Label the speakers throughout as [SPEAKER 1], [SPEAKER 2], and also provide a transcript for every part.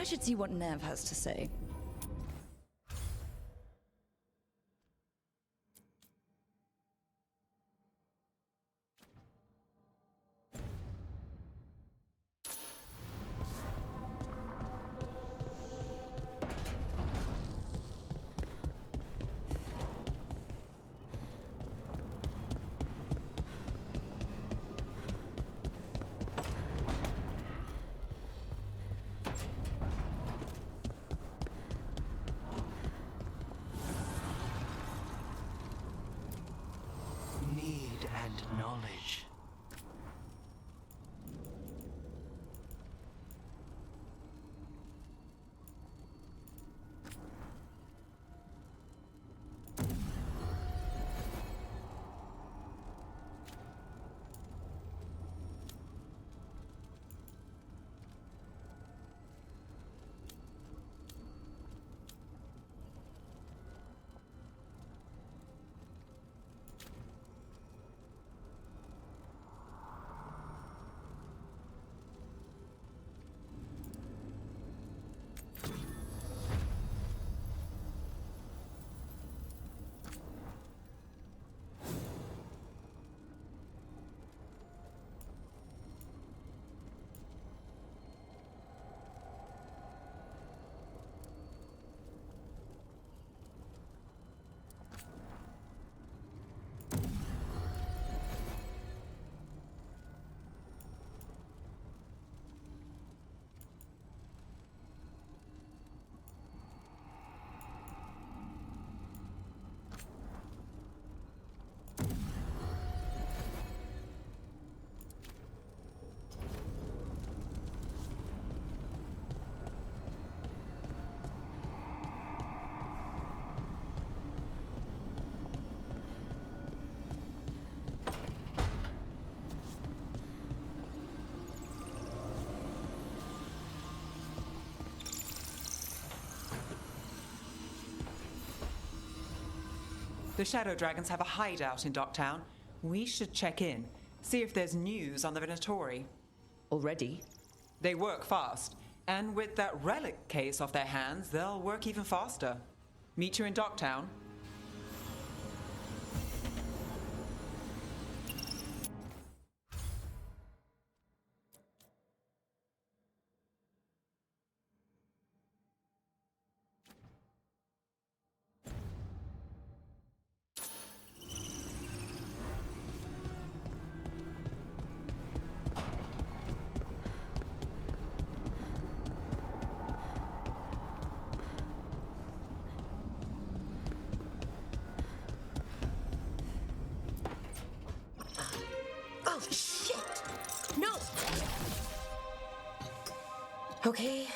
[SPEAKER 1] I should see what Nev has to say.
[SPEAKER 2] Need and knowledge.
[SPEAKER 3] The Shadow Dragons have a hideout in Docktown. We should check in, see if there's news on the Venatori.
[SPEAKER 1] Already?
[SPEAKER 3] They work fast, and with that relic case off their hands, they'll work even faster. Meet you in Docktown.
[SPEAKER 4] Okay.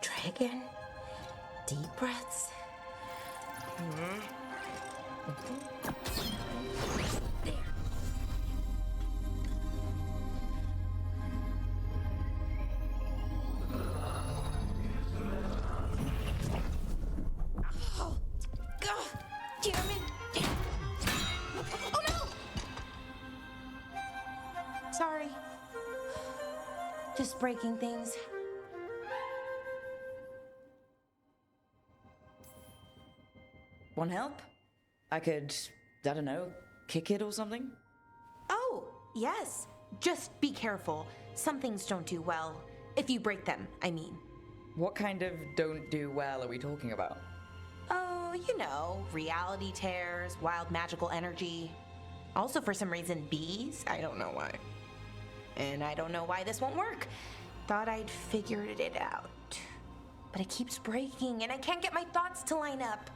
[SPEAKER 4] Try again. Deep breaths. There. Oh, God, damn it. Oh, no! Sorry. Just breaking things.
[SPEAKER 1] Want help? I could, I don't know, kick it or something?
[SPEAKER 4] Oh, yes. Just be careful. Some things don't do well. If you break them, I mean.
[SPEAKER 1] What kind of don't do well are we talking about?
[SPEAKER 4] Oh, you know, reality tears, wild magical energy. Also, for some reason, bees. I don't know why. And I don't know why this won't work. Thought I'd figured it out. But it keeps breaking, and I can't get my thoughts to line up.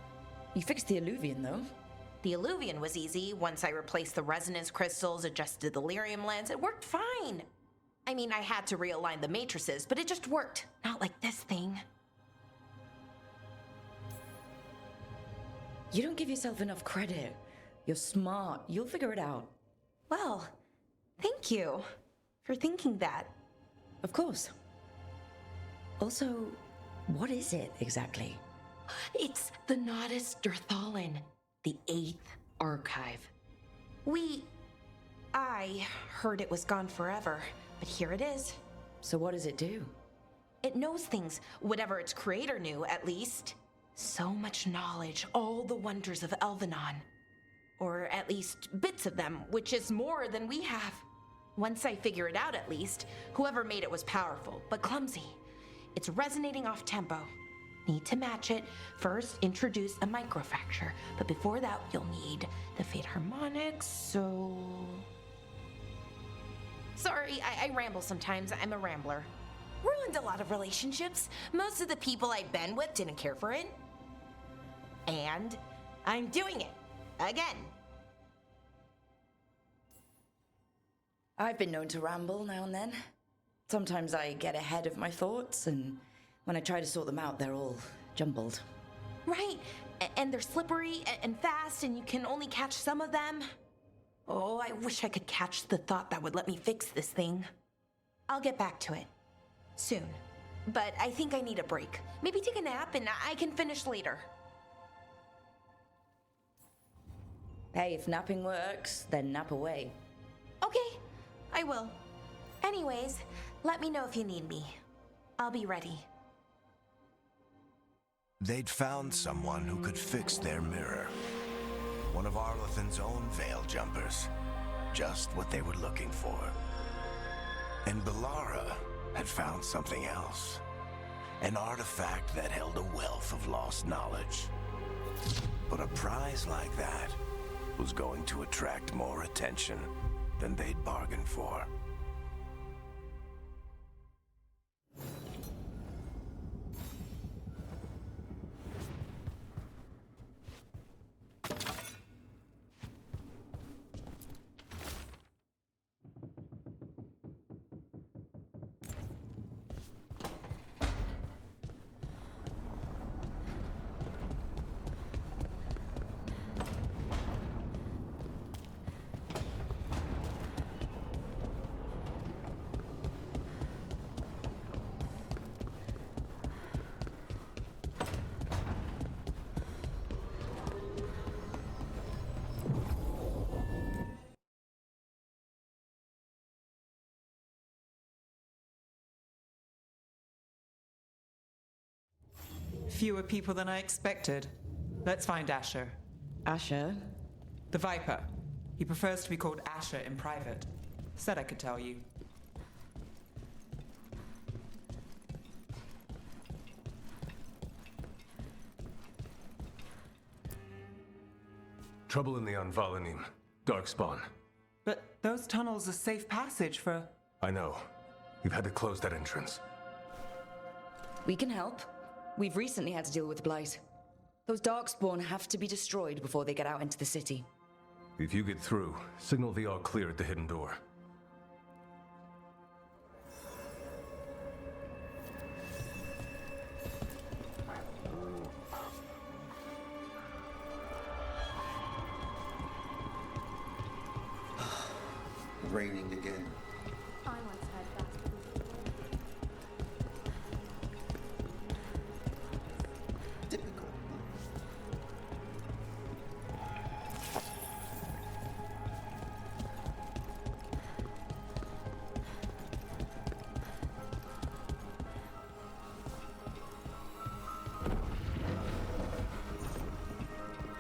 [SPEAKER 1] You fixed the Illuvian, though.
[SPEAKER 4] The Illuvian was easy. Once I replaced the resonance crystals, adjusted the lyrium lens, it worked fine. I mean, I had to realign the matrices, but it just worked. Not like this thing.
[SPEAKER 1] You don't give yourself enough credit. You're smart. You'll figure it out.
[SPEAKER 4] Well, thank you for thinking that.
[SPEAKER 1] Of course. Also, what is it exactly?
[SPEAKER 4] It's the Nodus Dirthalin, the 8th archive. I heard it was gone forever, but here it is.
[SPEAKER 1] So what does it do?
[SPEAKER 4] It knows things, whatever its creator knew, at least. So much knowledge, all the wonders of Elvenon. Or at least bits of them, which is more than we have. Once I figure it out, at least, whoever made it was powerful, but clumsy. It's resonating off tempo. Need to match it. First, introduce a microfracture, but before that, you'll need the Fate harmonics, so... Sorry, I ramble sometimes. I'm a rambler. Ruined a lot of relationships. Most of the people I've been with didn't care for it. And I'm doing it. Again.
[SPEAKER 1] I've been known to ramble now and then. Sometimes I get ahead of my thoughts, and when I try to sort them out, they're all jumbled.
[SPEAKER 4] Right, and they're slippery and fast, and you can only catch some of them. Oh, I wish I could catch the thought that would let me fix this thing. I'll get back to it. Soon. But I think I need a break. Maybe take a nap and I can finish later.
[SPEAKER 1] Hey, if napping works, then nap away.
[SPEAKER 4] Okay, I will. Anyways, let me know if you need me. I'll be ready.
[SPEAKER 5] They'd found someone who could fix their mirror. One of Arlathan's own veil jumpers. Just what they were looking for. And Bellara had found something else. An artifact that held a wealth of lost knowledge. But a prize like that was going to attract more attention than they'd bargained for.
[SPEAKER 3] Fewer people than I expected. Let's find Asher.
[SPEAKER 1] Asher?
[SPEAKER 3] The Viper. He prefers to be called Asher in private. Said I could tell you.
[SPEAKER 6] Trouble in the Anvalanim. Darkspawn.
[SPEAKER 3] But those tunnels are safe passage for...
[SPEAKER 6] I know. We've had to close that entrance.
[SPEAKER 1] We can help. We've recently had to deal with Blight. Those Darkspawn have to be destroyed before they get out into the city.
[SPEAKER 6] If you get through, signal the all clear at the hidden door.
[SPEAKER 7] Raining again.
[SPEAKER 8] I once heard that.
[SPEAKER 7] Typical.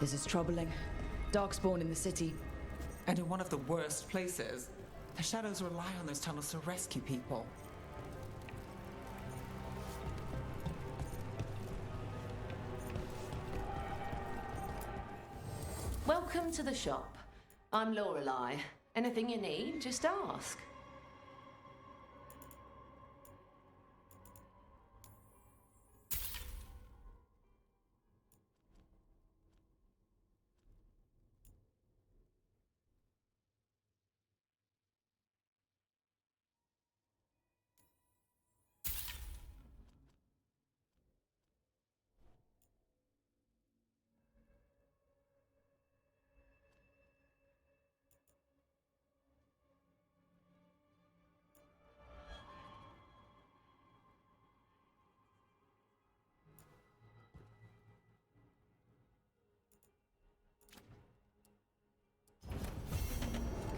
[SPEAKER 1] This is troubling. Darkspawn in the city.
[SPEAKER 3] And in one of the worst places. The Shadows rely on those tunnels to rescue people.
[SPEAKER 9] Welcome to the shop. I'm Lorelei. Anything you need, just ask.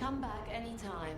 [SPEAKER 9] Come back anytime.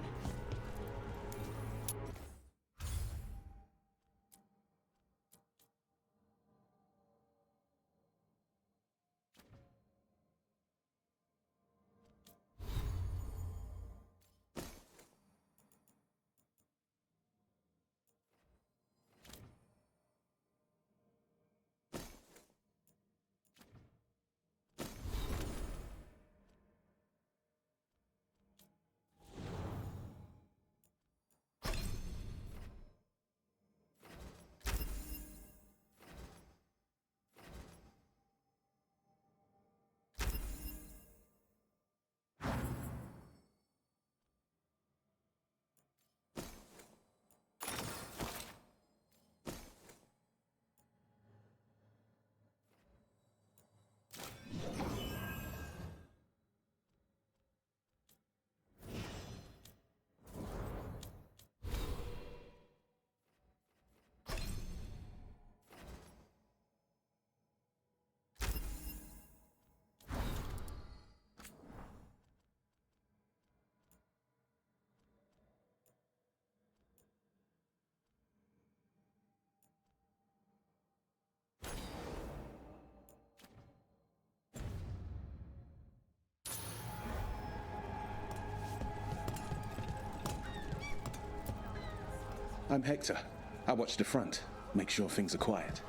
[SPEAKER 10] I'm Hector. I watch the front. Make sure things are quiet.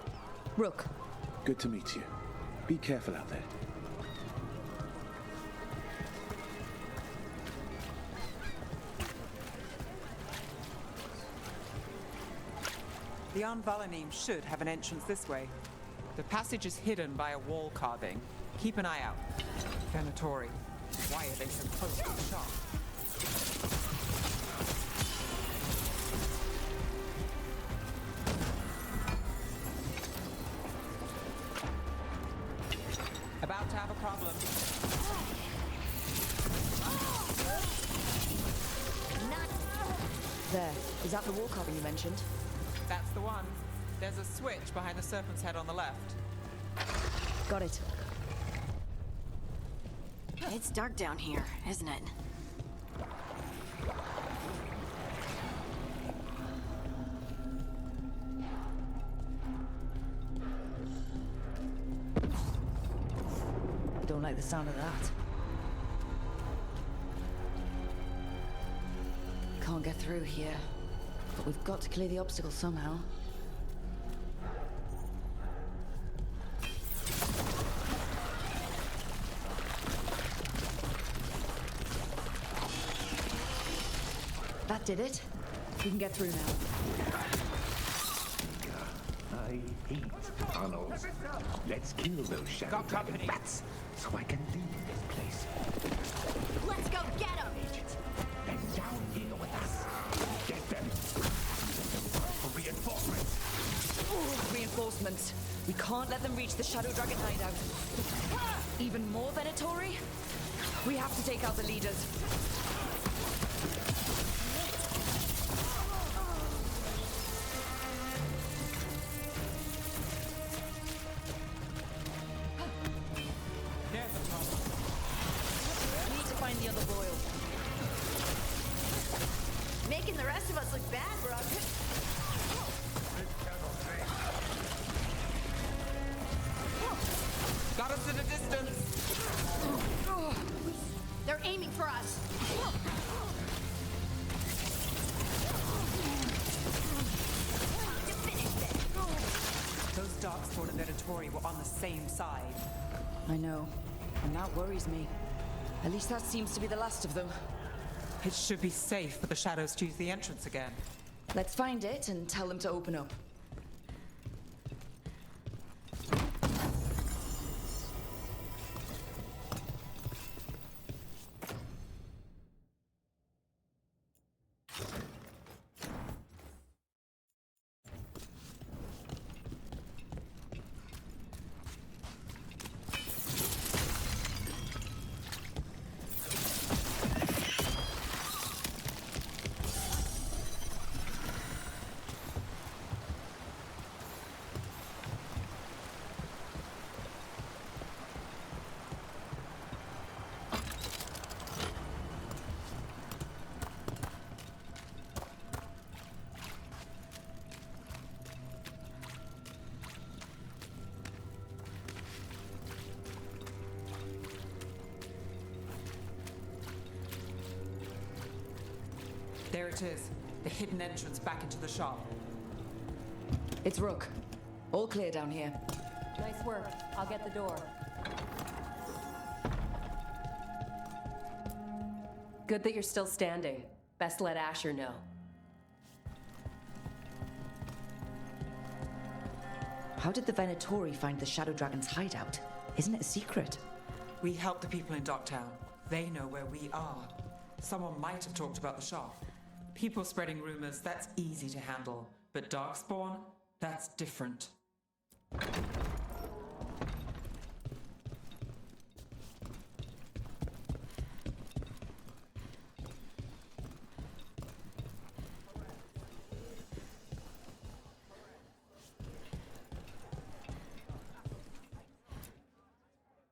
[SPEAKER 1] Rook.
[SPEAKER 10] Good to meet you. Be careful out there.
[SPEAKER 3] The Anvalanim should have an entrance this way. The passage is hidden by a wall carving. Keep an eye out. Venatori. Why are they so close to the shop? About to have a problem.
[SPEAKER 1] There. Is that the wall carving you mentioned?
[SPEAKER 3] That's the one. There's a switch behind the serpent's head on the left.
[SPEAKER 1] Got it.
[SPEAKER 11] It's dark down here, isn't it?
[SPEAKER 1] Don't like the sound of that. Can't get through here. But we've got to clear the obstacle somehow. That did it. We can get through now.
[SPEAKER 12] I hate tunnels. Let's kill those shadow dragon bats so I can leave this place.
[SPEAKER 11] Let's go get him!
[SPEAKER 12] And down here with us. Get them. For reinforcements.
[SPEAKER 1] Ooh, reinforcements. We can't let them reach the Shadow Dragon hideout. Even more Venatori? We have to take out the leaders.
[SPEAKER 3] There's a problem.
[SPEAKER 1] We need to find the other boil.
[SPEAKER 11] Making the rest of us look bad, Brooke.
[SPEAKER 3] Got us at a distance.
[SPEAKER 11] They're aiming for us.
[SPEAKER 3] Those Darkspawn and Venatori were on the same side.
[SPEAKER 1] I know. And that worries me. At least that seems to be the last of them.
[SPEAKER 3] It should be safe for the shadows to use the entrance again.
[SPEAKER 1] Let's find it and tell them to open up.
[SPEAKER 3] There it is. The hidden entrance back into the shop.
[SPEAKER 1] It's Rook. All clear down here.
[SPEAKER 8] Nice work. I'll get the door. Good that you're still standing. Best let Asher know.
[SPEAKER 1] How did the Venatori find the Shadow Dragon's hideout? Isn't it a secret?
[SPEAKER 3] We help the people in Docktown. They know where we are. Someone might have talked about the shop. People spreading rumors, that's easy to handle. But Darkspawn, that's different.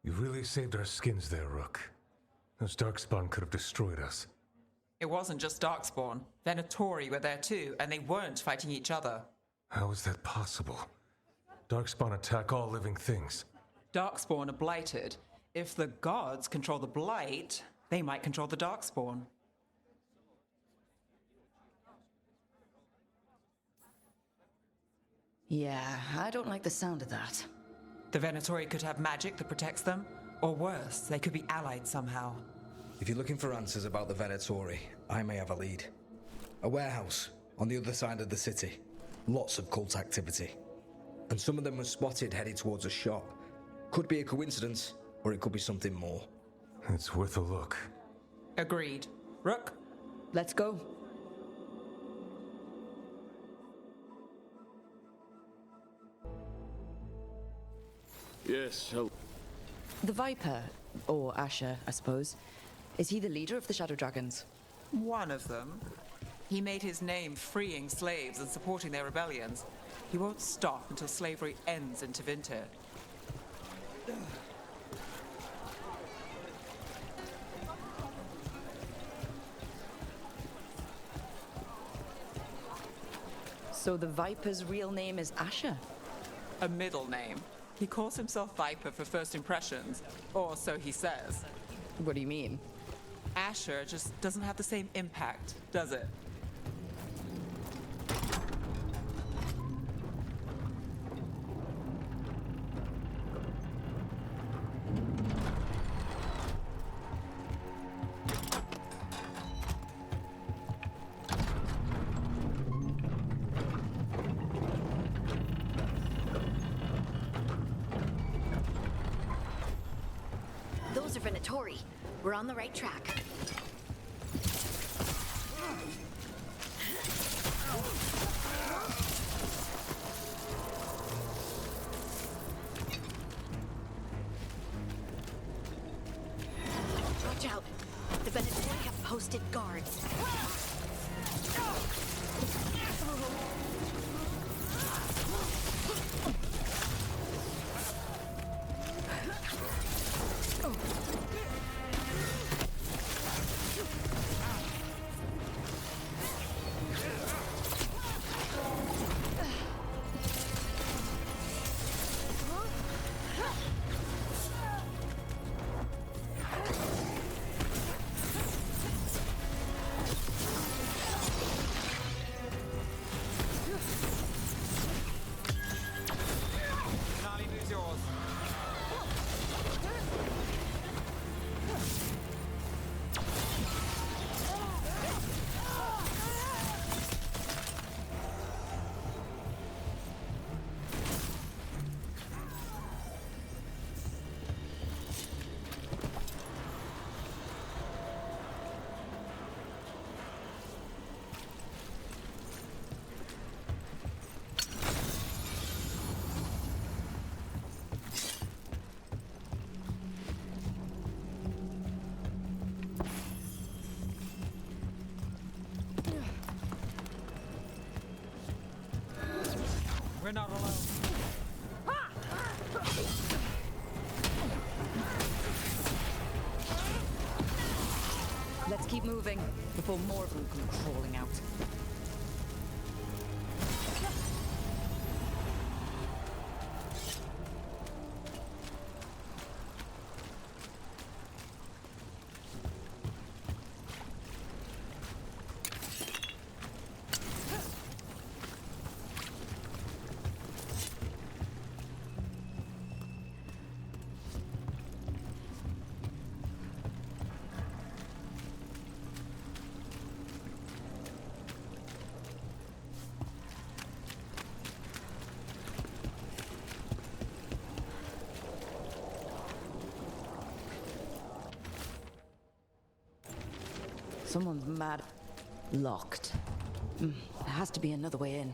[SPEAKER 6] You really saved our skins there, Rook. Those Darkspawn could have destroyed us.
[SPEAKER 3] It wasn't just Darkspawn. Venatori were there too, and they weren't fighting each other.
[SPEAKER 6] How is that possible? Darkspawn attack all living things.
[SPEAKER 3] Darkspawn are blighted. If the gods control the blight, they might control the Darkspawn.
[SPEAKER 1] Yeah, I don't like the sound of that.
[SPEAKER 3] The Venatori could have magic that protects them, or worse, they could be allied somehow.
[SPEAKER 13] If you're looking for answers about the Venatori, I may have a lead. A warehouse on the other side of the city. Lots of cult activity. And some of them were spotted headed towards a shop. Could be a coincidence, or it could be something more.
[SPEAKER 6] It's worth a look.
[SPEAKER 3] Agreed. Rook?
[SPEAKER 1] Let's go.
[SPEAKER 14] Yes, hello.
[SPEAKER 1] The Viper, or Asher, I suppose. Is he the leader of the Shadow Dragons?
[SPEAKER 3] One of them. He made his name freeing slaves and supporting their rebellions. He won't stop until slavery ends in Tevinter.
[SPEAKER 1] So the Viper's real name is Asher?
[SPEAKER 3] A middle name. He calls himself Viper for first impressions, or so he says.
[SPEAKER 1] What do you mean?
[SPEAKER 3] Asher just doesn't have the same impact, does it?
[SPEAKER 11] Those are Venatori. We're on the right track. Watch out. The Venatori have posted guards.
[SPEAKER 3] We're not alone.
[SPEAKER 1] Let's keep moving before more of them come crawling out. Someone's mad. Locked. There has to be another way in.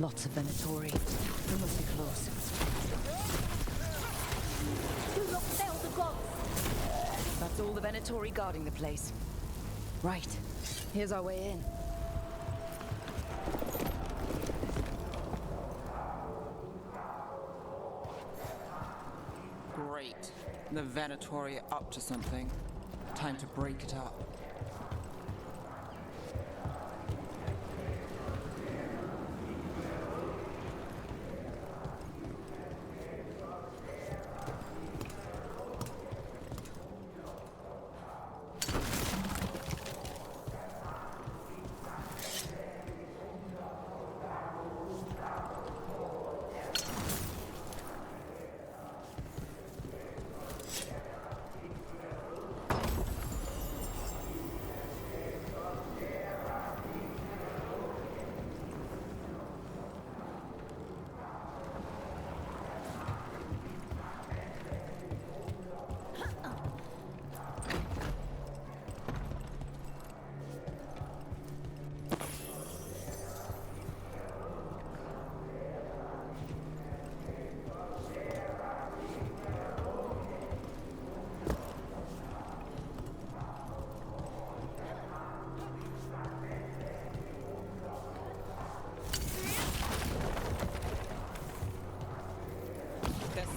[SPEAKER 1] Lots of Venatori. We must be close. That's all the Venatori guarding the place. Right. Here's our way in.
[SPEAKER 3] The Venatori are up to something. Time to break it up.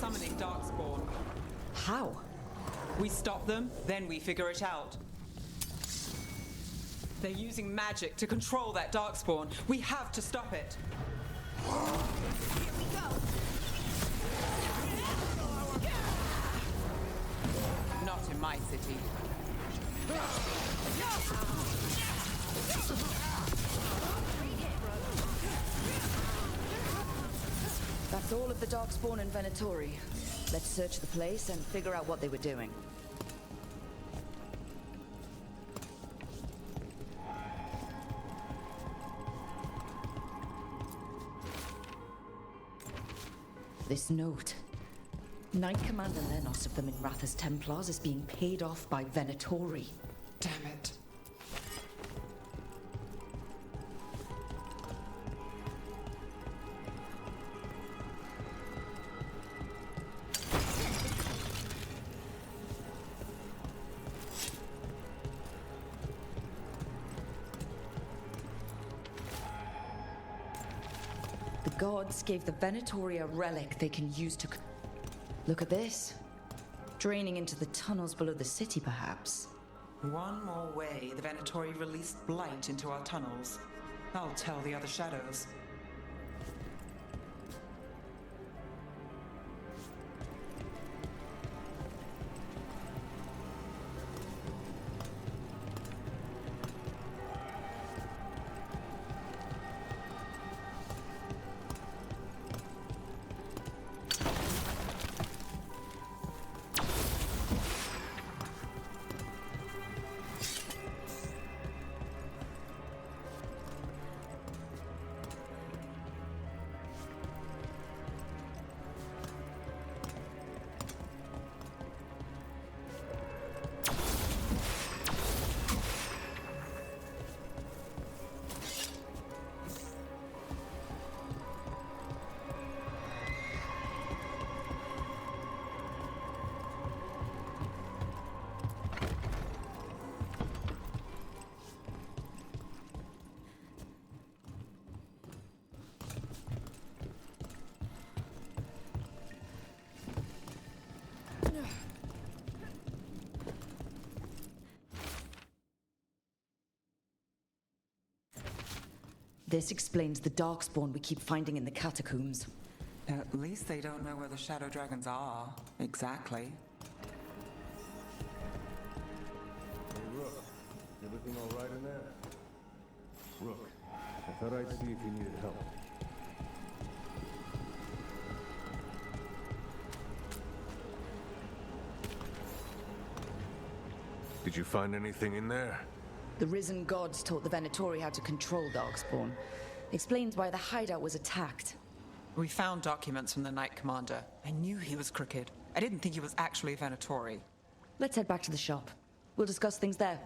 [SPEAKER 3] Summoning Darkspawn.
[SPEAKER 1] How?
[SPEAKER 3] We stop them, then we figure it out. They're using magic to control that Darkspawn. We have to stop it.
[SPEAKER 11] Here we go.
[SPEAKER 3] Not in my city.
[SPEAKER 1] That's all of the Darkspawn and Venatori. Let's search the place and figure out what they were doing. This note. Knight Commander Lenos of the Minratha's Templars is being paid off by Venatori.
[SPEAKER 3] Damn it.
[SPEAKER 1] The gods gave the Venatori a relic they can use to... Look at this. Draining into the tunnels below the city, perhaps.
[SPEAKER 3] One more way the Venatori released blight into our tunnels. I'll tell the other shadows.
[SPEAKER 1] This explains the Darkspawn we keep finding in the catacombs.
[SPEAKER 3] At least they don't know where the Shadow Dragons are. Exactly.
[SPEAKER 6] Hey, Rook. Everything all right in there? Rook, I thought I'd see if you needed help. Did you find anything in there?
[SPEAKER 1] The risen gods taught the Venatori how to control Darkspawn. Explains why the hideout was attacked.
[SPEAKER 3] We found documents from the Knight Commander. I knew he was crooked. I didn't think he was actually Venatori.
[SPEAKER 1] Let's head back to the shop. We'll discuss things there.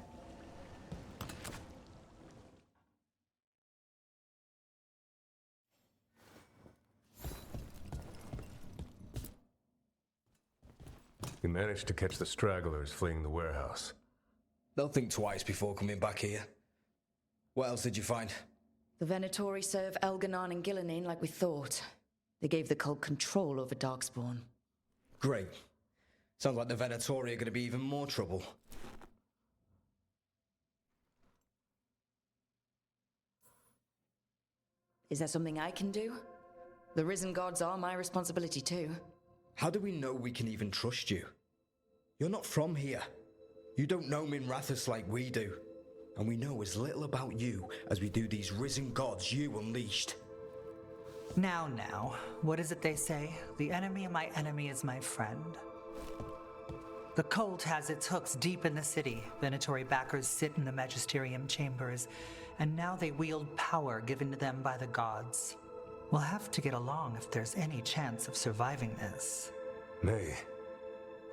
[SPEAKER 6] We managed to catch the stragglers fleeing the warehouse.
[SPEAKER 13] They'll think twice before coming back here. What else did you find?
[SPEAKER 1] The Venatori serve Elganon and Gillinane like we thought. They gave the cult control over Darkspawn.
[SPEAKER 13] Great. Sounds like the Venatori are going to be even more trouble.
[SPEAKER 1] Is there something I can do? The risen gods are my responsibility too.
[SPEAKER 13] How do we know we can even trust you? You're not from here. You don't know Minrathous like we do. And we know as little about you as we do these risen gods you unleashed.
[SPEAKER 14] Now, what is it they say? The enemy of my enemy is my friend. The cult has its hooks deep in the city. Venatori backers sit in the magisterium chambers, and now they wield power given to them by the gods. We'll have to get along if there's any chance of surviving this.
[SPEAKER 6] May,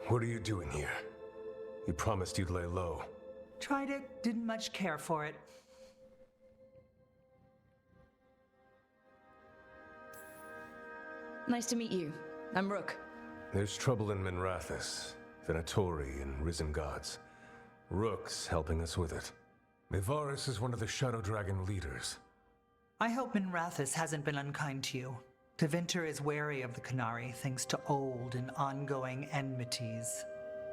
[SPEAKER 6] what are you doing here? You promised you'd lay low.
[SPEAKER 14] Tried it, didn't much care for it.
[SPEAKER 1] Nice to meet you. I'm Rook.
[SPEAKER 6] There's trouble in Minrathous, Venatori and risen gods. Rook's helping us with it. Mevaris is one of the Shadow Dragon leaders.
[SPEAKER 14] I hope Minrathous hasn't been unkind to you. Tevinter is wary of the Qunari thanks to old and ongoing enmities.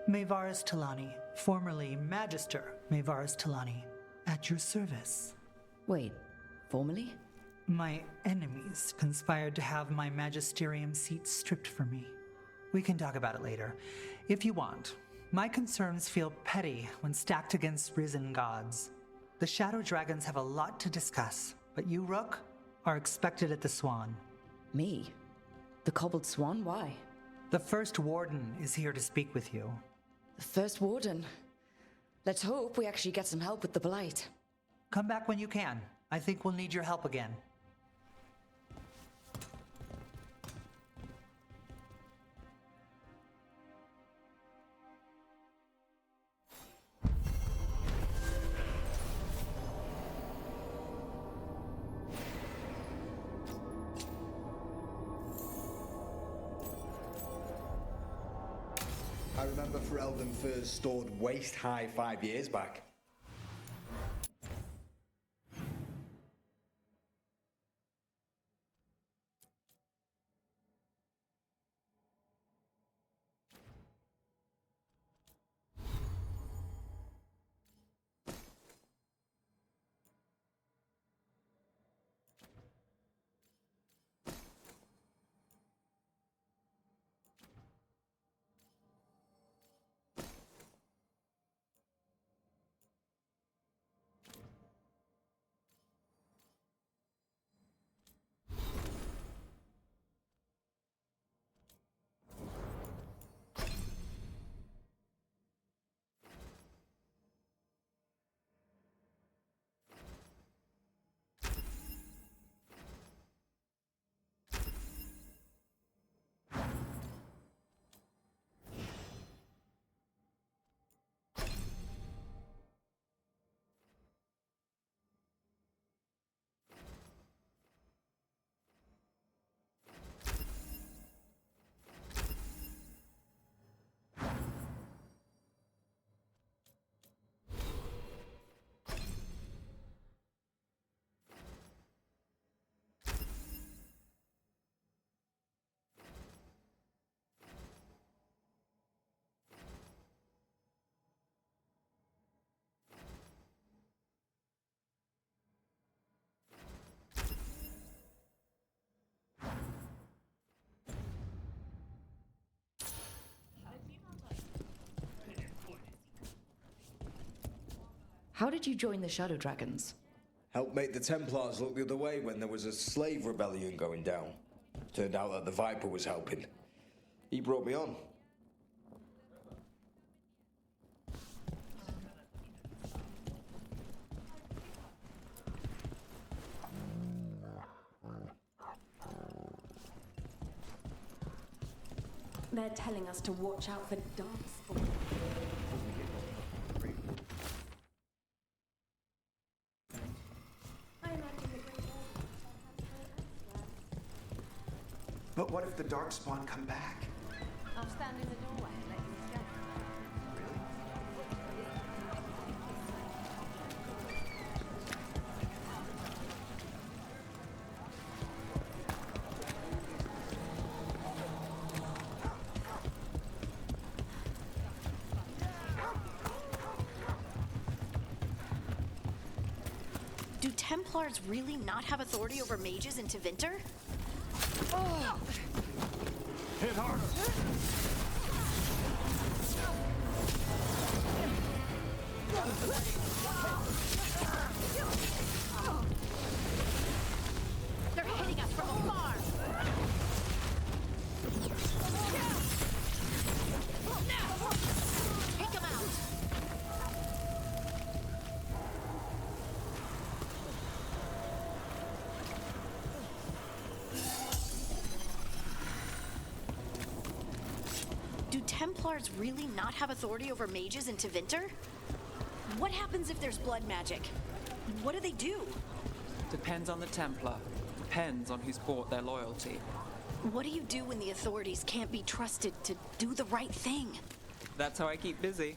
[SPEAKER 14] Mevaris Talani, formerly Magister Mevaris Talani, at your service.
[SPEAKER 1] Wait, formerly?
[SPEAKER 14] My enemies conspired to have my magisterium seat stripped from me. We can talk about it later, if you want. My concerns feel petty when stacked against risen gods. The Shadow Dragons have a lot to discuss, but you, Rook, are expected at the Swan.
[SPEAKER 1] Me? The Cobbled Swan? Why?
[SPEAKER 14] The First Warden is here to speak with you.
[SPEAKER 1] The First Warden? Let's hope we actually get some help with the Blight.
[SPEAKER 14] Come back when you can. I think we'll need your help again.
[SPEAKER 13] I remember Ferelden furs stored waist-high 5 years back.
[SPEAKER 1] How did you join the Shadow Dragons?
[SPEAKER 13] Helped make the Templars look the other way when there was a slave rebellion going down. Turned out that the Viper was helping. He brought me on.
[SPEAKER 8] They're telling us to watch out for darkspawn.
[SPEAKER 2] But what if the darkspawn come back?
[SPEAKER 9] I'll stand in the doorway and let you escape.
[SPEAKER 11] Do Templars really not have authority over mages in Tevinter?
[SPEAKER 6] Hit harder!
[SPEAKER 11] They're hitting us from afar! Take them out! Do Templars really not have authority over mages in Tevinter? What happens if there's blood magic? What do they do?
[SPEAKER 3] Depends on the Templar. Depends on who's bought their loyalty.
[SPEAKER 11] What do you do when the authorities can't be trusted to do the right thing?
[SPEAKER 3] That's how I keep busy.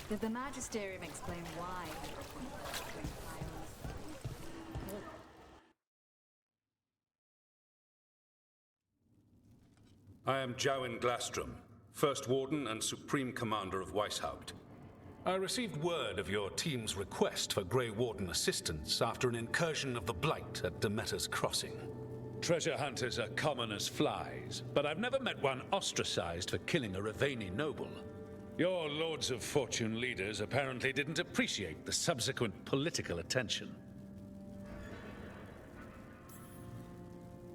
[SPEAKER 15] Did the Magisterium explain why?
[SPEAKER 16] I am Jowen Glastrom, First Warden and Supreme Commander of Weishaupt. I received word of your team's request for Grey Warden assistance after an incursion of the Blight at Demeter's Crossing. Treasure hunters are common as flies, but I've never met one ostracized for killing a Raveni noble. Your Lords of Fortune leaders apparently didn't appreciate the subsequent political attention.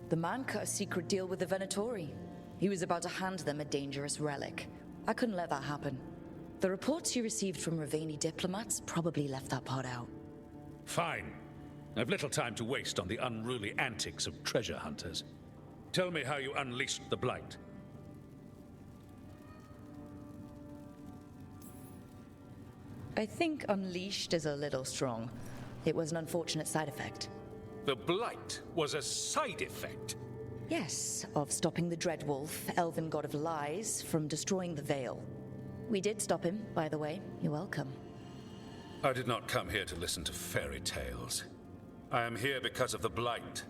[SPEAKER 1] The man cut a secret deal with the Venatori. He was about to hand them a dangerous relic. I couldn't let that happen. The reports you received from Raveni diplomats probably left that part out.
[SPEAKER 16] Fine. I've little time to waste on the unruly antics of treasure hunters. Tell me how you unleashed the Blight.
[SPEAKER 1] I think unleashed is a little strong. It was an unfortunate side effect.
[SPEAKER 16] The Blight was a side effect?
[SPEAKER 1] Yes, of stopping the Dreadwolf, elven god of lies, from destroying the Veil. We did stop him, by the way. You're welcome.
[SPEAKER 16] I did not come here to listen to fairy tales. I am here because of the Blight.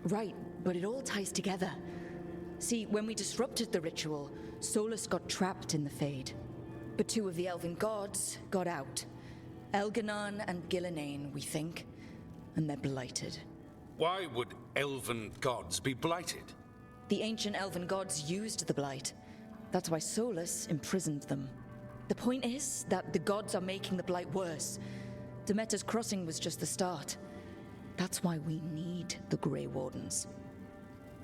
[SPEAKER 1] Right, but it all ties together. See, when we disrupted the ritual, Solus got trapped in the Fade. But two of the elven gods got out. Elganon and Gillenane, we think. And they're blighted.
[SPEAKER 16] Why would elven gods be blighted?
[SPEAKER 1] The ancient elven gods used the blight. That's why Solus imprisoned them. The point is that the gods are making the blight worse. Demeter's Crossing was just the start. That's why we need the Grey Wardens.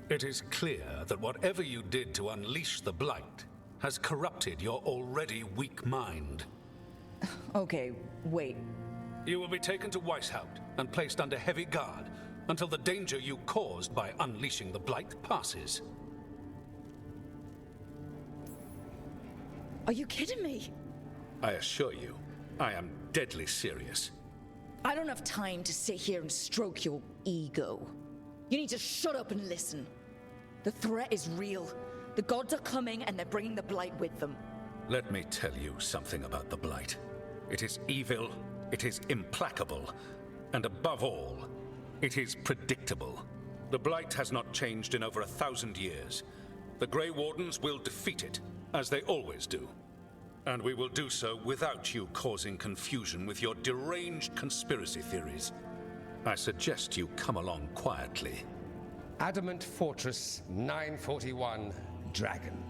[SPEAKER 16] It is clear that whatever you did to unleash the Blight has corrupted your already weak mind.
[SPEAKER 1] Okay, wait.
[SPEAKER 16] You will be taken to Weishaupt and placed under heavy guard until the danger you caused by unleashing the Blight passes.
[SPEAKER 1] Are you kidding me?
[SPEAKER 16] I assure you, I am deadly serious.
[SPEAKER 1] I don't have time to sit here and stroke your ego. You need to shut up and listen. The threat is real. The gods are coming and they're bringing the Blight with them.
[SPEAKER 16] Let me tell you something about the Blight. It is evil, it is implacable, and above all, it is predictable. The Blight has not changed in over 1,000 years. The Grey Wardens will defeat it, as they always do. And we will do so without you causing confusion with your deranged conspiracy theories. I suggest you come along quietly.
[SPEAKER 17] Adamant Fortress 941 Dragon.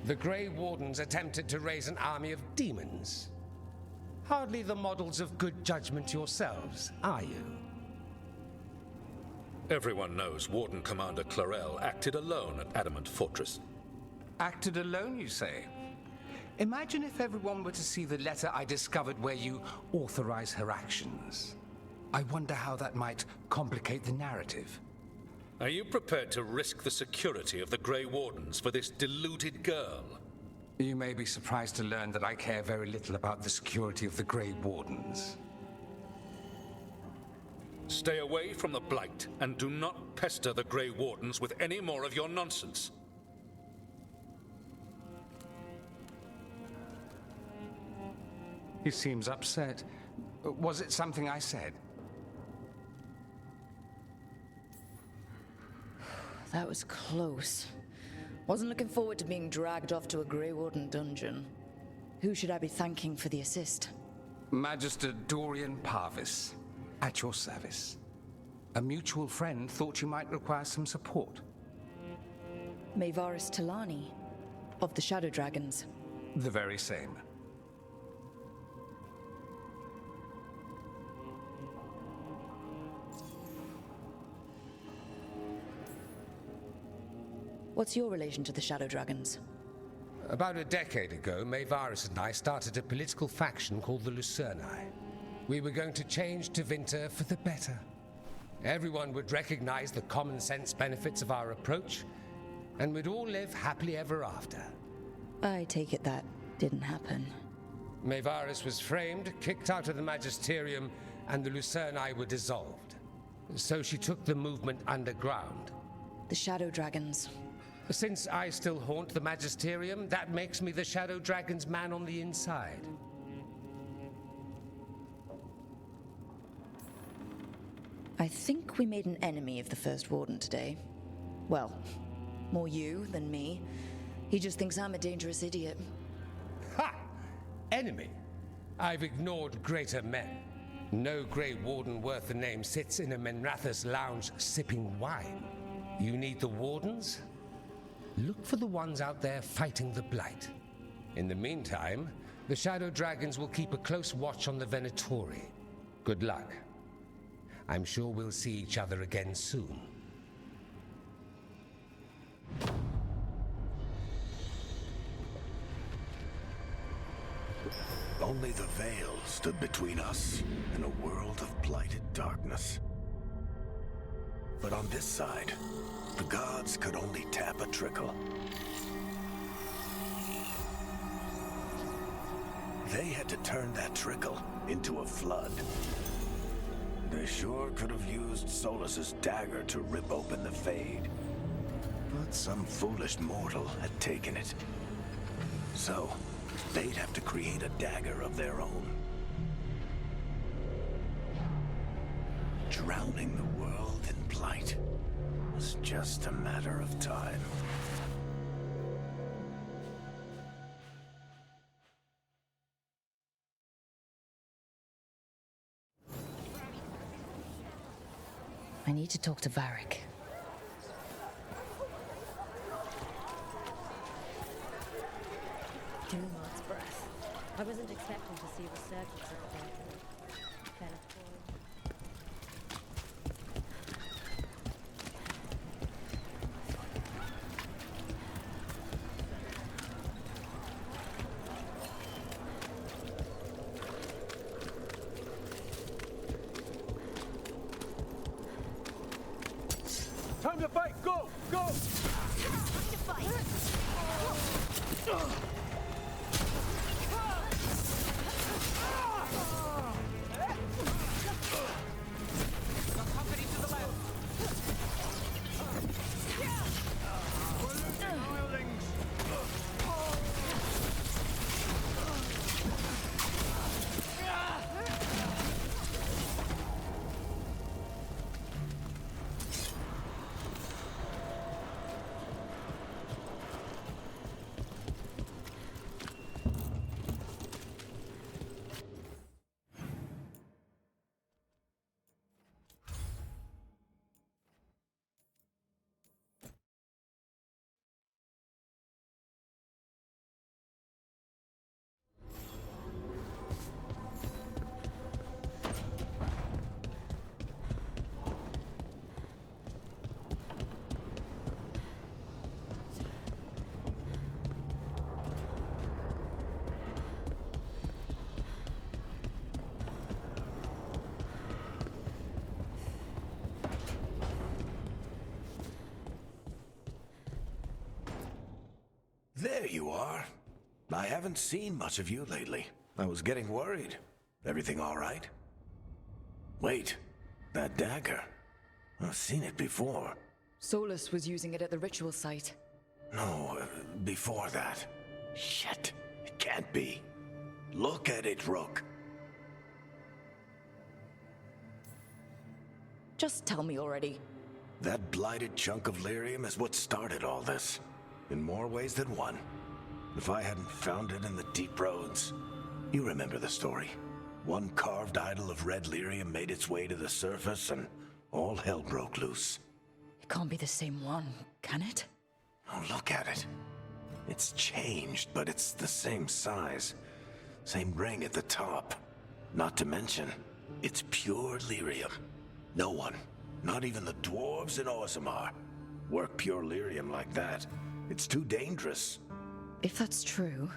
[SPEAKER 17] The Grey Wardens attempted to raise an army of demons. Hardly the models of good judgment yourselves, are you?
[SPEAKER 16] Everyone knows Warden Commander Clarel acted alone at Adamant Fortress.
[SPEAKER 17] Acted alone, you say? Imagine if everyone were to see the letter I discovered where you authorize her actions. I wonder how that might complicate the narrative.
[SPEAKER 16] Are you prepared to risk the security of the Grey Wardens for this deluded girl?
[SPEAKER 17] You may be surprised to learn that I care very little about the security of the Grey Wardens.
[SPEAKER 16] Stay away from the Blight, and do not pester the Grey Wardens with any more of your nonsense.
[SPEAKER 17] He seems upset. Was it something I said?
[SPEAKER 1] That was close. Wasn't looking forward to being dragged off to a Grey Warden dungeon. Who should I be thanking for the assist?
[SPEAKER 17] Magister Dorian Parvis, at your service. A mutual friend thought you might require some support.
[SPEAKER 1] Maevaris Talani, of the Shadow Dragons.
[SPEAKER 17] The very same.
[SPEAKER 1] What's your relation to the Shadow Dragons?
[SPEAKER 17] About a decade ago, Maevaris and I started a political faction called the Lucerni. We were going to change Tevinter for the better. Everyone would recognize the common sense benefits of our approach, and we'd all live happily ever after.
[SPEAKER 1] I take it that didn't happen.
[SPEAKER 17] Maevaris was framed, kicked out of the Magisterium, and the Lucerni were dissolved. So she took the movement underground.
[SPEAKER 1] The Shadow Dragons.
[SPEAKER 17] Since I still haunt the Magisterium, that makes me the Shadow Dragon's man on the inside.
[SPEAKER 1] I think we made an enemy of the First Warden today. Well, more you than me. He just thinks I'm a dangerous idiot.
[SPEAKER 17] Ha! Enemy? I've ignored greater men. No Grey Warden worth the name sits in a Menrathus lounge sipping wine. You need the Wardens? Look for the ones out there fighting the Blight. In the meantime, the Shadow Dragons will keep a close watch on the Venatori. Good luck. I'm sure we'll see each other again soon.
[SPEAKER 5] Only the veil stood between us and a world of blighted darkness. But on this side, the gods could only tap a trickle. They had to turn that trickle into a flood. They sure could have used Solus's dagger to rip open the Fade. But some foolish mortal had taken it. So, they'd have to create a dagger of their own. Drowning the world in blight was just a matter of time.
[SPEAKER 1] I need to talk to Varric.
[SPEAKER 18] Dumart's breath. I wasn't expecting to see resurgence of the Venatori.
[SPEAKER 19] Time to fight! Go! Go!
[SPEAKER 11] Time to fight!
[SPEAKER 3] Got company to the left.
[SPEAKER 5] There you are. I haven't seen much of you lately. I was getting worried. Everything all right? Wait, that dagger. I've seen it before.
[SPEAKER 1] Solus was using it at the ritual site.
[SPEAKER 5] No, before that. Shit, it can't be. Look at it, Rook.
[SPEAKER 1] Just tell me already.
[SPEAKER 5] That blighted chunk of lyrium is what started all this. in more ways than one. If I hadn't found it in the deep roads. You remember the story. One carved idol of red lyrium made its way to the surface and all hell broke loose.
[SPEAKER 1] It can't be the same one, can it?
[SPEAKER 5] Oh, look at it. It's changed, but it's the same size. Same ring at the top. Not to mention, it's pure lyrium. No one, not even the dwarves in Orzammar, work pure lyrium like that. It's too dangerous.
[SPEAKER 1] If that's true,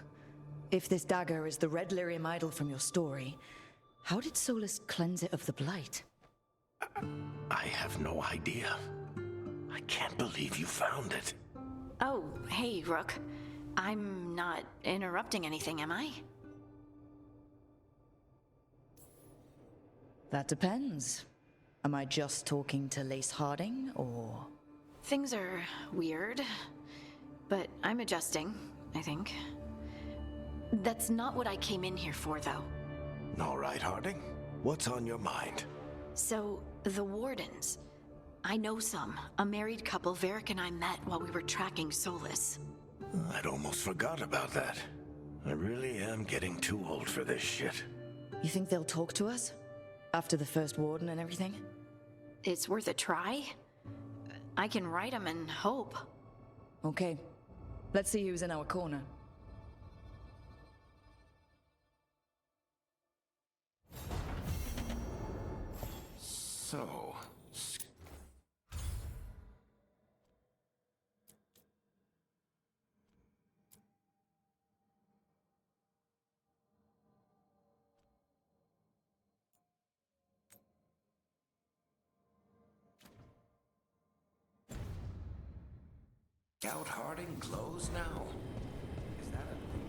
[SPEAKER 1] if this dagger is the red lyrium idol from your story, how did Solus cleanse it of the blight?
[SPEAKER 5] I have no idea. I can't believe you found it.
[SPEAKER 11] Oh, hey, Rook. I'm not interrupting anything, am I?
[SPEAKER 1] That depends. Am I just talking to Lace Harding, or...?
[SPEAKER 11] Things are weird, but I'm adjusting, I think. That's not what I came in here for, though.
[SPEAKER 5] All right, Harding. What's on your mind?
[SPEAKER 11] So, the Wardens. I know some. A married couple Varric and I met while we were tracking Solus.
[SPEAKER 5] I'd almost forgot about that. I really am getting too old for this shit.
[SPEAKER 1] You think they'll talk to us? After the first warden and everything?
[SPEAKER 11] It's worth a try. I can write them and hope.
[SPEAKER 1] Okay. Let's see who's in our corner.
[SPEAKER 5] So... Scout Harding glows now? Is that a thing?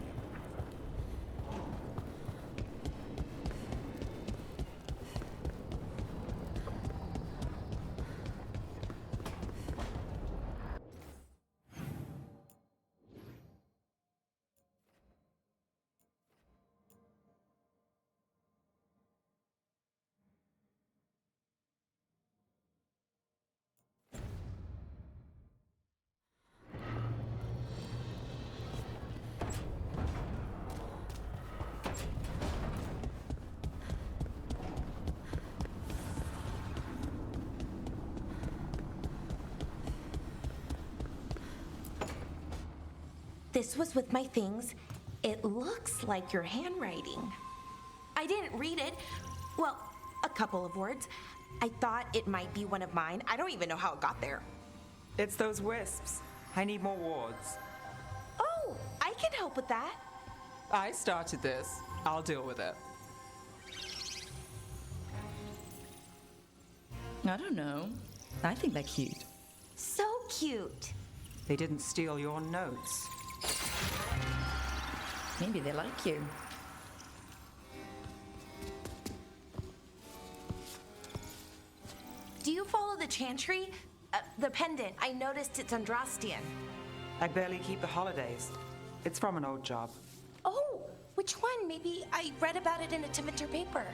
[SPEAKER 4] This was with my things. It looks like your handwriting. I didn't read it. Well, a couple of words. I thought it might be one of mine. I don't even know how it got there.
[SPEAKER 3] It's those wisps. I need more wards.
[SPEAKER 4] Oh, I can help with that.
[SPEAKER 3] I started this. I'll deal with it.
[SPEAKER 1] I don't know. I think they're cute.
[SPEAKER 4] So cute.
[SPEAKER 3] They didn't steal your notes.
[SPEAKER 1] Maybe they like you.
[SPEAKER 4] Do you follow the chantry? The pendant. I noticed it's Andrastian.
[SPEAKER 3] I barely keep the holidays. It's from an old job.
[SPEAKER 4] Oh, which one? Maybe I read about it in a Tevinter paper.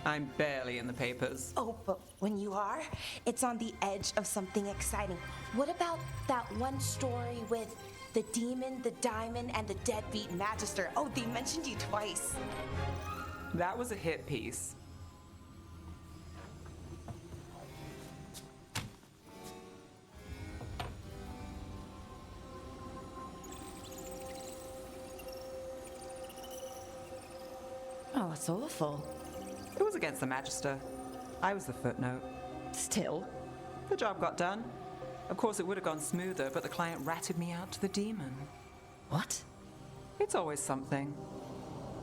[SPEAKER 3] I'm barely in the papers.
[SPEAKER 4] Oh, but when you are, it's on the edge of something exciting. What about that one story with the demon, the diamond, and the deadbeat magister? Oh, they mentioned you twice.
[SPEAKER 3] That was a hit piece.
[SPEAKER 1] Oh, that's awful.
[SPEAKER 3] It was against the Magister. I was the footnote.
[SPEAKER 1] Still?
[SPEAKER 3] The job got done. Of course, it would have gone smoother, but the client ratted me out to the demon.
[SPEAKER 1] What?
[SPEAKER 3] It's always something.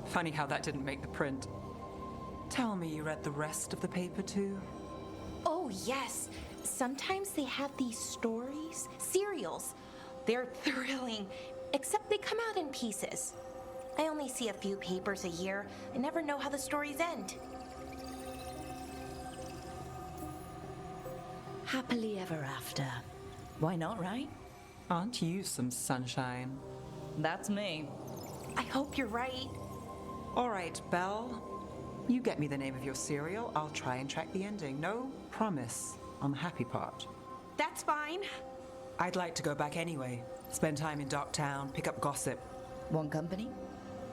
[SPEAKER 3] Funny how that didn't make the print. Tell me you read the rest of the paper, too?
[SPEAKER 4] Oh, yes. Sometimes they have these stories, serials. They're thrilling, except they come out in pieces. I only see a few papers a year. I never know how the stories end.
[SPEAKER 1] Happily ever after. Why not, right?
[SPEAKER 3] Aren't you some sunshine?
[SPEAKER 1] That's me.
[SPEAKER 4] I hope you're right.
[SPEAKER 3] All right, Belle. You get me the name of your serial. I'll try and track the ending. No promise on the happy part.
[SPEAKER 4] That's fine.
[SPEAKER 3] I'd like to go back anyway. Spend time in Darktown, pick up gossip.
[SPEAKER 1] Want company?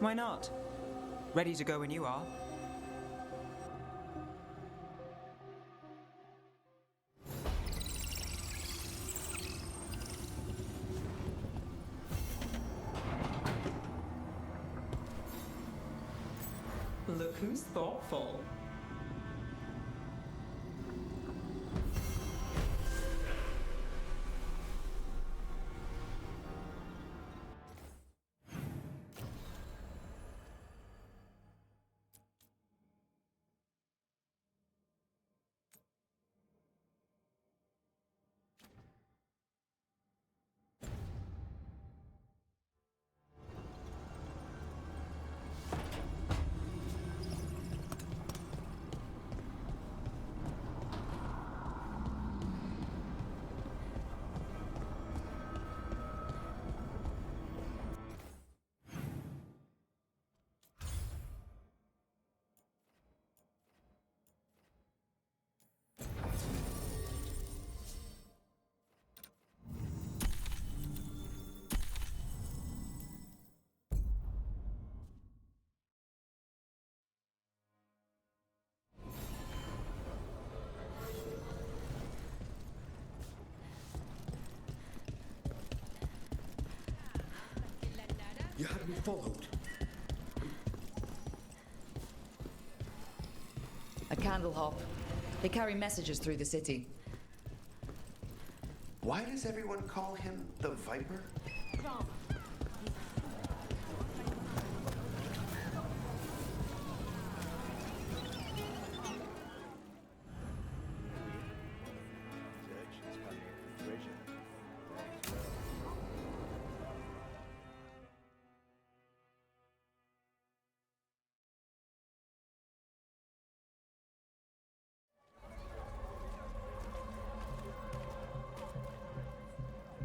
[SPEAKER 3] Why not? Ready to go when you are. Look who's thoughtful.
[SPEAKER 12] You had me followed.
[SPEAKER 1] A candle hop. They carry messages through the city.
[SPEAKER 2] Why does everyone call him the Viper?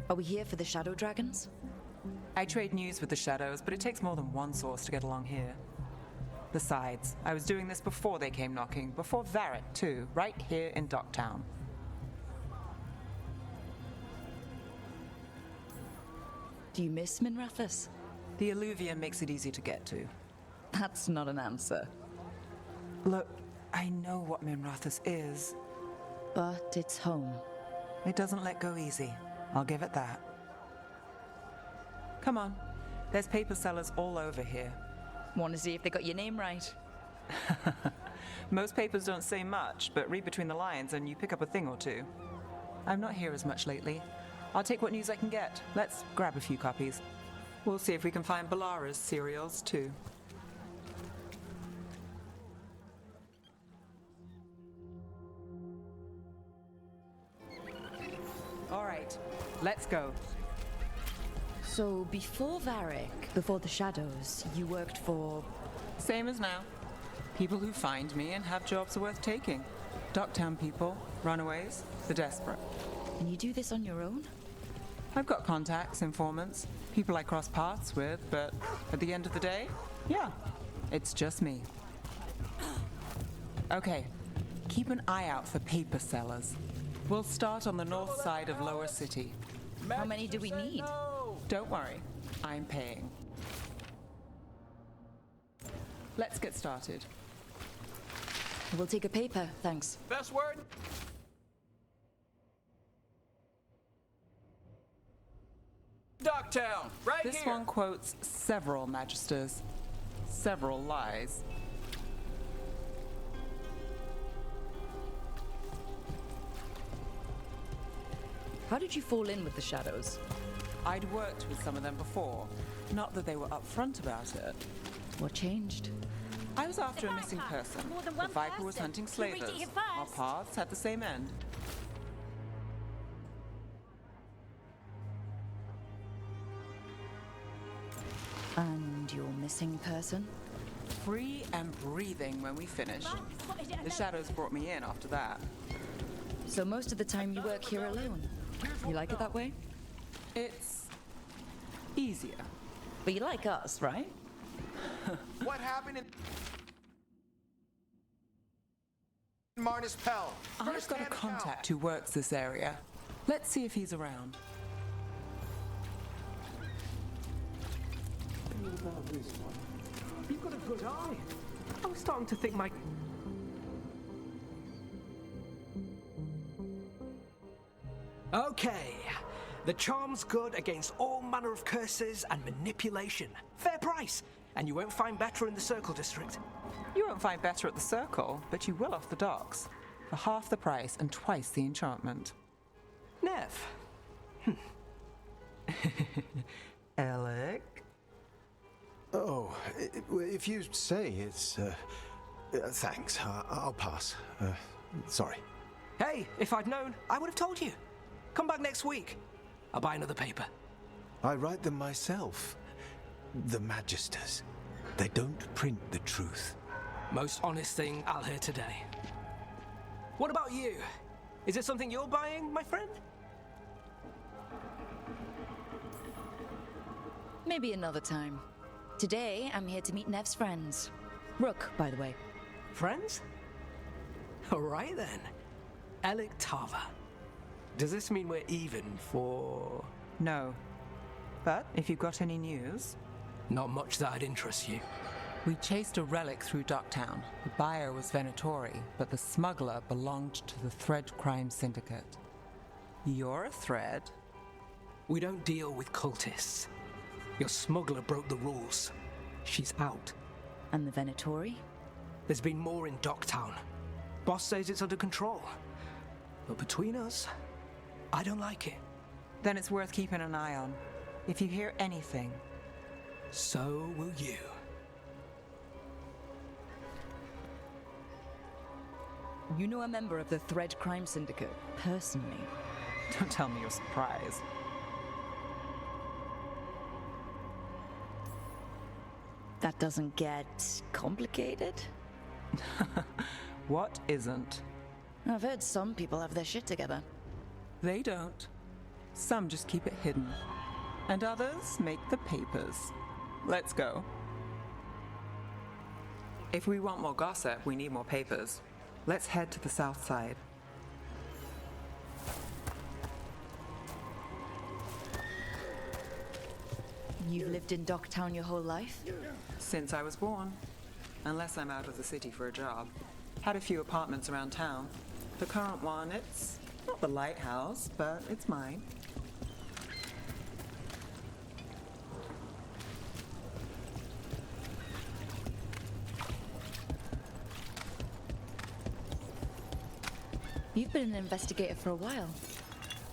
[SPEAKER 1] Are we here for the Shadow Dragons?
[SPEAKER 3] I trade news with the Shadows, but it takes more than one source to get along here. Besides, I was doing this before they came knocking, before Varret too, right here in Docktown.
[SPEAKER 1] Do you miss Minrathous?
[SPEAKER 3] The Alluvium makes it easy to get to.
[SPEAKER 1] That's not an answer.
[SPEAKER 3] Look, I know what Minrathous is.
[SPEAKER 1] But it's home.
[SPEAKER 3] It doesn't let go easy. I'll give it that. Come on. There's paper sellers all over here.
[SPEAKER 1] Want to see if they got your name right?
[SPEAKER 3] Most papers don't say much, but read between the lines and you pick up a thing or two. I'm not here as much lately. I'll take what news I can get. Let's grab a few copies. We'll see if we can find Balara's serials, too. All right, let's go.
[SPEAKER 1] So before Varric, before the Shadows, you worked for...
[SPEAKER 3] Same as now. People who find me and have jobs worth taking. Docktown people, runaways, the desperate.
[SPEAKER 1] And you do this on your own?
[SPEAKER 3] I've got contacts, informants, people I cross paths with, but at the end of the day, yeah, it's just me. Okay, keep an eye out for paper sellers. We'll start on the north side of Lower City.
[SPEAKER 1] How many do we need?
[SPEAKER 3] Don't worry, I'm paying. Let's get started.
[SPEAKER 1] We'll take a paper, thanks.
[SPEAKER 19] Best word? Docktown, right
[SPEAKER 3] this
[SPEAKER 19] here.
[SPEAKER 3] This one quotes several magisters, several lies.
[SPEAKER 1] How did you fall in with the Shadows?
[SPEAKER 3] I'd worked with some of them before. Not that they were upfront about it.
[SPEAKER 1] What changed?
[SPEAKER 3] I was after a missing person. The Viper was hunting slavers. Our paths had the same end.
[SPEAKER 1] And your missing person?
[SPEAKER 3] Free and breathing when we finished. The Shadows brought me in after that.
[SPEAKER 1] So most of the time you work here alone? You like it that way?
[SPEAKER 3] It's easier.
[SPEAKER 1] But you like us, right?
[SPEAKER 2] What happened in Marnus Pell?
[SPEAKER 3] I've got a contact who works this area. Let's see if he's around.
[SPEAKER 12] about this one? You've got a good eye. I was starting to think my...
[SPEAKER 20] Okay. The charm's good against all manner of curses and manipulation. Fair price. And you won't find better in the Circle District.
[SPEAKER 3] You won't find better at the Circle, but you will off the docks. For half the price and twice the enchantment.
[SPEAKER 20] Nev.
[SPEAKER 14] Alec?
[SPEAKER 21] Oh, if you say it's... thanks. I'll pass. Sorry.
[SPEAKER 20] Hey, if I'd known, I would have told you. Come back next week. I'll buy another paper.
[SPEAKER 21] I write them myself. The Magisters. They don't print the truth.
[SPEAKER 20] Most honest thing I'll hear today. What about you? Is it something you're buying, my friend?
[SPEAKER 1] Maybe another time. Today, I'm here to meet Nev's friends. Rook, by the way.
[SPEAKER 20] Friends? All right then. Alec Tava. Does this mean we're even for...
[SPEAKER 3] No. But if you've got any news...
[SPEAKER 20] Not much that'd interest you.
[SPEAKER 3] We chased a relic through Docktown. The buyer was Venatori, but the smuggler belonged to the Thread Crime Syndicate. You're a Thread?
[SPEAKER 20] We don't deal with cultists. Your smuggler broke the rules. She's out.
[SPEAKER 1] And the Venatori?
[SPEAKER 20] There's been more in Docktown. Boss says it's under control. But between us, I don't like it.
[SPEAKER 3] Then it's worth keeping an eye on. If you hear anything...
[SPEAKER 20] So will you.
[SPEAKER 1] You know a member of the Thread Crime Syndicate, personally?
[SPEAKER 3] Don't tell me you're surprised.
[SPEAKER 1] That doesn't get complicated?
[SPEAKER 3] What isn't?
[SPEAKER 1] I've heard some people have their shit together.
[SPEAKER 3] They don't. Some just keep it hidden. And others make the papers. Let's go. If we want more gossip, we need more papers. Let's head to the south side.
[SPEAKER 1] You've lived in Docktown your whole life?
[SPEAKER 3] Since I was born. Unless I'm out of the city for a job. Had a few apartments around town. The current one, it's not the lighthouse, but it's mine.
[SPEAKER 1] You've been an investigator for a while.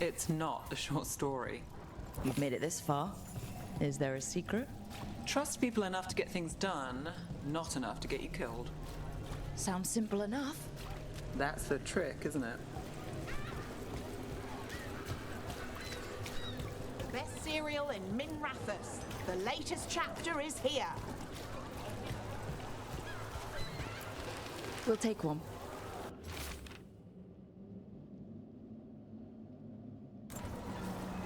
[SPEAKER 3] It's not a short story.
[SPEAKER 1] You've made it this far. Is there a secret?
[SPEAKER 3] Trust people enough to get things done, not enough to get you killed.
[SPEAKER 1] Sounds simple enough.
[SPEAKER 3] That's the trick, isn't it?
[SPEAKER 22] Best cereal in Minrathous. The latest chapter is here.
[SPEAKER 1] We'll take one.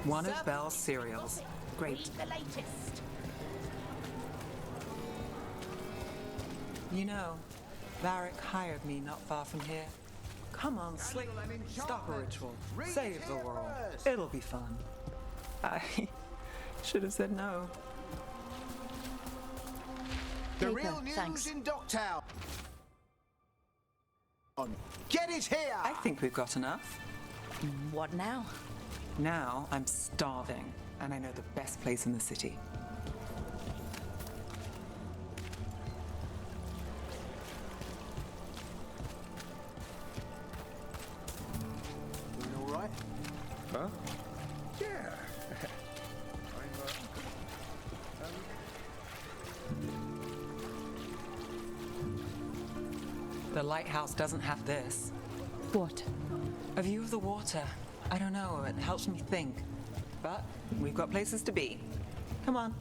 [SPEAKER 3] One of Belle's cereals. Great.
[SPEAKER 22] Read the latest.
[SPEAKER 3] You know, Varric hired me not far from here. Come on, Slick. Stop a ritual. Save the world. It'll be fun. I should have said no.
[SPEAKER 2] The real news in Docktown. Get it here!
[SPEAKER 3] I think we've got enough.
[SPEAKER 1] What now?
[SPEAKER 3] Now I'm starving, and I know the best place in the city.
[SPEAKER 2] Doing all right?
[SPEAKER 12] Huh? Yeah.
[SPEAKER 3] The lighthouse doesn't have this.
[SPEAKER 1] What?
[SPEAKER 3] A view of the water. I don't know, it helps me think. But we've got places to be. Come on.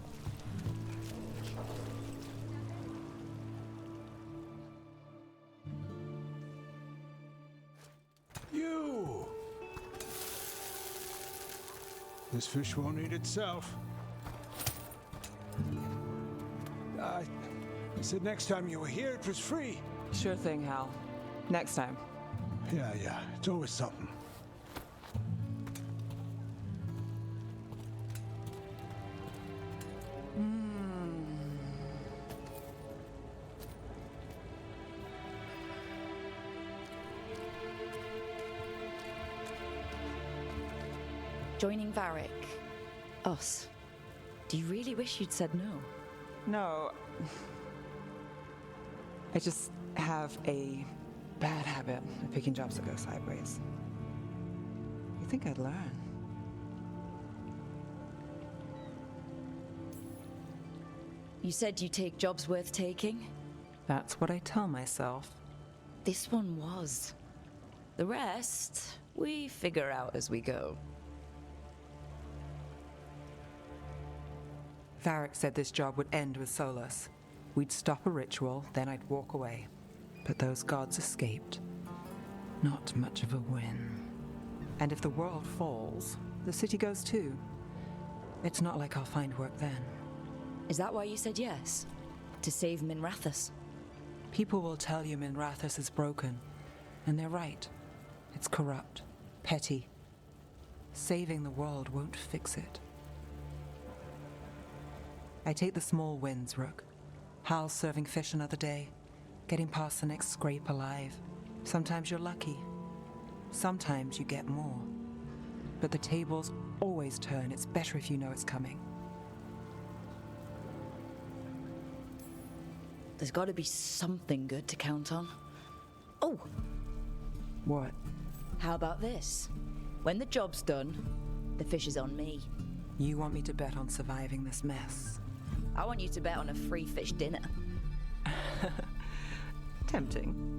[SPEAKER 23] You! This fish won't eat itself. I said next time you were here, it was free.
[SPEAKER 3] Sure thing, Hal. Next time.
[SPEAKER 23] Yeah, it's always something.
[SPEAKER 1] Joining Varric. Us. Do you really wish you'd said no?
[SPEAKER 3] No. I just have a bad habit of picking jobs that go sideways. You think I'd learn?
[SPEAKER 1] You said you take jobs worth taking?
[SPEAKER 3] That's what I tell myself.
[SPEAKER 1] This one was. The rest, we figure out as we go.
[SPEAKER 3] Varric said this job would end with Solus. We'd stop a ritual, then I'd walk away. But those gods escaped. Not much of a win. And if the world falls, the city goes too. It's not like I'll find work then.
[SPEAKER 1] Is that why you said yes? To save Minrathous?
[SPEAKER 3] People will tell you Minrathous is broken. And they're right. It's corrupt, petty. Saving the world won't fix it. I take the small wins, Rook. Hal serving fish another day, getting past the next scrape alive. Sometimes you're lucky. Sometimes you get more. But the tables always turn. It's better if you know it's coming.
[SPEAKER 1] There's got to be something good to count on. Oh!
[SPEAKER 3] What?
[SPEAKER 1] How about this? When the job's done, the fish is on me.
[SPEAKER 3] You want me to bet on surviving this mess?
[SPEAKER 1] I want you to bet on a free fish dinner.
[SPEAKER 3] Tempting.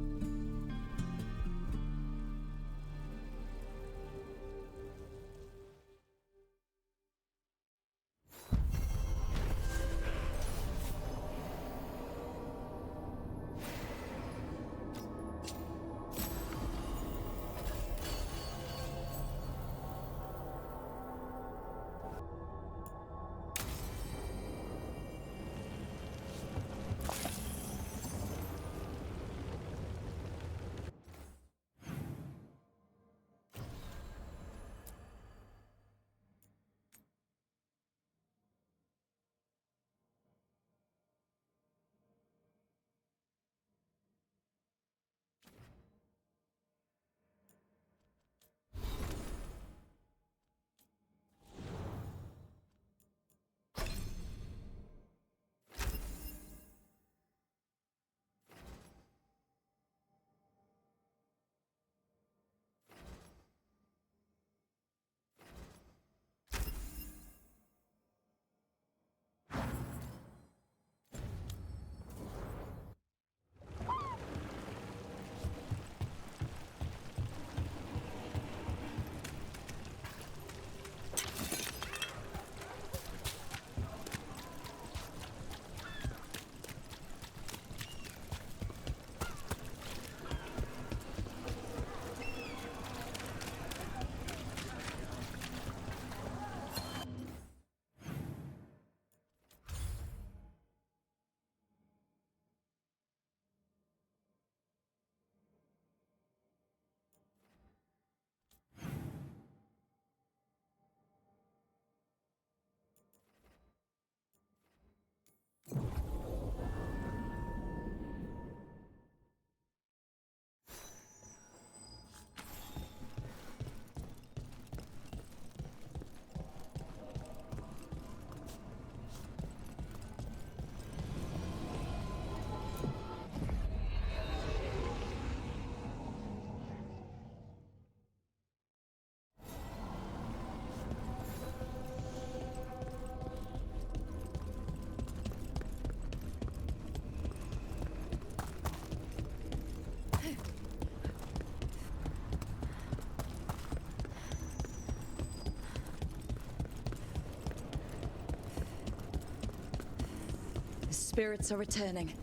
[SPEAKER 1] Spirits are returning.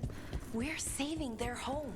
[SPEAKER 4] We're saving their home.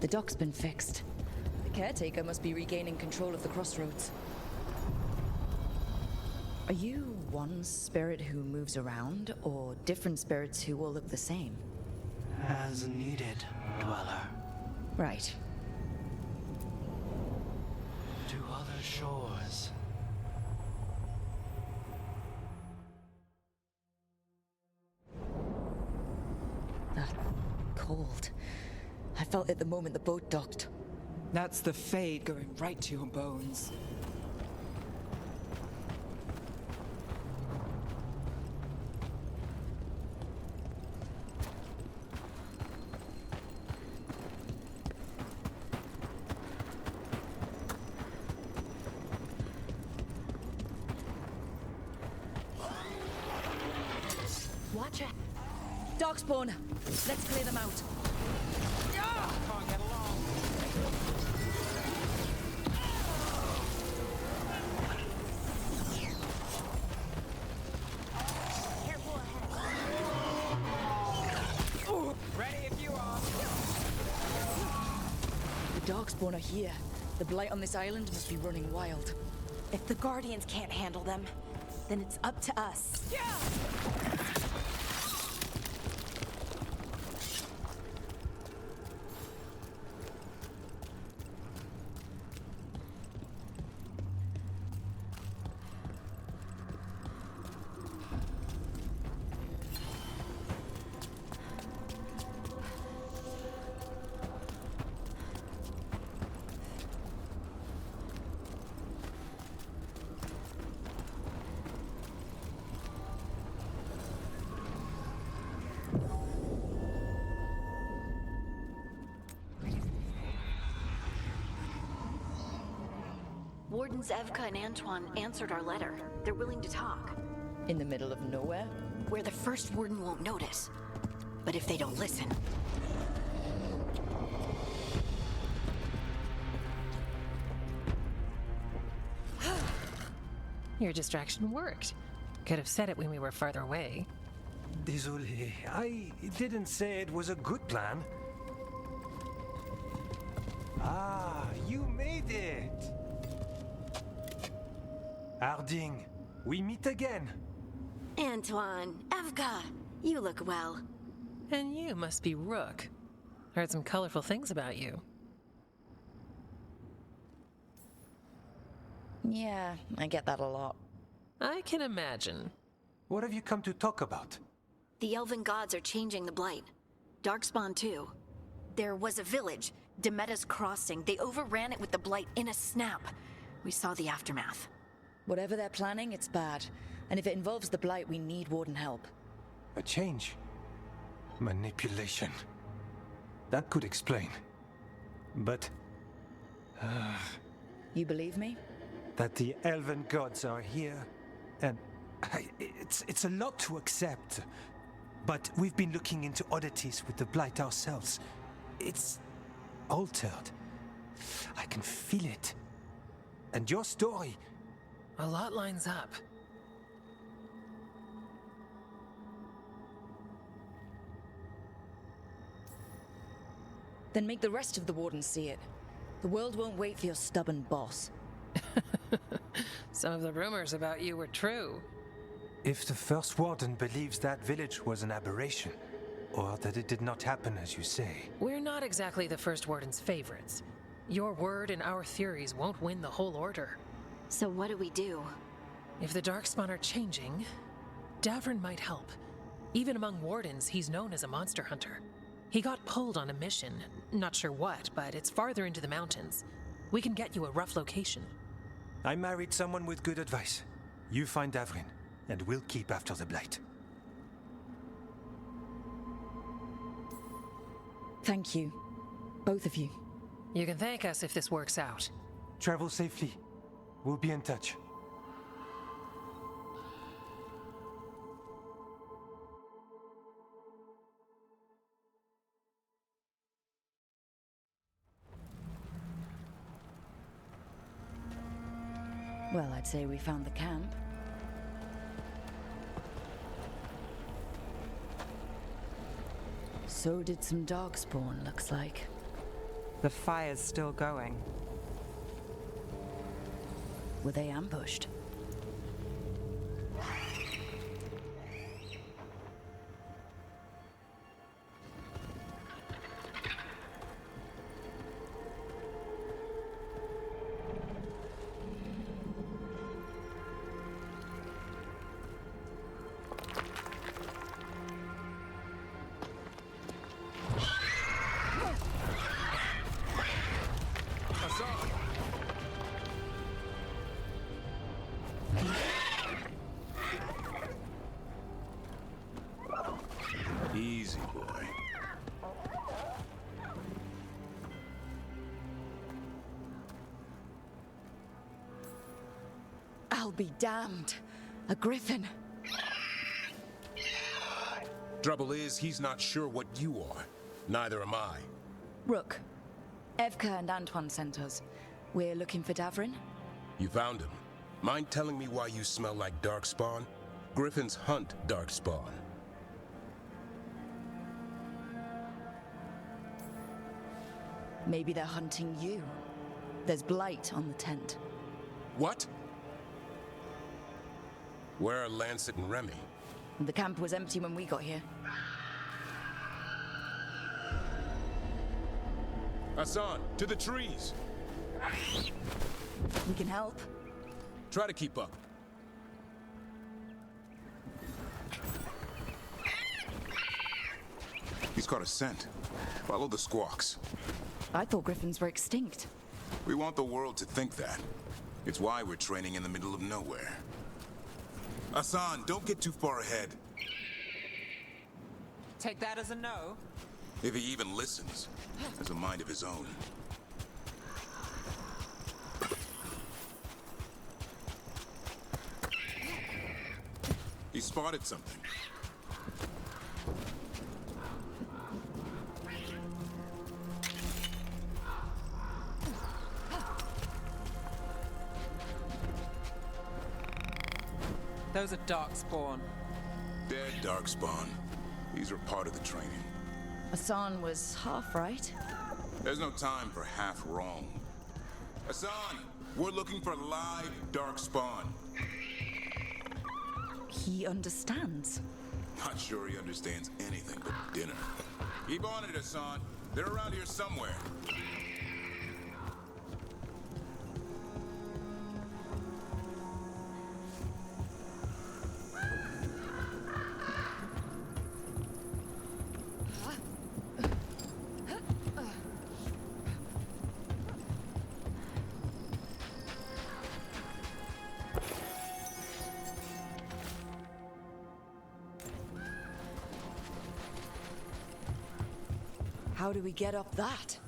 [SPEAKER 1] The dock's been fixed. The caretaker must be regaining control of the crossroads. Are you one spirit who moves around, or different spirits who all look the same?
[SPEAKER 14] As needed, Dweller.
[SPEAKER 1] Right.
[SPEAKER 14] To other shores.
[SPEAKER 1] That cold. I felt it the moment the boat docked.
[SPEAKER 3] That's the Fade going right to your bones.
[SPEAKER 1] Watch it. Darkspawn. Let's clear them out.
[SPEAKER 3] Can't get along. Ready if you are.
[SPEAKER 1] The Darkspawn are here. The blight on this island must be running wild.
[SPEAKER 4] If the Guardians can't handle them, then it's up to us.
[SPEAKER 11] Wardens Evka and Antoine answered our letter. They're willing to talk.
[SPEAKER 1] In the middle of nowhere?
[SPEAKER 11] Where the first warden won't notice. But if they don't listen...
[SPEAKER 7] Your distraction worked. Could have said it when we were farther away.
[SPEAKER 21] Désolé, I didn't say it was a good plan. Ah, you made it! Harding, we meet again.
[SPEAKER 11] Antoine, Evka, you look well.
[SPEAKER 7] And you must be Rook. Heard some colorful things about you.
[SPEAKER 1] Yeah, I get that a lot.
[SPEAKER 7] I can imagine.
[SPEAKER 21] What have you come to talk about?
[SPEAKER 11] The elven gods are changing the blight. Darkspawn too. There was a village, Demeta's Crossing. They overran it with the blight in a snap. We saw the aftermath.
[SPEAKER 1] Whatever they're planning, it's bad. And if it involves the blight, we need warden help.
[SPEAKER 21] A change. Manipulation. That could explain. But...
[SPEAKER 1] You believe me?
[SPEAKER 21] that the elven gods are here, and it's a lot to accept. But we've been looking into oddities with the blight ourselves. It's altered. I can feel it. And your story...
[SPEAKER 7] A lot lines up.
[SPEAKER 1] Then make the rest of the Wardens see it. The world won't wait for your stubborn boss.
[SPEAKER 7] Some of the rumors about you were true.
[SPEAKER 21] If the First Warden believes that village was an aberration, or that it did not happen as you say...
[SPEAKER 7] We're not exactly the First Warden's favorites. Your word and our theories won't win the whole order.
[SPEAKER 11] So what do we do?
[SPEAKER 7] If the Darkspawn are changing, Davrin might help. Even among Wardens, he's known as a monster hunter. He got pulled on a mission. Not sure what, but it's farther into the mountains. We can get you a rough location.
[SPEAKER 21] I married someone with good advice. You find Davrin, and we'll keep after the Blight.
[SPEAKER 1] Thank you. Both of you.
[SPEAKER 7] You can thank us if this works out.
[SPEAKER 21] Travel safely. We'll be in touch.
[SPEAKER 1] Well, I'd say we found the camp. So did some Darkspawn, looks like.
[SPEAKER 3] The fire's still going.
[SPEAKER 1] Were they ambushed?
[SPEAKER 5] Easy, boy.
[SPEAKER 1] I'll be damned. A griffin.
[SPEAKER 8] Trouble is, he's not sure what you are. Neither am I.
[SPEAKER 1] Rook. Evka and Antoine sent us. We're looking for Davrin.
[SPEAKER 8] You found him. Mind telling me why you smell like darkspawn? Griffins hunt darkspawn.
[SPEAKER 1] Maybe they're hunting you. There's blight on the tent.
[SPEAKER 8] What? Where are Lancet and Remy?
[SPEAKER 1] The camp was empty when we got here.
[SPEAKER 8] Hassan, to the trees!
[SPEAKER 1] We can help.
[SPEAKER 8] Try to keep up.
[SPEAKER 10] He's caught a scent. Follow the squawks.
[SPEAKER 1] I thought griffins were extinct.
[SPEAKER 10] We want the world to think that. It's why we're training in the middle of nowhere. Hassan, don't get too far ahead.
[SPEAKER 3] Take that as a no.
[SPEAKER 10] If he even listens, has a mind of his own. He spotted something.
[SPEAKER 3] Those are darkspawn.
[SPEAKER 10] Dead darkspawn. These are part of the training.
[SPEAKER 1] Hassan was half right.
[SPEAKER 10] There's no time for half wrong. Hassan, we're looking for live darkspawn.
[SPEAKER 1] He understands.
[SPEAKER 10] Not sure he understands anything but dinner. Keep on it, Hassan. They're around here somewhere.
[SPEAKER 1] How do we get up that?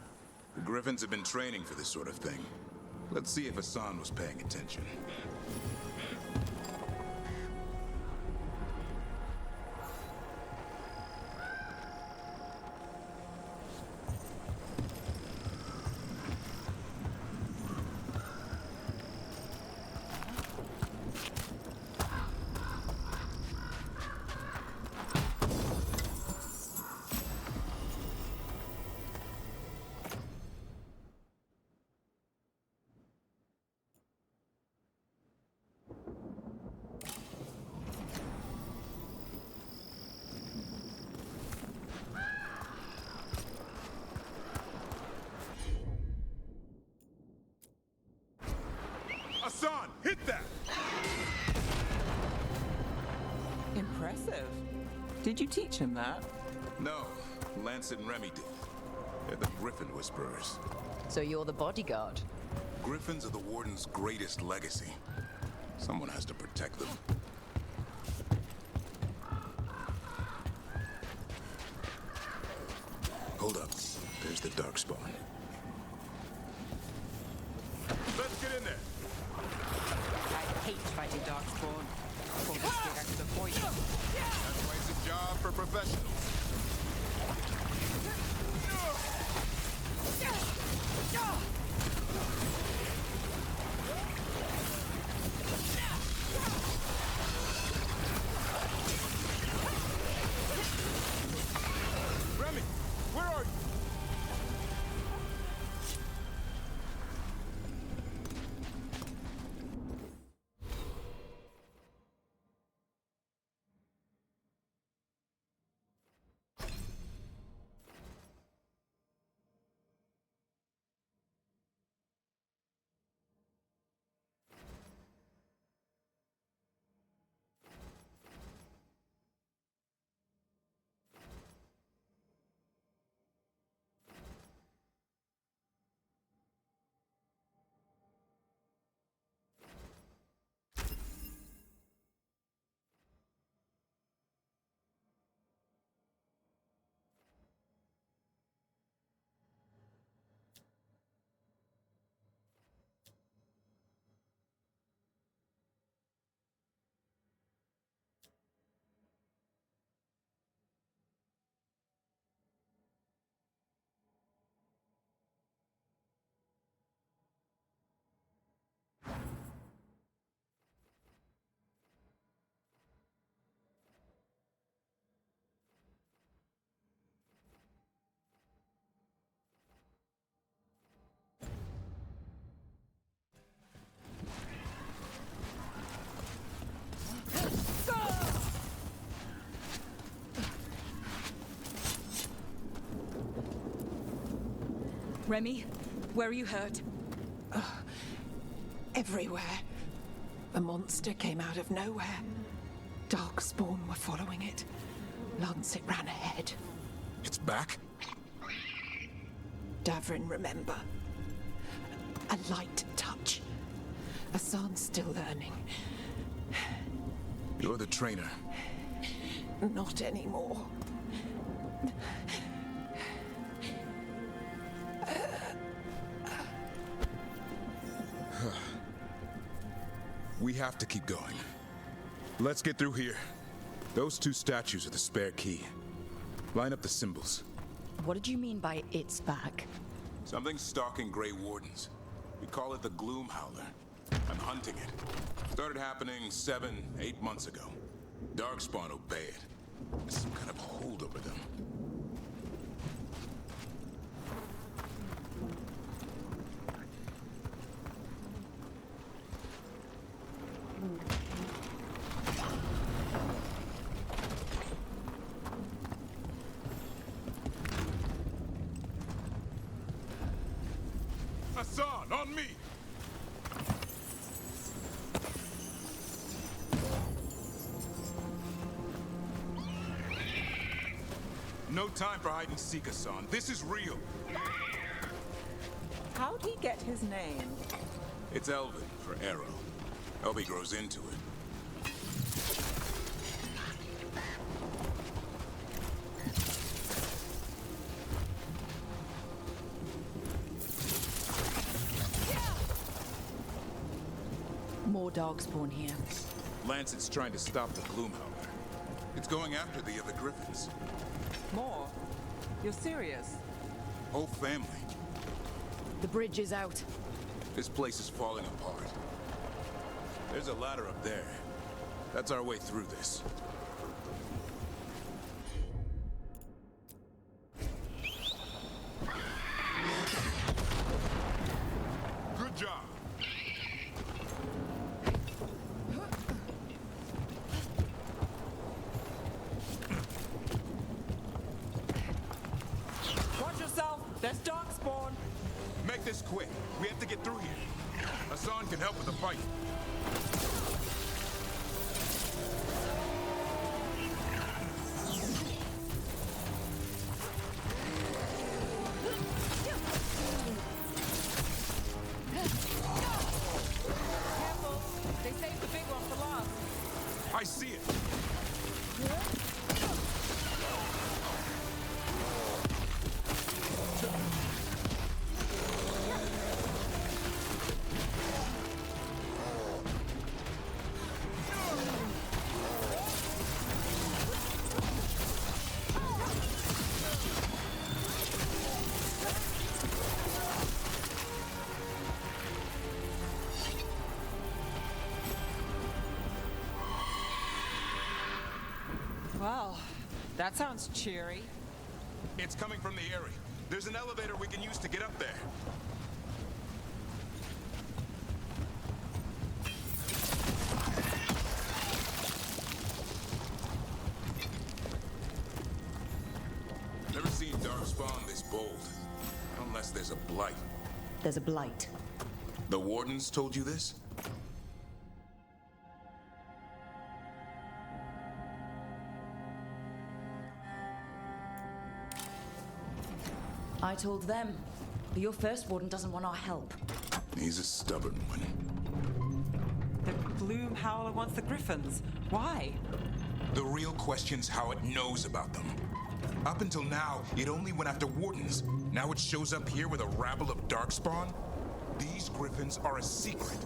[SPEAKER 10] The Griffins have been training for this sort of thing. Let's see if Hassan was paying attention. Hassan, hit that!
[SPEAKER 3] Impressive. Did you teach him that?
[SPEAKER 10] No, Lancet and Remy did. They're the Griffin Whisperers.
[SPEAKER 1] So you're the bodyguard?
[SPEAKER 10] Griffins are the Warden's greatest legacy. Someone has to protect them. Hold up. There's the darkspawn. Let's get in there.
[SPEAKER 3] I hate fighting darkspawn. Pull this thing out to the point.
[SPEAKER 10] That's why it's a job for professionals. Remy, where are you?
[SPEAKER 1] Remy, where are you hurt?
[SPEAKER 3] Everywhere. A monster came out of nowhere. Darkspawn were following it. Lancet ran ahead.
[SPEAKER 10] It's back?
[SPEAKER 3] Davrin, remember. A light touch. Asan's still learning.
[SPEAKER 10] You're the trainer.
[SPEAKER 3] Not anymore.
[SPEAKER 10] We have to keep going. Let's get through here. Those two statues are the spare key. Line up the symbols.
[SPEAKER 1] What did you mean by it's back?
[SPEAKER 10] Something's stalking Grey Wardens. We call it the Gloom Howler. I'm hunting it. Started happening 7-8 months ago. Darkspawn obey it. There's some kind of hold over them. Asan, on me! No time for hide and seek, Asan. This is real.
[SPEAKER 3] How'd he get his name?
[SPEAKER 10] It's Elven for arrow. Hope he grows into it.
[SPEAKER 1] More Darkspawn here.
[SPEAKER 10] Lancet's trying to stop the Gloomhowler. It's going after the other Griffins.
[SPEAKER 3] More? You're serious?
[SPEAKER 10] Whole family.
[SPEAKER 1] The bridge is out.
[SPEAKER 10] This place is falling apart. There's a ladder up there. That's our way through this. Good job.
[SPEAKER 3] Watch yourself! There's Darkspawn!
[SPEAKER 10] Make this quick. We have to get through here. Asan can help with the fight.
[SPEAKER 3] Careful! They saved the big one for last.
[SPEAKER 10] I see it.
[SPEAKER 3] Well, that sounds cheery.
[SPEAKER 10] It's coming from the area. There's an elevator we can use to get up there. Never seen Darkspawn this bold. Unless there's a blight.
[SPEAKER 1] There's a blight.
[SPEAKER 10] The Wardens told you this?
[SPEAKER 1] I told them. But your first warden doesn't want our help.
[SPEAKER 10] He's a stubborn one.
[SPEAKER 3] The Gloom Howler wants the Griffins. Why?
[SPEAKER 10] The real question's how it knows about them. Up until now, it only went after Wardens. Now it shows up here with a rabble of Darkspawn? These Griffins are a secret.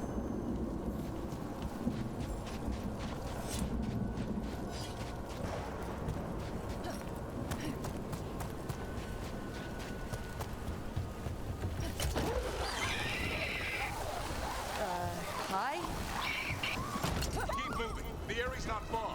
[SPEAKER 1] Hi?
[SPEAKER 10] Keep moving. The area's not far.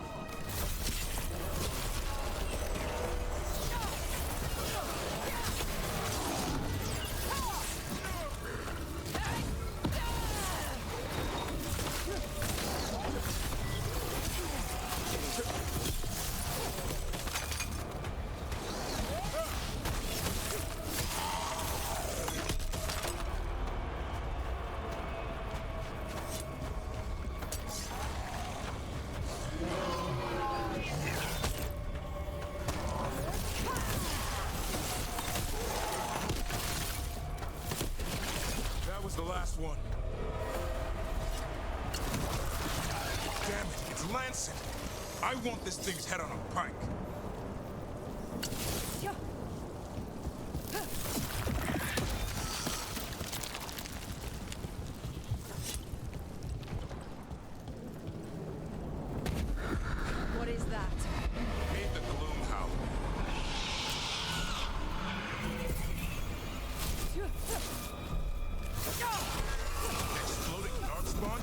[SPEAKER 10] was the last one. Damn it, it's Lancet. I want this thing's head on a pike.
[SPEAKER 1] What is that?
[SPEAKER 10] Need the gloom howler. Exploding darkspawn?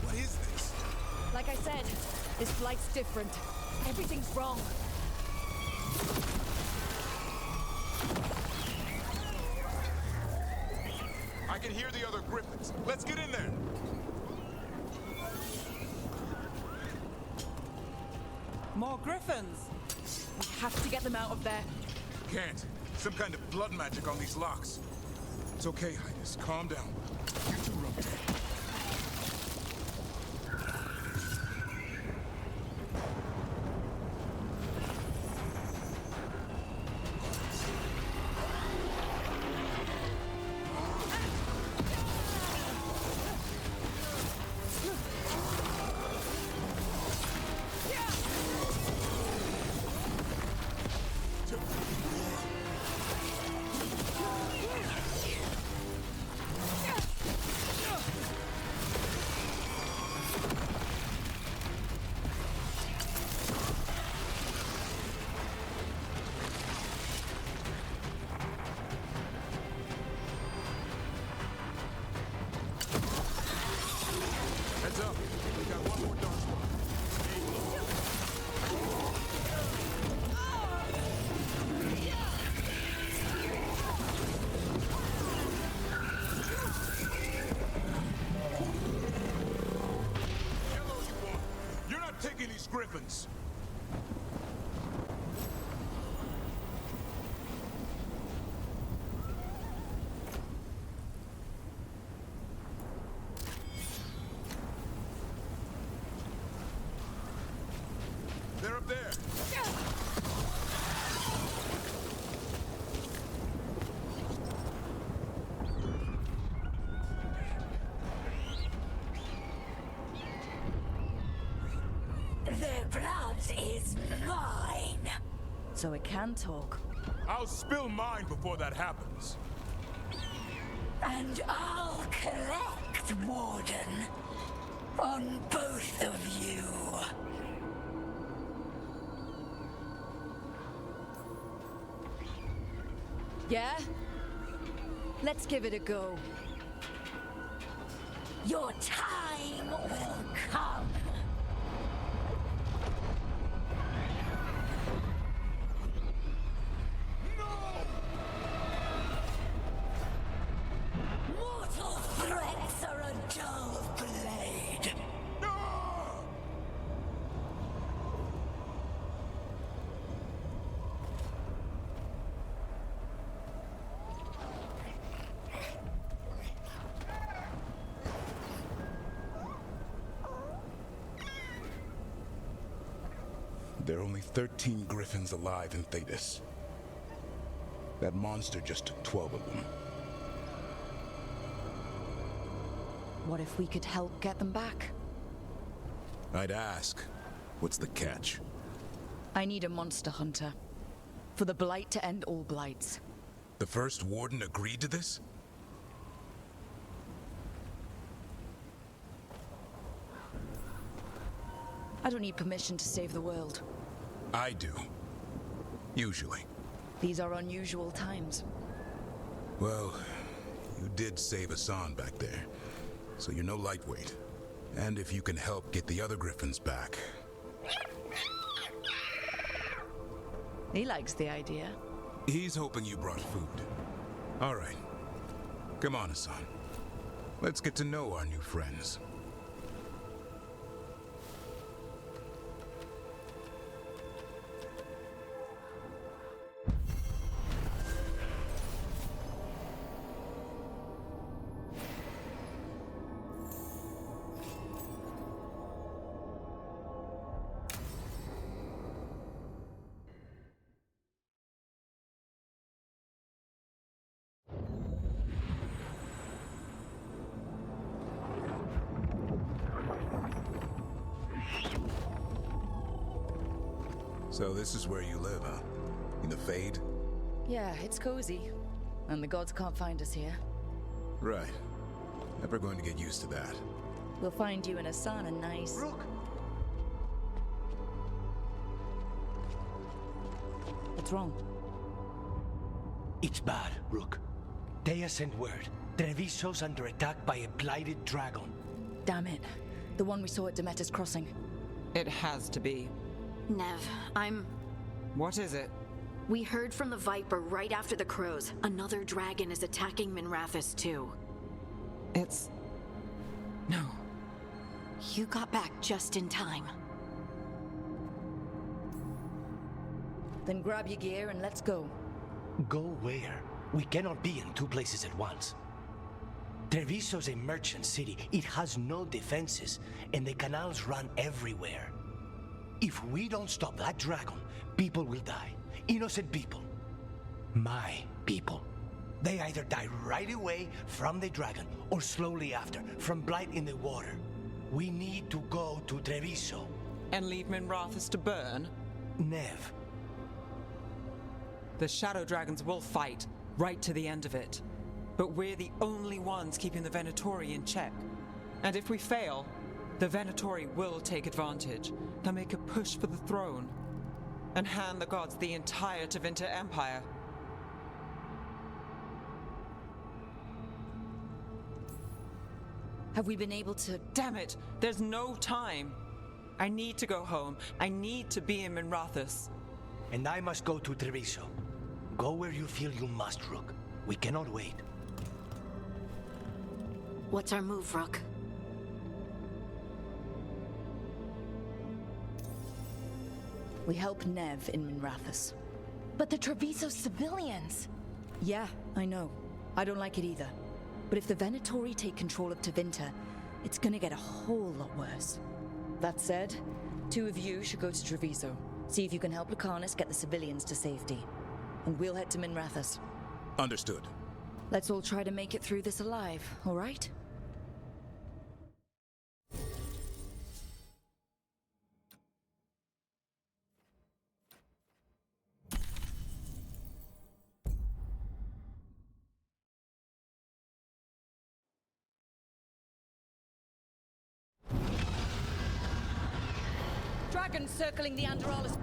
[SPEAKER 10] What is this?
[SPEAKER 1] Like I said, this flight's different. Everything's wrong.
[SPEAKER 10] I can hear the other griffins. Let's get in there.
[SPEAKER 3] More griffins!
[SPEAKER 1] We have to get them out of there.
[SPEAKER 10] Can't. Some kind of blood magic on these locks. It's okay, Highness. Calm down. You two run there. Heads up. We got one more darkspawn. Yellow, you want? You're not taking these griffins. They're up there.
[SPEAKER 6] Their blood is mine.
[SPEAKER 1] So it can talk.
[SPEAKER 10] I'll spill mine before that happens.
[SPEAKER 6] And I'll collect, Warden, on both of you.
[SPEAKER 1] Yeah? Let's give it a go.
[SPEAKER 6] Your time will come. Mortal threats are a dull blade.
[SPEAKER 10] There are only 13 griffins alive in Thetis. That monster just took 12 of them.
[SPEAKER 1] What if we could help get them back?
[SPEAKER 10] I'd ask, what's the catch?
[SPEAKER 1] I need a monster hunter. For the Blight to end all blights.
[SPEAKER 10] The first warden agreed to this?
[SPEAKER 1] I don't need permission to save the world.
[SPEAKER 10] I do. Usually.
[SPEAKER 1] These are unusual times.
[SPEAKER 10] Well, you did save Hassan back there, so you're no lightweight. And if you can help get the other griffins back...
[SPEAKER 1] He likes the idea.
[SPEAKER 10] He's hoping you brought food. All right. Come on, Hassan. Let's get to know our new friends. So this is where you live, huh? In the Fade?
[SPEAKER 1] Yeah, it's cozy. And the gods can't find us here.
[SPEAKER 10] Right. Never going to get used to that.
[SPEAKER 1] We'll find you in a sauna nice.
[SPEAKER 2] Rook!
[SPEAKER 1] What's wrong?
[SPEAKER 9] It's bad, Rook. Dea sent word. Treviso's under attack by a blighted dragon.
[SPEAKER 1] Damn it. The one we saw at Demeter's Crossing.
[SPEAKER 3] It has to be.
[SPEAKER 11] Nev,
[SPEAKER 3] What is it?
[SPEAKER 11] We heard from the Viper right after the crows. Another dragon is attacking Minrathous too.
[SPEAKER 3] It's... No.
[SPEAKER 11] You got back just in time.
[SPEAKER 1] Then grab your gear and let's go.
[SPEAKER 9] Go where? We cannot be in two places at once. Treviso's a merchant city. It has no defenses, and the canals run everywhere. If we don't stop that dragon, people will die. Innocent people. My people. They either die right away from the dragon, or slowly after, from blight in the water. We need to go to Treviso.
[SPEAKER 3] And leave Minrathous to burn?
[SPEAKER 9] Nev.
[SPEAKER 3] The Shadow Dragons will fight, right to the end of it. But we're the only ones keeping the Venatori in check. And if we fail, the Venatori will take advantage. They'll make a push for the throne. And hand the gods the entire Tevinter Empire.
[SPEAKER 1] Have we been able to...
[SPEAKER 3] Damn it! There's no time! I need to go home. I need to be in Minrathous.
[SPEAKER 9] And I must go to Treviso. Go where you feel you must, Rook. We cannot wait.
[SPEAKER 11] What's our move, Rook?
[SPEAKER 1] We help Nev in Minrathous.
[SPEAKER 4] But the Treviso civilians!
[SPEAKER 1] Yeah, I know. I don't like it either. But if the Venatori take control of Tevinter, it's gonna get a whole lot worse. That said, 2 of you should go to Treviso. See if you can help Lucanus get the civilians to safety. And we'll head to Minrathous.
[SPEAKER 10] Understood.
[SPEAKER 1] Let's all try to make it through this alive, all right? Dragons circling the Androlis.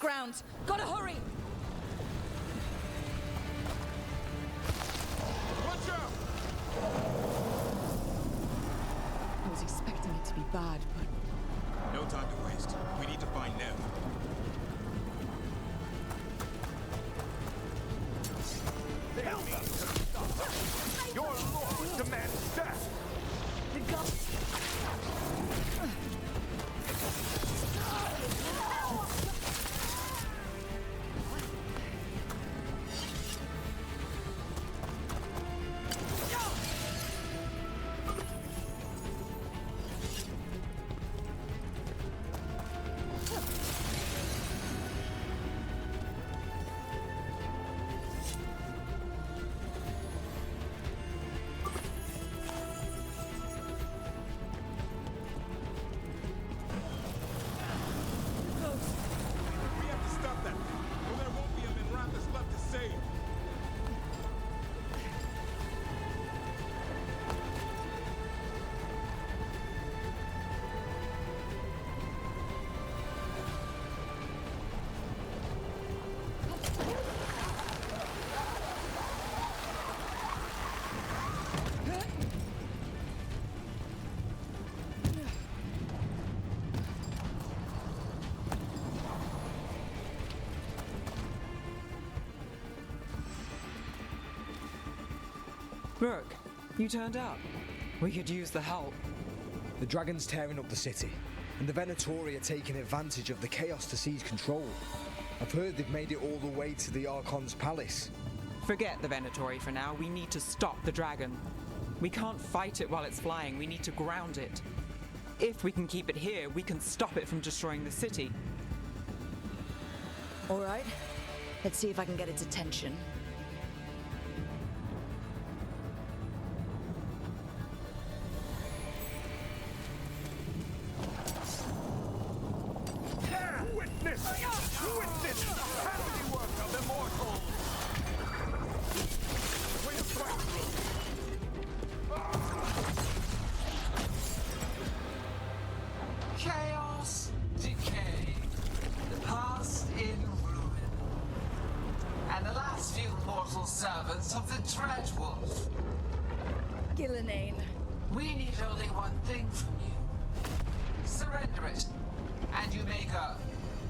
[SPEAKER 1] Grounds. Gotta hurry!
[SPEAKER 10] Watch out!
[SPEAKER 1] I was expecting it to be bad, but...
[SPEAKER 10] No time to waste. We need to find Nev.
[SPEAKER 19] Your lord demands death!
[SPEAKER 3] Brooke, you turned up. We could use the help.
[SPEAKER 13] The dragon's tearing up the city, and the Venatori are taking advantage of the chaos to seize control. I've heard they've made it all the way to the Archon's palace.
[SPEAKER 3] Forget the Venatori for now. We need to stop the dragon. We can't fight it while it's flying. We need to ground it. If we can keep it here, we can stop it from destroying the city.
[SPEAKER 1] All right. Let's see if I can get its attention.
[SPEAKER 19] Witness the handiwork of the mortals! We'll fight through.
[SPEAKER 15] Chaos, decay, the past in ruin, and the last few mortal servants of the Dreadwolf.
[SPEAKER 1] Gillenane.
[SPEAKER 15] We need only one thing from you. Surrender it, and you may go.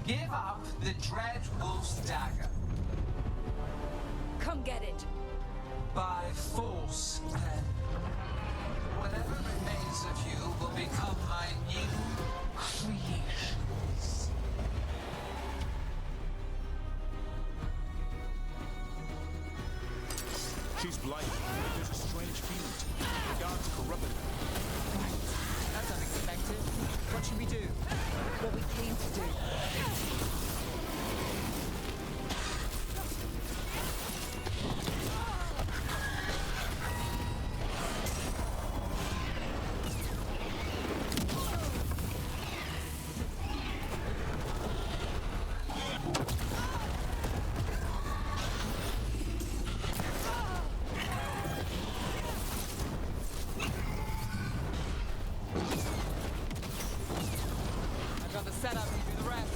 [SPEAKER 15] Give up the Dreadwolf's dagger.
[SPEAKER 1] Come get it.
[SPEAKER 15] By force, then. Whatever remains of you will become my new creations.
[SPEAKER 10] She's blighted. There's a strange fiend. The gods corrupted her.
[SPEAKER 3] Right. That's unexpected. What should we do?
[SPEAKER 1] What we came to do.
[SPEAKER 3] I've got the setup, you do the rest.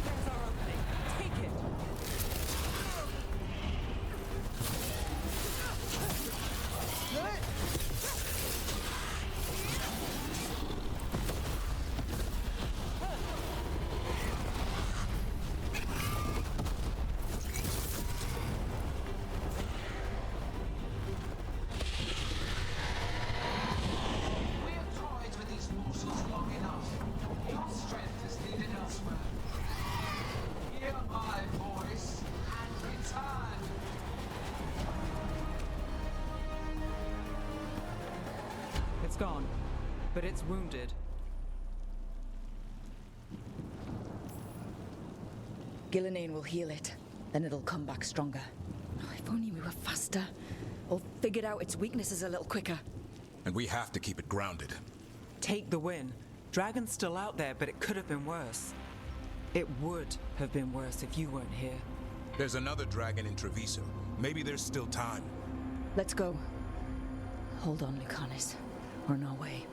[SPEAKER 3] There's our opening. Take it.
[SPEAKER 15] We have toyed with these mortals long enough. Your strength is needed elsewhere. Hear my voice and return.
[SPEAKER 3] It's gone, but it's wounded.
[SPEAKER 1] Gillenane will heal it. Then it'll come back stronger. Oh, if only we were faster. Or figured out its weaknesses a little quicker.
[SPEAKER 10] And we have to keep it grounded.
[SPEAKER 3] Take the win. Dragon's still out there, but it could have been worse. It would have been worse if you weren't here.
[SPEAKER 10] There's another dragon in Treviso. Maybe there's still time.
[SPEAKER 1] Let's go. Hold on, Lucanis. We're on our way.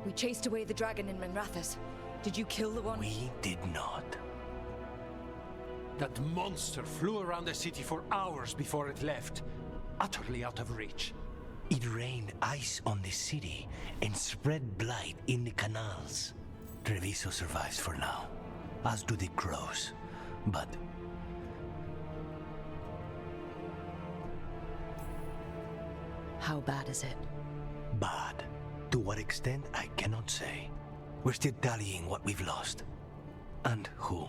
[SPEAKER 1] We chased away the dragon in Minrathous. Did you kill the one?
[SPEAKER 9] We did not.
[SPEAKER 21] That monster flew around the city for hours before it left, utterly out of reach.
[SPEAKER 9] It rained ice on the city and spread blight in the canals. Treviso survives for now, as do the crows. But
[SPEAKER 1] how bad is it?
[SPEAKER 9] Bad. To what extent, I cannot say. We're still tallying what we've lost. And who.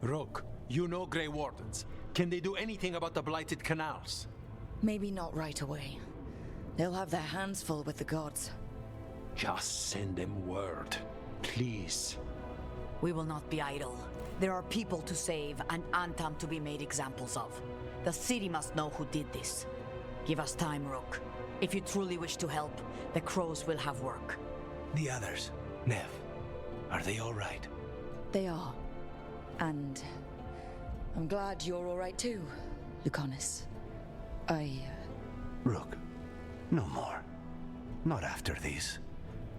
[SPEAKER 21] Rook, you know Grey Wardens. Can they do anything about the blighted canals?
[SPEAKER 1] Maybe not right away. They'll have their hands full with the gods.
[SPEAKER 21] Just send them word, please.
[SPEAKER 16] We will not be idle. There are people to save and Antam to be made examples of. The city must know who did this. Give us time, Rook. If you truly wish to help, the crows will have work.
[SPEAKER 9] The others, Nev, are they all right?
[SPEAKER 1] They are. And I'm glad you're all right too, Lucanus.
[SPEAKER 9] Rook, no more. Not after this.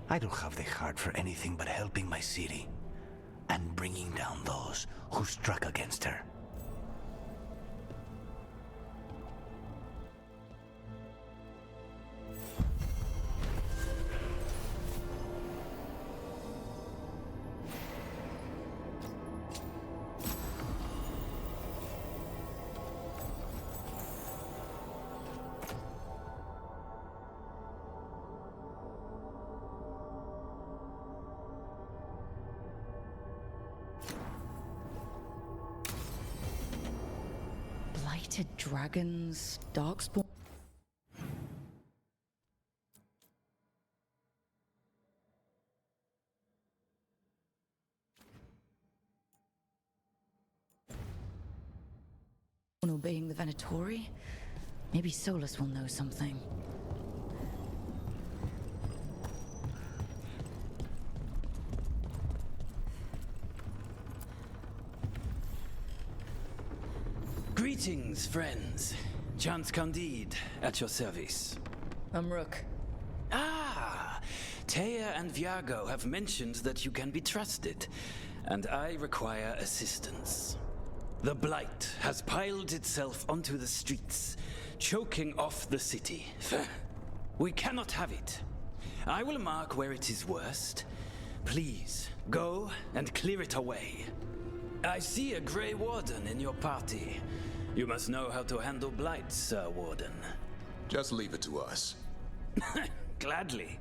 [SPEAKER 9] I don't have the heart for anything but helping my city and bringing down those who struck against her.
[SPEAKER 1] Blighted dragons, darkspawn. Obeying the Venatori? Maybe Solus will know something.
[SPEAKER 17] Greetings, friends. Chance Candide, at your service.
[SPEAKER 1] I'm Rook.
[SPEAKER 17] Ah! Taya and Viago have mentioned that you can be trusted, and I require assistance. The Blight has piled itself onto the streets, choking off the city. We cannot have it. I will mark where it is worst. Please, go and clear it away. I see a Grey Warden in your party. You must know how to handle Blight, Sir Warden.
[SPEAKER 10] Just leave it to us.
[SPEAKER 17] Gladly.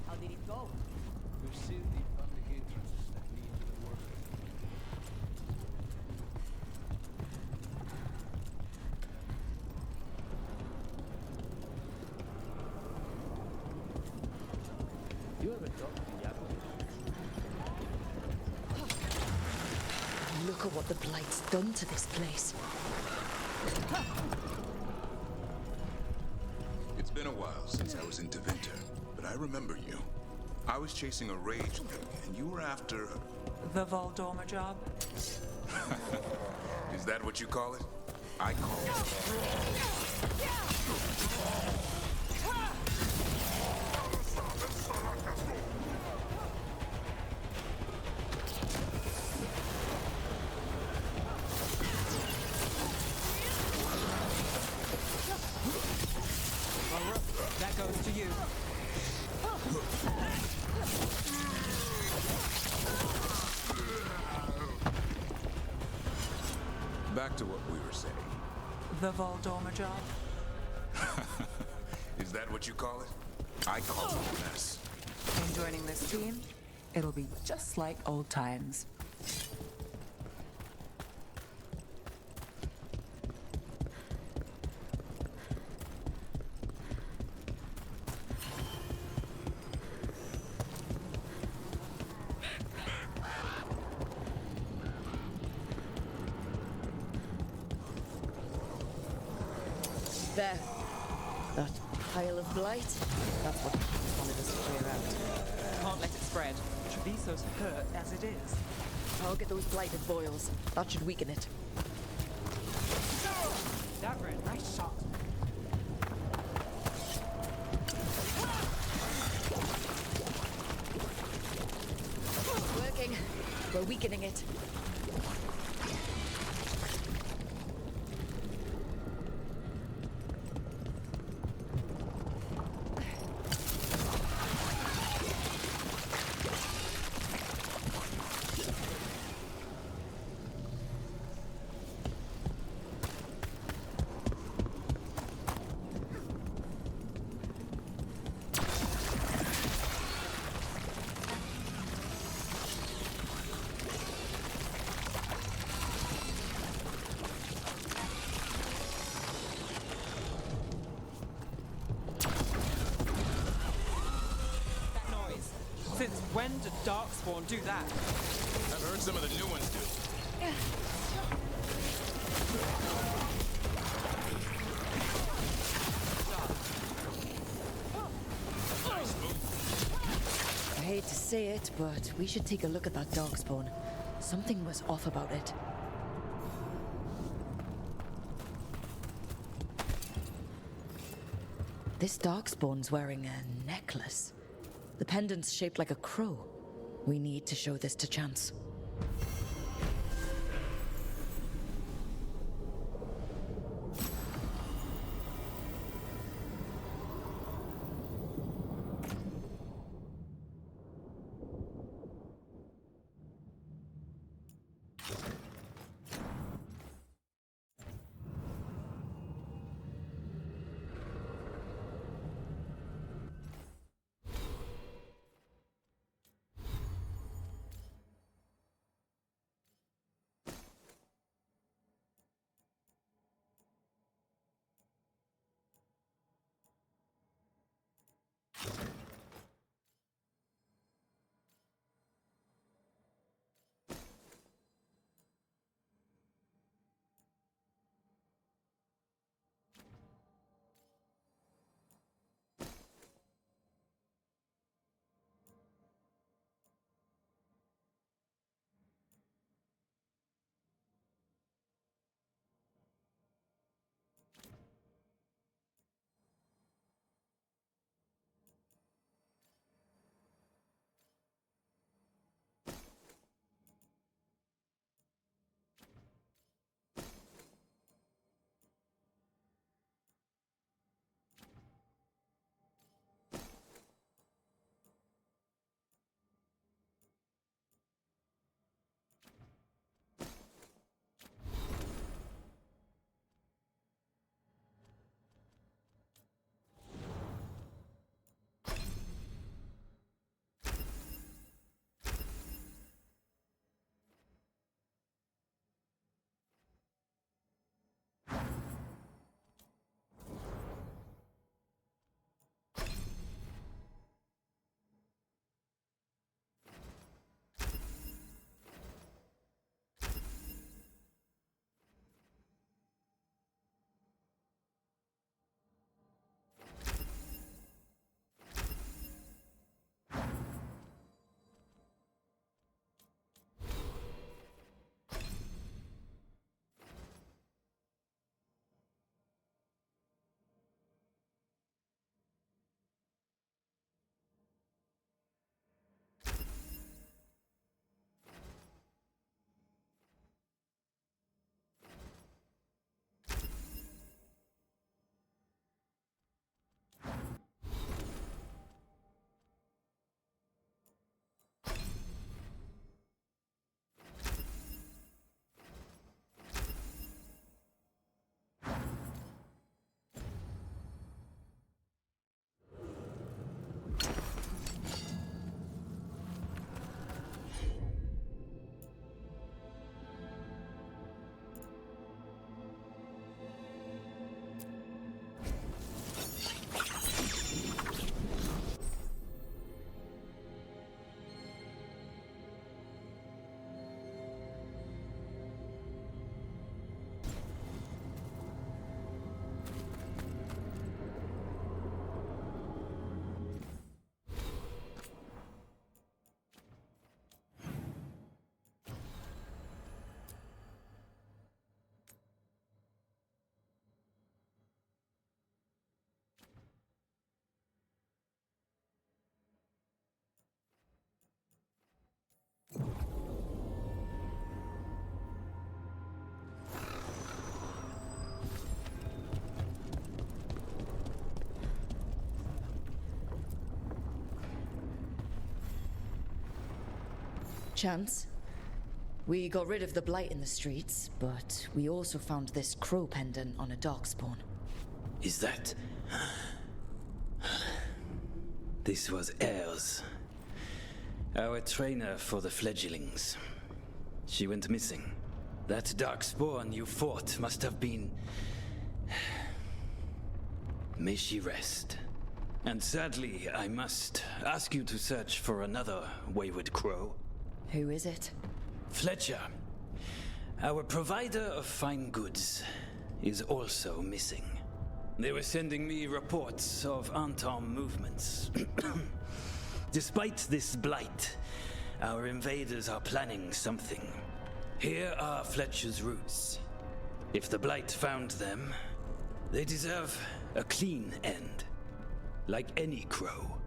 [SPEAKER 16] How did it go?
[SPEAKER 23] We've seen the public entrances that lead to the world.
[SPEAKER 20] You ever talked to Yago?
[SPEAKER 1] Look at what the Blight's done to this place.
[SPEAKER 10] It's been a while since I was in Deventer, but I remember you. I was chasing a rage thing, and you were after...
[SPEAKER 3] The Voldorma job?
[SPEAKER 10] Is that what you call it? I call it...
[SPEAKER 3] That goes to you.
[SPEAKER 10] Back to what we were saying.
[SPEAKER 3] The Voldorma job?
[SPEAKER 10] Is that what you call it? I call it a mess.
[SPEAKER 3] In joining this team, it'll be just like old times.
[SPEAKER 1] There. That pile of blight. That's what he wanted us to clear out.
[SPEAKER 3] Can't let it spread. Treviso's hurt as it is.
[SPEAKER 1] I'll get those blighted boils. That should weaken it.
[SPEAKER 3] Davrin, nice shot.
[SPEAKER 1] It's working. We're weakening it.
[SPEAKER 3] When did Darkspawn do that?
[SPEAKER 10] I've heard some of the new ones do.
[SPEAKER 1] I hate to say it, but we should take a look at that Darkspawn. Something was off about it. This Darkspawn's wearing a necklace. The pendant's shaped like a crow. We need to show this to Chance. Chance, we got rid of the blight in the streets, but we also found this crow pendant on a Darkspawn.
[SPEAKER 17] Is that... This was Ayers, our trainer for the fledglings. She went missing. That Darkspawn you fought must have been... May she rest. And sadly, I must ask you to search for another wayward crow.
[SPEAKER 1] Who is it?
[SPEAKER 17] Fletcher, our provider of fine goods, is also missing. They were sending me reports of Antom movements. Despite this blight, our invaders are planning something. Here are Fletcher's roots. If the blight found them, they deserve a clean end, like any crow.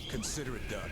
[SPEAKER 10] Consider it done.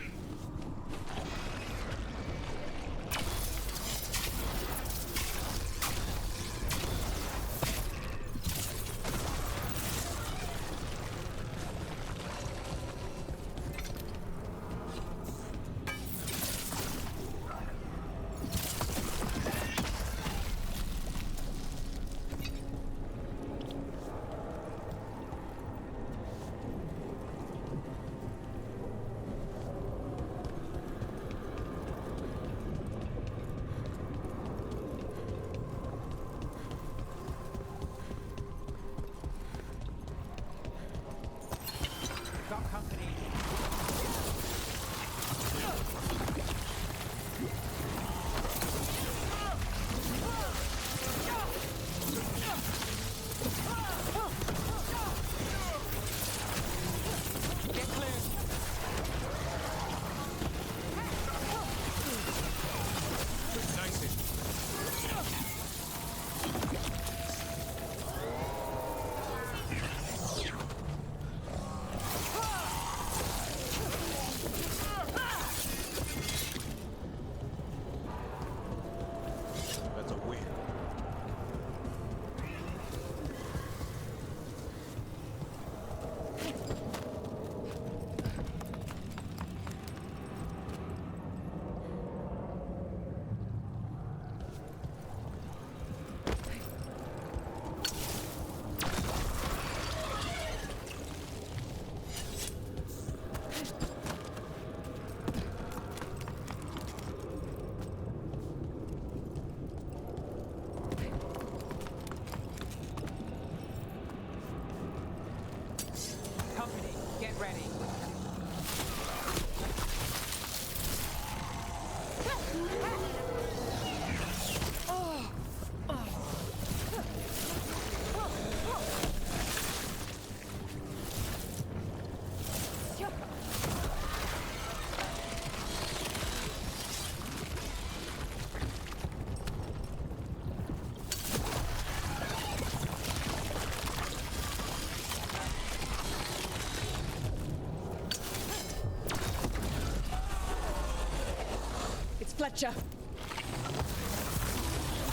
[SPEAKER 1] Fletcher!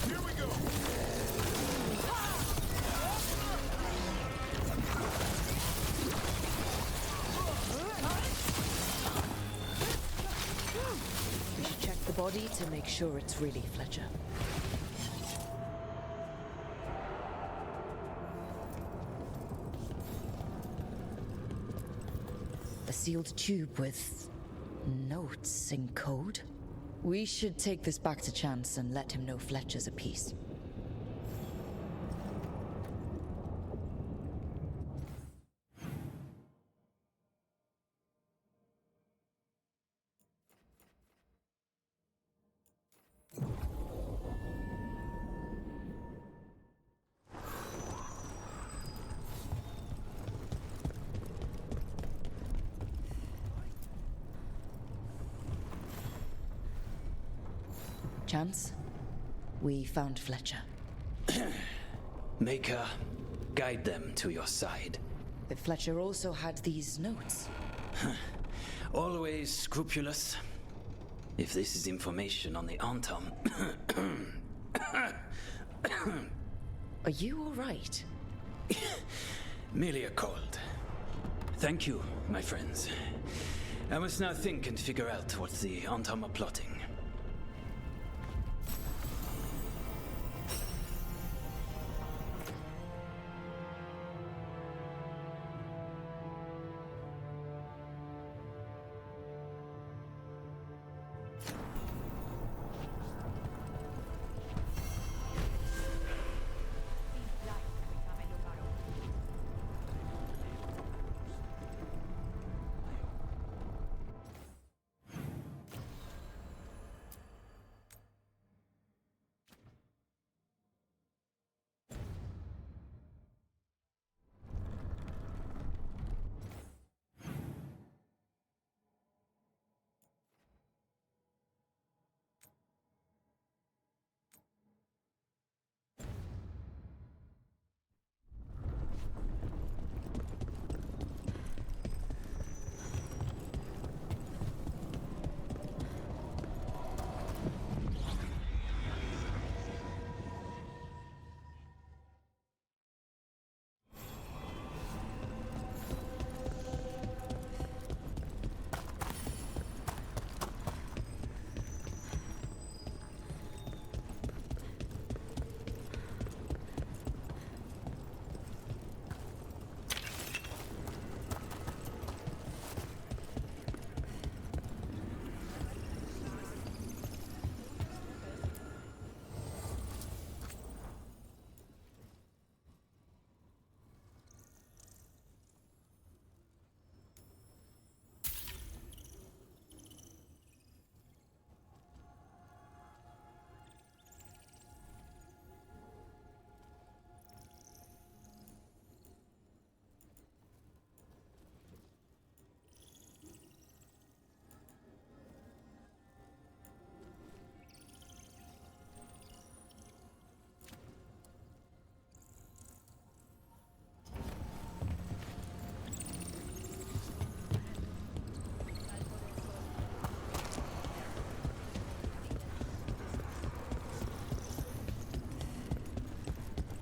[SPEAKER 19] Here we go!
[SPEAKER 1] We should check the body to make sure it's really Fletcher. A sealed tube with notes in code? We should take this back to Chance and let him know Fletcher's a piece. Chance, we found Fletcher.
[SPEAKER 17] Maker, guide them to your side.
[SPEAKER 1] But Fletcher also had these notes.
[SPEAKER 17] Always scrupulous. If this is information on the Antam...
[SPEAKER 1] Are you all right?
[SPEAKER 17] Merely a cold. Thank you, my friends. I must now think and figure out what the Antam are plotting.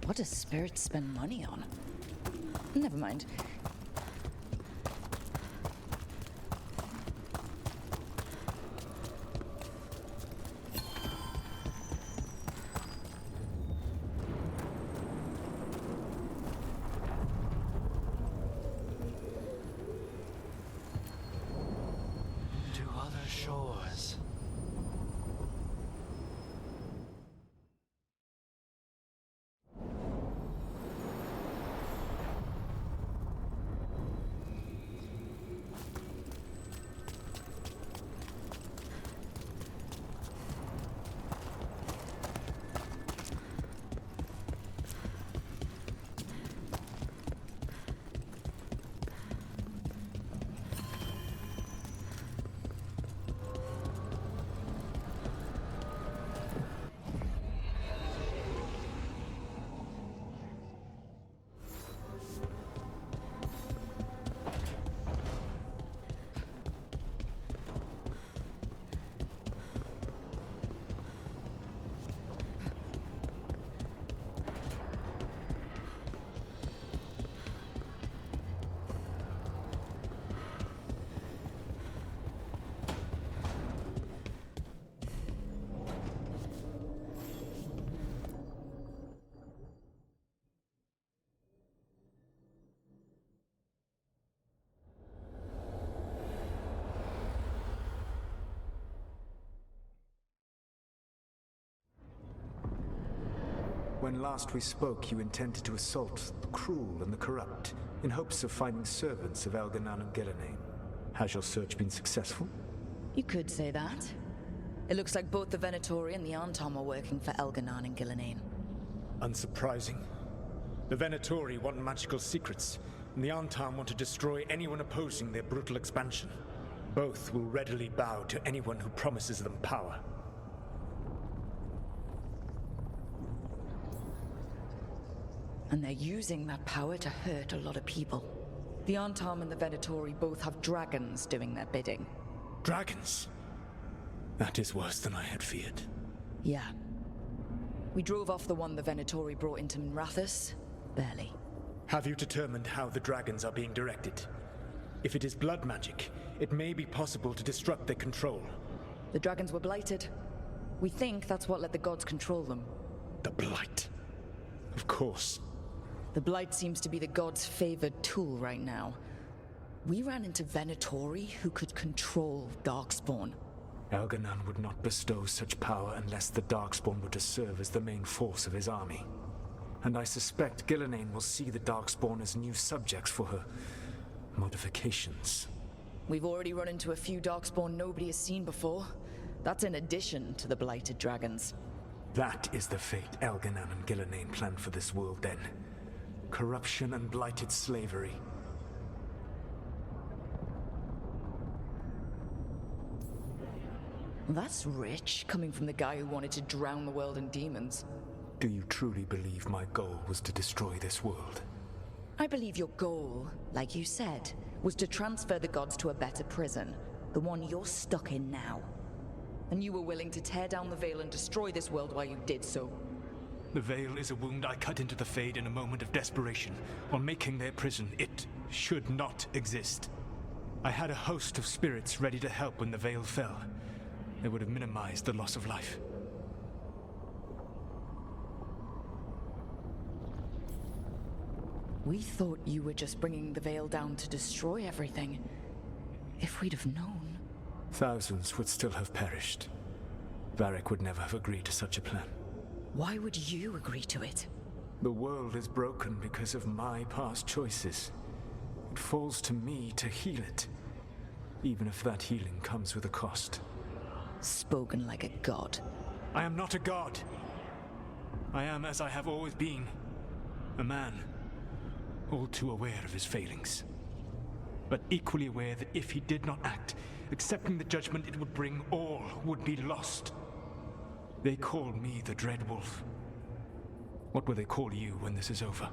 [SPEAKER 1] What does spirits spend money on? Never mind.
[SPEAKER 9] To other shores.
[SPEAKER 13] When last we spoke, you intended to assault the cruel and the corrupt, in hopes of finding servants of Elganan and Gillenane. Has your search been successful?
[SPEAKER 1] You could say that. It looks like both the Venatori and the Arntom are working for Elganan and Gillenane.
[SPEAKER 12] Unsurprising. The Venatori want magical secrets, and the Arntom want to destroy anyone opposing their brutal expansion. Both will readily bow to anyone who promises them power.
[SPEAKER 1] And they're using that power to hurt a lot of people. The Arntom and the Venatori both have dragons doing their bidding.
[SPEAKER 12] Dragons? That is worse than I had feared.
[SPEAKER 1] Yeah. We drove off the one the Venatori brought into Minrathous. Barely.
[SPEAKER 12] Have you determined how the dragons are being directed? If it is blood magic, it may be possible to disrupt their control.
[SPEAKER 1] The dragons were blighted. We think that's what let the gods control them.
[SPEAKER 12] The Blight. Of course.
[SPEAKER 1] The Blight seems to be the gods' favored tool right now. We ran into Venatori who could control Darkspawn.
[SPEAKER 12] Elganan would not bestow such power unless the Darkspawn were to serve as the main force of his army. And I suspect Gillenane will see the Darkspawn as new subjects for her modifications.
[SPEAKER 1] We've already run into a few Darkspawn nobody has seen before. That's in addition to the blighted dragons.
[SPEAKER 12] That is the fate Elganan and Gillenane planned for this world then. Corruption and blighted slavery.
[SPEAKER 1] That's rich, coming from the guy who wanted to drown the world in demons.
[SPEAKER 12] Do you truly believe my goal was to destroy this world?
[SPEAKER 1] I believe your goal, like you said, was to transfer the gods to a better prison. The one you're stuck in now. And you were willing to tear down the veil and destroy this world while you did so.
[SPEAKER 12] The veil is a wound I cut into the Fade in a moment of desperation, while making their prison. It should not exist. I had a host of spirits ready to help when the veil fell. They would have minimized the loss of life.
[SPEAKER 1] We thought you were just bringing the veil down to destroy everything. If we'd have known...
[SPEAKER 12] Thousands would still have perished. Varric would never have agreed to such a plan.
[SPEAKER 1] Why would you agree to it?
[SPEAKER 12] The world is broken because of my past choices. It falls to me to heal it, even if that healing comes with a cost.
[SPEAKER 1] Spoken like a god.
[SPEAKER 12] I am not a god. I am as I have always been. A man, all too aware of his failings. But equally aware that if he did not act, accepting the judgment it would bring, all would be lost. They call me the Dread Wolf. What will they call you when this is over?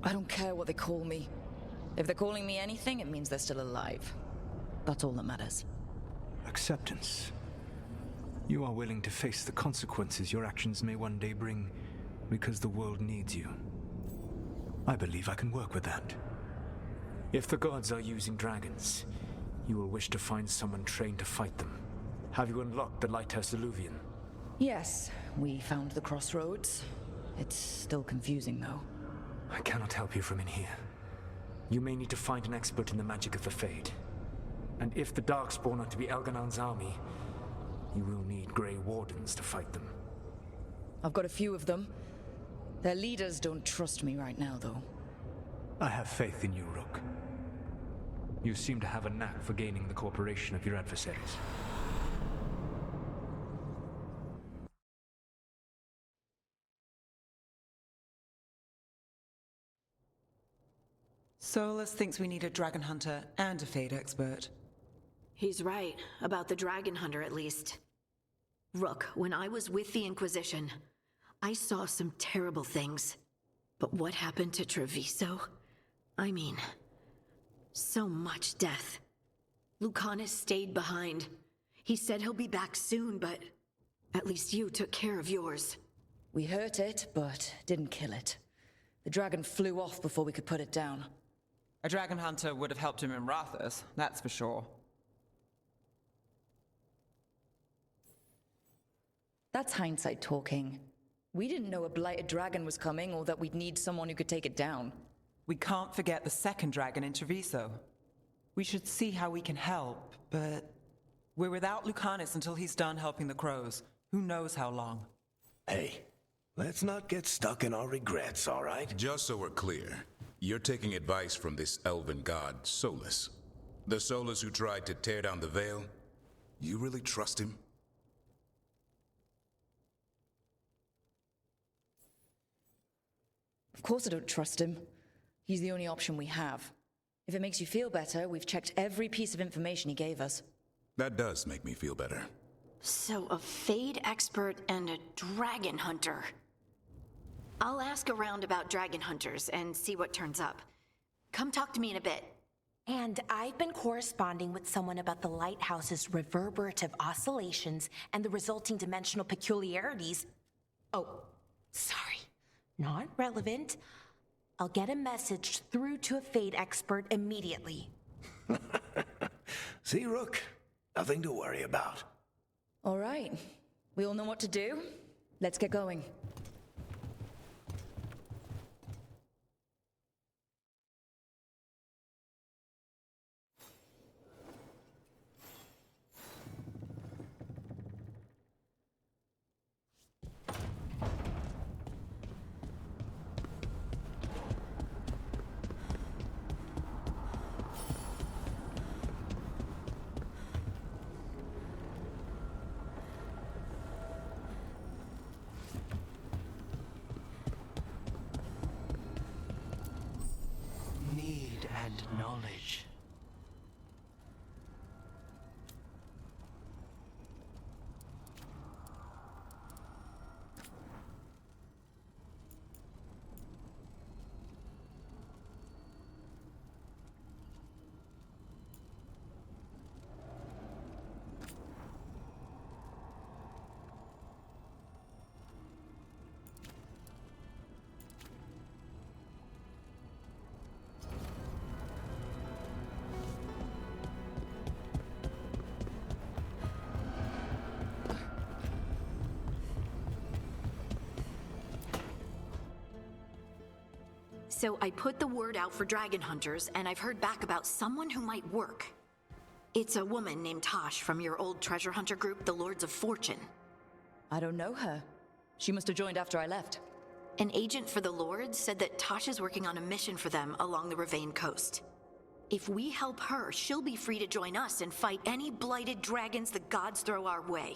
[SPEAKER 1] I don't care what they call me. If they're calling me anything, it means they're still alive. That's all that matters.
[SPEAKER 12] Acceptance. You are willing to face the consequences your actions may one day bring because the world needs you. I believe I can work with that. If the gods are using dragons, you will wish to find someone trained to fight them. Have you unlocked the Lighthouse Illuvian?
[SPEAKER 1] Yes, we found the crossroads. It's still confusing, though.
[SPEAKER 12] I cannot help you from in here. You may need to find an expert in the magic of the Fade. And if the Darkspawn are to be Elganan's army, you will need Grey Wardens to fight them.
[SPEAKER 1] I've got a few of them. Their leaders don't trust me right now, though.
[SPEAKER 12] I have faith in you, Rook. You seem to have a knack for gaining the cooperation of your adversaries.
[SPEAKER 3] Solus thinks we need a dragon hunter and a Fade expert.
[SPEAKER 11] He's right, about the dragon hunter at least. Rook, when I was with the Inquisition, I saw some terrible things. But what happened to Treviso? I mean, so much death. Lucanus stayed behind. He said he'll be back soon, but at least you took care of yours.
[SPEAKER 1] We hurt it, but didn't kill it. The dragon flew off before we could put it down.
[SPEAKER 3] A dragon hunter would have helped him in Rathus, that's for sure.
[SPEAKER 1] That's hindsight talking. We didn't know a blighted dragon was coming or that we'd need someone who could take it down.
[SPEAKER 3] We can't forget the second dragon in Treviso. We should see how we can help, but We're without Lucanus until he's done helping the crows. Who knows how long?
[SPEAKER 5] Hey, let's not get stuck in our regrets, all right?
[SPEAKER 10] Just so we're clear, you're taking advice from this elven god, Solus. The Solus who tried to tear down the veil? You really trust him?
[SPEAKER 1] Of course I don't trust him. He's the only option we have. If it makes you feel better, we've checked every piece of information he gave us.
[SPEAKER 10] That does make me feel better.
[SPEAKER 11] So, a Fade expert and a dragon hunter. I'll ask around about dragon hunters and see what turns up. Come talk to me in a bit.
[SPEAKER 4] And I've been corresponding with someone about the lighthouse's reverberative oscillations and the resulting dimensional peculiarities. Oh, sorry. Not relevant. I'll get a message through to a Fade expert immediately.
[SPEAKER 5] See, Rook? Nothing to worry about.
[SPEAKER 1] All right. We all know what to do. Let's get going.
[SPEAKER 9] Need and knowledge.
[SPEAKER 11] So I put the word out for dragon hunters, and I've heard back about someone who might work. It's a woman named Tosh from your old treasure hunter group, the Lords of Fortune.
[SPEAKER 1] I don't know her. She must have joined after I left.
[SPEAKER 11] An agent for the Lords said that Tosh is working on a mission for them along the Ravane coast. If we help her, she'll be free to join us and fight any blighted dragons the gods throw our way.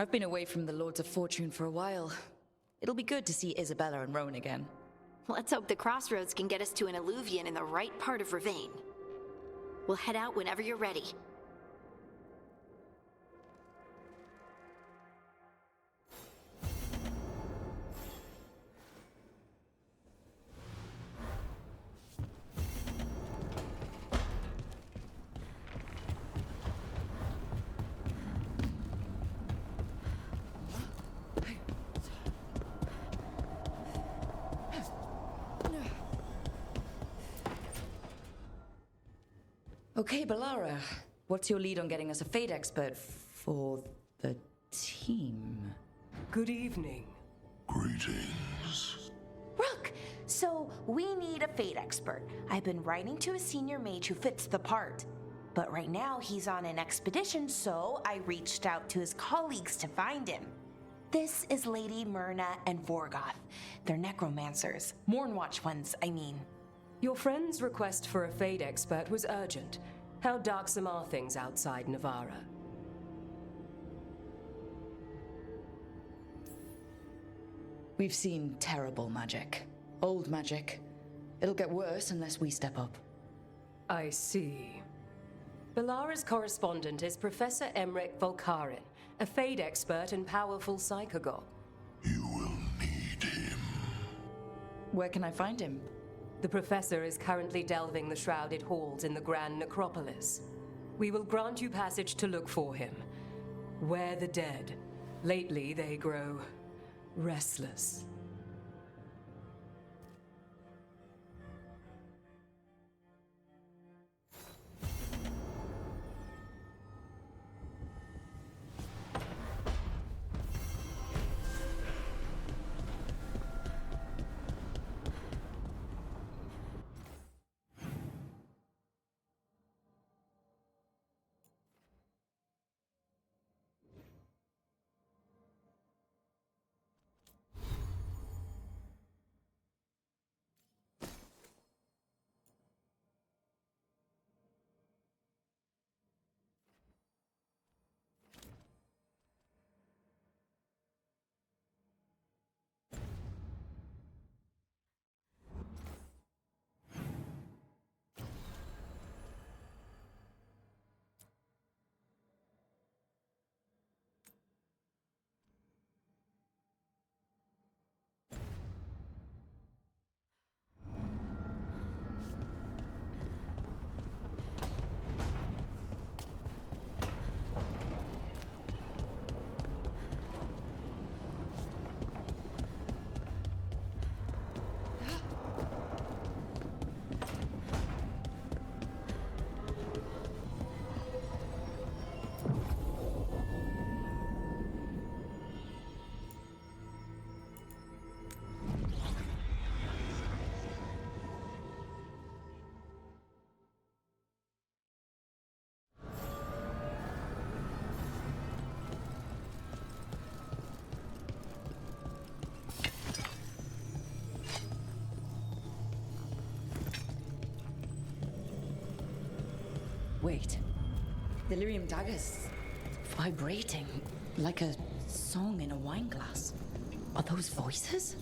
[SPEAKER 1] I've been away from the Lords of Fortune for a while. It'll be good to see Isabella and Rowan again.
[SPEAKER 11] Let's hope the crossroads can get us to an alluvion in the right part of Ravane. We'll head out whenever you're ready.
[SPEAKER 1] Okay, Bellara, what's your lead on getting us a Fade expert for the team?
[SPEAKER 14] Good evening.
[SPEAKER 5] Greetings.
[SPEAKER 4] Rook, so we need a Fade expert. I've been writing to a senior mage who fits the part. But right now he's on an expedition, so I reached out to his colleagues to find him. This is Lady Myrna and Vorgoth. They're necromancers. Mournwatch ones, I mean.
[SPEAKER 14] Your friend's request for a Fade expert was urgent. How darksome are things outside Navarra?
[SPEAKER 1] We've seen terrible magic. Old magic. It'll get worse unless we step up.
[SPEAKER 14] I see. Bellara's correspondent is Professor Emmerich Volkarin, a Fade expert and powerful psychogog.
[SPEAKER 1] Where can I find him?
[SPEAKER 14] The Professor is currently delving the shrouded halls in the Grand Necropolis. We will grant you passage to look for him. Where the dead. Lately they grow restless.
[SPEAKER 1] The lyrium dagger's vibrating like a song in a wine glass. Are those voices?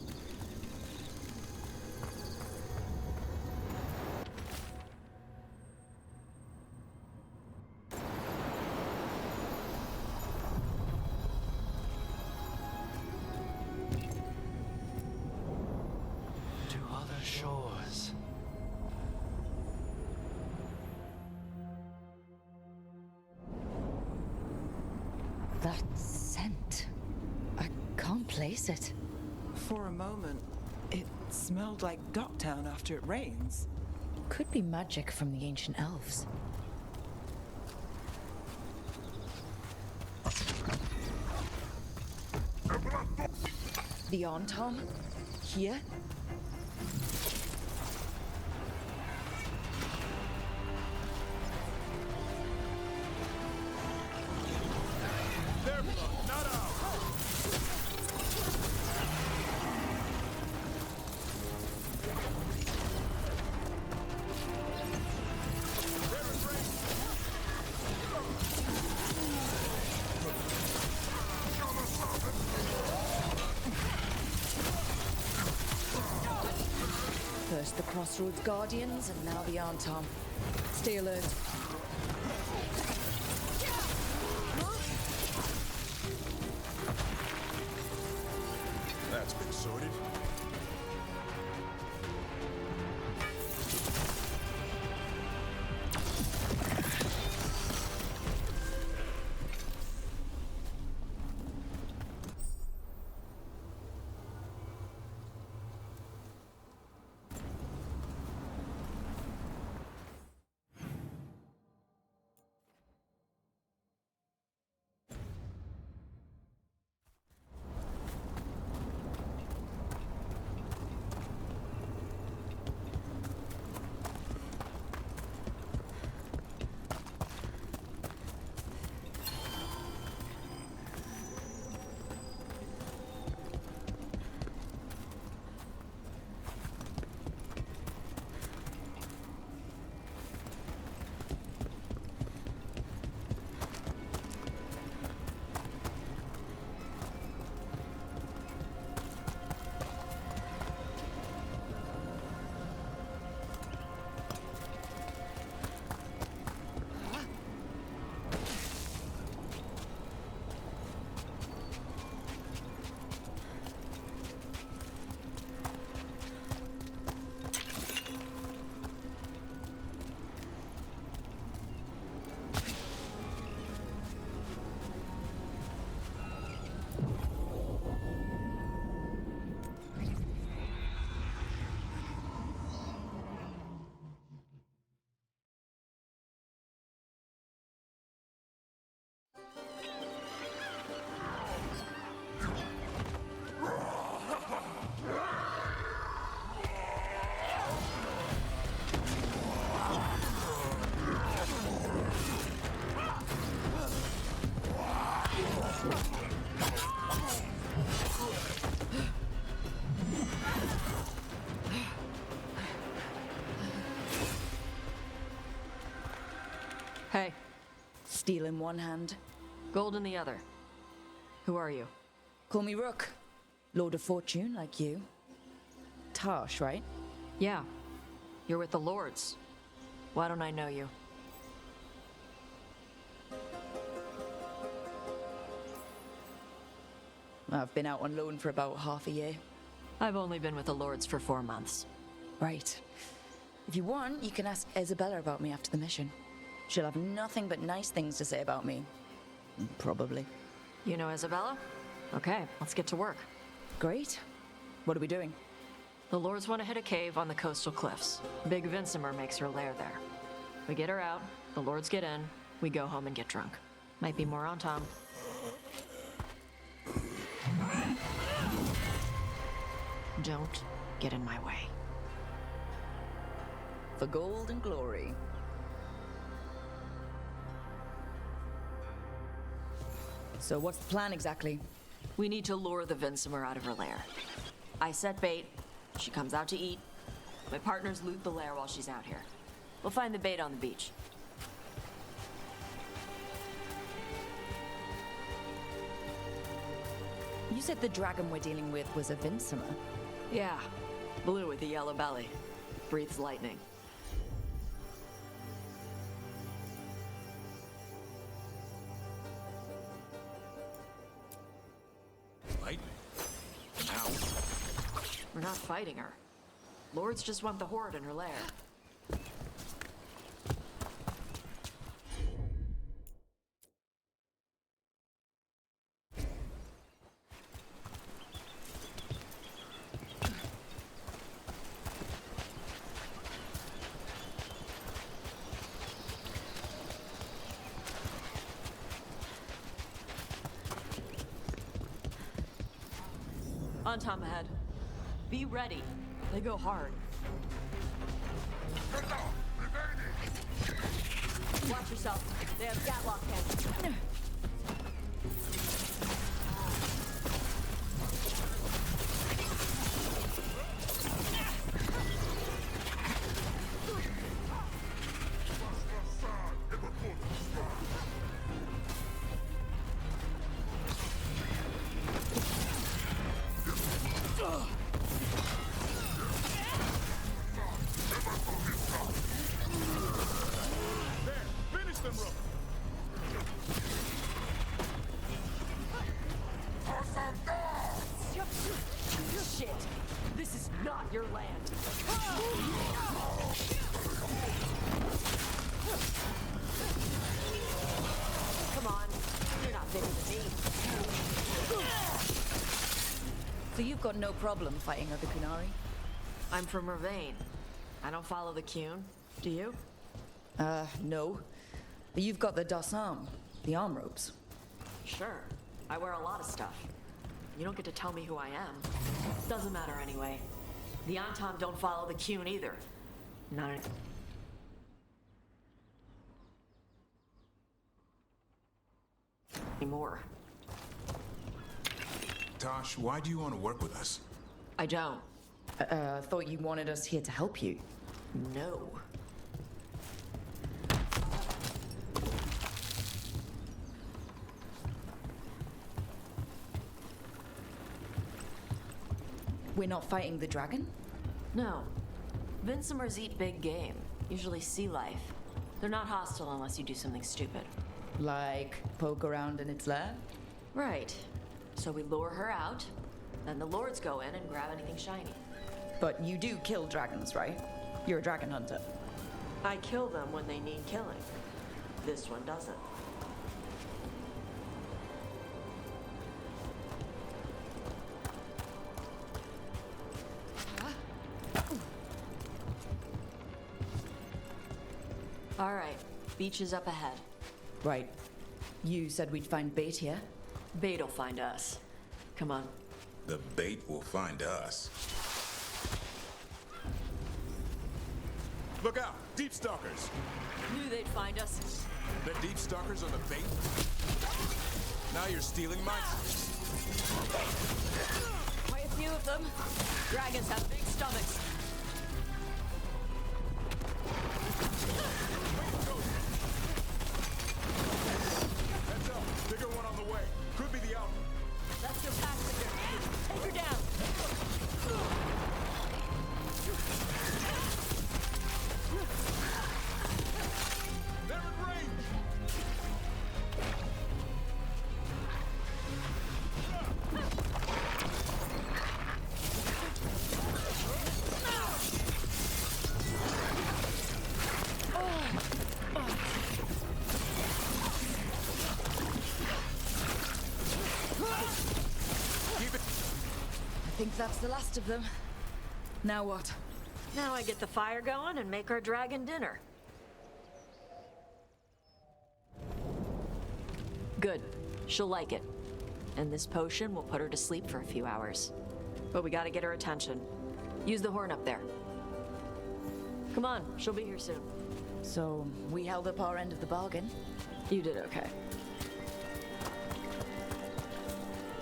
[SPEAKER 9] To other shores.
[SPEAKER 1] That scent. I can't place it.
[SPEAKER 3] For a moment, it smelled like Docktown after it rains.
[SPEAKER 1] Could be magic from the ancient elves. The arm, Tom? Here?
[SPEAKER 19] Their blood, not ours.
[SPEAKER 1] First the Crossroads Guardians, and now the Arntom. Stay alert.
[SPEAKER 8] That's been sorted.
[SPEAKER 7] Hey.
[SPEAKER 1] Steel in one hand.
[SPEAKER 7] Gold in the other. Who are you?
[SPEAKER 1] Call me Rook. Lord of Fortune, like you. Tarsh, right?
[SPEAKER 7] Yeah. You're with the Lords. Why don't I know you?
[SPEAKER 1] I've been out on loan for about half a year.
[SPEAKER 7] I've only been with the Lords for 4 months.
[SPEAKER 1] Right. If you want, you can ask Isabella about me after the mission. She'll have nothing but nice things to say about me. Probably.
[SPEAKER 7] You know Isabella? Okay, let's get to work.
[SPEAKER 1] Great. What are we doing?
[SPEAKER 7] The Lords want to hit a cave on the coastal cliffs. Big Vincimer makes her lair there. We get her out, the Lords get in, we go home and get drunk. Might be more on Tom. Don't get in my way.
[SPEAKER 1] For gold and glory. So what's the plan exactly?
[SPEAKER 7] We need to lure the Vincimer out of her lair. I set bait, she comes out to eat. My partners loot the lair while she's out here. We'll find the bait on the beach.
[SPEAKER 1] You said the dragon we're dealing with was a Vincimer.
[SPEAKER 7] Yeah, blue with a yellow belly. Breathes lightning.
[SPEAKER 10] Lightning? How?
[SPEAKER 7] We're not fighting her. Lords just want the horde in her lair. On time ahead. Be ready. They go hard. Watch yourself. They have gatlock cannons. Shit! This is not your land. Come on, you're not bigger than me.
[SPEAKER 1] So you've got no problem fighting other Kunari?
[SPEAKER 7] I'm from Ravane. I don't follow the Qun. Do you?
[SPEAKER 1] No. But you've got the Dasam, the arm ropes.
[SPEAKER 7] Sure. I wear a lot of stuff. You don't get to tell me who I am. Doesn't matter anyway. The Antam don't follow the Qun either. Not anymore.
[SPEAKER 10] Tosh, why do you want to work with us?
[SPEAKER 7] I don't.
[SPEAKER 1] Thought you wanted us here to help you.
[SPEAKER 7] No.
[SPEAKER 1] We're not fighting the dragon?
[SPEAKER 7] No. Vincimers eat big game, usually sea life. They're not hostile unless you do something stupid.
[SPEAKER 1] Like poke around in its lair?
[SPEAKER 7] Right. So we lure her out, then the lords go in and grab anything shiny.
[SPEAKER 1] But you do kill dragons, right? You're a dragon hunter.
[SPEAKER 7] I kill them when they need killing. This one doesn't. All right, beach is up ahead.
[SPEAKER 1] Right. You said we'd find bait here?
[SPEAKER 7] Bait'll find us. Come on.
[SPEAKER 10] The bait will find us. Look out! Deep stalkers!
[SPEAKER 7] Knew they'd find us.
[SPEAKER 10] The deep stalkers are the bait? Now you're stealing my...
[SPEAKER 7] Quite a few of them. Dragons have big stomachs.
[SPEAKER 10] Heads up! Bigger one on the way. Could be the outfit.
[SPEAKER 7] That's your passenger. Take her down.
[SPEAKER 10] They're in range!
[SPEAKER 1] I think that's the last of them. Now what?
[SPEAKER 7] Now I get the fire going and make our dragon dinner. Good. She'll like it. And this potion will put her to sleep for a few hours. But we gotta get her attention. Use the horn up there. Come on, she'll be here soon.
[SPEAKER 1] So, we held up our end of the bargain?
[SPEAKER 7] You did okay.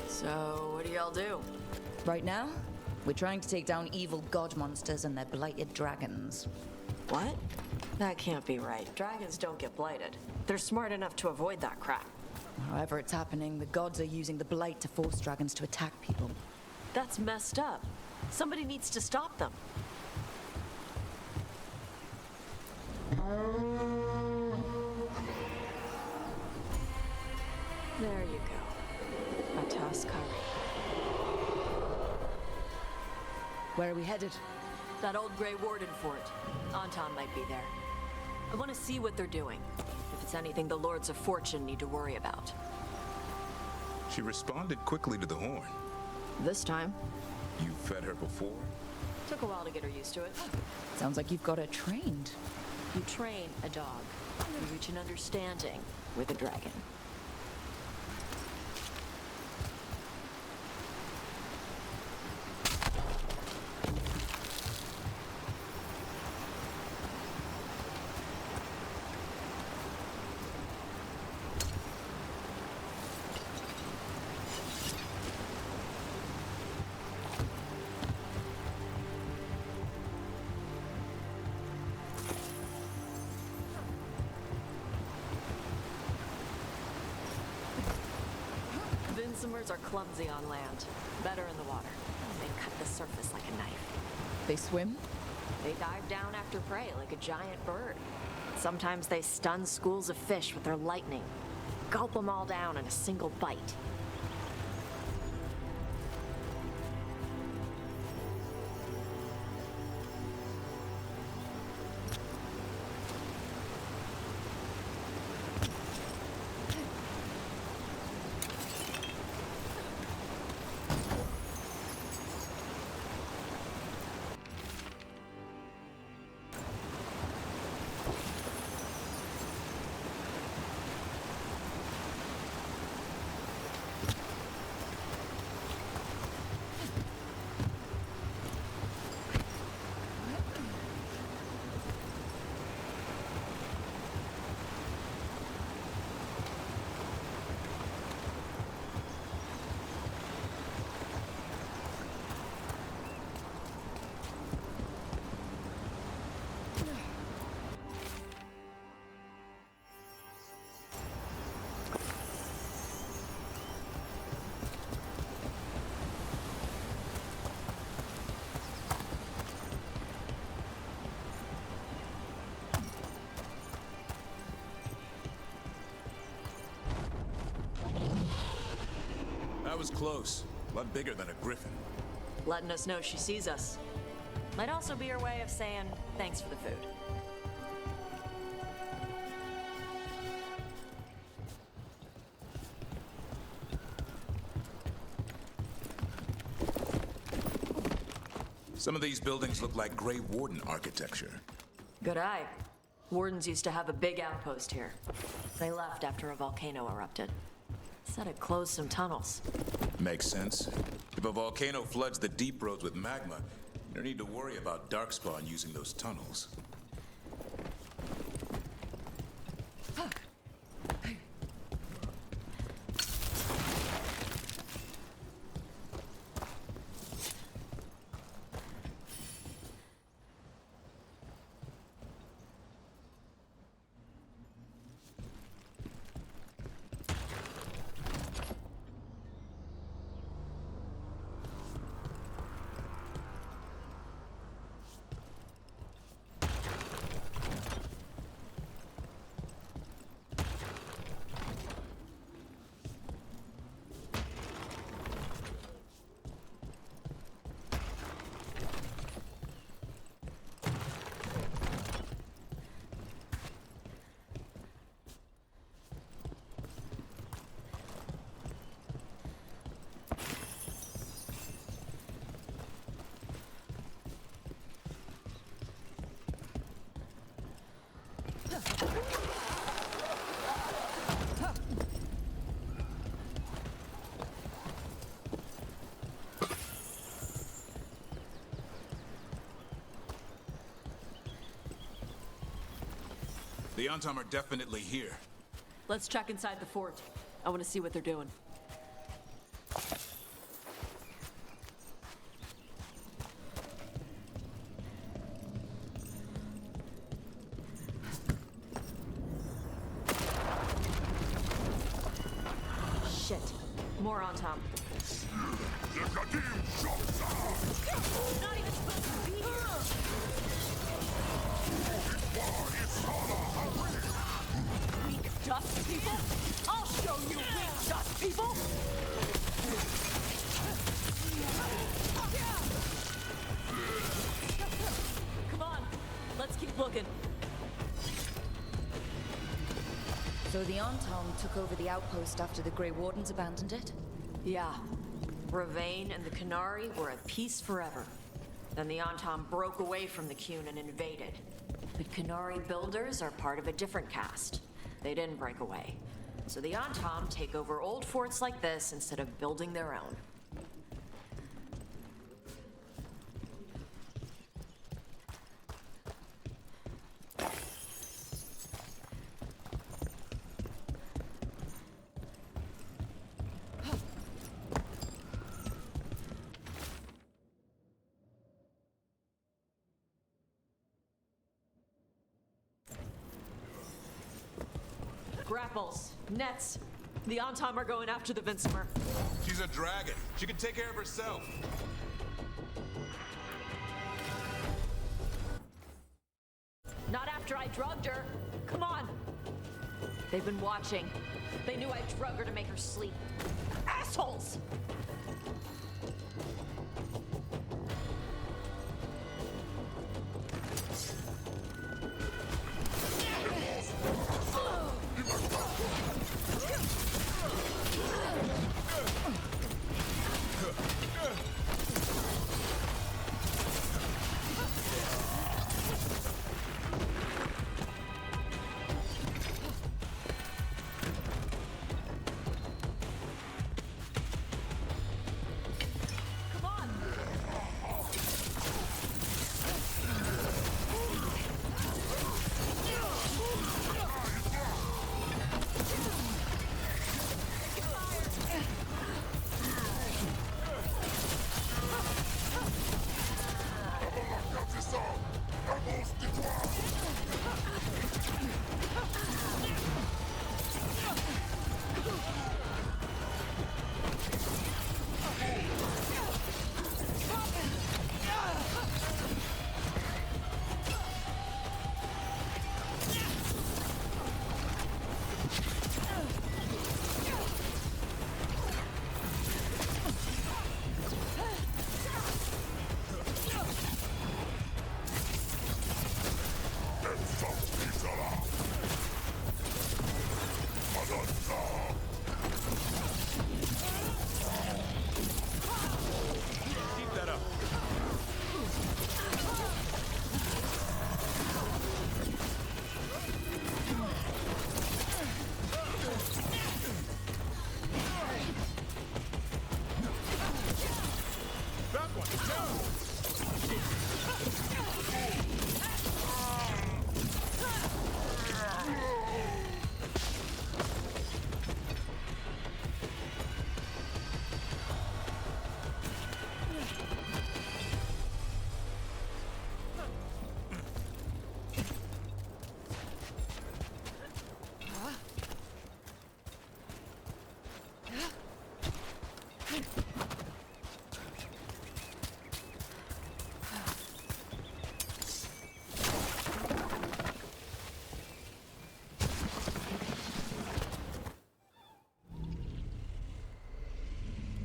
[SPEAKER 7] So, what do y'all do?
[SPEAKER 1] Right now, we're trying to take down evil god monsters and their blighted dragons.
[SPEAKER 7] What? That can't be right. Dragons don't get blighted. They're smart enough to avoid that crap.
[SPEAKER 1] However it's happening, the gods are using the blight to force dragons to attack people.
[SPEAKER 7] That's messed up. Somebody needs to stop them. There you go. A Taskari.
[SPEAKER 1] Where are we headed?
[SPEAKER 7] That old Grey Warden fort. Anton might be there. I want to see what they're doing. If it's anything the Lords of Fortune need to worry about.
[SPEAKER 10] She responded quickly to the horn.
[SPEAKER 7] This time.
[SPEAKER 10] You fed her before?
[SPEAKER 7] Took a while to get her used to it.
[SPEAKER 1] Sounds like you've got her trained.
[SPEAKER 7] You train a dog. You reach an understanding with a dragon. Vinsomers are clumsy on land, better in the water. They cut the surface like a knife.
[SPEAKER 1] They swim?
[SPEAKER 7] They dive down after prey like a giant bird. Sometimes they stun schools of fish with their lightning. Gulp them all down in a single bite.
[SPEAKER 10] That was close. A lot bigger than a griffin.
[SPEAKER 7] Letting us know she sees us. Might also be her way of saying thanks for the food.
[SPEAKER 10] Some of these buildings look like Grey Warden architecture.
[SPEAKER 7] Good eye. Wardens used to have a big outpost here. They left after a volcano erupted. Said it closed some tunnels.
[SPEAKER 10] Makes sense. If a volcano floods the deep roads with magma, you don't need to worry about Darkspawn using those tunnels. The Antom are definitely here.
[SPEAKER 7] Let's check inside the fort. I want to see what they're doing. More on Tom. Not even supposed to be here. Weak dust people? I'll show you weak dust people! Come on, let's keep looking.
[SPEAKER 1] So the Antom took over the outpost after the Grey Wardens abandoned it?
[SPEAKER 7] Yeah. Ravain and the Canary were at peace forever. Then the Antom broke away from the Qun and invaded. But Canary builders are part of a different caste. They didn't break away. So the Antom take over old forts like this instead of building their own. Grapples, nets. The Antom are going after the Vincemer.
[SPEAKER 10] She's a dragon. She can take care of herself.
[SPEAKER 7] Not after I drugged her. Come on. They've been watching. They knew I drug her to make her sleep. Assholes!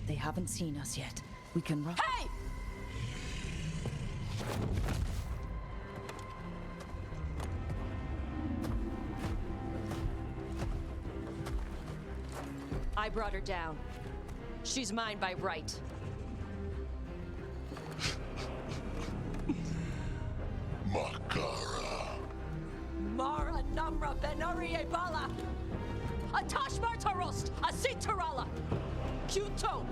[SPEAKER 1] They haven't seen us yet. We can run.
[SPEAKER 7] Hey! I brought her down. She's mine by right.
[SPEAKER 5] Makara.
[SPEAKER 7] Mara Namra Benari Bala! Atashmar Tarost! Asitarala! Kyuto!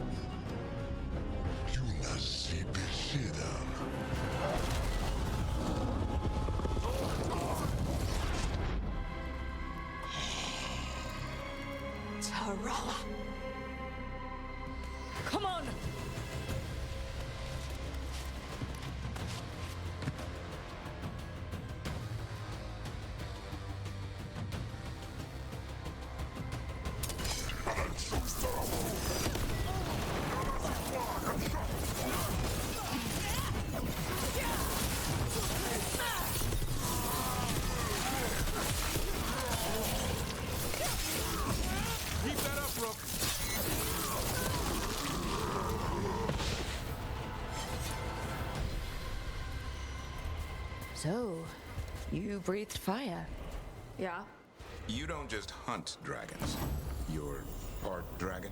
[SPEAKER 7] Tarala! Come on!
[SPEAKER 1] So, you breathed fire.
[SPEAKER 14] Yeah.
[SPEAKER 10] You don't just hunt dragons. You're part dragon?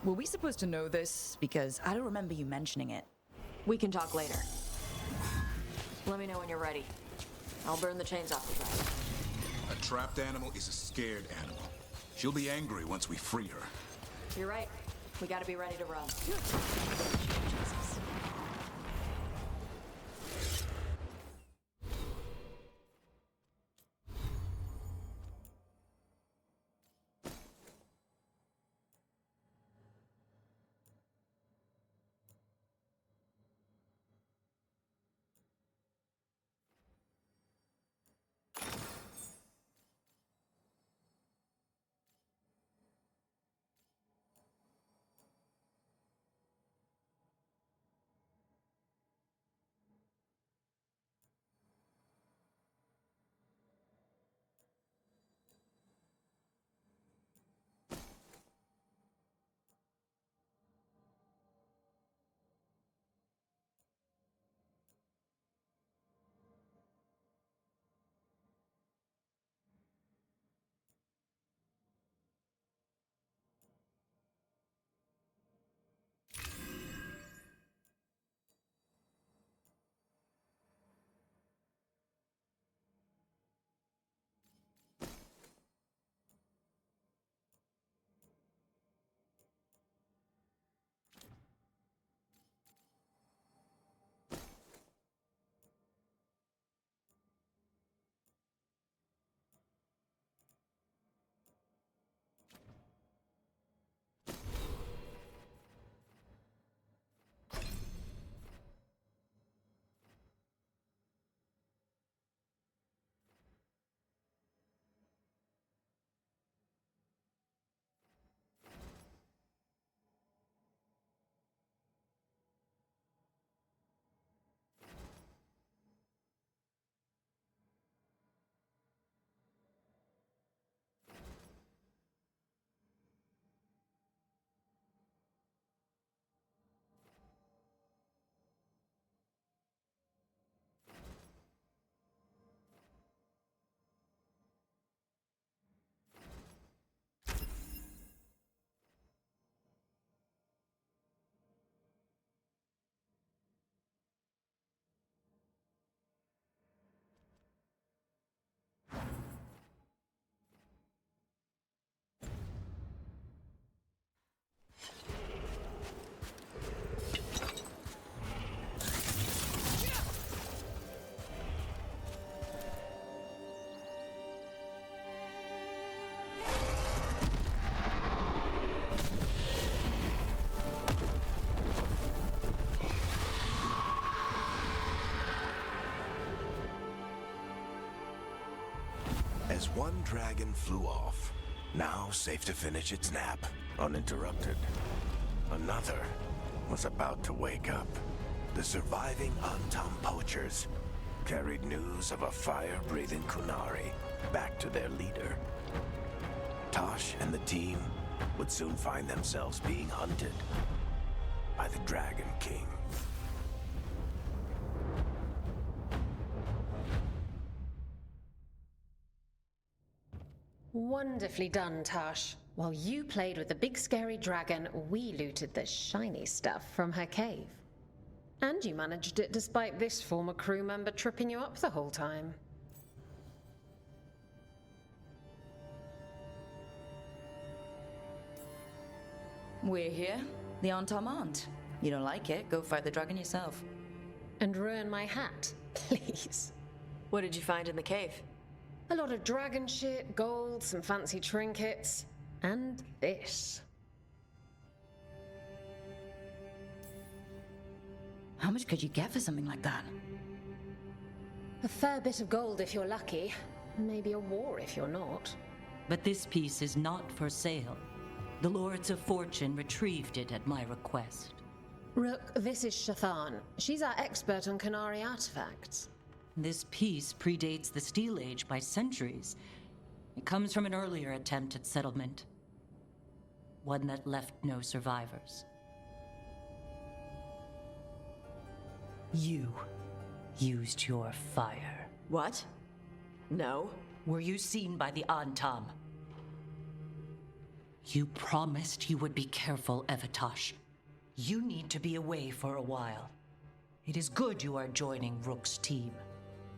[SPEAKER 1] Were we supposed to know this? Because I don't remember you mentioning it.
[SPEAKER 7] We can talk later. Let me know when you're ready. I'll burn the chains off the dragon.
[SPEAKER 10] A trapped animal is a scared animal. She'll be angry once we free her.
[SPEAKER 7] You're right. We gotta be ready to run.
[SPEAKER 5] As one dragon flew off, now safe to finish its nap, uninterrupted, another was about to wake up. The surviving Antam poachers carried news of a fire-breathing Kunari back to their leader. Tosh and the team would soon find themselves being hunted by the Dragon King.
[SPEAKER 6] Wonderfully done, Tash. While you played with the big scary dragon, we looted the shiny stuff from her cave. And you managed it despite this former crew member tripping you up the whole time.
[SPEAKER 1] We're here. The Antam aren't. You don't like it, go fight the dragon yourself.
[SPEAKER 6] And ruin my hat, please.
[SPEAKER 7] What did you find in the cave?
[SPEAKER 6] A lot of dragon shit, gold, some fancy trinkets, and this.
[SPEAKER 1] How much could you get for something like that?
[SPEAKER 6] A fair bit of gold if you're lucky. Maybe a war if you're not.
[SPEAKER 18] But this piece is not for sale. The Lords of Fortune retrieved it at my request.
[SPEAKER 6] Rook, this is Shathan. She's our expert on Kunari artifacts.
[SPEAKER 18] This piece predates the Steel Age by centuries. It comes from an earlier attempt at settlement. One that left no survivors. You used your fire.
[SPEAKER 7] What? No.
[SPEAKER 18] Were you seen by the Antam? You promised you would be careful, Evatosh. You need to be away for a while. It is good you are joining Rook's team.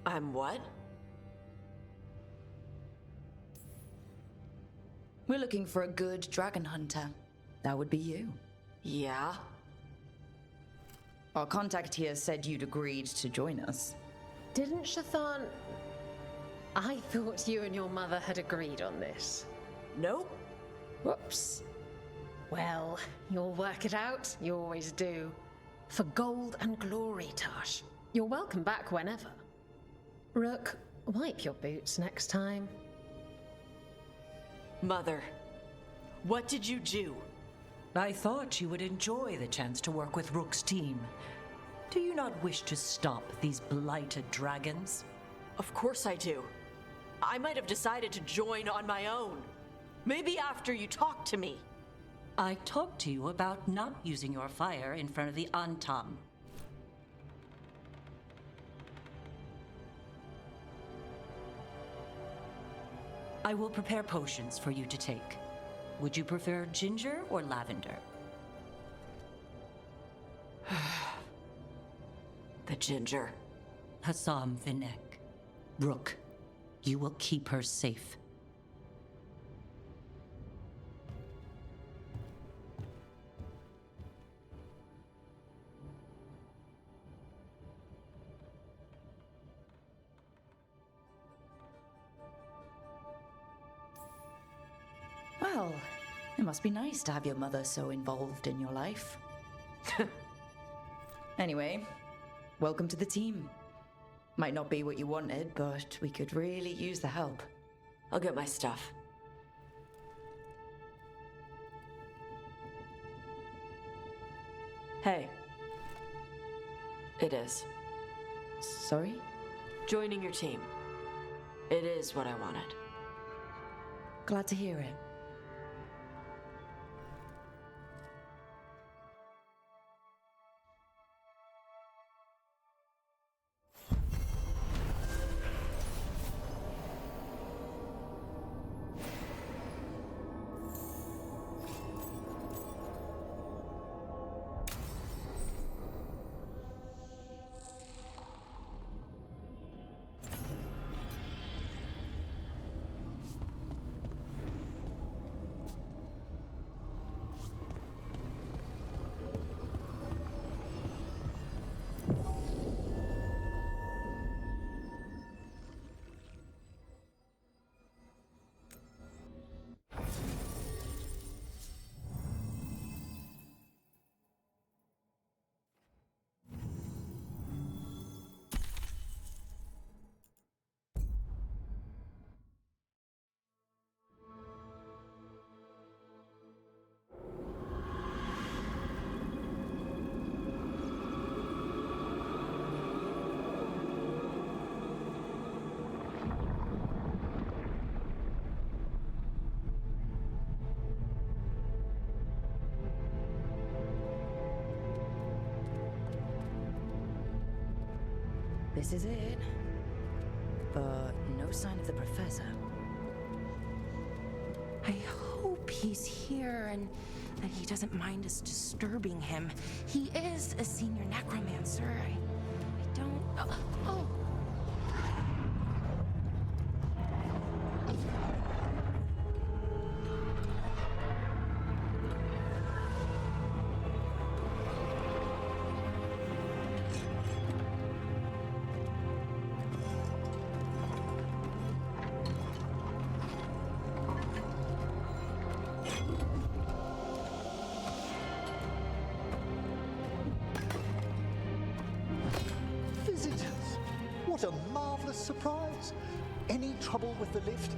[SPEAKER 7] I'm what?
[SPEAKER 1] We're looking for a good dragon hunter. That would be you.
[SPEAKER 7] Yeah?
[SPEAKER 1] Our contact here said you'd agreed to join us.
[SPEAKER 6] Didn't Shathan... I thought you and your mother had agreed on this.
[SPEAKER 7] Nope.
[SPEAKER 6] Whoops. Well, you'll work it out. You always do. For gold and glory, Tosh. You're welcome back whenever. Rook, wipe your boots next time.
[SPEAKER 7] Mother, what did you do?
[SPEAKER 18] I thought you would enjoy the chance to work with Rook's team. Do you not wish to stop these blighted dragons?
[SPEAKER 7] Of course I do. I might have decided to join on my own. Maybe after you talked to me.
[SPEAKER 18] I talked to you about not using your fire in front of the Antam. I will prepare potions for you to take. Would you prefer ginger or lavender?
[SPEAKER 7] The ginger.
[SPEAKER 18] Hassam Vinek. Rook, you will keep her safe.
[SPEAKER 1] Well, it must be nice to have your mother so involved in your life. Anyway, welcome to the team. Might not be what you wanted, but we could really use the help.
[SPEAKER 7] I'll get my stuff. Hey. It is.
[SPEAKER 1] Sorry?
[SPEAKER 7] Joining your team. It is what I wanted.
[SPEAKER 1] Glad to hear it. This is it. But no sign of the professor.
[SPEAKER 4] I hope he's here and that he doesn't mind us disturbing him. He is a senior necromancer. I don't... Oh!
[SPEAKER 2] What a marvelous surprise! Any trouble with the lift?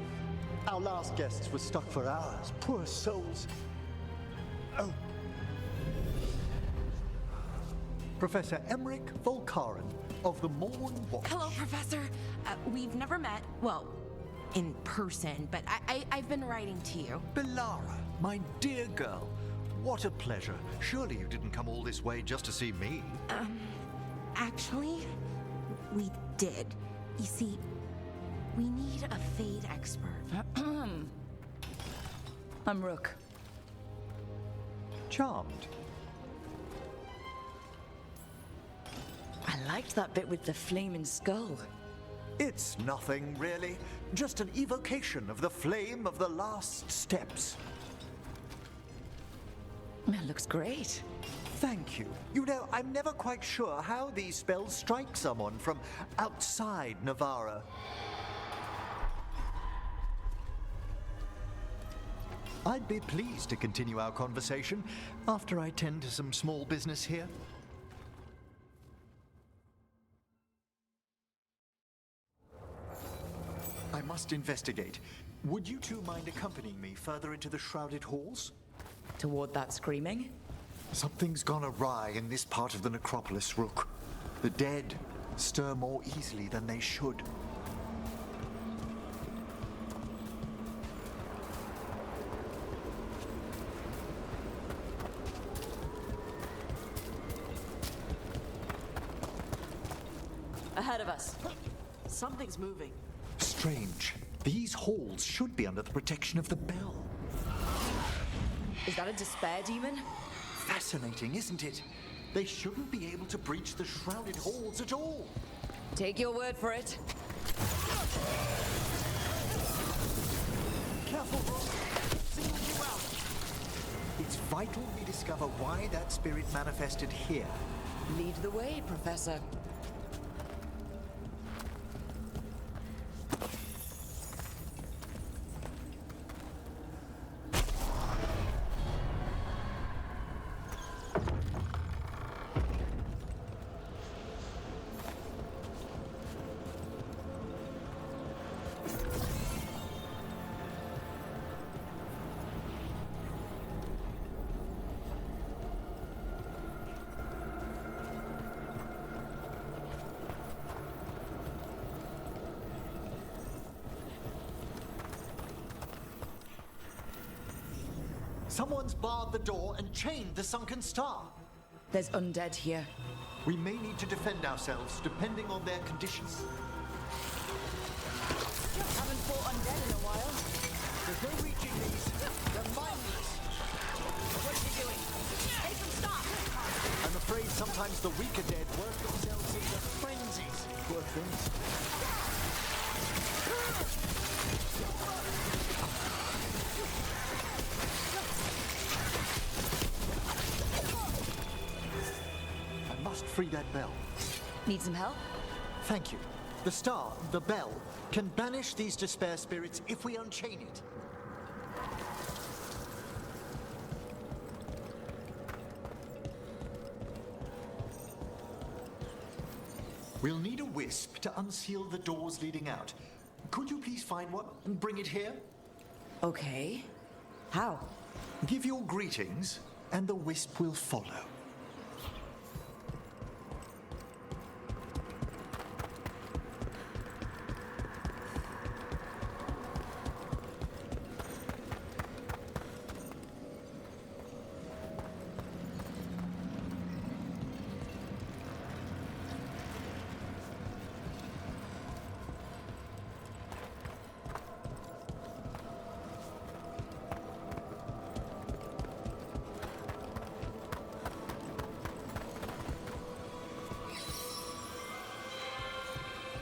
[SPEAKER 2] Our last guests were stuck for hours. Poor souls. Oh. Professor Emmerich Volkaren of the Morn Watch.
[SPEAKER 4] Hello, Professor. We've never met. Well, in person, but I've been writing to you.
[SPEAKER 2] Belara, my dear girl. What a pleasure. Surely you didn't come all this way just to see me.
[SPEAKER 4] Actually, We did. You see, we need a Fade expert.
[SPEAKER 1] I'm Rook.
[SPEAKER 2] Charmed.
[SPEAKER 1] I liked that bit with the flaming skull.
[SPEAKER 2] It's nothing, really. Just an evocation of the flame of the last steps.
[SPEAKER 1] It looks great.
[SPEAKER 2] Thank you. You know, I'm never quite sure how these spells strike someone from outside Navarra. I'd be pleased to continue our conversation after I tend to some small business here. I must investigate. Would you two mind accompanying me further into the shrouded halls?
[SPEAKER 1] Toward that screaming?
[SPEAKER 2] Something's gone awry in this part of the necropolis, Rook. The dead stir more easily than they should.
[SPEAKER 18] Ahead of us. Something's moving.
[SPEAKER 2] Strange. These halls should be under the protection of the bell.
[SPEAKER 1] Is that a despair demon?
[SPEAKER 2] Fascinating, isn't it? They shouldn't be able to breach the shrouded halls at all.
[SPEAKER 1] Take your word for it.
[SPEAKER 2] Careful, Rook. Single you out. It's vital we discover why that spirit manifested here.
[SPEAKER 1] Lead the way, Professor.
[SPEAKER 2] Someone's barred the door and chained the sunken star.
[SPEAKER 1] There's undead here.
[SPEAKER 2] We may need to defend ourselves, depending on their conditions.
[SPEAKER 1] Haven't fought undead in a while.
[SPEAKER 2] There's no reaching these. They're mindless.
[SPEAKER 1] What are you doing? Make them stop!
[SPEAKER 2] I'm afraid sometimes the weaker dead work themselves into frenzies. Poor things. Free that bell.
[SPEAKER 1] Need some help?
[SPEAKER 2] Thank you. The star, the bell, can banish these despair spirits if we unchain it. We'll need a wisp to unseal the doors leading out. Could you please find one and bring it here?
[SPEAKER 1] Okay. How?
[SPEAKER 2] Give your greetings, and the wisp will follow.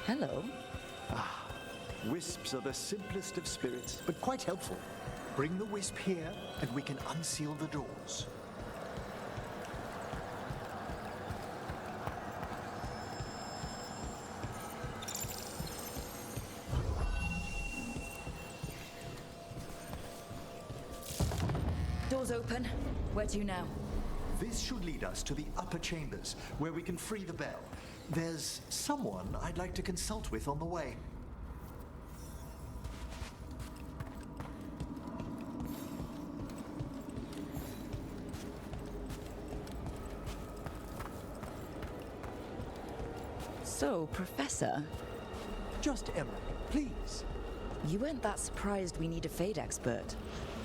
[SPEAKER 1] Hello.
[SPEAKER 2] Wisps are the simplest of spirits, but quite helpful. Bring the wisp here, and we can unseal the doors.
[SPEAKER 1] Doors open. Where to now?
[SPEAKER 2] This should lead us to the upper chambers, where we can free the bell. There's someone I'd like to consult with on the way.
[SPEAKER 1] So, Professor?
[SPEAKER 2] Just Emily, please.
[SPEAKER 1] You weren't that surprised we need a Fade expert.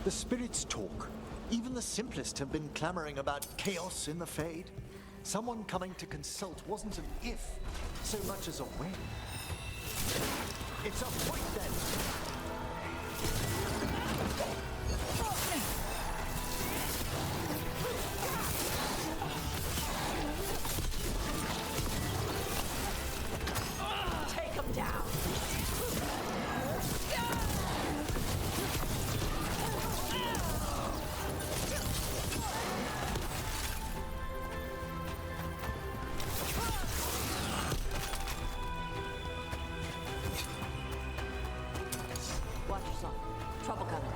[SPEAKER 2] The spirits talk. Even the simplest have been clamoring about chaos in the Fade. Someone coming to consult wasn't an if, so much as a when. It's a point then!
[SPEAKER 7] Take him down! Watch yourself. Trouble coming.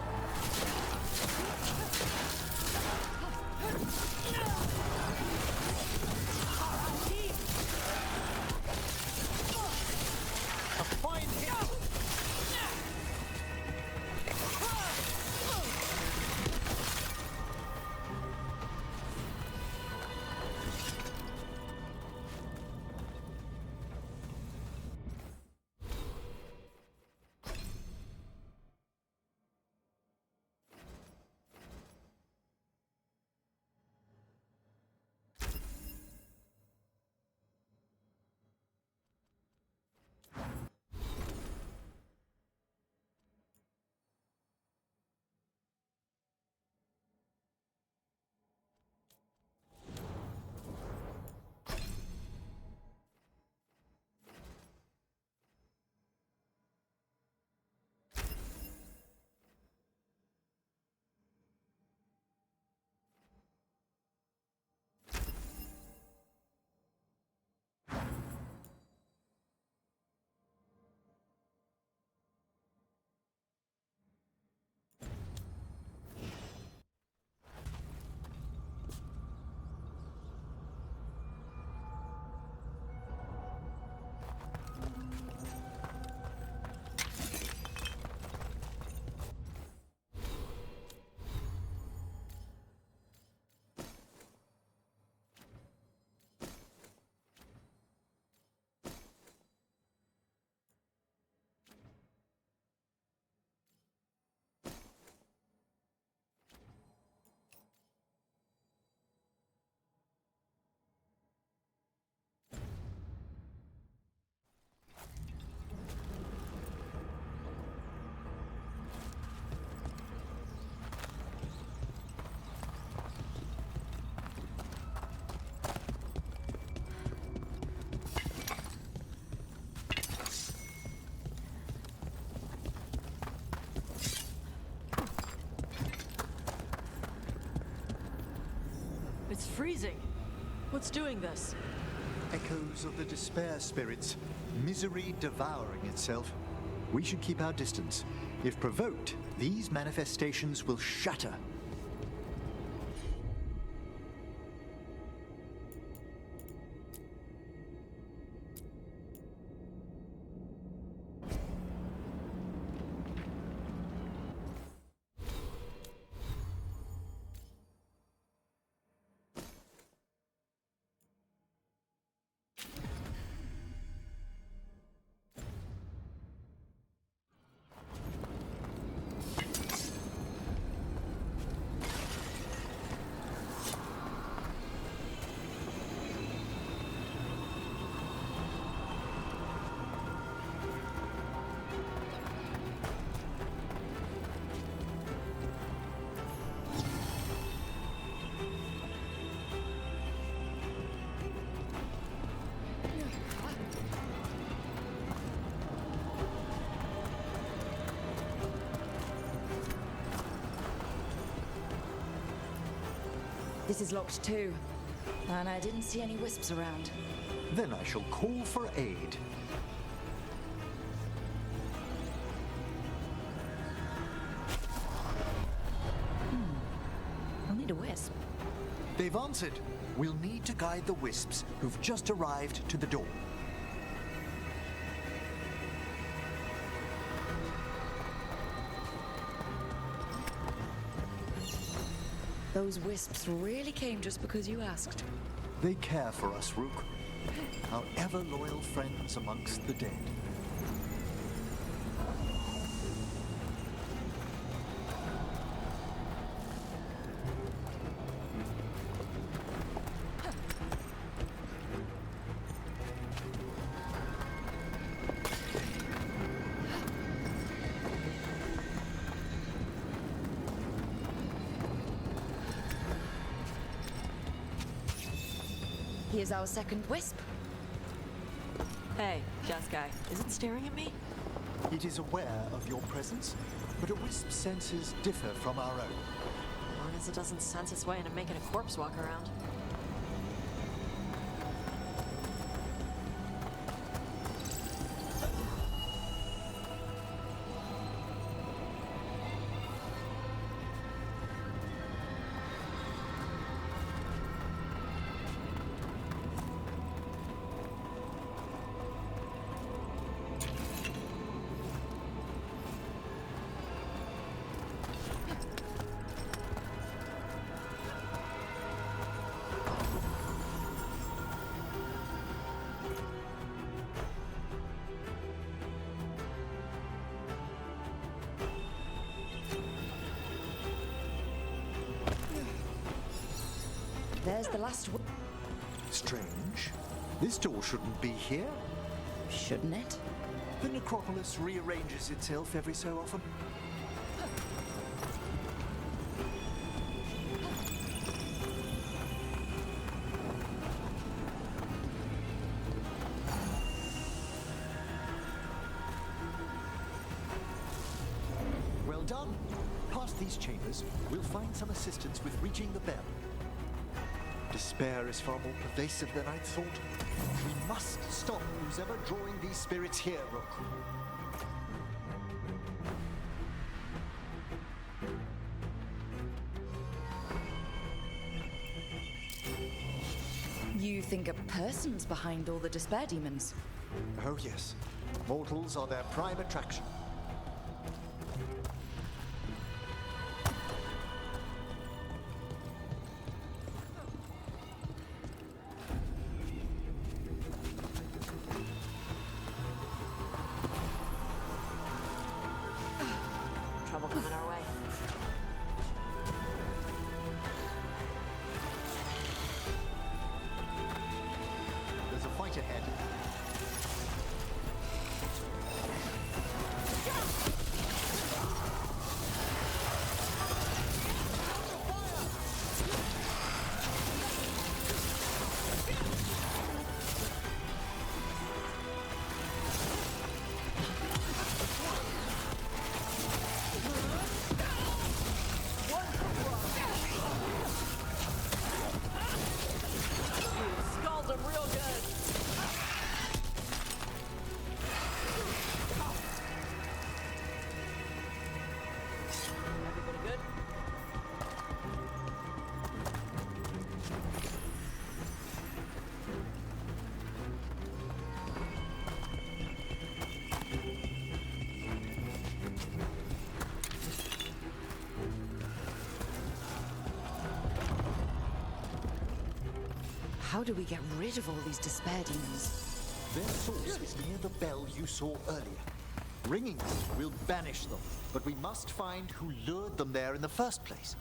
[SPEAKER 2] A fine hit!
[SPEAKER 7] It's freezing. What's doing this?
[SPEAKER 2] Echoes of the despair spirits, misery devouring itself. We should keep our distance. If provoked, these manifestations will shatter.
[SPEAKER 1] This is locked too, and I didn't see any wisps around.
[SPEAKER 2] Then I shall call for aid.
[SPEAKER 1] I'll need a wisp.
[SPEAKER 2] They've answered. We'll need to guide the wisps who've just arrived to the door.
[SPEAKER 1] Those wisps really came just because you asked.
[SPEAKER 2] They care for us, Rook. Our ever-loyal friends amongst the dead.
[SPEAKER 1] Here's our second wisp.
[SPEAKER 7] Hey, desk guy, is it staring at me?
[SPEAKER 2] It is aware of your presence, but a wisp's senses differ from our own.
[SPEAKER 7] As long as it doesn't sense its way into making a corpse walk around.
[SPEAKER 1] There's the last one.
[SPEAKER 2] Strange. This door shouldn't be here.
[SPEAKER 1] Shouldn't it?
[SPEAKER 2] The necropolis rearranges itself every so often. Well done. Past these chambers, we'll find some assistance with reaching the bell. Despair is far more pervasive than I'd thought. We must stop who's ever drawing these spirits here, Rook.
[SPEAKER 1] You think a person's behind all the despair demons?
[SPEAKER 2] Oh yes. Mortals are their prime attraction.
[SPEAKER 7] Trouble coming our way.
[SPEAKER 2] There's a fight ahead.
[SPEAKER 7] Scald him real good. Everybody good?
[SPEAKER 1] How do we get rid of all these despair demons?
[SPEAKER 2] Their source is near the bell you saw earlier. Ringing it will banish them, but we must find who lured them there in the first place.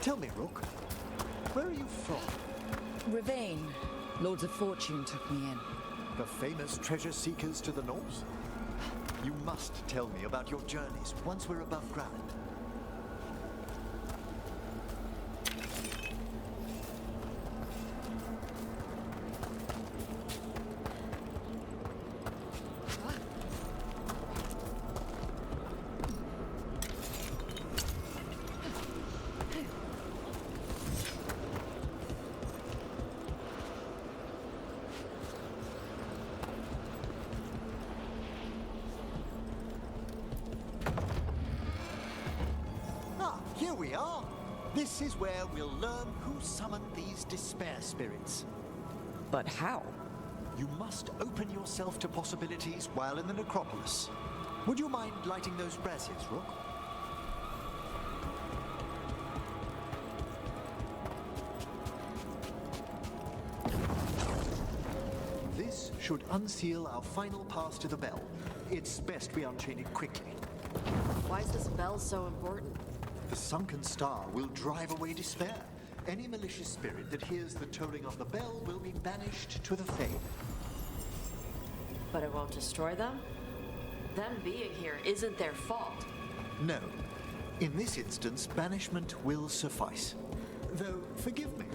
[SPEAKER 2] Tell me, Rook, where are you from?
[SPEAKER 1] Ravane. Lords of Fortune took me in.
[SPEAKER 2] The famous treasure seekers to the north? You must tell me about your journeys once we're above ground. Here we are. This is where we'll learn who summoned these despair spirits.
[SPEAKER 1] But how?
[SPEAKER 2] You must open yourself to possibilities while in the necropolis. Would you mind lighting those brasses, Rook? This should unseal our final pass to the bell. It's best we unchain it quickly.
[SPEAKER 7] Why is this bell so important?
[SPEAKER 2] The sunken star will drive away despair. Any malicious spirit that hears the tolling of the bell will be banished to the Fade.
[SPEAKER 7] But it won't destroy them? Them being here isn't their fault.
[SPEAKER 2] No. In this instance, banishment will suffice. Though, forgive me,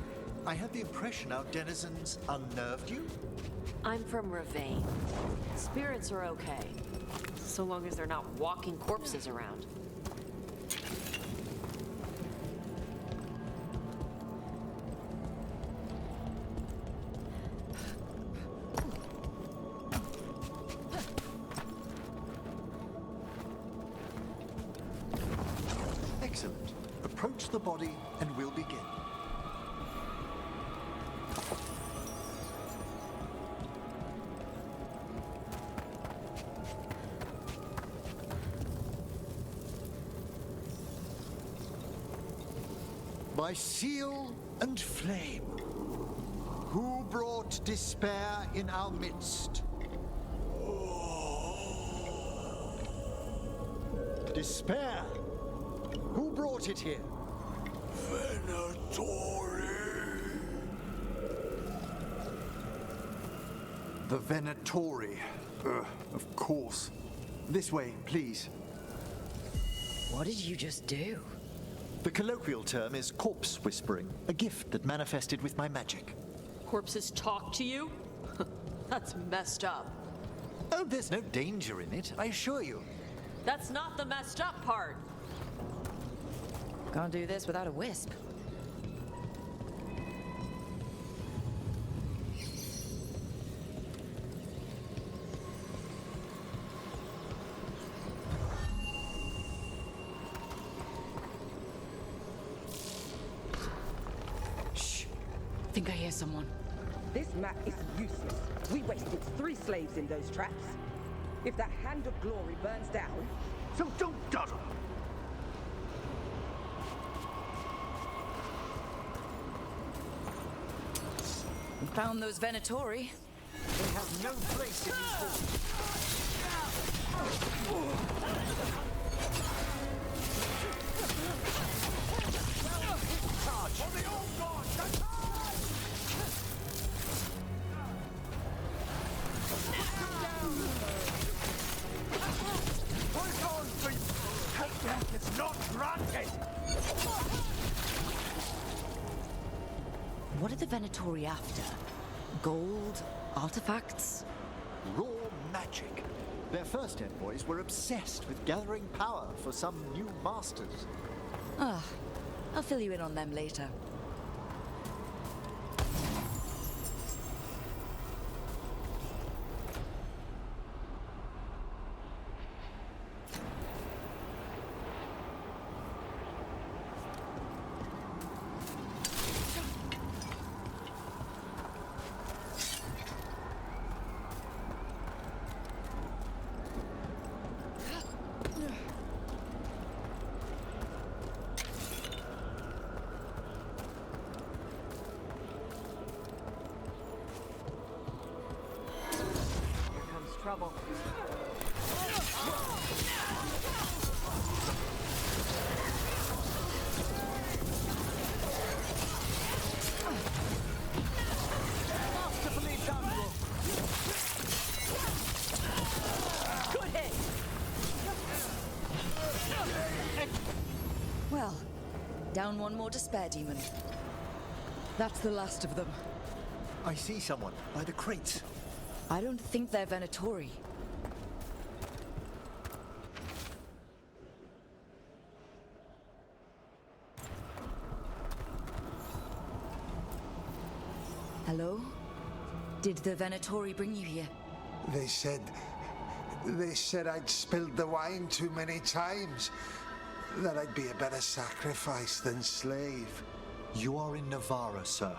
[SPEAKER 2] I had the impression our denizens unnerved you?
[SPEAKER 7] I'm from Ravain. Spirits are okay, so long as they're not walking corpses around.
[SPEAKER 2] Excellent. Approach the body and we'll begin. By seal and flame, who brought despair in our midst? Despair? Who brought it here? Venatori. The Venatori. Of course. This way, please.
[SPEAKER 1] What did you just do?
[SPEAKER 2] The colloquial term is corpse whispering, a gift that manifested with my magic.
[SPEAKER 7] Corpses talk to you? That's messed up.
[SPEAKER 2] Oh, there's no danger in it, I assure you.
[SPEAKER 7] That's not the messed up part.
[SPEAKER 1] Can't do this without a wisp. Shh. Think I hear someone.
[SPEAKER 15] This map is useless. We wasted 3 slaves in those traps. If that Hand of Glory burns down, so don't dawdle.
[SPEAKER 1] We found those Venatori.
[SPEAKER 2] They have no place in these halls. Charge! On the old guard!
[SPEAKER 19] Push on, people! Help is not granted!
[SPEAKER 1] What are the Venatori after? Gold? Artifacts?
[SPEAKER 2] Raw magic. Their first envoys were obsessed with gathering power for some new masters.
[SPEAKER 1] Ah, I'll fill you in on them later.
[SPEAKER 7] Trouble.
[SPEAKER 19] Masterfully done, Rook. Good hit.
[SPEAKER 1] Down one more despair demon. That's the last of them.
[SPEAKER 2] I see someone by the crates.
[SPEAKER 1] I don't think they're Venatori. Hello? Did the Venatori bring you here?
[SPEAKER 23] They said I'd spilled the wine too many times. That I'd be a better sacrifice than slave.
[SPEAKER 2] You are in Navarra, sir.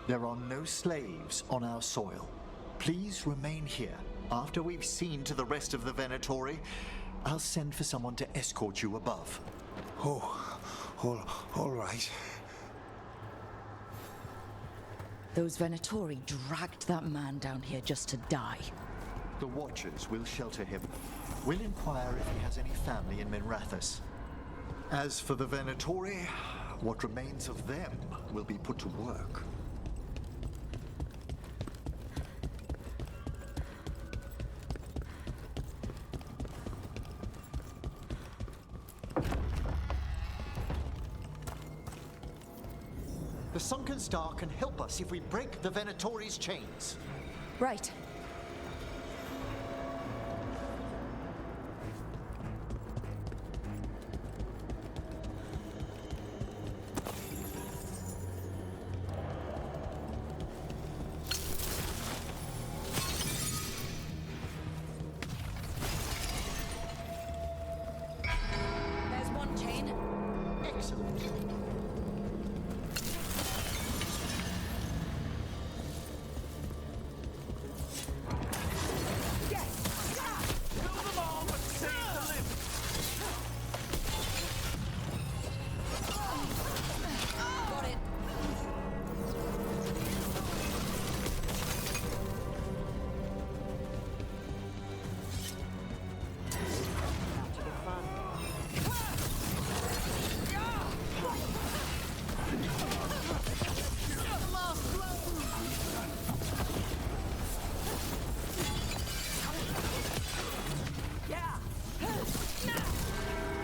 [SPEAKER 2] There are no slaves on our soil. Please remain here. After we've seen to the rest of the Venatori, I'll send for someone to escort you above.
[SPEAKER 23] Oh, all right.
[SPEAKER 1] Those Venatori dragged that man down here just to die.
[SPEAKER 2] The Watchers will shelter him. We'll inquire if he has any family in Minrathous. As for the Venatori, what remains of them will be put to work. The Sunken Star can help us if we break the Venatori's chains.
[SPEAKER 1] Right. There's one chain.
[SPEAKER 2] Excellent.
[SPEAKER 1] Got it.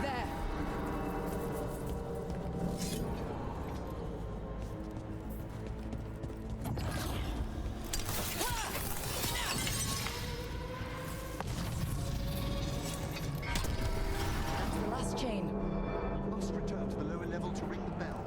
[SPEAKER 1] There. That's the last chain.
[SPEAKER 2] Must return to the lower level to ring the bell.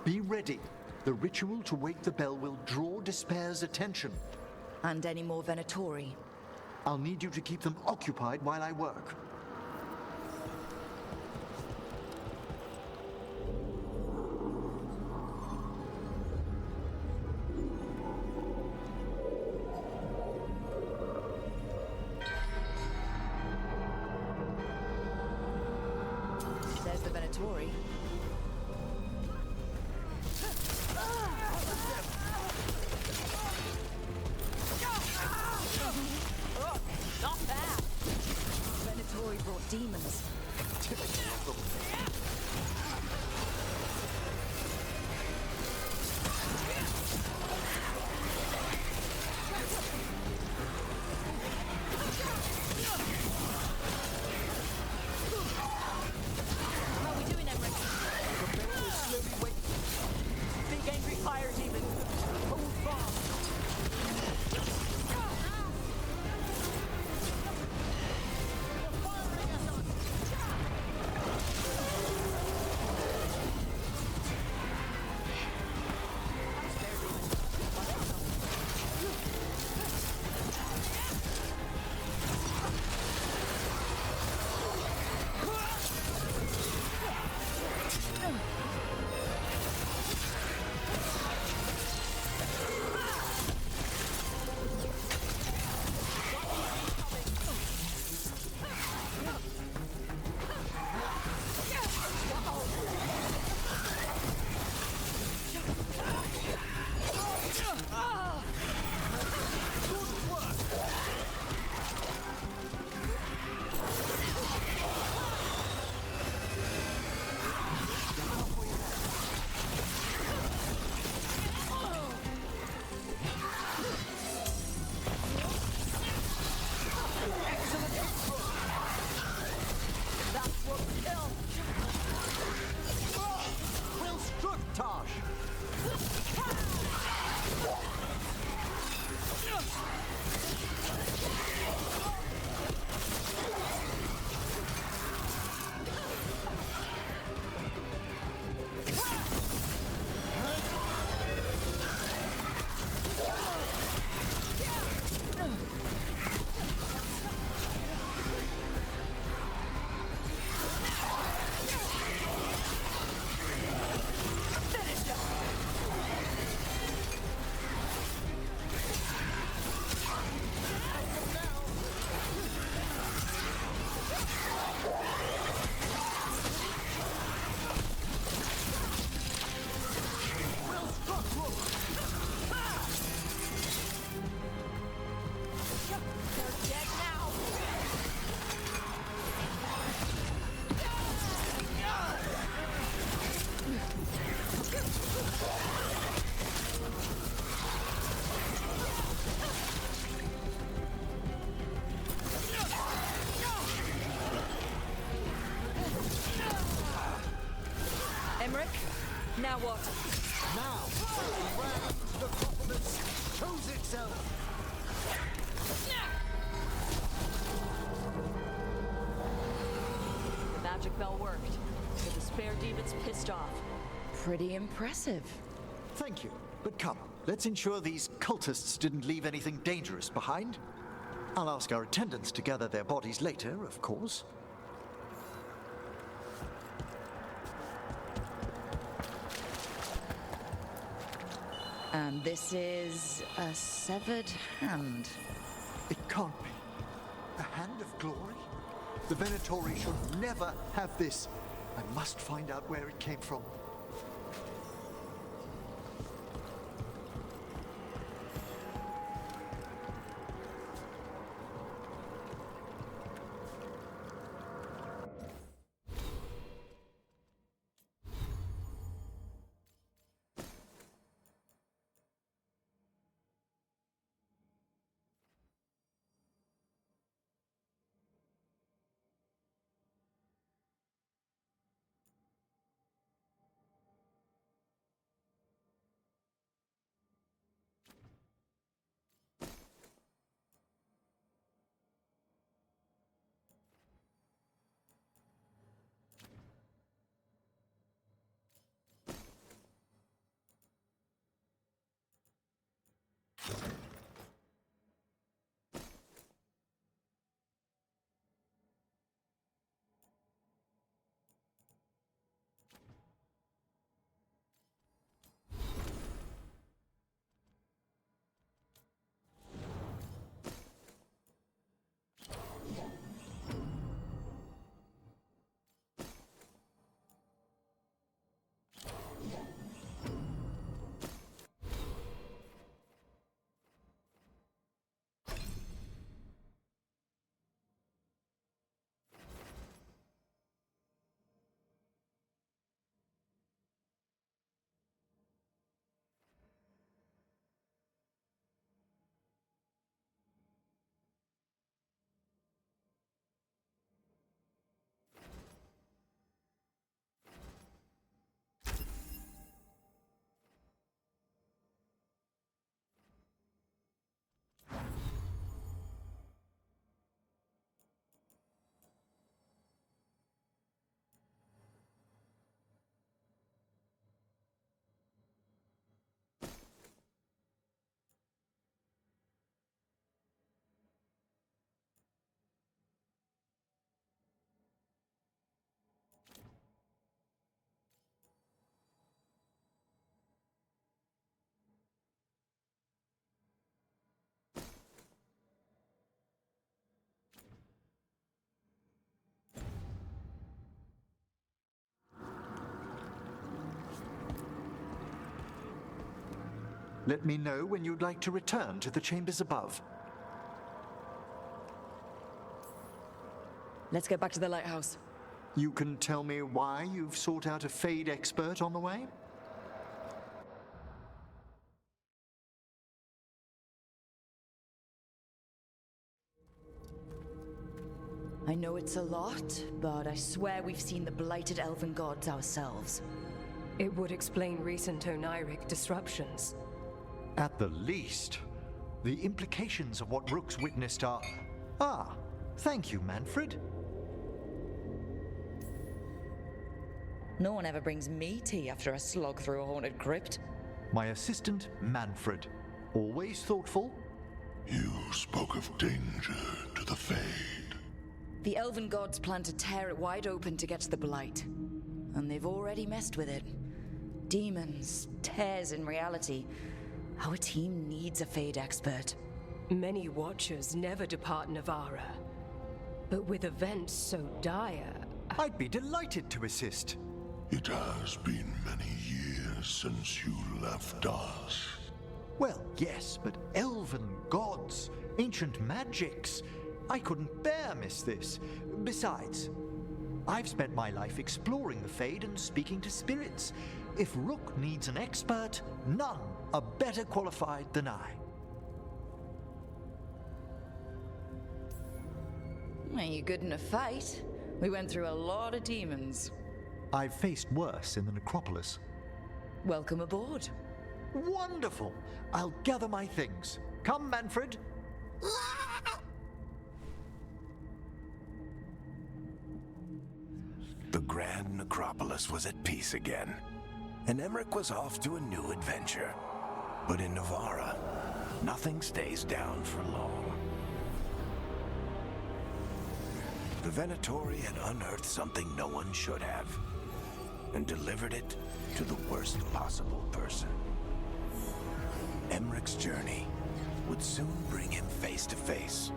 [SPEAKER 2] Be ready. The ritual to wake the bell will draw Despair's attention.
[SPEAKER 1] And any more Venatori?
[SPEAKER 2] I'll need you to keep them occupied while I work.
[SPEAKER 1] There's the Venatori. Not bad. Venatori brought demons. How are we doing, Emmerich? Emmerich, now what?
[SPEAKER 2] Now, the Necropolis shows itself.
[SPEAKER 7] The magic bell worked. The despair demons pissed off.
[SPEAKER 1] Pretty impressive.
[SPEAKER 2] Thank you, but come, let's ensure these cultists didn't leave anything dangerous behind. I'll ask our attendants to gather their bodies later, of course.
[SPEAKER 1] And this is a severed hand.
[SPEAKER 2] It can't be. A hand of glory? The Venatori should never have this. I must find out where it came from. Let me know when you'd like to return to the chambers above.
[SPEAKER 1] Let's get back to the lighthouse.
[SPEAKER 2] You can tell me why you've sought out a Fade expert on the way?
[SPEAKER 1] I know it's a lot, but I swear we've seen the blighted elven gods ourselves.
[SPEAKER 14] It would explain recent Oniric disruptions.
[SPEAKER 2] At the least. The implications of what Rook's witnessed are... Ah, thank you, Manfred.
[SPEAKER 1] No one ever brings me tea after a slog through a haunted crypt.
[SPEAKER 2] My assistant, Manfred. Always thoughtful.
[SPEAKER 16] You spoke of danger to the Fade.
[SPEAKER 1] The elven gods plan to tear it wide open to get to the blight. And they've already messed with it. Demons, tears in reality. Our team needs a Fade expert.
[SPEAKER 14] Many Watchers never depart Navara. But with events so dire...
[SPEAKER 2] I'd be delighted to assist.
[SPEAKER 16] It has been many years since you left us.
[SPEAKER 2] Well, yes, but elven gods, ancient magics. I couldn't bear miss this. Besides, I've spent my life exploring the Fade and speaking to spirits. If Rook needs an expert, none are better qualified than I.
[SPEAKER 1] Are you good in a fight? We went through a lot of demons.
[SPEAKER 2] I've faced worse in the necropolis.
[SPEAKER 1] Welcome aboard.
[SPEAKER 2] Wonderful! I'll gather my things. Come, Manfred.
[SPEAKER 5] The Grand Necropolis was at peace again, and Emmerich was off to a new adventure. But in Navarra, nothing stays down for long. The Venatori had unearthed something no one should have, and delivered it to the worst possible person. Emmerich's journey would soon bring him face to face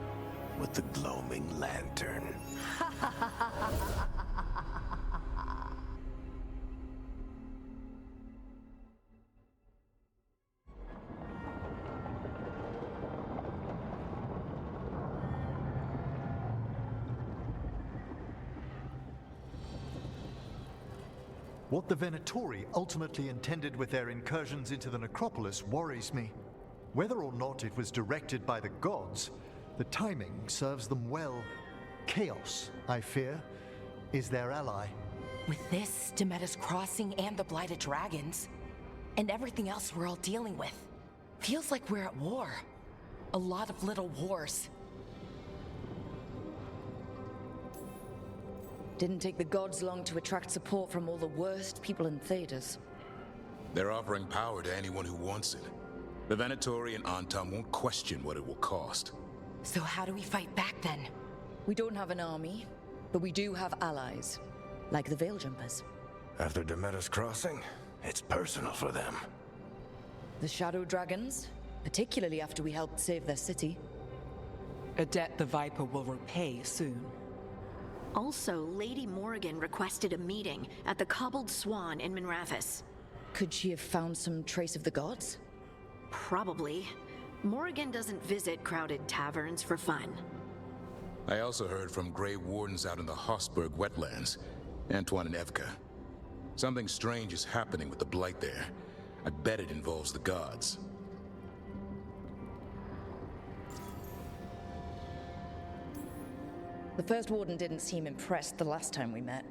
[SPEAKER 5] with the gloaming lantern.
[SPEAKER 2] What the Venatori ultimately intended with their incursions into the necropolis worries me. Whether or not it was directed by the gods, the timing serves them well. Chaos, I fear, is their ally.
[SPEAKER 4] With this, Demeter's Crossing and the Blighted Dragons, and everything else we're all dealing with, feels like we're at war. A lot of little wars.
[SPEAKER 1] Didn't take the gods long to attract support from all the worst people in Thedas.
[SPEAKER 10] They're offering power to anyone who wants it. The Venatori and Antam won't question what it will cost.
[SPEAKER 4] So how do we fight back then?
[SPEAKER 1] We don't have an army, but we do have allies, like the Veil Jumpers.
[SPEAKER 5] After Demeter's Crossing, it's personal for them.
[SPEAKER 1] The Shadow Dragons, particularly after we helped save their city.
[SPEAKER 3] A debt the Viper will repay soon.
[SPEAKER 11] Also, Lady Morrigan requested a meeting at the Cobbled Swan in Minrathous.
[SPEAKER 1] Could she have found some trace of the gods?
[SPEAKER 11] Probably. Morrigan doesn't visit crowded taverns for fun.
[SPEAKER 10] I also heard from Grey Wardens out in the Hossberg wetlands, Antoine and Evka. Something strange is happening with the Blight there. I bet it involves the gods.
[SPEAKER 1] The First Warden didn't seem impressed the last time we met.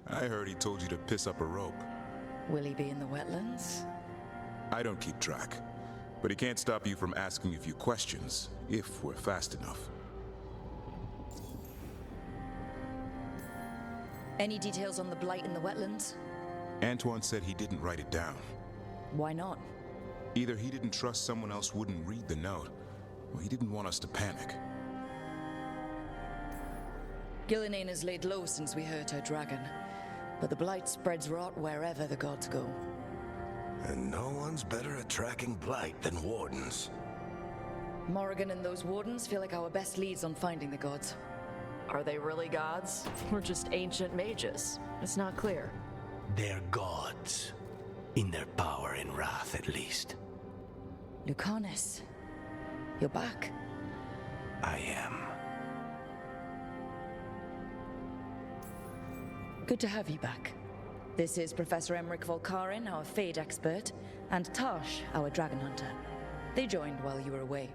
[SPEAKER 10] I heard he told you to piss up a rope.
[SPEAKER 1] Will he be in the wetlands?
[SPEAKER 10] I don't keep track, but he can't stop you from asking a few questions, if we're fast enough.
[SPEAKER 1] Any details on the Blight in the wetlands?
[SPEAKER 10] Antoine said he didn't write it down.
[SPEAKER 1] Why not?
[SPEAKER 10] Either he didn't trust someone else wouldn't read the note, or he didn't want us to panic.
[SPEAKER 1] Gillinane has laid low since we hurt her dragon, but the Blight spreads rot wherever the gods go.
[SPEAKER 5] And no one's better at tracking Blight than Wardens.
[SPEAKER 1] Morrigan and those Wardens feel like our best leads on finding the gods.
[SPEAKER 7] Are they really gods? Or just ancient mages? It's not clear.
[SPEAKER 9] They're gods. In their power and wrath, at least.
[SPEAKER 1] Lucanus, you're back.
[SPEAKER 9] I am.
[SPEAKER 1] Good to have you back. This is Professor Emmerich Volkarin, our Fade expert, and Tash, our dragon hunter. They joined while you were away.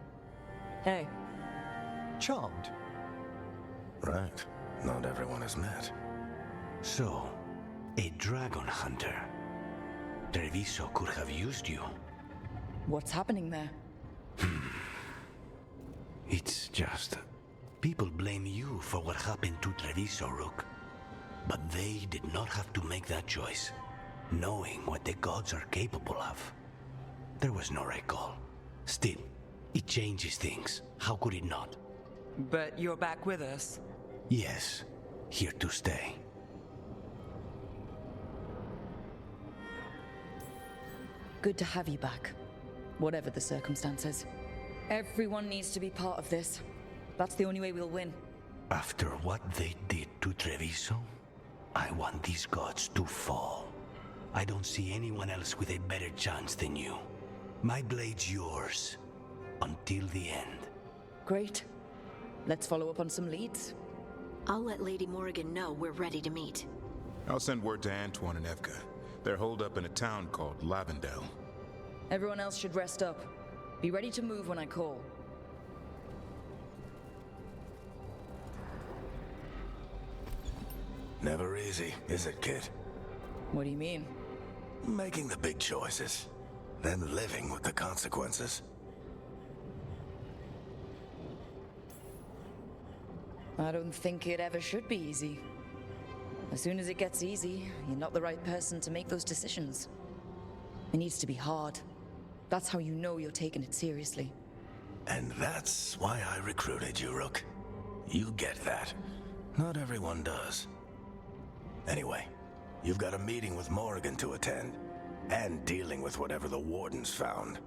[SPEAKER 1] Hey.
[SPEAKER 2] Charmed.
[SPEAKER 5] Right. Not everyone has met.
[SPEAKER 9] So, a dragon hunter. Treviso could have used you.
[SPEAKER 1] What's happening there?
[SPEAKER 9] It's just... people blame you for what happened to Treviso, Rook. But they did not have to make that choice, knowing what the gods are capable of. There was no recall. Still, it changes things. How could it not?
[SPEAKER 3] But you're back with us.
[SPEAKER 9] Yes, here to stay.
[SPEAKER 1] Good to have you back, whatever the circumstances. Everyone needs to be part of this. That's the only way we'll win.
[SPEAKER 9] After what they did to Treviso, I want these gods to fall. I don't see anyone else with a better chance than you. My blade's yours, until the end.
[SPEAKER 1] Great. Let's follow up on some leads.
[SPEAKER 11] I'll let Lady Morrigan know we're ready to meet.
[SPEAKER 10] I'll send word to Antoine and Evka. They're holed up in a town called Lavendel.
[SPEAKER 1] Everyone else should rest up. Be ready to move when I call.
[SPEAKER 5] Never easy, is it, kid?
[SPEAKER 1] What do you mean?
[SPEAKER 5] Making the big choices, then living with the consequences.
[SPEAKER 1] I don't think it ever should be easy. As soon as it gets easy, you're not the right person to make those decisions. It needs to be hard. That's how you know you're taking it seriously.
[SPEAKER 5] And that's why I recruited you, Rook. You get that. Not everyone does. Anyway, you've got a meeting with Morrigan to attend, and dealing with whatever the Warden's found.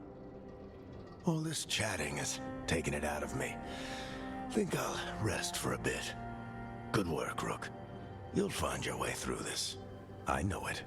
[SPEAKER 5] All this chatting is taking it out of me. Think I'll rest for a bit. Good work, Rook. You'll find your way through this. I know it.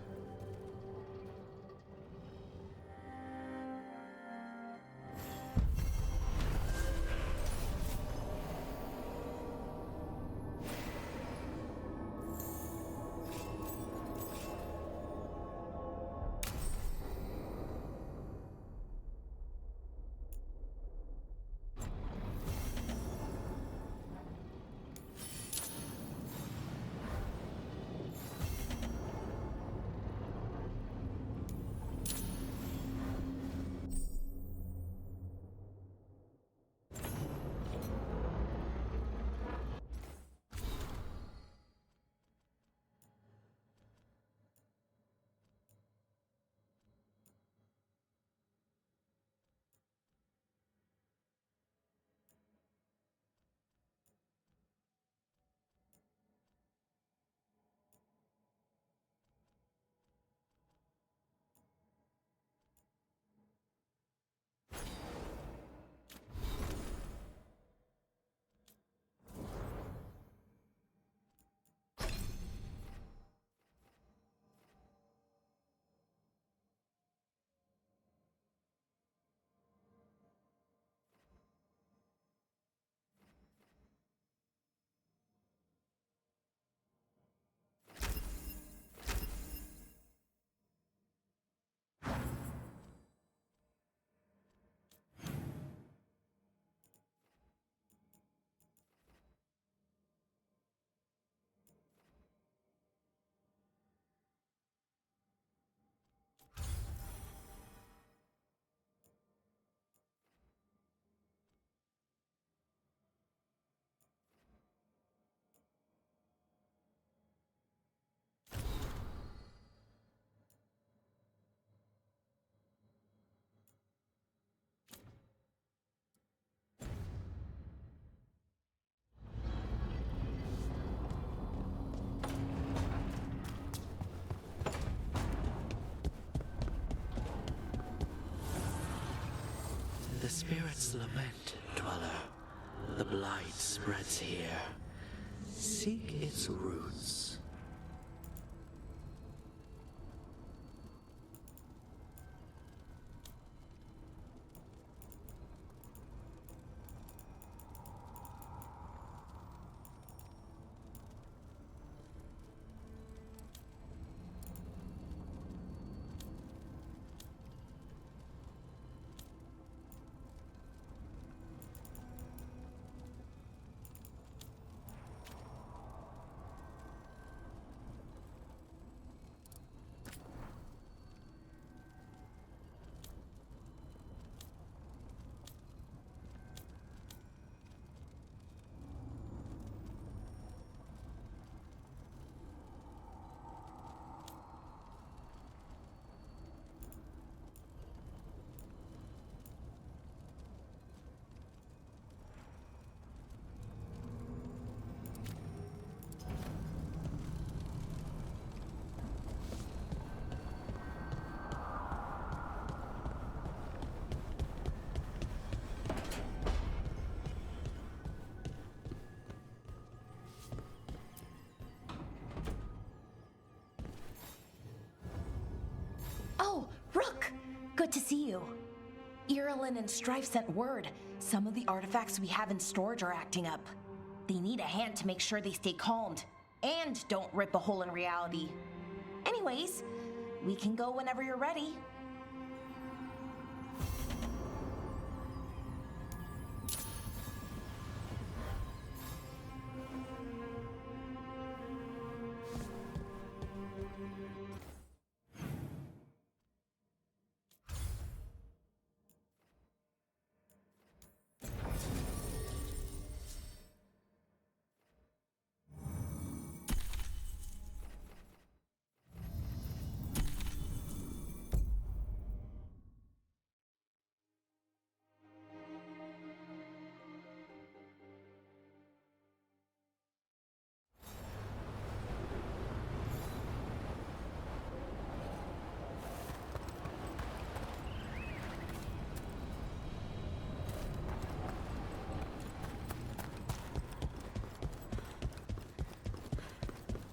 [SPEAKER 20] The spirits lament, Dweller. The blight spreads here. Seek its roots.
[SPEAKER 4] Oh, Rook! Good to see you. Irilyn and Strife sent word. Some of the artifacts we have in storage are acting up. They need a hand to make sure they stay calmed, and don't rip a hole in reality. Anyways, We can go whenever you're ready.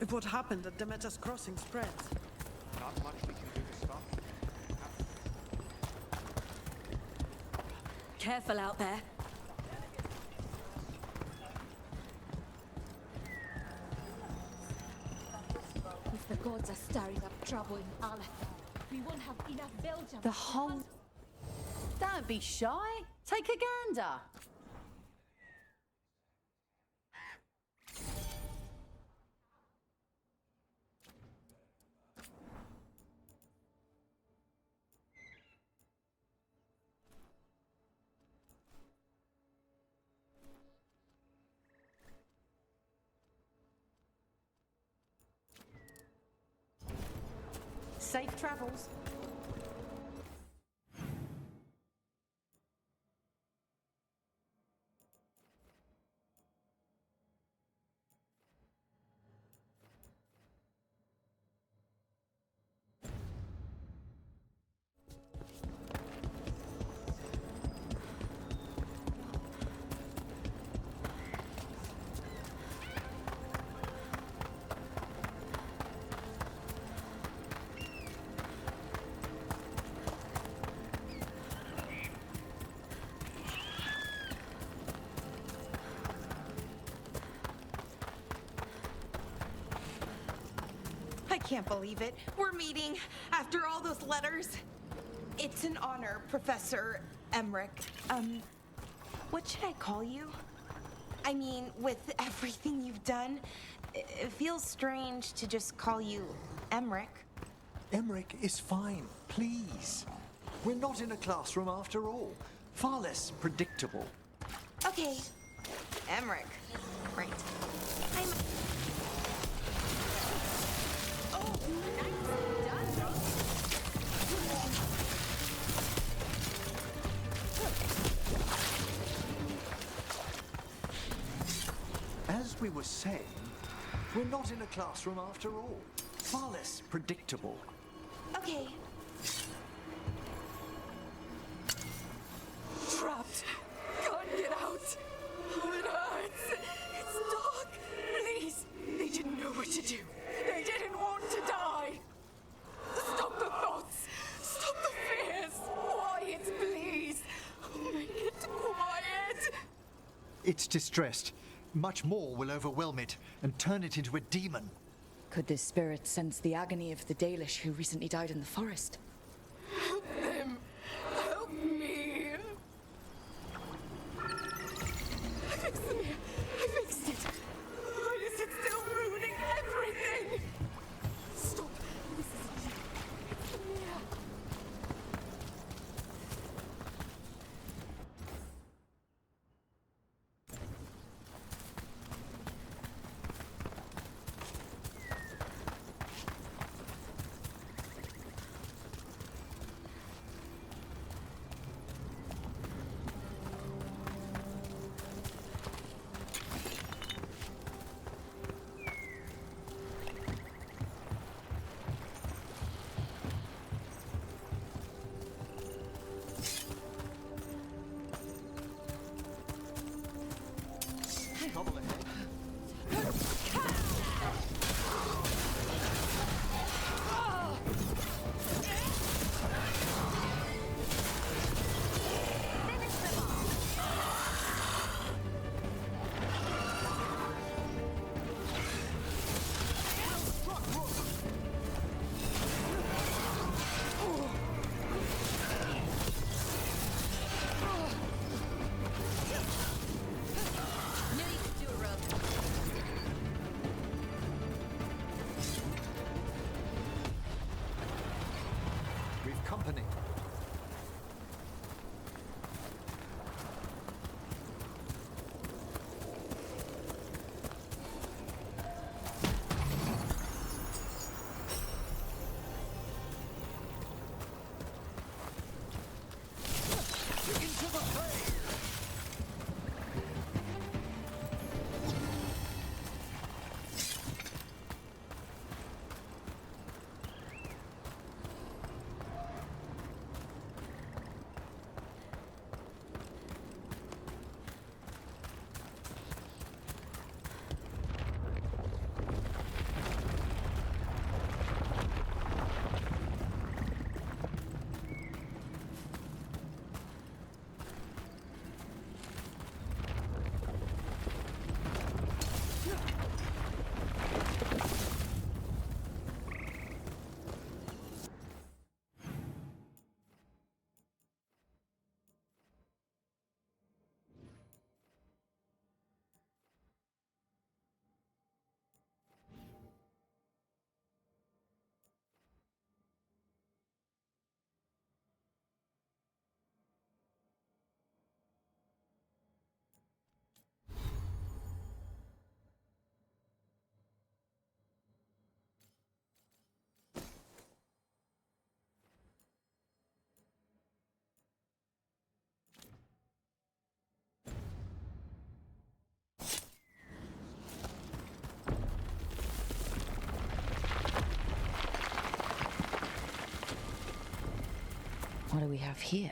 [SPEAKER 17] If what happened at Demeter's Crossing spreads,
[SPEAKER 21] not much we can do to stop it.
[SPEAKER 1] Careful out there.
[SPEAKER 22] If the gods are stirring up trouble in Allah, we won't have enough Belgium.
[SPEAKER 24] The whole... Don't be shy. Take a gander.
[SPEAKER 4] Safe travels. I can't believe it. We're meeting after all those letters. It's an honor, Professor Emmerich. What should I call you? I mean, with everything you've done, it feels strange to just call you Emmerich.
[SPEAKER 2] Emmerich is fine, please. We're not in a classroom after all. Far less predictable.
[SPEAKER 4] Okay, Emmerich. Right. I'm... Oh, nicely done.
[SPEAKER 2] As we were saying, we're not in a classroom after all. Far less predictable.
[SPEAKER 4] Okay.
[SPEAKER 22] Trapped. Can't get out. Oh, it hurts. It's dark. Please. They didn't know what to do. They didn't want to die. Stop the thoughts. Stop the fears. Quiet, please. Make it quiet.
[SPEAKER 2] It's distressed. Much more will overwhelm it and turn it into a demon.
[SPEAKER 1] Could this spirit sense the agony of the Dalish who recently died in the forest?
[SPEAKER 22] Help them. Help me. I fixed them here. I fixed it. Why is it still ruining everything? Stop. This is Mia.
[SPEAKER 19] the flame!
[SPEAKER 1] What do we have here?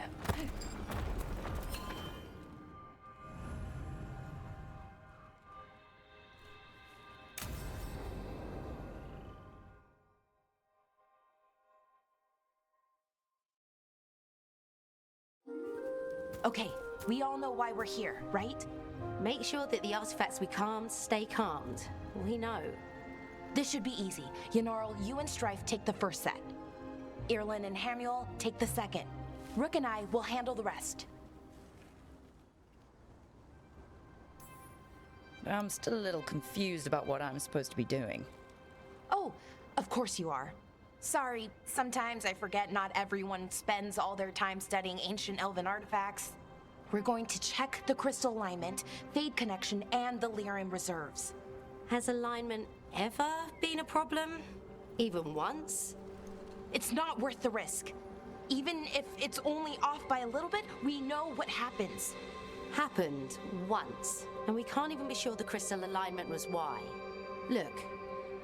[SPEAKER 4] Okay, we all know why we're here, right?
[SPEAKER 11] Make sure that the artifacts we calmed stay calmed. We know.
[SPEAKER 4] This should be easy. Yanarl, you and Strife take the first set. Irlin and Hamuel take the second. Rook and I will handle the rest.
[SPEAKER 1] I'm still a little confused about what I'm supposed to be doing.
[SPEAKER 4] Oh, of course you are. Sorry, sometimes I forget not everyone spends all their time studying ancient elven artifacts. We're going to check the crystal alignment, fade connection, and the Lyran reserves.
[SPEAKER 11] Has alignment ever been a problem? Even once?
[SPEAKER 4] It's not worth the risk. Even if it's only off by a little bit, we know what happens.
[SPEAKER 11] Happened once, and we can't even be sure the crystal alignment was why. Look,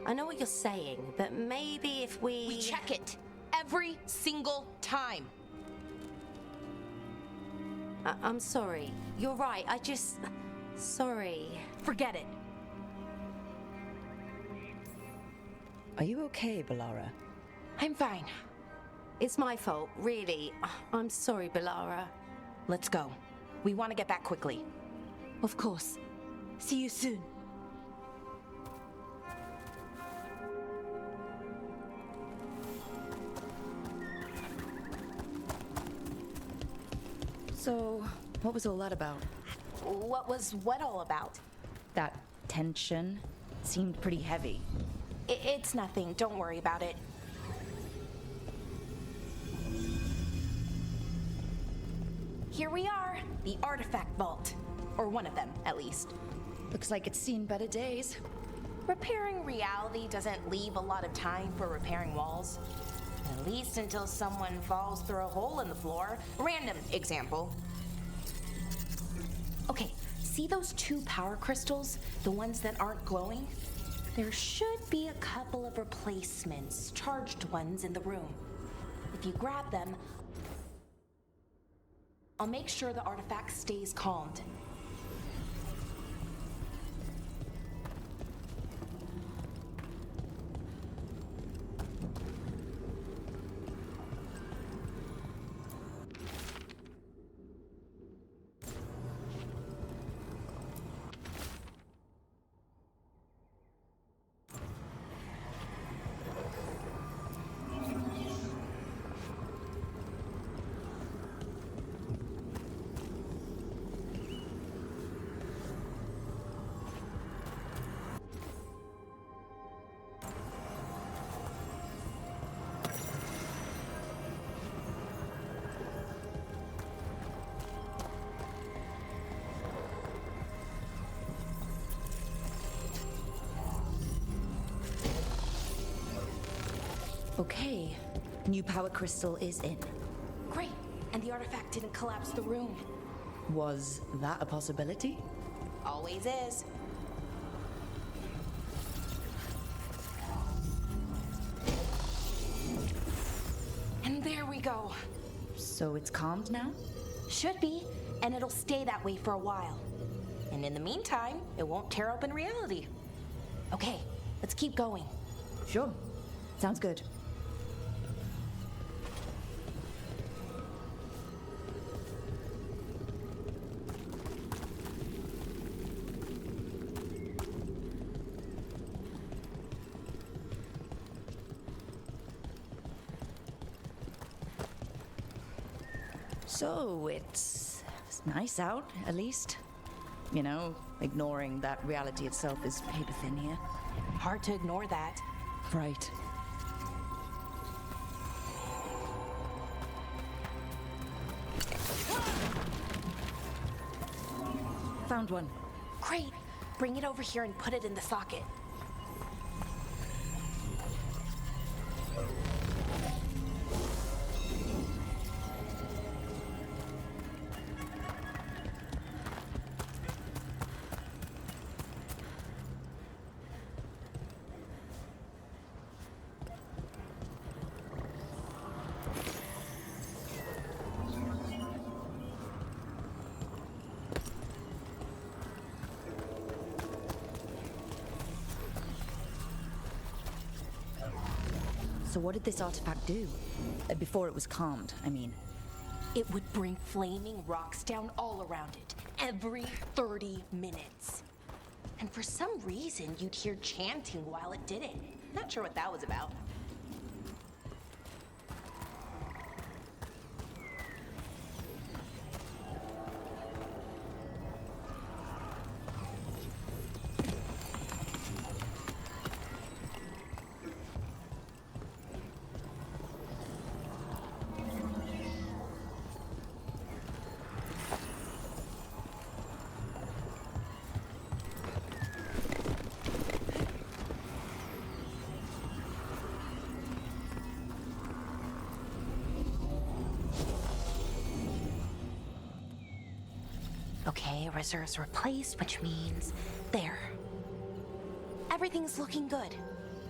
[SPEAKER 11] I know what you're saying, but maybe if
[SPEAKER 4] We check it every single time.
[SPEAKER 11] I'm sorry. You're right, Sorry.
[SPEAKER 4] Forget it.
[SPEAKER 1] Are you okay, Balara?
[SPEAKER 4] I'm fine.
[SPEAKER 11] It's my fault, really. I'm sorry, Balara.
[SPEAKER 4] Let's go. We want to get back quickly.
[SPEAKER 1] Of course. See you soon. So, what was all that about?
[SPEAKER 4] What was what all about?
[SPEAKER 1] That tension seemed pretty heavy.
[SPEAKER 4] It's nothing. Don't worry about it. Here we are, the artifact vault. Or one of them, at least.
[SPEAKER 1] Looks like it's seen better days.
[SPEAKER 4] Repairing reality doesn't leave a lot of time for repairing walls. At least until someone falls through a hole in the floor. Random example. Okay, see those 2 power crystals? The ones that aren't glowing? There should be a couple of replacements, charged ones in the room. If you grab them, I'll make sure the artifact stays calmed.
[SPEAKER 1] Okay, new power crystal is in.
[SPEAKER 4] Great, and the artifact didn't collapse the room.
[SPEAKER 1] Was that a possibility?
[SPEAKER 4] Always is. And there we go.
[SPEAKER 1] So it's calmed now?
[SPEAKER 4] Should be, and it'll stay that way for a while. And in the meantime, it won't tear open reality. Okay, let's keep going.
[SPEAKER 1] Sure. Sounds good. So it's nice out, at least. You know, ignoring that reality itself is paper thin here.
[SPEAKER 4] Hard to ignore that.
[SPEAKER 1] Right. Found one.
[SPEAKER 4] Great. Bring it over here and put it in the socket.
[SPEAKER 1] So what did this artifact do? Before it was calmed, I mean.
[SPEAKER 4] It would bring flaming rocks down all around it, every 30 minutes. And for some reason, you'd hear chanting while it did it. Not sure what that was about. Okay, reserves replaced, which means there. Everything's looking good.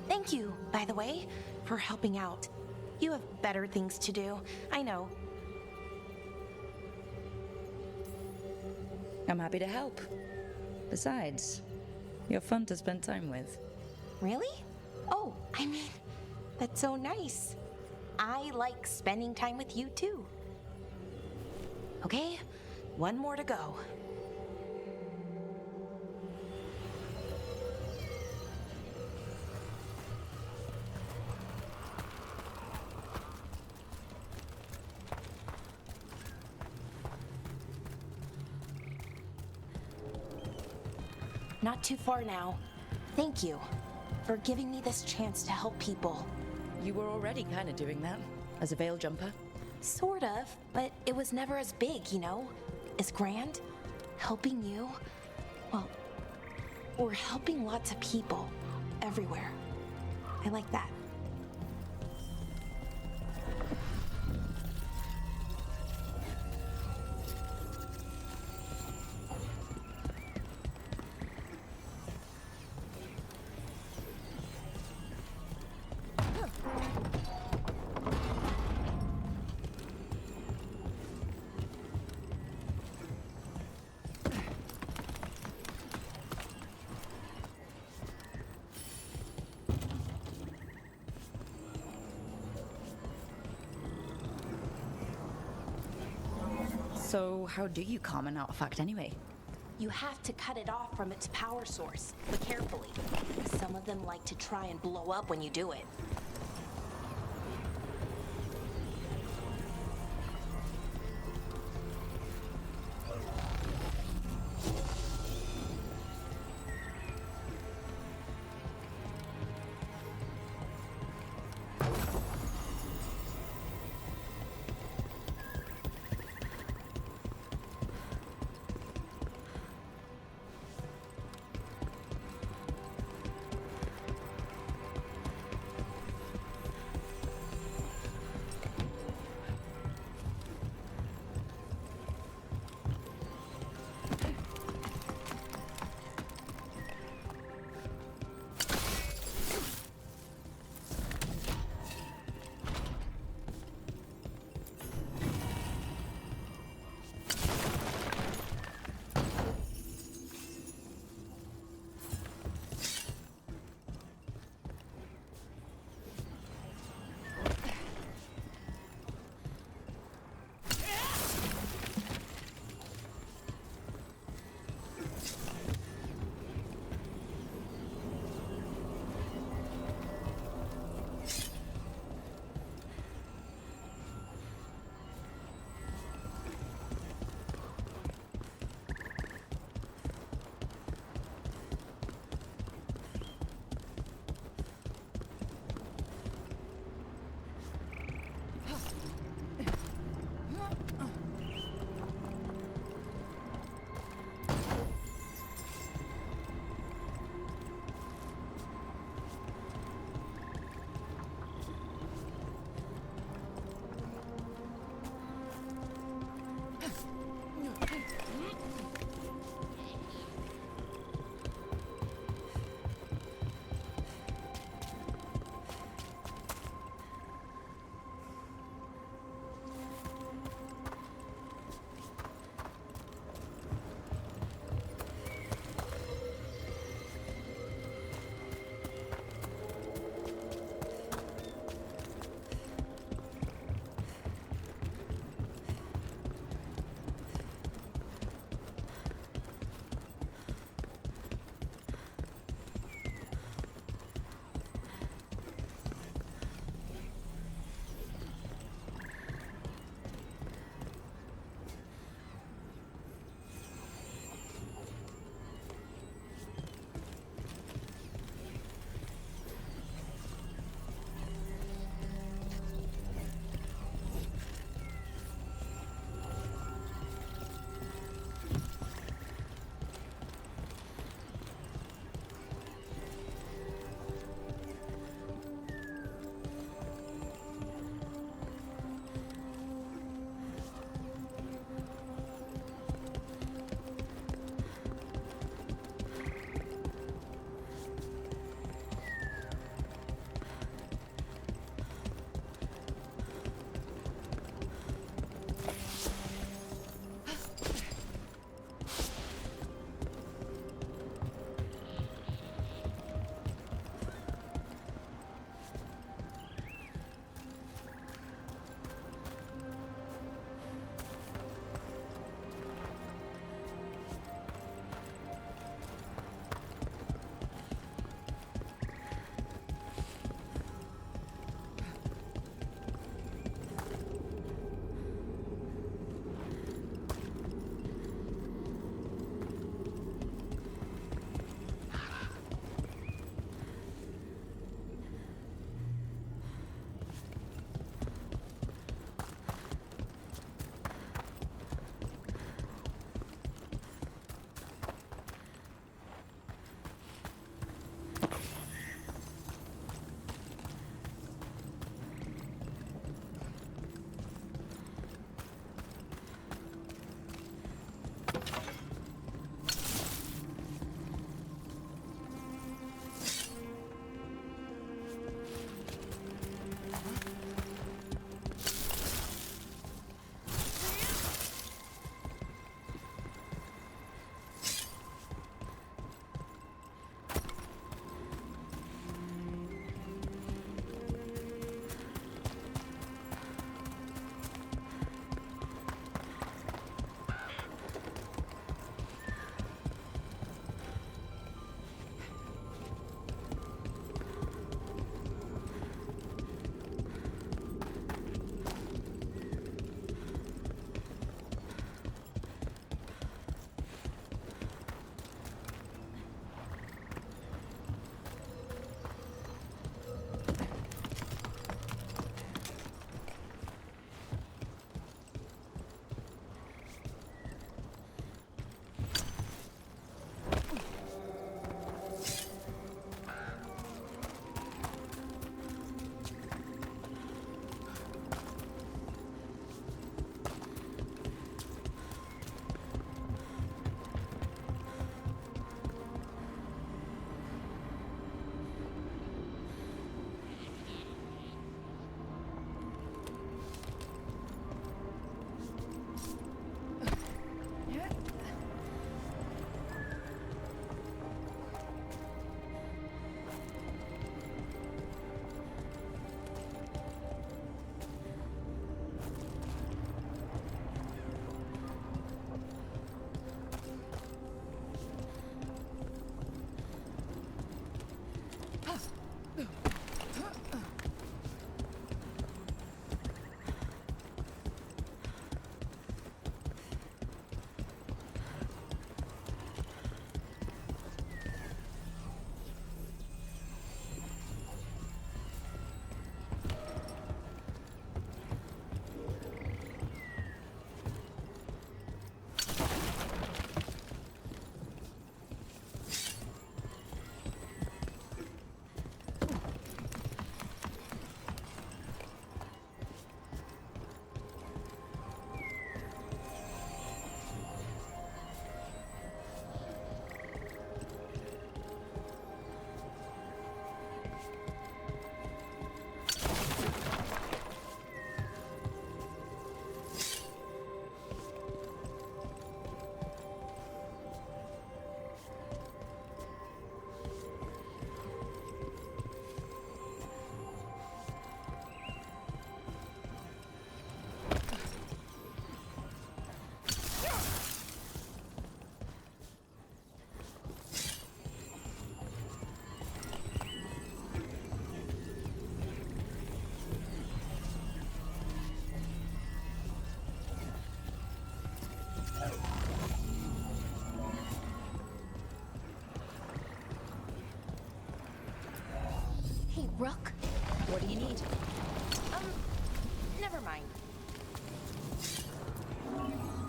[SPEAKER 4] Thank you, by the way, for helping out. You have better things to do, I know.
[SPEAKER 1] I'm happy to help. Besides, you're fun to spend time with.
[SPEAKER 4] Really? Oh, I mean, that's so nice. I like spending time with you too. Okay, one more to go. Not too far now. Thank you for giving me this chance to help people.
[SPEAKER 1] You were already kind of doing that, as a veil jumper.
[SPEAKER 4] Sort of, but it was never as big, you know? As grand. Helping you, well, we're helping lots of people everywhere. I like that.
[SPEAKER 1] So how do you calm an artifact anyway?
[SPEAKER 4] You have to cut it off from its power source, but carefully. Some of them like to try and blow up when you do it.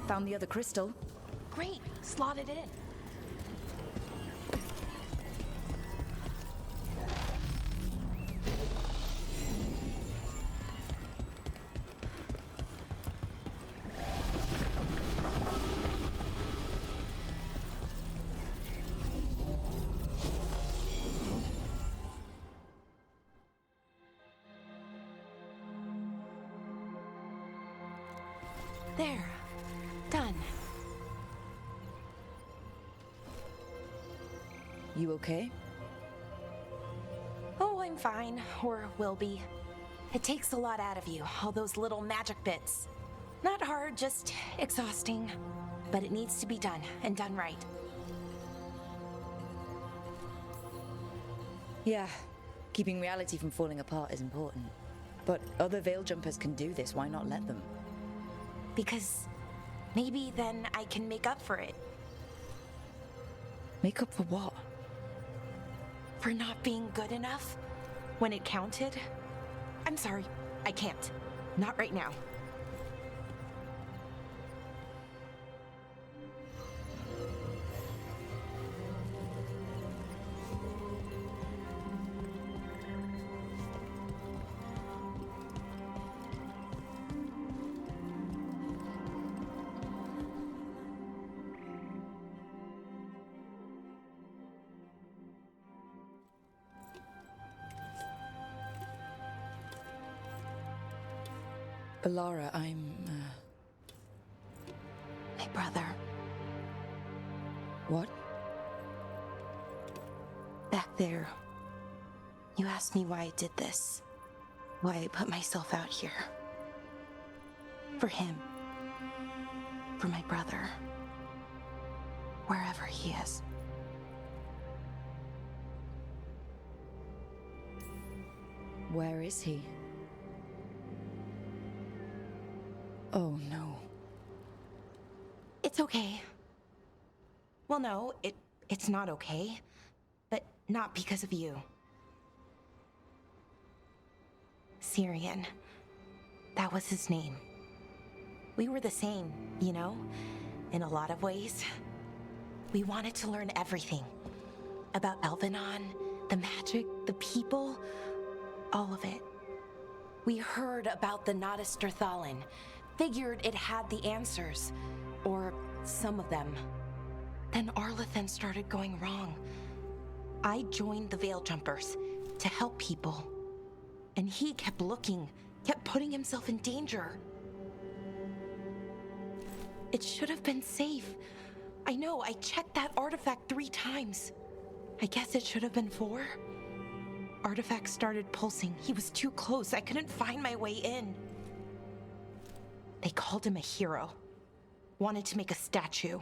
[SPEAKER 1] Found the other crystal.
[SPEAKER 4] Great, slot it in. There. Done.
[SPEAKER 1] You okay?
[SPEAKER 4] Oh, I'm fine. Or will be. It takes a lot out of you, all those little magic bits. Not hard, just exhausting. But it needs to be done, and done right.
[SPEAKER 1] Yeah. Keeping reality from falling apart is important. But other Veil Jumpers can do this, why not let them?
[SPEAKER 4] Because maybe then I can make up for it.
[SPEAKER 1] Make up for what?
[SPEAKER 4] For not being good enough when it counted. I'm sorry, I can't. Not right now.
[SPEAKER 1] Belara, I'm,
[SPEAKER 4] My brother.
[SPEAKER 1] What?
[SPEAKER 4] Back there. You asked me why I did this. Why I put myself out here. For him. For my brother. Wherever he is.
[SPEAKER 1] Where is he? Oh no.
[SPEAKER 4] It's okay. Well, no, it's not okay. But not because of you. Syrian. That was his name. We were the same, you know? In a lot of ways. We wanted to learn everything. About Elvenon, the magic, the people, all of it. We heard about the Notisterthalin. Figured it had the answers. Or some of them. Then Arlathan started going wrong. I joined the Veil Jumpers to help people. And he kept looking, kept putting himself in danger. It should have been safe. I know, I checked that artifact 3 times. I guess it should have been 4. Artifact started pulsing. He was too close. I couldn't find my way in. They called him a hero. Wanted to make a statue.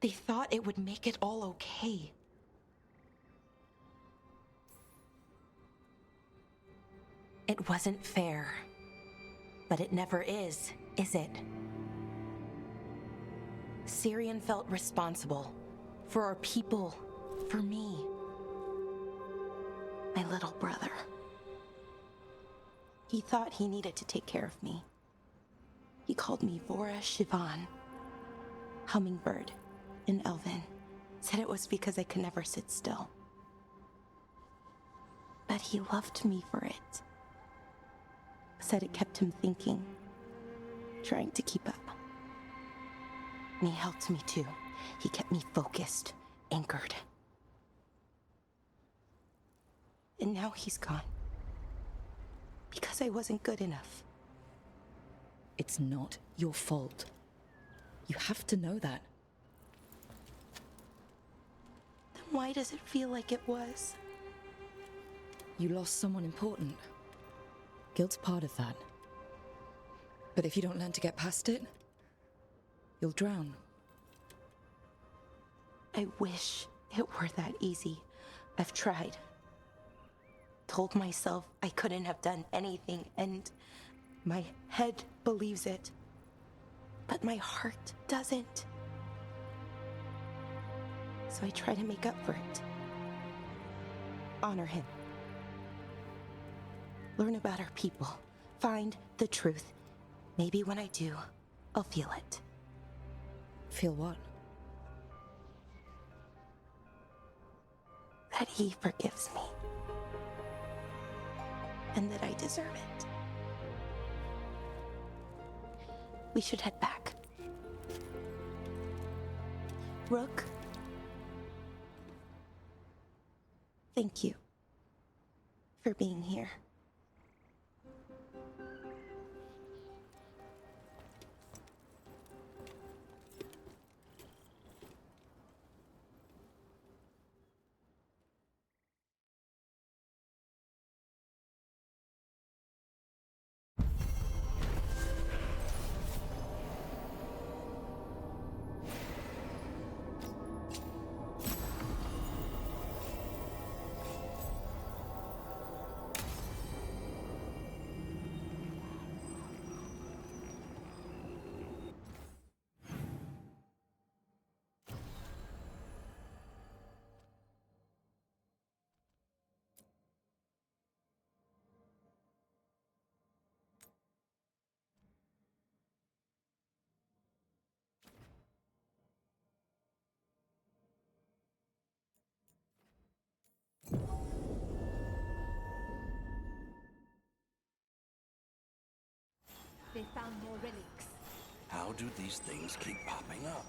[SPEAKER 4] They thought it would make it all okay. It wasn't fair. But it never is it? Syrian felt responsible. For our people. For me. My little brother. He thought he needed to take care of me. He called me Vora Shivan. Hummingbird. In Elven. Said it was because I could never sit still. But he loved me for it. Said it kept him thinking. Trying to keep up. And he helped me too. He kept me focused. Anchored. And now he's gone. Because I wasn't good enough.
[SPEAKER 1] It's not your fault. You have to know that.
[SPEAKER 4] Then why does it feel like it was?
[SPEAKER 1] You lost someone important. Guilt's part of that. But if you don't learn to get past it, you'll drown.
[SPEAKER 4] I wish it were that easy. I've tried. Told myself I couldn't have done anything, and my head believes it. But my heart doesn't. So I try to make up for it. Honor him. Learn about our people. Find the truth. Maybe when I do, I'll feel it.
[SPEAKER 1] Feel what?
[SPEAKER 4] That he forgives me. And that I deserve it. We should head back. Rook. Thank you for being here.
[SPEAKER 6] They found more relics.
[SPEAKER 20] How do these things keep popping up?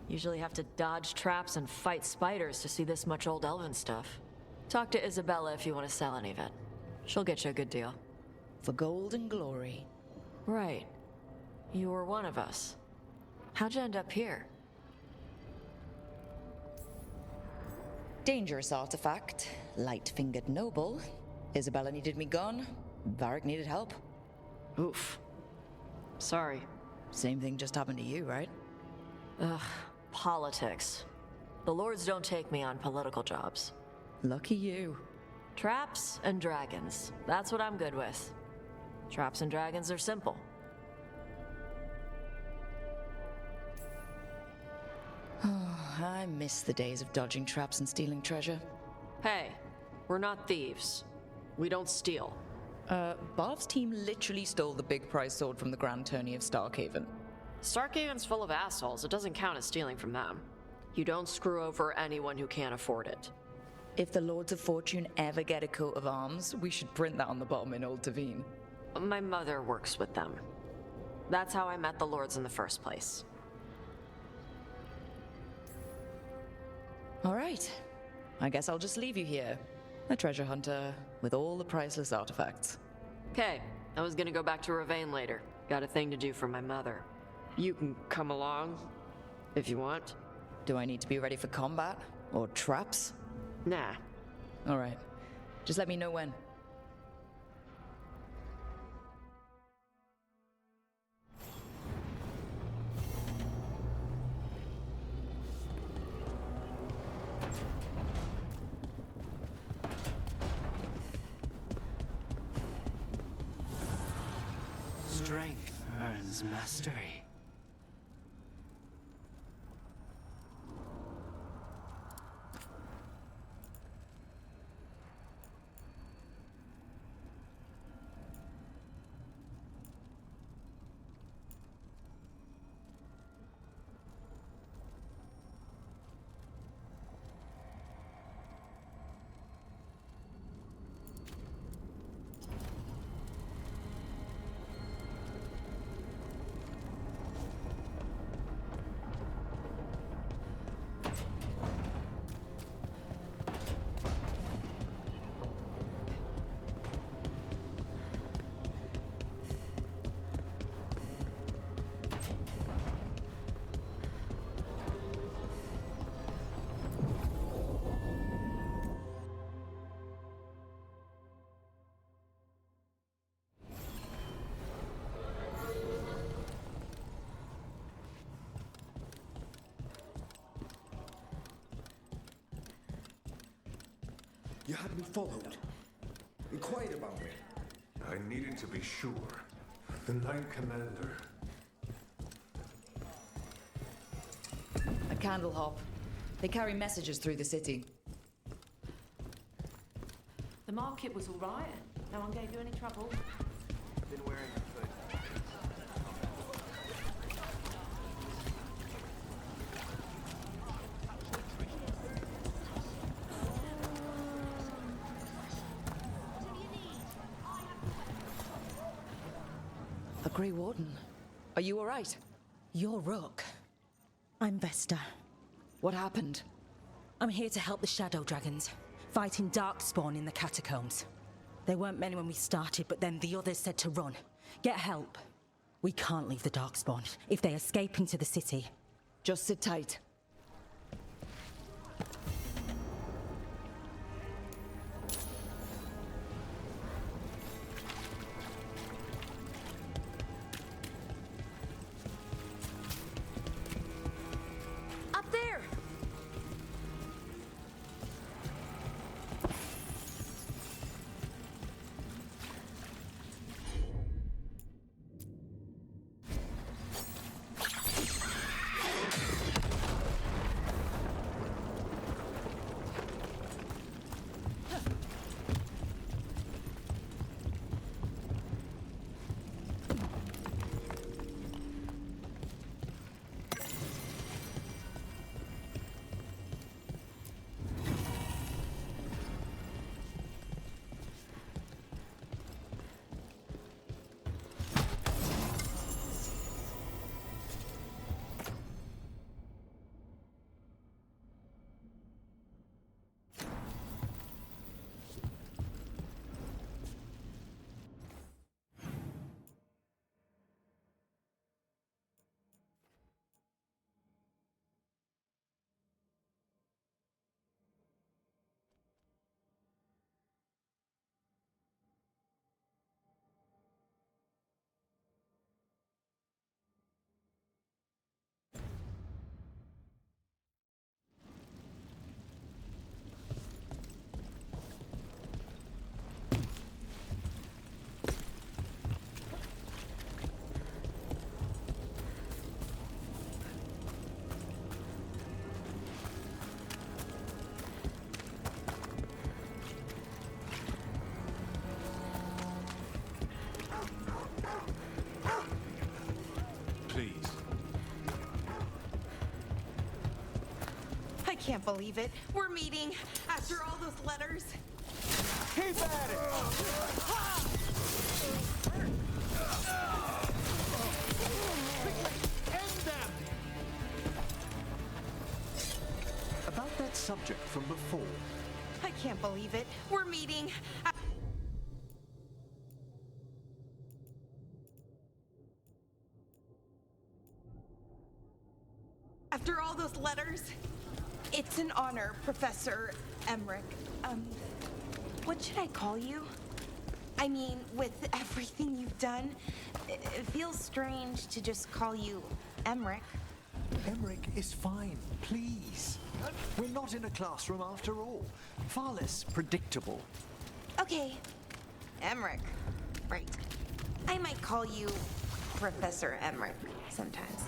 [SPEAKER 7] Usually have to dodge traps and fight spiders to see this much old elven stuff. Talk to Isabella if you want to sell any of it. She'll get you a good deal.
[SPEAKER 1] For gold and glory.
[SPEAKER 7] Right. You were one of us. How'd you end up here?
[SPEAKER 1] Dangerous artifact. Light-fingered noble. Isabella needed me gone. Varric needed help.
[SPEAKER 7] Oof. Sorry.
[SPEAKER 1] Same thing just happened to you, right?
[SPEAKER 7] Ugh. Politics. The lords don't take me on political jobs.
[SPEAKER 1] Lucky you.
[SPEAKER 7] Traps and dragons. That's what I'm good with. Traps and dragons are simple.
[SPEAKER 1] I miss the days of dodging traps and stealing treasure.
[SPEAKER 7] Hey, we're not thieves. We don't steal.
[SPEAKER 1] Barb's team literally stole the big prize sword from the Grand Tourney of Starkhaven.
[SPEAKER 7] Starkhaven's full of assholes. It doesn't count as stealing from them. You don't screw over anyone who can't afford it.
[SPEAKER 1] If the Lords of Fortune ever get a coat of arms, we should print that on the bottom in Old Tavine.
[SPEAKER 7] My mother works with them. That's how I met the lords in the first place.
[SPEAKER 1] All right. I guess I'll just leave you here. A treasure hunter with all the priceless artifacts.
[SPEAKER 7] Okay, I was gonna go back to Ravane later. Got a thing to do for my mother. You can come along, if you want.
[SPEAKER 1] Do I need to be ready for combat? Or traps?
[SPEAKER 7] Nah.
[SPEAKER 1] All right. Just let me know when.
[SPEAKER 20] Strength earns mastery.
[SPEAKER 8] You had me followed. Inquired about me.
[SPEAKER 12] I needed to be sure. The Knight Commander.
[SPEAKER 1] A candle hop. They carry messages through the city.
[SPEAKER 7] The market was all right. No one gave you any trouble.
[SPEAKER 21] Been wearing a hood.
[SPEAKER 1] A Grey Warden. Are you all right?
[SPEAKER 13] You're Rook. I'm Vesta.
[SPEAKER 1] What happened?
[SPEAKER 13] I'm here to help the Shadow Dragons, fighting Darkspawn in the catacombs. There weren't many when we started, but then the others said to run. Get help. We can't leave the Darkspawn. If they escape into the city...
[SPEAKER 1] Just sit tight.
[SPEAKER 13] Up there!
[SPEAKER 4] I can't believe it. We're meeting after all those letters.
[SPEAKER 19] Keep at it!
[SPEAKER 2] End them! About that subject from before.
[SPEAKER 4] I can't believe it. We're meeting after all those letters. It's an honor, Professor Emmerich. What should I call you? I mean, with everything you've done, it feels strange to just call you Emmerich.
[SPEAKER 2] Emmerich is fine, please. We're not in a classroom after all. Far less predictable.
[SPEAKER 4] Okay, Emmerich. Right. I might call you Professor Emmerich sometimes.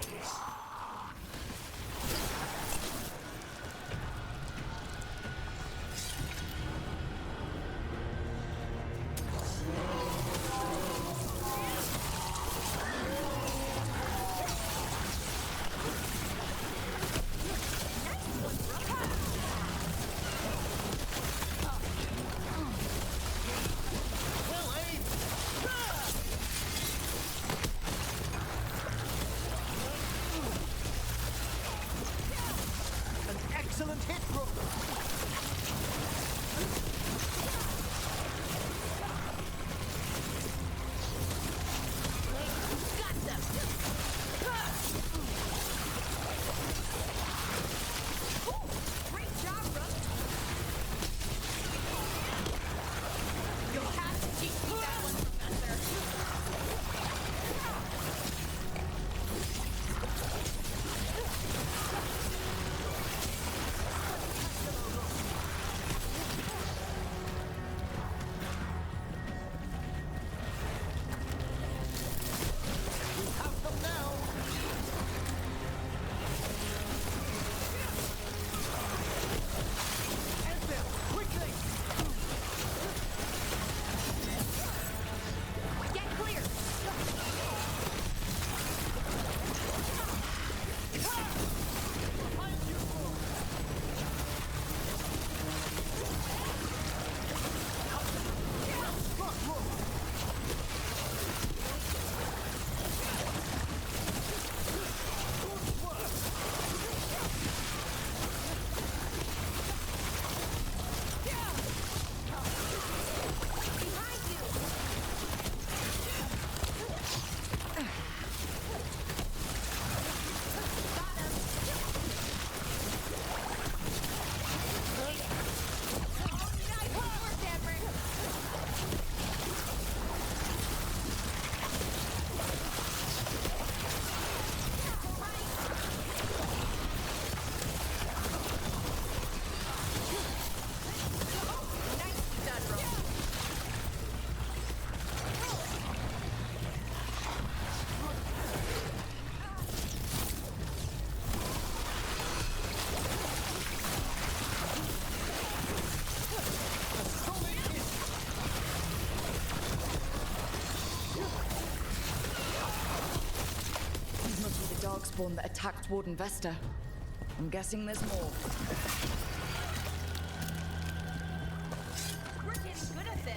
[SPEAKER 1] darkspawn that attacked Warden Vesta. I'm guessing there's more.
[SPEAKER 22] We're getting good at this.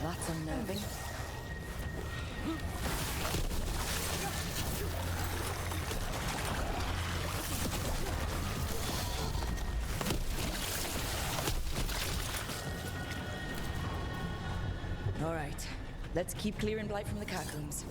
[SPEAKER 1] That's unnerving. All right, let's keep clearing blight from the catacombs.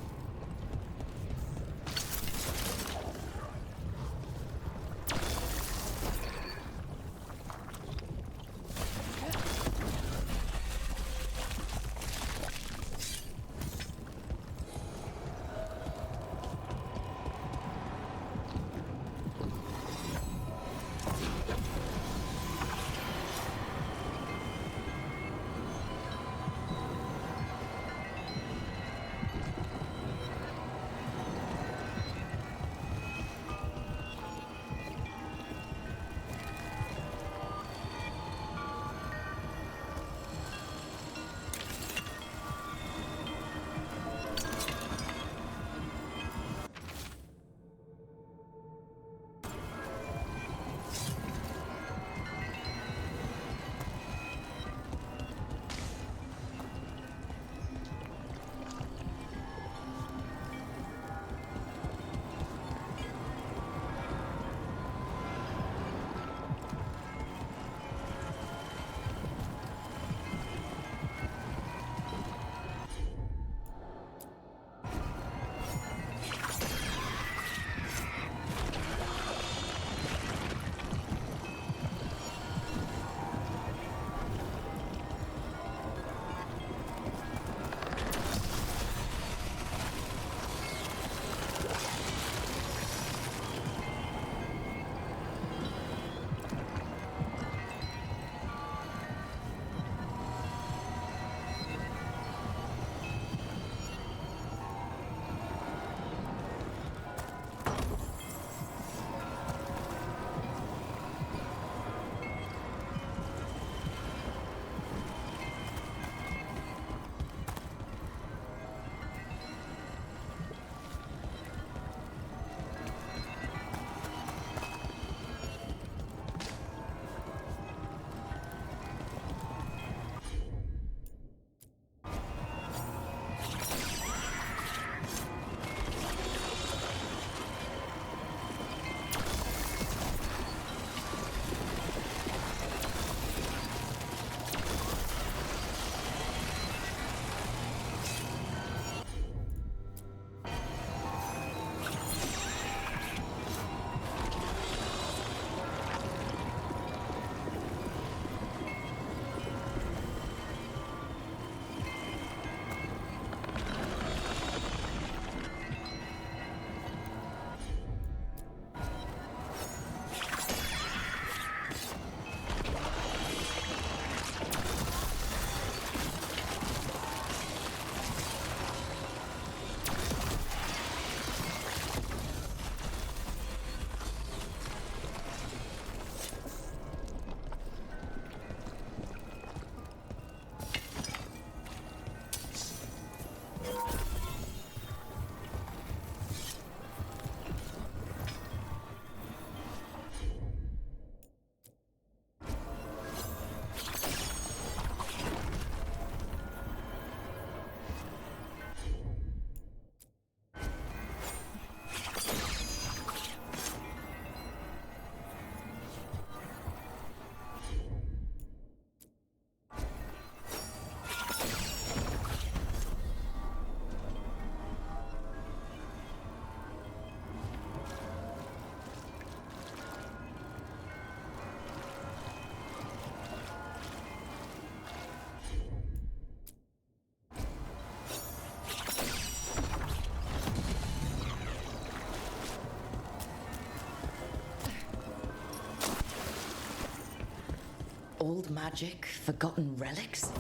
[SPEAKER 1] magic, forgotten relics.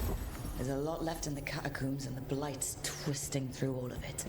[SPEAKER 1] There's a lot left in the catacombs, and the Blight's twisting through all of it.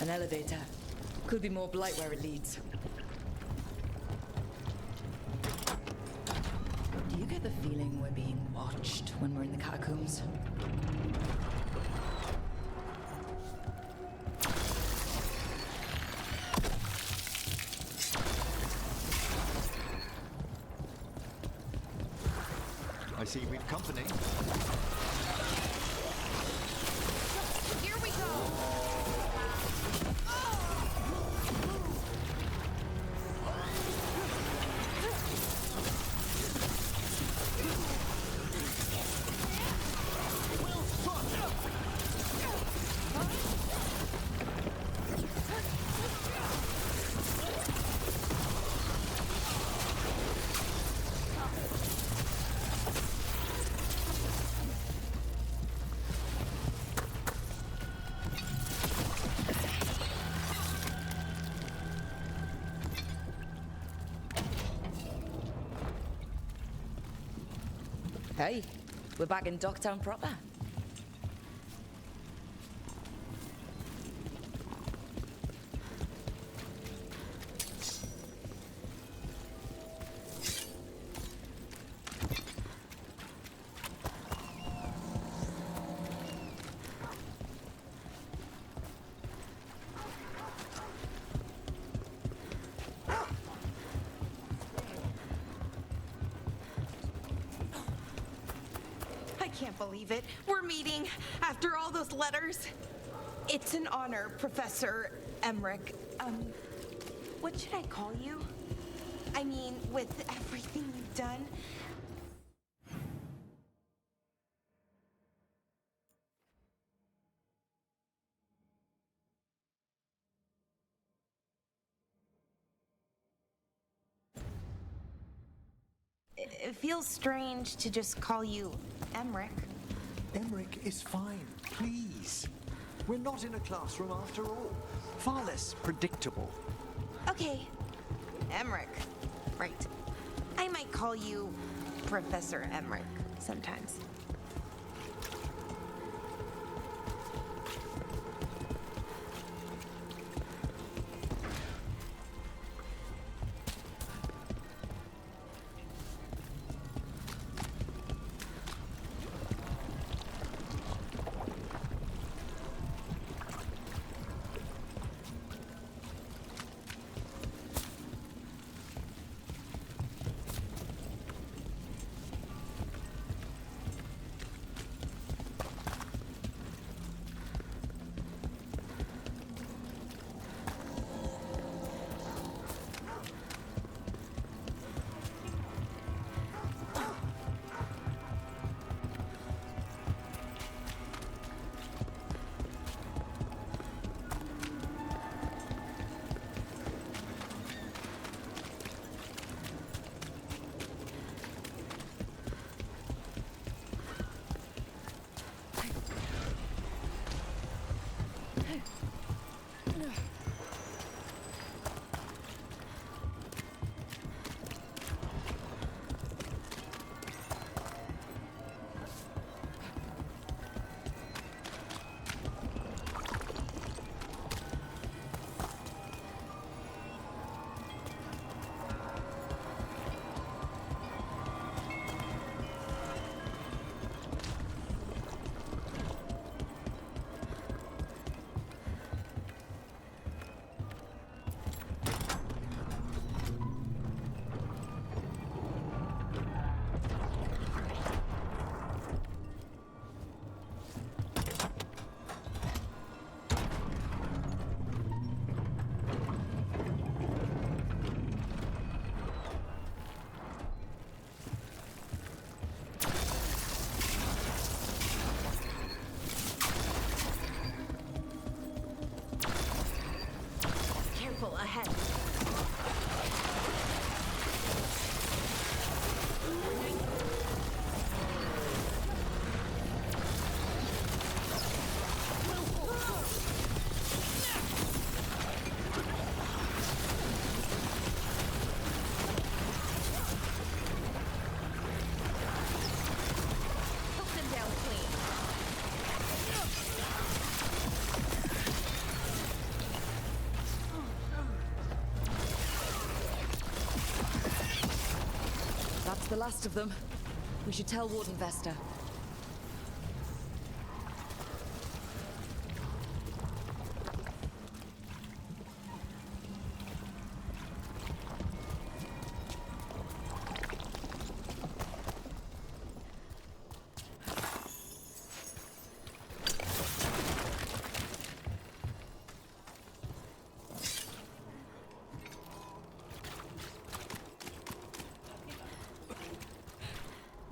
[SPEAKER 1] An elevator. Could be more Blight where it leads. Do you get the feeling we're being watched when we're in the catacombs?
[SPEAKER 2] I see we've company.
[SPEAKER 4] Here we go!
[SPEAKER 1] Hey, we're back in Docktown proper.
[SPEAKER 4] I can't believe it. We're meeting after all those letters. It's an honor, Professor Emmerich. What should I call you? I mean, with everything you've done. It feels strange to just call you Emmerich.
[SPEAKER 2] Emmerich is fine, please. We're not in a classroom after all. Far less predictable.
[SPEAKER 4] Okay, Emmerich. Right. I might call you Professor Emmerich sometimes.
[SPEAKER 11] Ahead.
[SPEAKER 1] That's the last of them. We should tell Warden Vesta.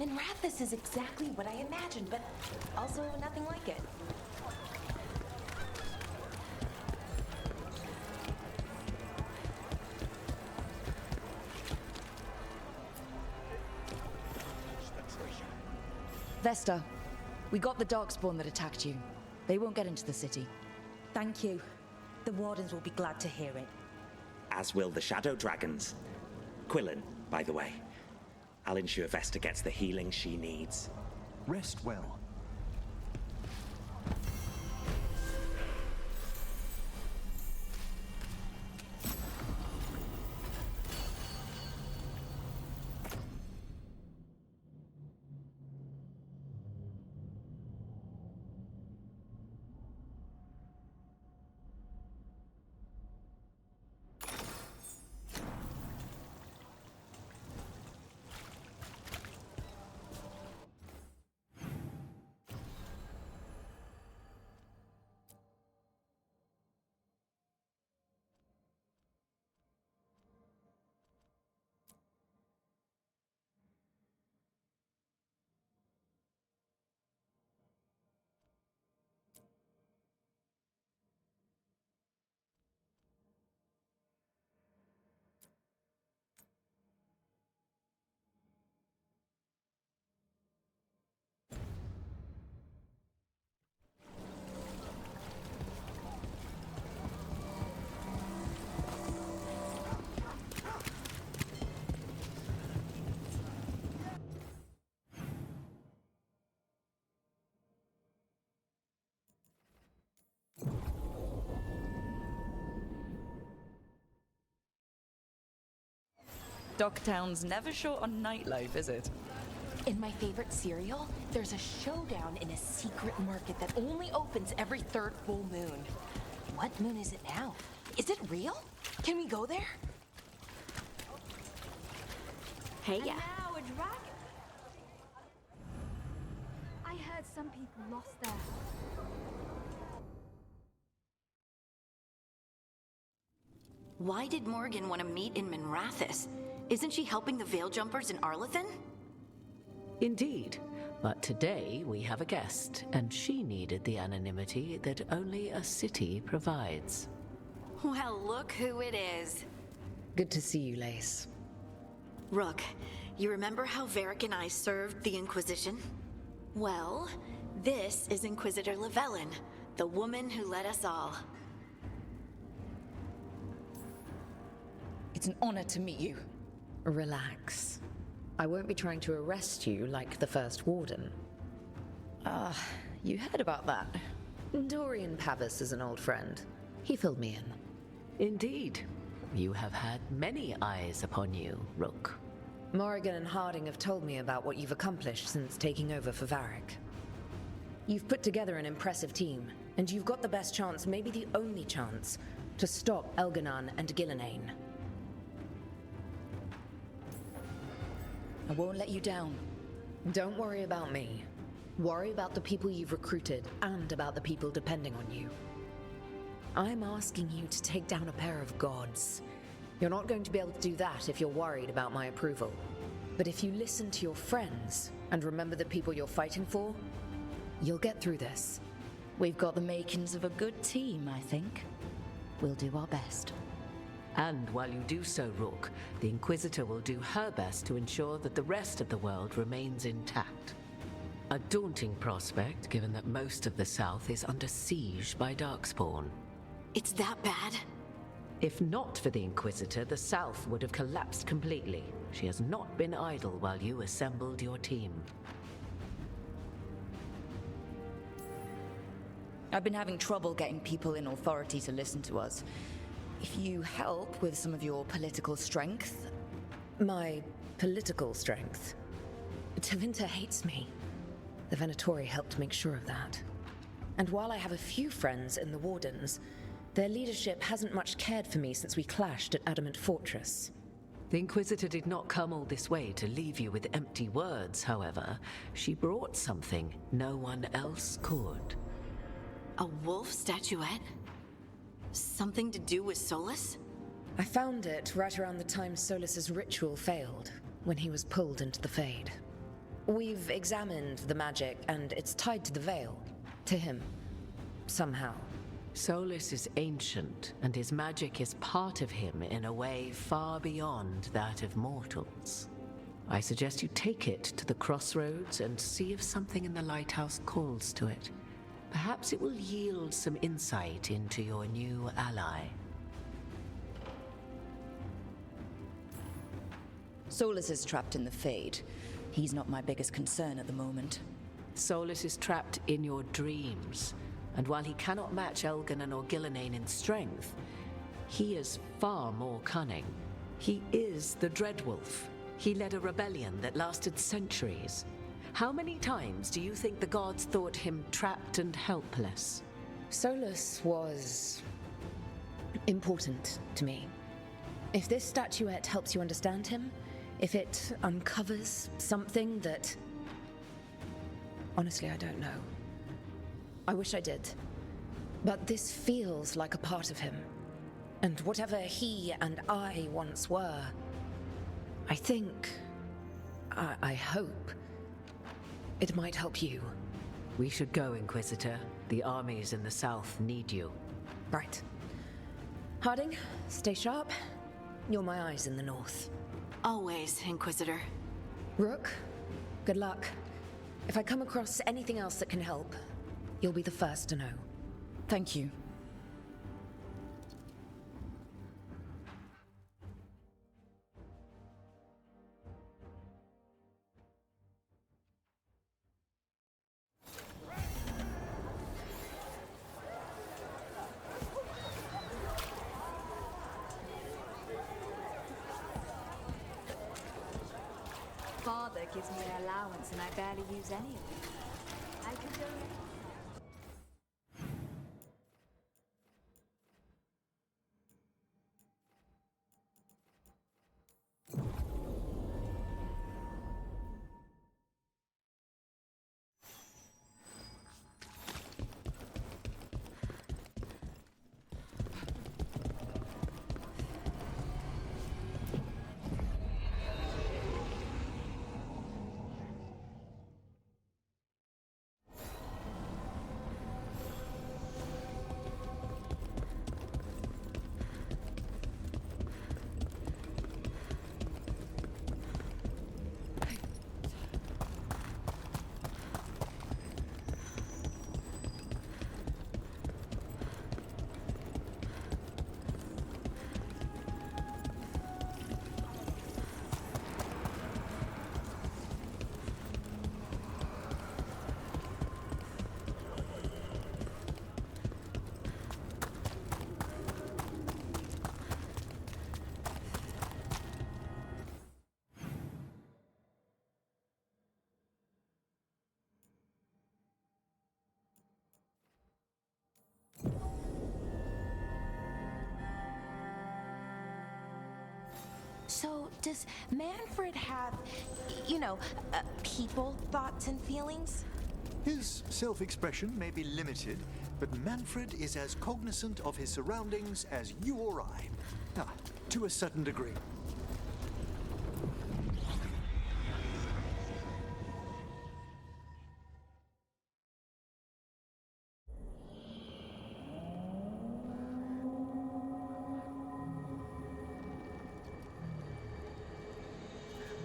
[SPEAKER 4] Minrathous is exactly what I imagined, but also nothing like it.
[SPEAKER 1] Vesta, we got the Darkspawn that attacked you. They won't get into the city.
[SPEAKER 13] Thank you. The Wardens will be glad to hear it.
[SPEAKER 14] As will the Shadow Dragons. Quillen, by the way. I'll ensure Vesta gets the healing she needs.
[SPEAKER 2] Rest well.
[SPEAKER 1] Docktown's never short on nightlife, is it?
[SPEAKER 4] In my favorite cereal, there's a showdown in a secret market that only opens every third full moon. What moon is it now? Is it real? Can we go there?
[SPEAKER 11] Hey, yeah.
[SPEAKER 6] Now a dragon. I heard some people lost there.
[SPEAKER 11] Why did Morgan want to meet in Minrathous? Isn't she helping the Veil Jumpers in Arlethan?
[SPEAKER 15] Indeed. But today we have a guest, and she needed the anonymity that only a city provides.
[SPEAKER 11] Well, look who it is.
[SPEAKER 18] Good to see you, Lace.
[SPEAKER 11] Rook, you remember how Varric and I served the Inquisition? Well, this is Inquisitor Llewellyn, the woman who led us all.
[SPEAKER 1] It's an honor to meet you.
[SPEAKER 18] Relax. I won't be trying to arrest you like the first warden. You heard about that. Dorian Pavis is an old friend. He filled me in.
[SPEAKER 15] Indeed. You have had many eyes upon you, Rook.
[SPEAKER 18] Morrigan and Harding have told me about what you've accomplished since taking over for Varric. You've put together an impressive team, and you've got the best chance, maybe the only chance, to stop Elganon and Gillenane.
[SPEAKER 1] I won't let you down.
[SPEAKER 18] Don't worry about me. Worry about the people you've recruited and about the people depending on you. I'm asking you to take down a pair of gods. You're not going to be able to do that if you're worried about my approval. But if you listen to your friends and remember the people you're fighting for, you'll get through this.
[SPEAKER 1] We've got the makings of a good team, I think. We'll do our best.
[SPEAKER 15] And while you do so, Rook, the Inquisitor will do her best to ensure that the rest of the world remains intact. A daunting prospect, given that most of the South is under siege by Darkspawn.
[SPEAKER 11] It's that bad?
[SPEAKER 15] If not for the Inquisitor, the South would have collapsed completely. She has not been idle while you assembled your team.
[SPEAKER 1] I've been having trouble getting people in authority to listen to us. If you help with some of your political strength...
[SPEAKER 18] My political strength? Tevinter hates me. The Venatori helped make sure of that. And while I have a few friends in the Wardens, their leadership hasn't much cared for me since we clashed at Adamant Fortress.
[SPEAKER 15] The Inquisitor did not come all this way to leave you with empty words, however. She brought something no one else could.
[SPEAKER 11] A wolf statuette? Something to do with Solus?
[SPEAKER 18] I found it right around the time Solus's ritual failed, when he was pulled into the Fade. We've examined the magic, and it's tied to the Veil. To him. Somehow.
[SPEAKER 15] Solus is ancient, and his magic is part of him in a way far beyond that of mortals. I suggest you take it to the crossroads and see if something in the lighthouse calls to it. Perhaps it will yield some insight into your new ally.
[SPEAKER 1] Solus is trapped in the Fade. He's not my biggest concern at the moment.
[SPEAKER 15] Solus is trapped in your dreams, and while he cannot match Elganon or Gillenane in strength, he is far more cunning. He is the Dreadwolf. He led a rebellion that lasted centuries. How many times do you think the gods thought him trapped and helpless?
[SPEAKER 18] Solus was... important to me. If this statuette helps you understand him, if it uncovers something that... Honestly, I don't know. I wish I did. But this feels like a part of him. And whatever he and I once were, I think... I hope... it might help you.
[SPEAKER 15] We should go, Inquisitor. The armies in the south need you.
[SPEAKER 18] Right. Harding, stay sharp. You're my eyes in the north.
[SPEAKER 11] Always, Inquisitor.
[SPEAKER 18] Rook, good luck. If I come across anything else that can help, you'll be the first to know.
[SPEAKER 1] Thank you.
[SPEAKER 6] Father gives me an allowance and I barely use any of it. I could donate.
[SPEAKER 4] So, does Manfred have, people, thoughts, and feelings?
[SPEAKER 2] His self-expression may be limited, but Manfred is as cognizant of his surroundings as you or I. To a certain degree.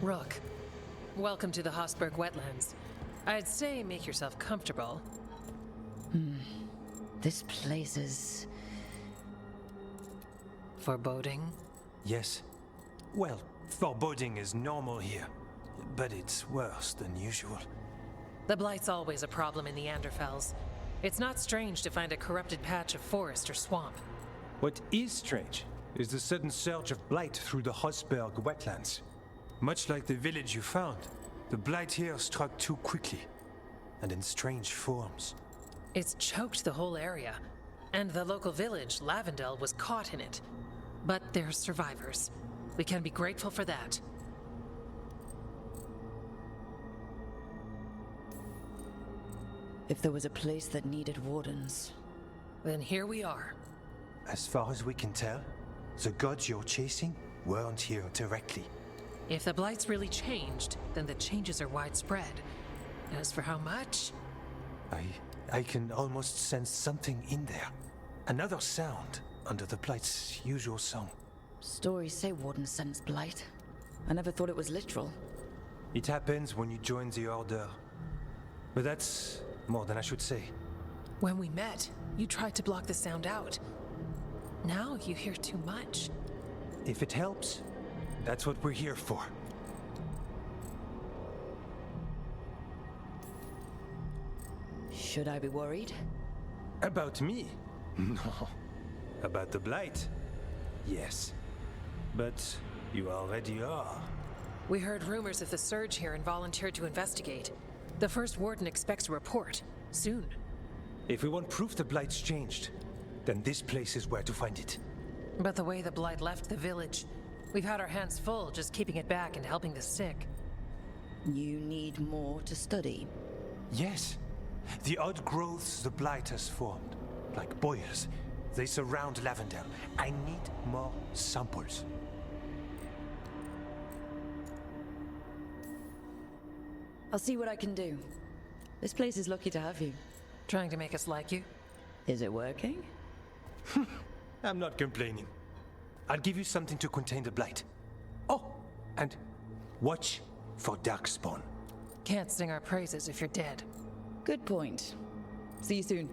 [SPEAKER 3] Rook, welcome to the Hosberg wetlands. I'd say make yourself comfortable.
[SPEAKER 1] This place is...
[SPEAKER 3] Foreboding?
[SPEAKER 9] Yes. Well, foreboding is normal here, but it's worse than usual.
[SPEAKER 3] The Blight's always a problem in the Anderfels. It's not strange to find a corrupted patch of forest or swamp.
[SPEAKER 9] What is strange is the sudden surge of blight through the Hosberg wetlands. Much like the village you found, the blight here struck too quickly, and in strange forms.
[SPEAKER 3] It's choked the whole area, and the local village, Lavendel, was caught in it. But they're survivors. We can be grateful for that.
[SPEAKER 1] If there was a place that needed wardens...
[SPEAKER 3] Then here we are.
[SPEAKER 9] As far as we can tell, the gods you're chasing weren't here directly.
[SPEAKER 3] If the Blight's really changed, then the changes are widespread. As for how much...
[SPEAKER 9] I can almost sense something in there. Another sound under the Blight's usual song.
[SPEAKER 1] Stories say wardens sense blight. I never thought it was literal.
[SPEAKER 9] It happens when you join the Order. But that's more than I should say.
[SPEAKER 3] When we met, you tried to block the sound out. Now you hear too much.
[SPEAKER 9] If it helps, that's what we're here for.
[SPEAKER 1] Should I be worried?
[SPEAKER 9] About me? No. About the Blight? Yes. But you already are.
[SPEAKER 3] We heard rumors of the surge here and volunteered to investigate. The first warden expects a report. Soon.
[SPEAKER 9] If we want proof the Blight's changed, then this place is where to find it.
[SPEAKER 3] But the way the Blight left the village, we've had our hands full just keeping it back and helping the sick.
[SPEAKER 1] You need more to study?
[SPEAKER 9] Yes. The odd growths the Blight has formed, like boils, they surround Lavendel. I need more samples.
[SPEAKER 1] I'll see what I can do. This place is lucky to have you.
[SPEAKER 3] Trying to make us like you?
[SPEAKER 1] Is it working?
[SPEAKER 9] I'm not complaining. I'll give you something to contain the Blight. Oh, and watch for Darkspawn.
[SPEAKER 3] Can't sing our praises if you're dead.
[SPEAKER 1] Good point. See you soon.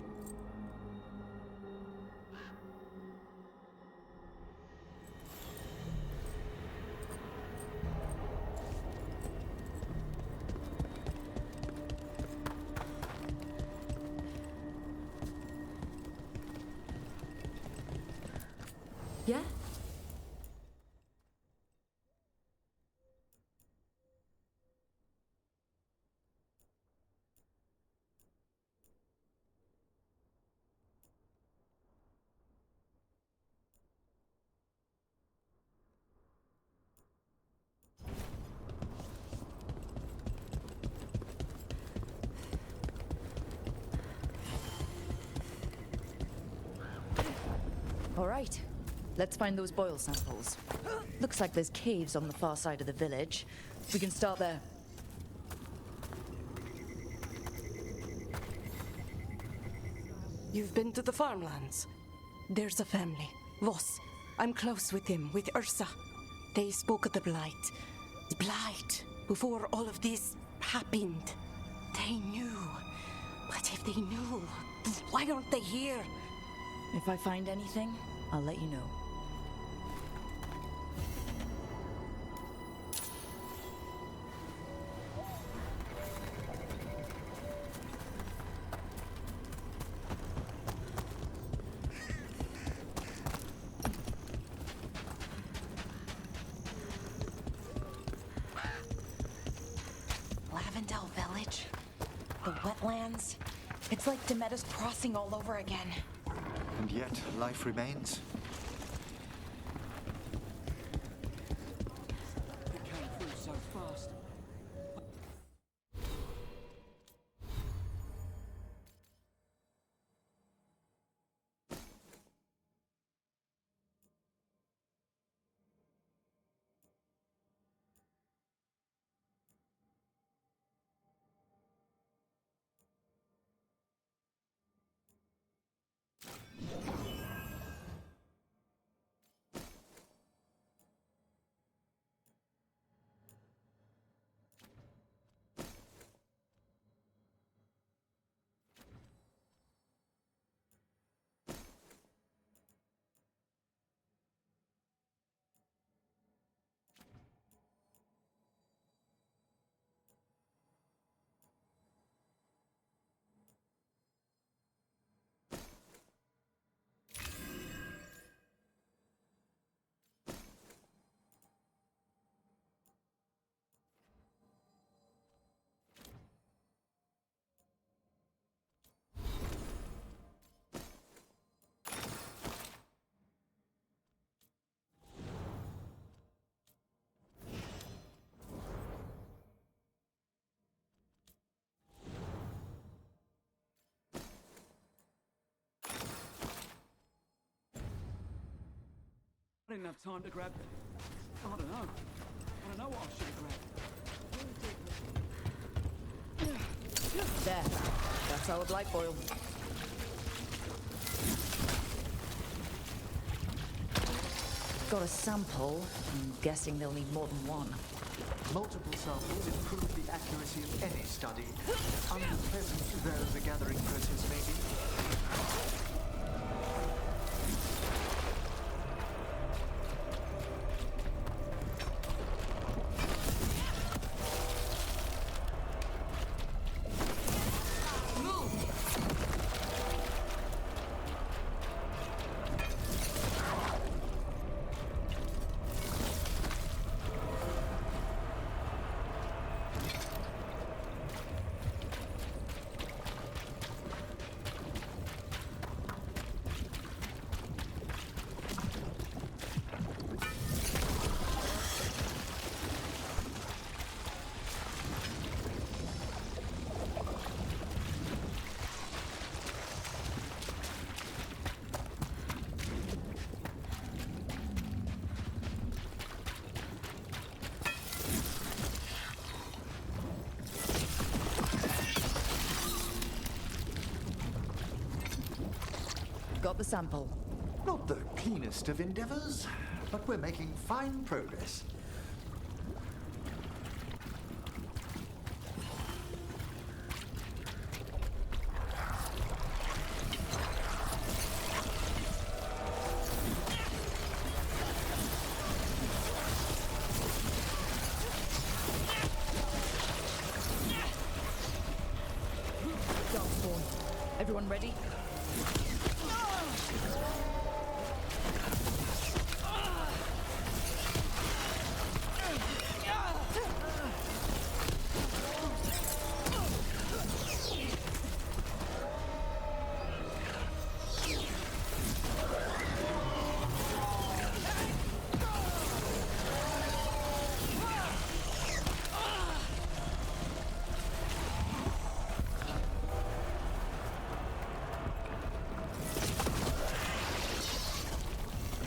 [SPEAKER 1] Yeah? All right. Let's find those boil samples. Looks like there's caves on the far side of the village. We can start there.
[SPEAKER 16] You've been to the farmlands? There's a family, Voss. I'm close with him, with Ursa. They spoke of the Blight. The Blight, before all of this happened. They knew. But if they knew, why aren't they here?
[SPEAKER 1] If I find anything, I'll let you know.
[SPEAKER 4] Lavendel Village? The wetlands? It's like Demeter's Crossing all over again.
[SPEAKER 2] And yet, life remains.
[SPEAKER 20] It came through so fast. I didn't have time to grab. I don't know. I don't know what I should have grabbed.
[SPEAKER 15] There. That's our blight foil.
[SPEAKER 1] Got a sample. I'm guessing they'll need more than one.
[SPEAKER 2] Multiple samples improve the accuracy of any study. Unpleasant though the gathering process may be.
[SPEAKER 1] Got the sample.
[SPEAKER 2] Not the cleanest of endeavors, but we're making fine progress.
[SPEAKER 1] Darkspawn. Everyone ready?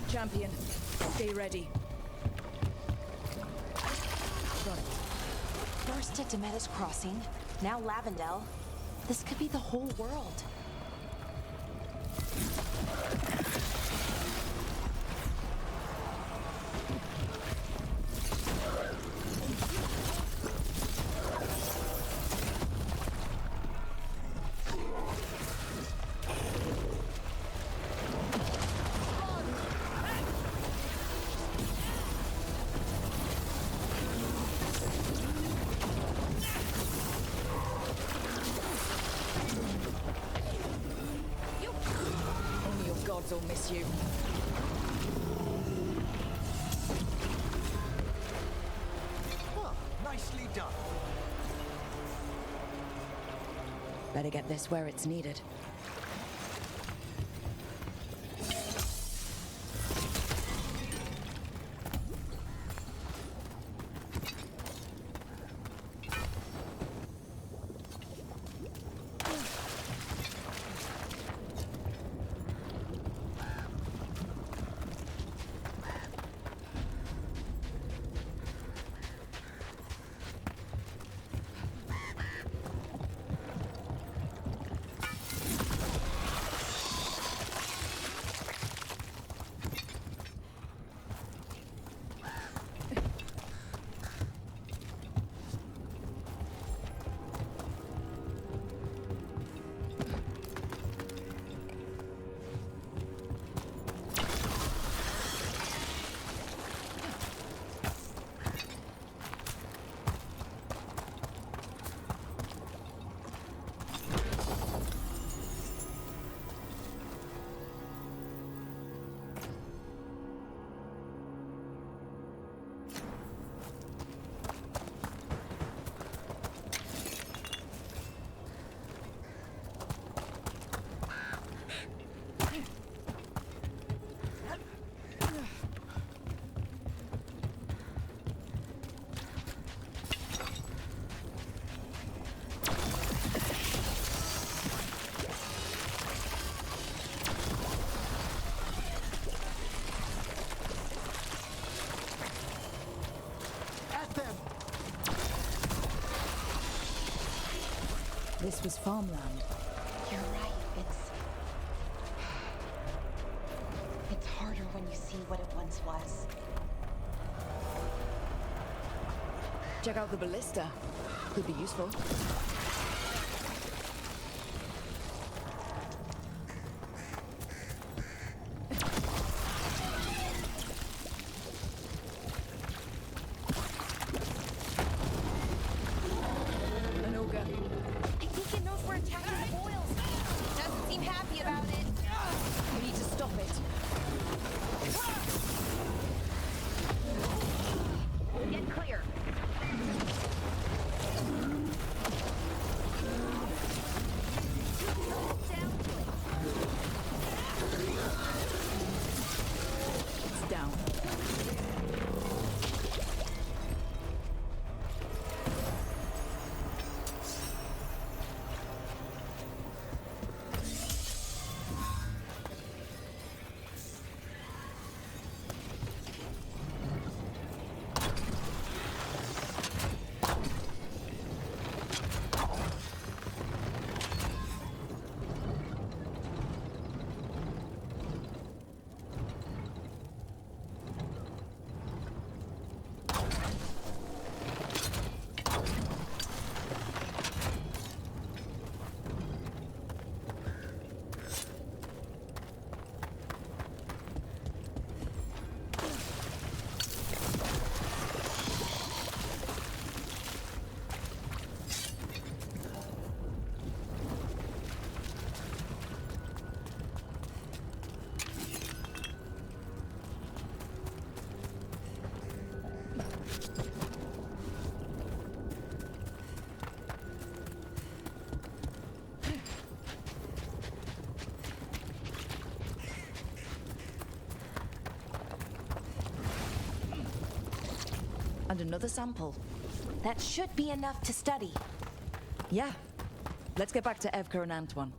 [SPEAKER 1] Champion, stay ready.
[SPEAKER 4] Got it. First at Demeter's Crossing, now Lavendel. This could be the whole world.
[SPEAKER 1] Gods will miss you.
[SPEAKER 2] Well, nicely done.
[SPEAKER 1] Better get this where it's needed. this was farmland.
[SPEAKER 4] You're right. It's harder when you see what it once was.
[SPEAKER 1] Check out the ballista. Could be useful. An ogre.
[SPEAKER 4] I think it knows we're attacking the boils. Doesn't seem happy about it.
[SPEAKER 1] We need to stop it.
[SPEAKER 4] Get clear.
[SPEAKER 1] It's down. And another sample.
[SPEAKER 4] That should be enough to study.
[SPEAKER 1] Yeah. Let's get back to Evka and Antoine.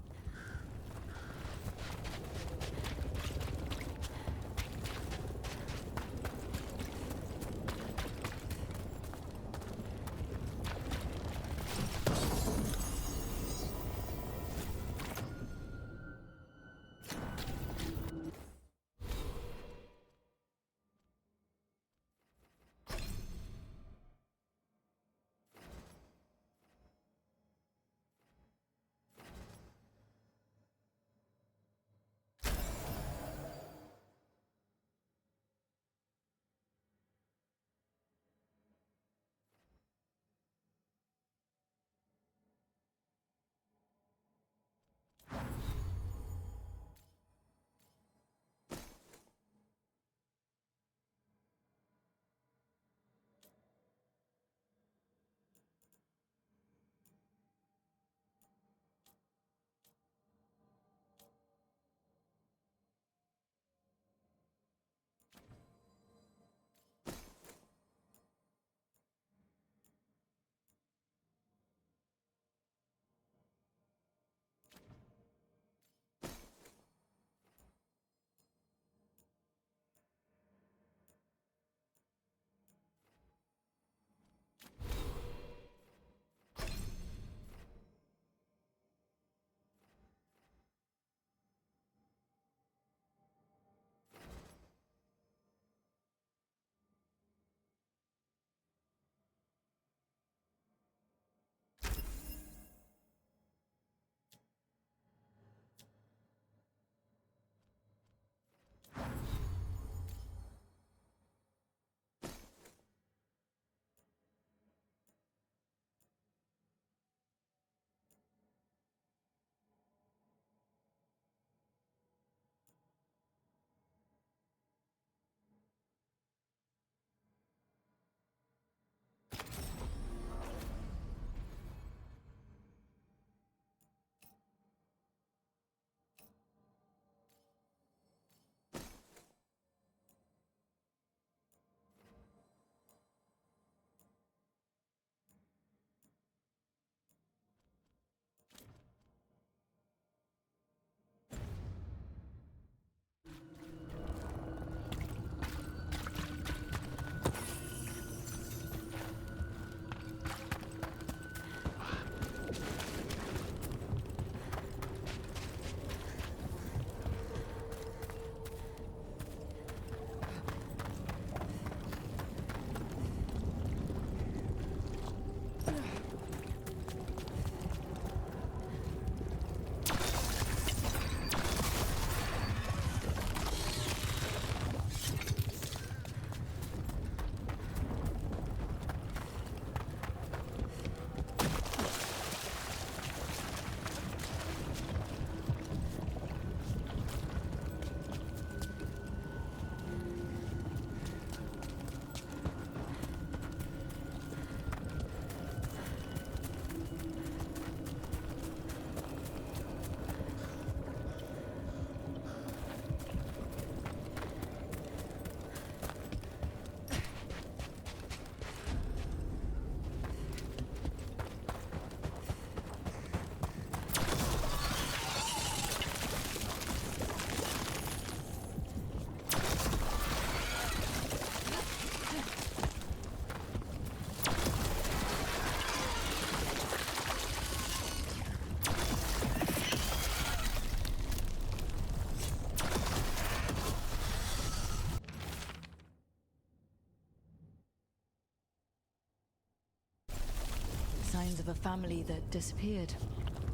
[SPEAKER 1] signs of a family that disappeared.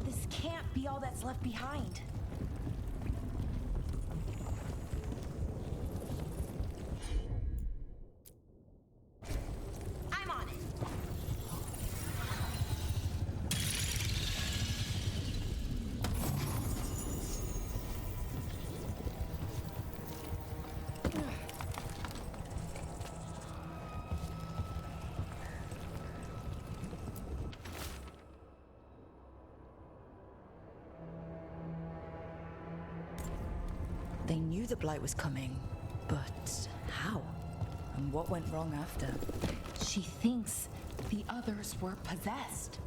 [SPEAKER 4] This can't be all that's left behind. I'm on it.
[SPEAKER 1] They knew the Blight was coming, but how? And what went wrong after?
[SPEAKER 4] She thinks the others were possessed.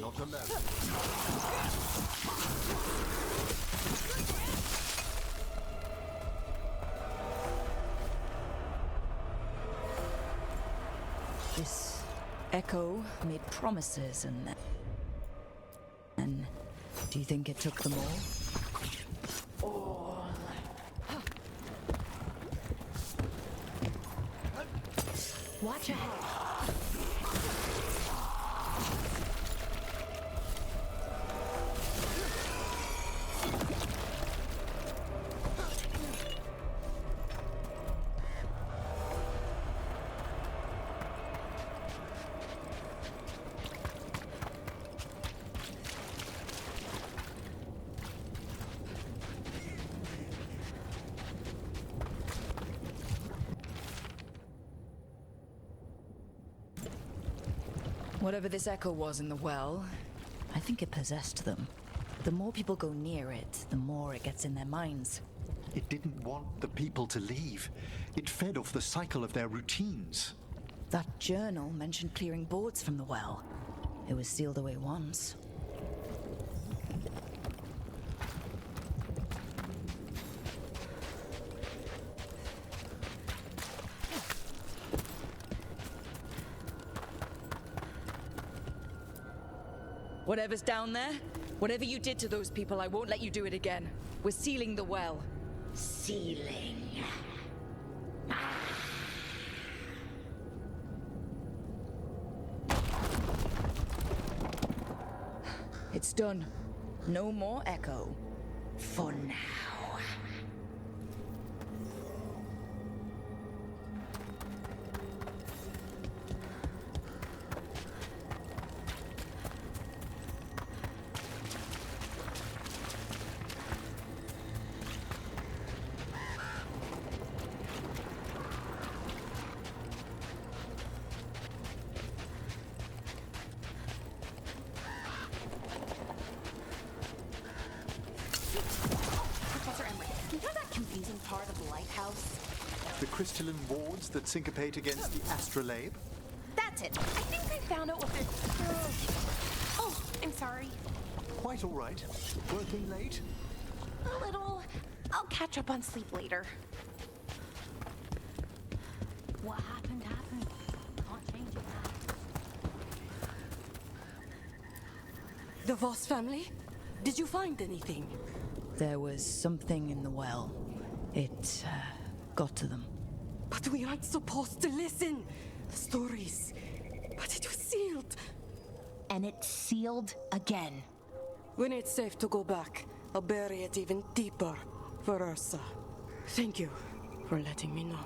[SPEAKER 2] Not alone.
[SPEAKER 1] This echo made promises and then... Do you think it took them all?
[SPEAKER 4] Watch ahead.
[SPEAKER 1] Whatever this echo was in the well, I think it possessed them. The more people go near it, the more it gets in their minds.
[SPEAKER 2] It didn't want the people to leave. It fed off the cycle of their routines.
[SPEAKER 1] That journal mentioned clearing boards from the well. It was sealed away once. Whatever's down there, whatever you did to those people, I won't let you do it again. We're sealing the well.
[SPEAKER 14] Sealing.
[SPEAKER 1] It's done. No more echo. For now.
[SPEAKER 2] The crystalline wards that syncopate against the astrolabe?
[SPEAKER 4] That's it. I think I found out what they're... Oh, I'm sorry.
[SPEAKER 2] Quite all right. Working late?
[SPEAKER 4] A little. I'll catch up on sleep later.
[SPEAKER 6] What happened, happened. Can't change it now.
[SPEAKER 16] The Voss family? Did you find anything?
[SPEAKER 1] There was something in the well. It got to them.
[SPEAKER 16] But we aren't supposed to listen. The stories. But it was sealed.
[SPEAKER 4] And it's sealed again.
[SPEAKER 16] When it's safe to go back, I'll bury it even deeper for Ursa. Thank you for letting me know.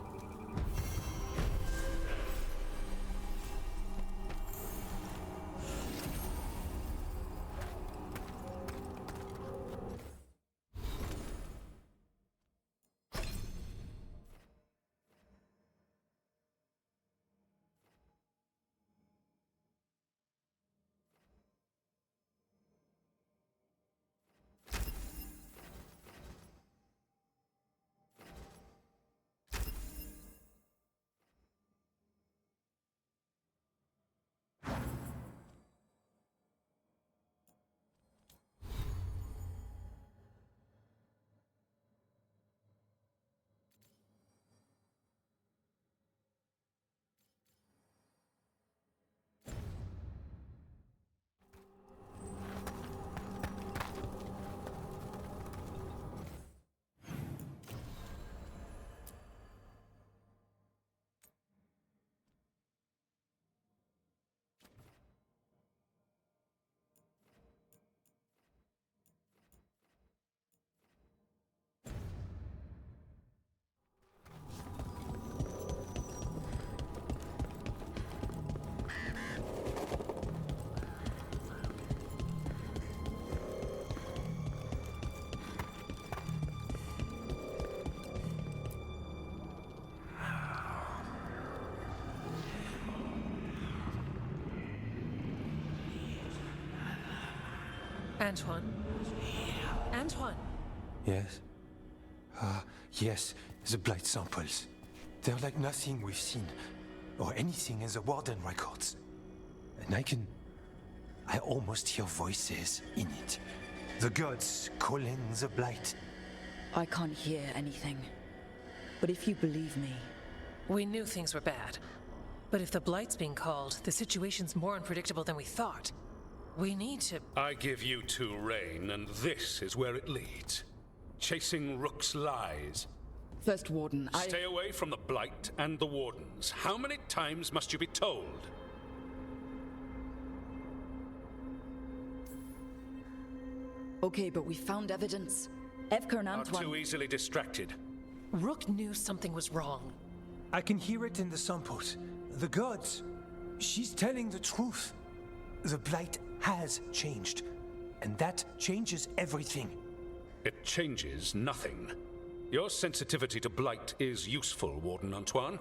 [SPEAKER 3] Antoine? Antoine!
[SPEAKER 9] Yes? Yes, the blight samples. They're like nothing we've seen, or anything in the Warden records. And I almost hear voices in it. The gods calling the blight.
[SPEAKER 1] I can't hear anything. But if you believe me...
[SPEAKER 3] We knew things were bad. But if the blight's being called, the situation's more unpredictable than we thought. We need to...
[SPEAKER 5] I give you two reign, and this is where it leads. Chasing Rook's lies.
[SPEAKER 1] First Warden,
[SPEAKER 5] Stay away from the Blight and the Wardens. How many times must you be told?
[SPEAKER 1] Okay, but we found evidence. Evka and Antoine...
[SPEAKER 5] Are too easily distracted.
[SPEAKER 3] Rook knew something was wrong.
[SPEAKER 9] I can hear it in the samples. The gods. She's telling the truth. The blight has changed. And that changes everything.
[SPEAKER 5] It changes nothing. Your sensitivity to blight is useful, Warden Antoine.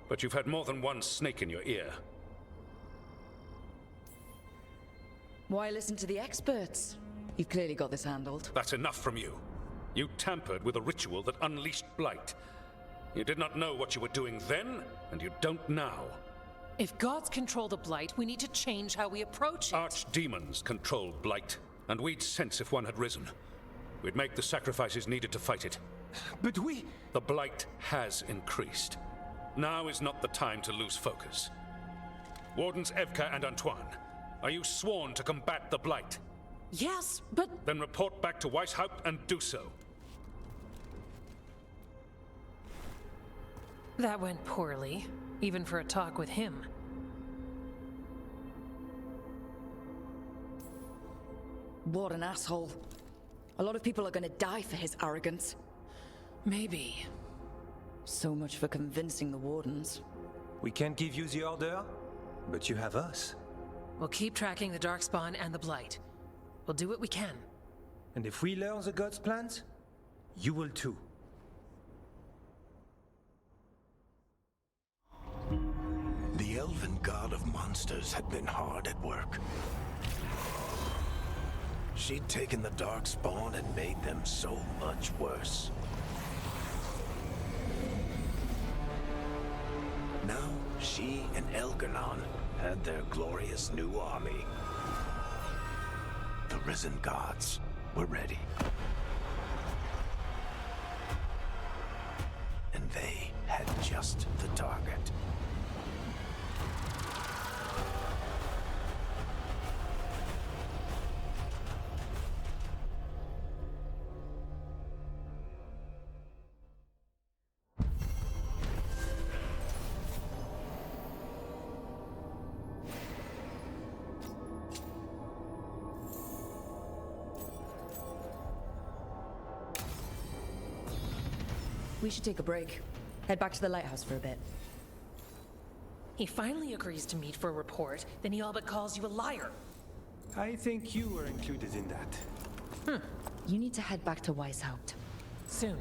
[SPEAKER 5] But you've had more than one snake in your ear.
[SPEAKER 1] Why listen to the experts? You've clearly got this handled.
[SPEAKER 5] That's enough from you. You tampered with a ritual that unleashed blight. You did not know what you were doing then, and you don't now.
[SPEAKER 3] If gods control the blight, we need to change how we approach it.
[SPEAKER 5] Archdemons control blight, and we'd sense if one had risen. We'd make the sacrifices needed to fight it.
[SPEAKER 9] But we...
[SPEAKER 5] The blight has increased. Now is not the time to lose focus. Wardens Evka and Antoine, are you sworn to combat the blight?
[SPEAKER 3] Yes, but...
[SPEAKER 5] Then report back to Weishaupt and do so.
[SPEAKER 3] That went poorly, even for a talk with him.
[SPEAKER 1] What an asshole. A lot of people are gonna die for his arrogance.
[SPEAKER 3] Maybe.
[SPEAKER 1] So much for convincing the Wardens.
[SPEAKER 9] We can't give you the order, but you have us.
[SPEAKER 3] We'll keep tracking the Darkspawn and the Blight. We'll do what we can.
[SPEAKER 9] And if we learn the gods' plans, you will too.
[SPEAKER 8] The elven god of monsters had been hard at work. She'd taken the Darkspawn and made them so much worse. Now, she and Elganon had their glorious new army. The risen gods were ready. And they had just the target.
[SPEAKER 1] We should take a break. Head back to the lighthouse for a bit.
[SPEAKER 3] He finally agrees to meet for a report, then he all but calls you a liar.
[SPEAKER 9] I think you were included in that.
[SPEAKER 1] You need to head back to Weishaupt.
[SPEAKER 3] Soon.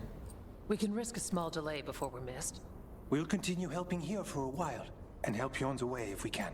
[SPEAKER 3] We can risk a small delay before we're missed.
[SPEAKER 9] We'll continue helping here for a while, and help you on the way if we can.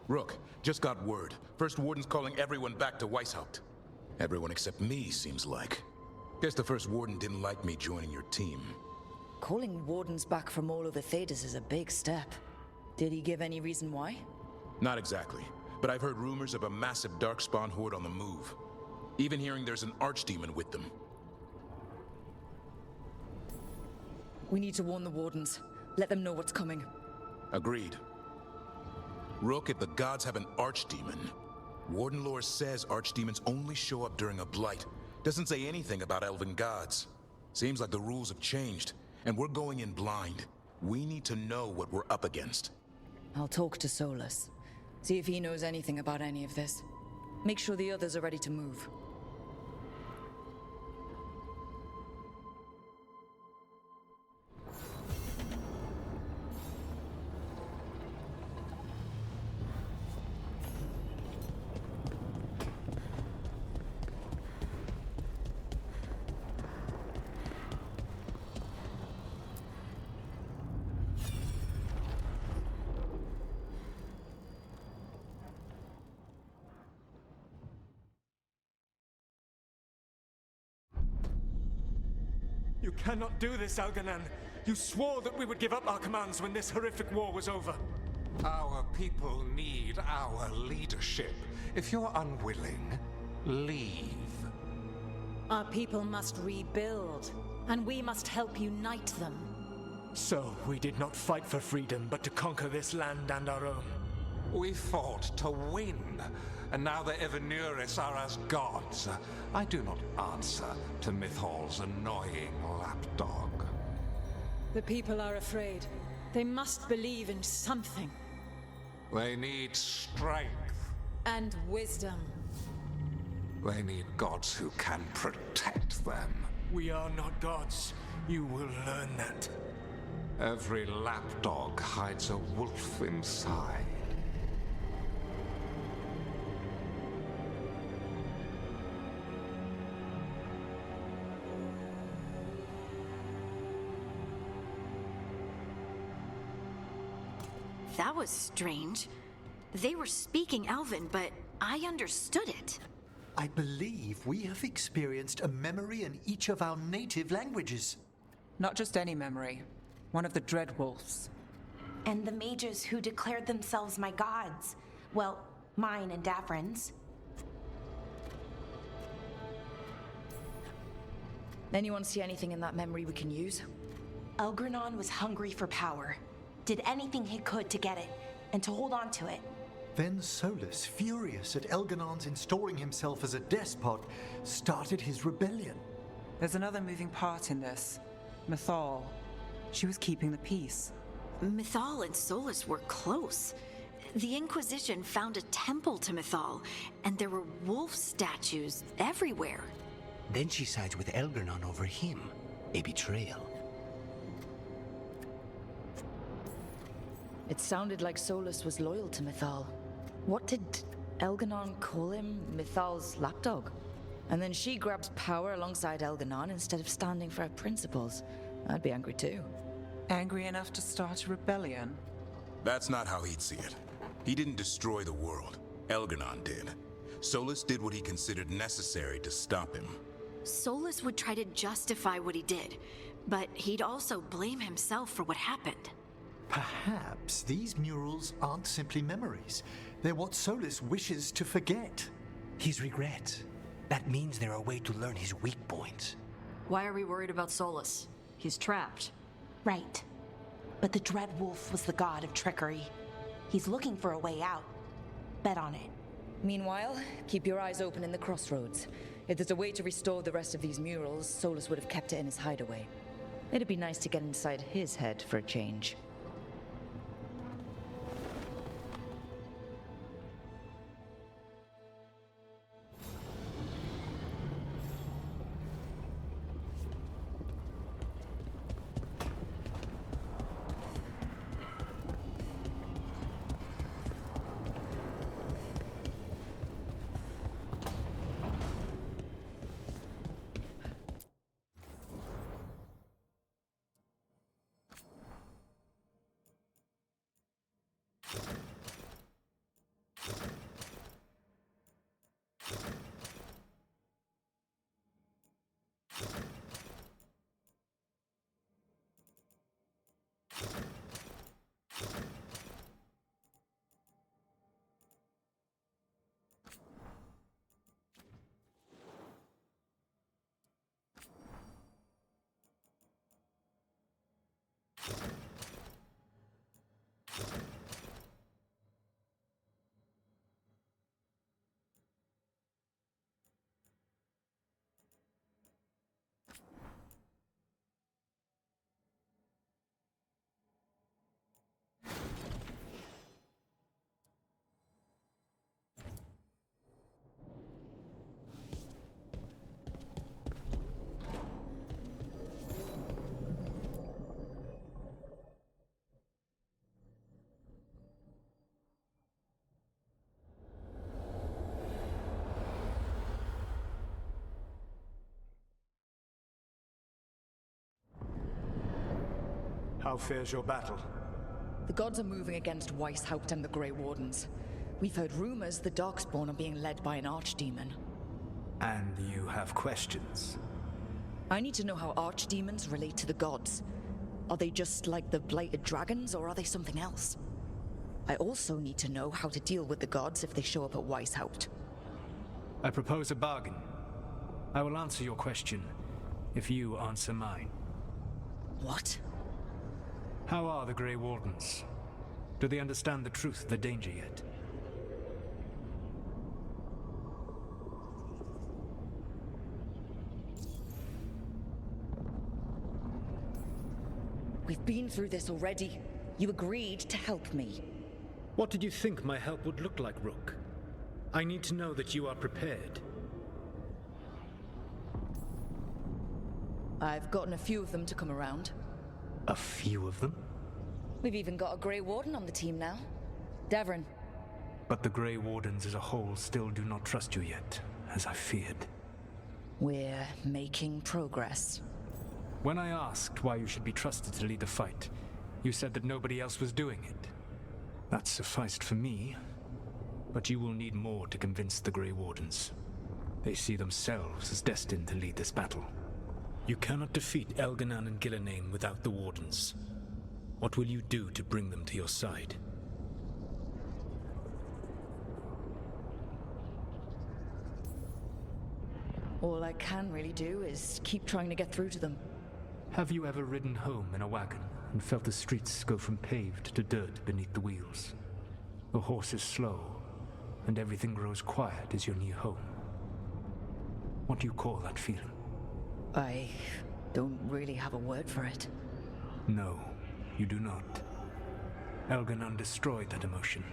[SPEAKER 10] Rook, just got word. First Warden's calling everyone back to Weishaupt. Everyone except me, seems like. Guess the First Warden didn't like me joining your team.
[SPEAKER 1] Calling wardens back from all over Thedas is a big step. Did he give any reason why?
[SPEAKER 10] Not exactly, but I've heard rumors of a massive Darkspawn horde on the move. Even hearing there's an Archdemon with them.
[SPEAKER 1] We need to warn the wardens. Let them know what's coming.
[SPEAKER 10] Agreed. Rook, if the gods have an Archdemon, Warden lore says Archdemons only show up during a blight. Doesn't say anything about elven gods. Seems like the rules have changed, and we're going in blind. We need to know what we're up against.
[SPEAKER 1] I'll talk to Solus. See if he knows anything about any of this. Make sure the others are ready to move.
[SPEAKER 9] You cannot do this, Algernon. You swore that we would give up our commands when this horrific war was over.
[SPEAKER 12] Our people need our leadership. If you're unwilling, leave.
[SPEAKER 13] Our people must rebuild, and we must help unite them.
[SPEAKER 9] So, we did not fight for freedom, but to conquer this land and our own.
[SPEAKER 12] We fought to win, and now the Evenuris are as gods. I do not answer to Mythal's annoying lapdog.
[SPEAKER 13] The people are afraid. They must believe in something.
[SPEAKER 12] They need strength.
[SPEAKER 13] And wisdom.
[SPEAKER 12] They need gods who can protect them.
[SPEAKER 9] We are not gods. You will learn that.
[SPEAKER 12] Every lapdog hides a wolf inside.
[SPEAKER 11] That was strange. They were speaking Elven, but I understood it.
[SPEAKER 2] I believe we have experienced a memory in each of our native languages.
[SPEAKER 7] Not just any memory. One of the Dreadwolves.
[SPEAKER 4] And the mages who declared themselves my gods. Well, mine and Daffrin's.
[SPEAKER 1] Anyone see anything in that memory we can use?
[SPEAKER 4] Elgranon was hungry for power. Did anything he could to get it, and to hold on to it.
[SPEAKER 2] Then Solus, furious at Elganon's installing himself as a despot, started his rebellion.
[SPEAKER 7] There's another moving part in this. Mythal. She was keeping the peace.
[SPEAKER 11] Mythal and Solus were close. The Inquisition found a temple to Mythal, and there were wolf statues everywhere.
[SPEAKER 17] Then she sides with Elgranon over him. A betrayal.
[SPEAKER 1] It sounded like Solus was loyal to Mythal. What did Elganon call him? Mythal's lapdog? And then she grabs power alongside Elganon instead of standing for her principles. I'd be angry too.
[SPEAKER 7] Angry enough to start a rebellion?
[SPEAKER 10] That's not how he'd see it. He didn't destroy the world. Elganon did. Solus did what he considered necessary to stop him.
[SPEAKER 11] Solus would try to justify what he did, but he'd also blame himself for what happened.
[SPEAKER 2] Perhaps these murals aren't simply memories. They're what Solus wishes to forget.
[SPEAKER 17] His regrets. That means they're a way to learn his weak points.
[SPEAKER 23] Why are we worried about Solus? He's trapped.
[SPEAKER 4] Right. But the Dreadwolf was the god of trickery. He's looking for a way out. Bet on it.
[SPEAKER 1] Meanwhile, keep your eyes open in the crossroads. If there's a way to restore the rest of these murals, Solus would have kept it in his hideaway. It'd be nice to get inside his head for a change.
[SPEAKER 9] How fares your battle?
[SPEAKER 1] The gods are moving against Weishaupt and the Grey Wardens. We've heard rumors the Darkspawn are being led by an archdemon.
[SPEAKER 17] And you have questions?
[SPEAKER 1] I need to know how archdemons relate to the gods. Are they just like the blighted dragons, or are they something else? I also need to know how to deal with the gods if they show up at Weishaupt.
[SPEAKER 17] I propose a bargain. I will answer your question if you answer mine.
[SPEAKER 1] What?
[SPEAKER 17] How are the Grey Wardens? Do they understand the truth of the danger yet?
[SPEAKER 1] We've been through this already. You agreed to help me.
[SPEAKER 17] What did you think my help would look like, Rook? I need to know that you are prepared.
[SPEAKER 1] I've gotten a few of them to come around.
[SPEAKER 17] A few of them?
[SPEAKER 1] We've even got a Grey Warden on the team now. Davrin.
[SPEAKER 17] But the Grey Wardens as a whole still do not trust you yet, as I feared.
[SPEAKER 1] We're making progress.
[SPEAKER 17] When I asked why you should be trusted to lead the fight, you said that nobody else was doing it. That sufficed for me, but you will need more to convince the Grey Wardens. They see themselves as destined to lead this battle. You cannot defeat Elganon and Gillenane without the Wardens. What will you do to bring them to your side?
[SPEAKER 1] All I can really do is keep trying to get through to them.
[SPEAKER 17] Have you ever ridden home in a wagon and felt the streets go from paved to dirt beneath the wheels? The horse is slow, and everything grows quiet as you're near home. What do you call that feeling?
[SPEAKER 1] I don't really have a word for it.
[SPEAKER 17] No, you do not. Elganon destroyed that emotion.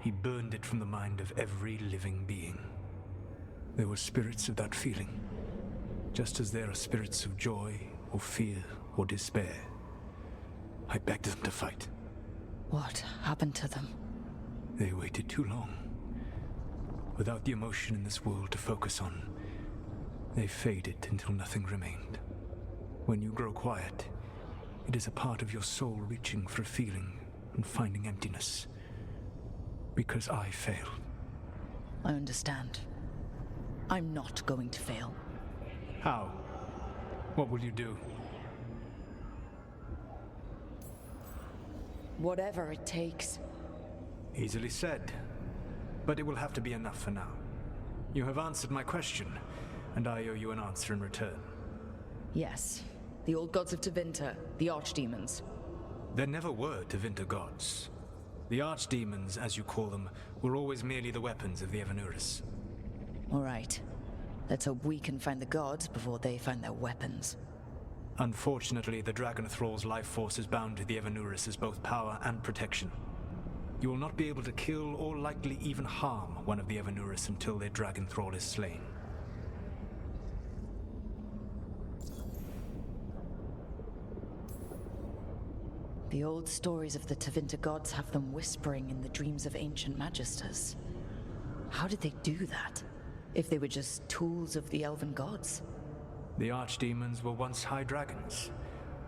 [SPEAKER 17] He burned it from the mind of every living being. There were spirits of that feeling, just as there are spirits of joy, or fear, or despair. I begged them to fight.
[SPEAKER 1] What happened to them?
[SPEAKER 17] They waited too long. Without the emotion in this world to focus on, they faded until nothing remained. When you grow quiet, it is a part of your soul reaching for a feeling and finding emptiness. Because I failed.
[SPEAKER 1] I understand. I'm not going to fail.
[SPEAKER 17] How? What will you do?
[SPEAKER 1] Whatever it takes.
[SPEAKER 17] Easily said. But it will have to be enough for now. You have answered my question, and I owe you an answer in return.
[SPEAKER 1] Yes. The old gods of Tevinter, the archdemons.
[SPEAKER 17] There never were Tevinter gods. The archdemons, as you call them, were always merely the weapons of the Evanuris.
[SPEAKER 1] All right. Let's hope we can find the gods before they find their weapons.
[SPEAKER 17] Unfortunately, the Dragon Thrall's life force is bound to the Evanuris as both power and protection. You will not be able to kill or likely even harm one of the Evanuris until their Dragon Thrall is slain.
[SPEAKER 1] The old stories of the Tevinter gods have them whispering in the dreams of ancient magisters. How did they do that? If they were just tools of the elven gods?
[SPEAKER 17] The archdemons were once high dragons.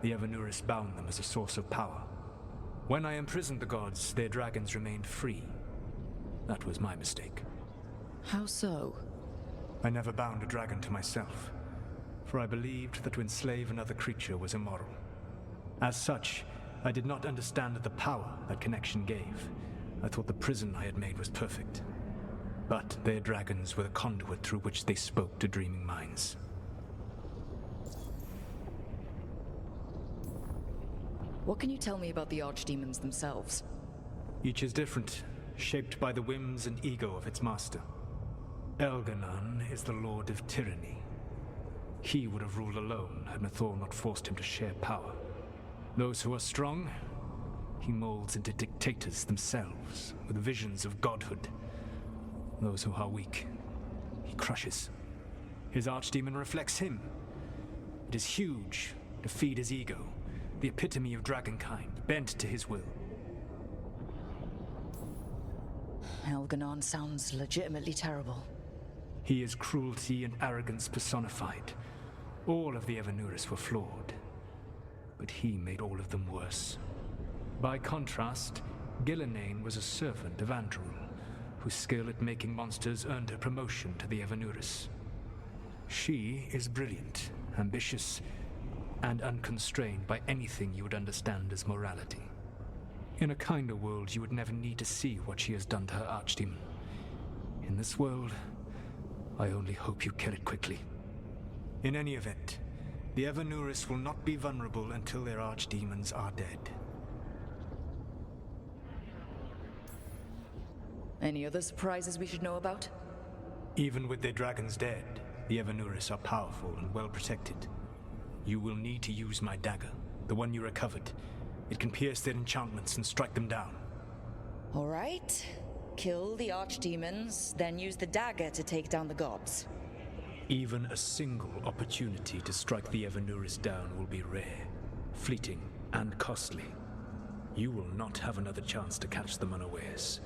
[SPEAKER 17] The Evanuris bound them as a source of power. When I imprisoned the gods, their dragons remained free. That was my mistake.
[SPEAKER 1] How so?
[SPEAKER 17] I never bound a dragon to myself, for I believed that to enslave another creature was immoral. As such, I did not understand the power that connection gave. I thought the prison I had made was perfect. But their dragons were the conduit through which they spoke to dreaming minds.
[SPEAKER 1] What can you tell me about the archdemons themselves?
[SPEAKER 17] Each is different, shaped by the whims and ego of its master. Elganon is the Lord of Tyranny. He would have ruled alone had Mythal not forced him to share power. Those who are strong, he molds into dictators themselves, with visions of godhood. Those who are weak, he crushes. His archdemon reflects him. It is huge, to feed his ego, the epitome of dragonkind, bent to his will.
[SPEAKER 1] Elganon sounds legitimately terrible.
[SPEAKER 17] He is cruelty and arrogance personified. All of the Evanuris were flawed, but he made all of them worse. By contrast, Gillenane was a servant of Andrul, whose skill at making monsters earned her promotion to the Evanuris. She is brilliant, ambitious, and unconstrained by anything you would understand as morality. In a kinder world, you would never need to see what she has done to her archdemon. In this world, I only hope you kill it quickly. In any event, the Evanuris will not be vulnerable until their archdemons are dead.
[SPEAKER 1] Any other surprises we should know about?
[SPEAKER 17] Even with their dragons dead, the Evanuris are powerful and well protected. You will need to use my dagger. The one you recovered. It can pierce their enchantments and strike them down.
[SPEAKER 1] All right. Kill the archdemons, then use the dagger to take down the gods.
[SPEAKER 17] Even a single opportunity to strike the Evanuris down will be rare, fleeting, and costly. You will not have another chance to catch them unawares.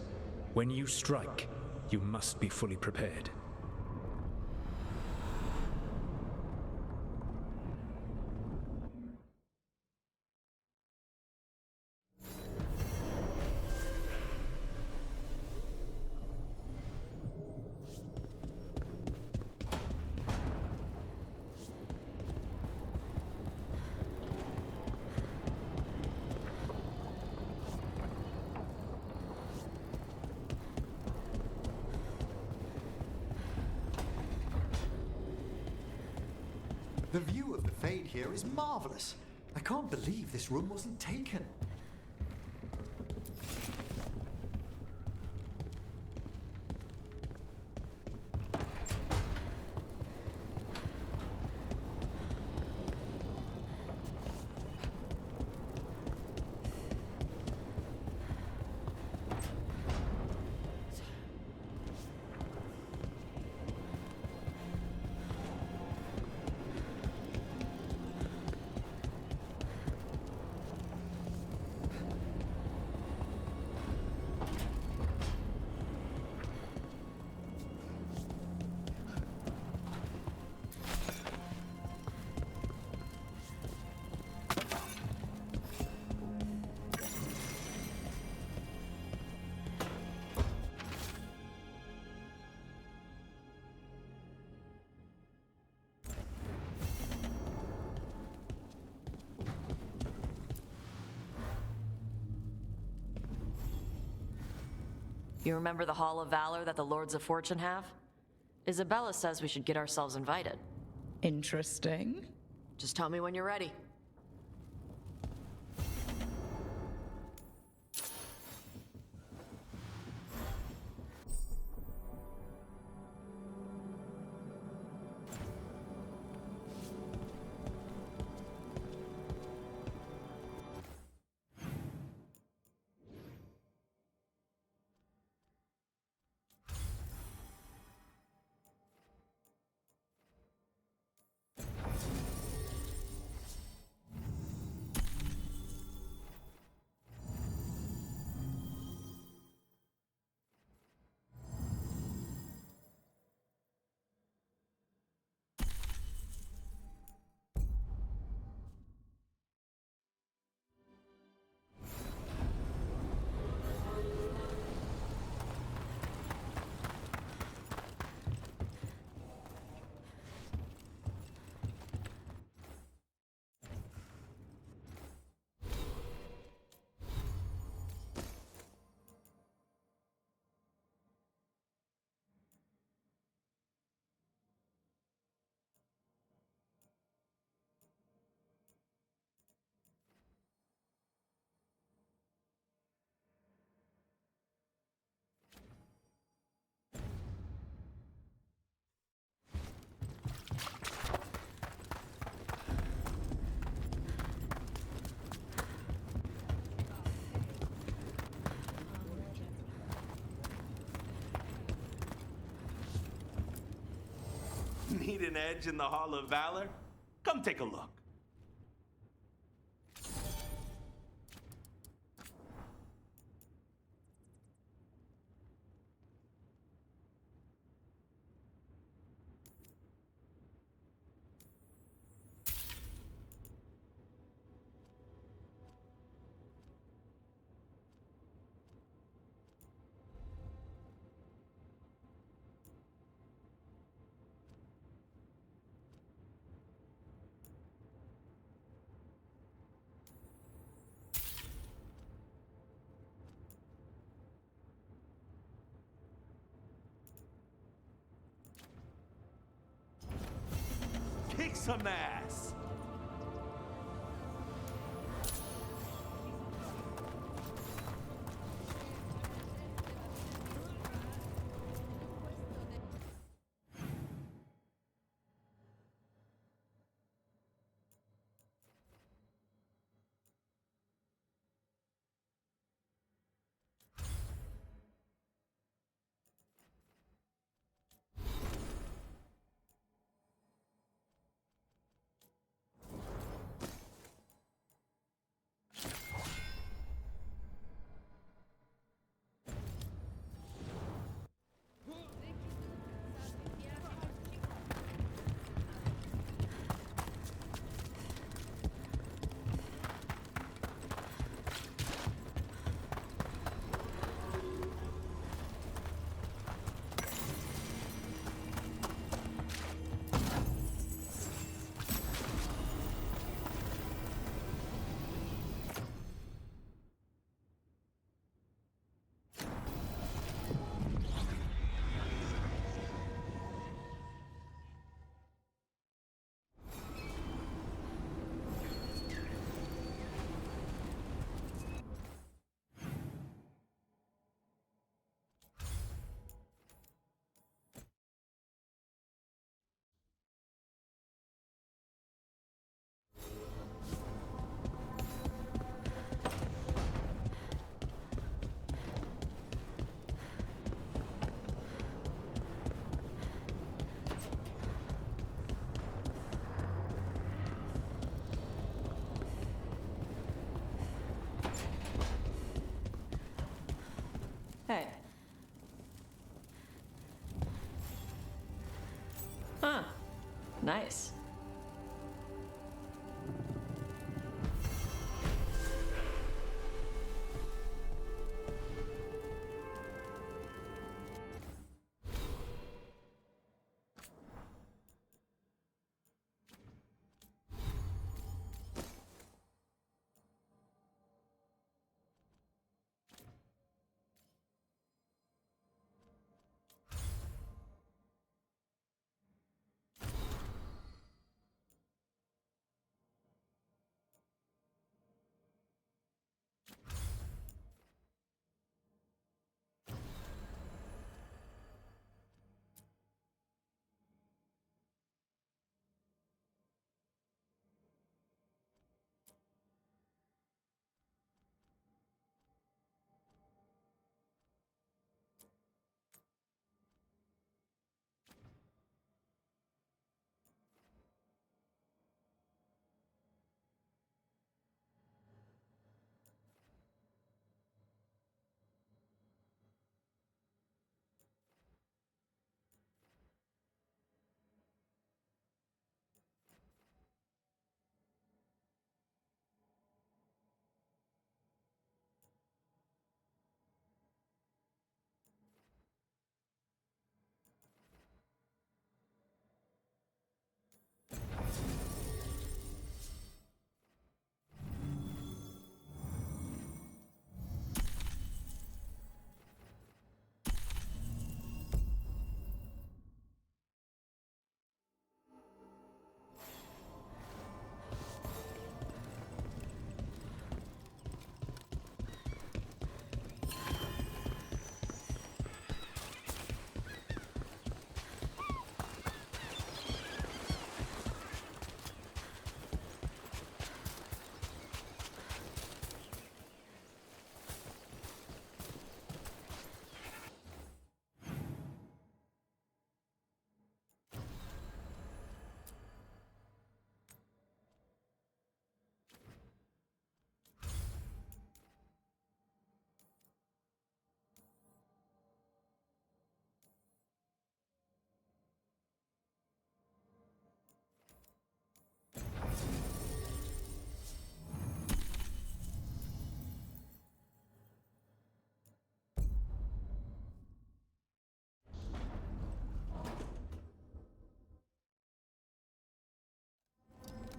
[SPEAKER 17] When you strike, you must be fully prepared.
[SPEAKER 2] The view of the Fade here is marvelous. I can't believe this room wasn't taken.
[SPEAKER 23] You remember the Hall of Valor that the Lords of Fortune have? Isabella says we should get ourselves invited.
[SPEAKER 1] Interesting.
[SPEAKER 23] Just tell me when you're ready.
[SPEAKER 19] Need an edge in the Hall of Valor? Come take a look. Kick some ass!
[SPEAKER 23] Huh. Nice.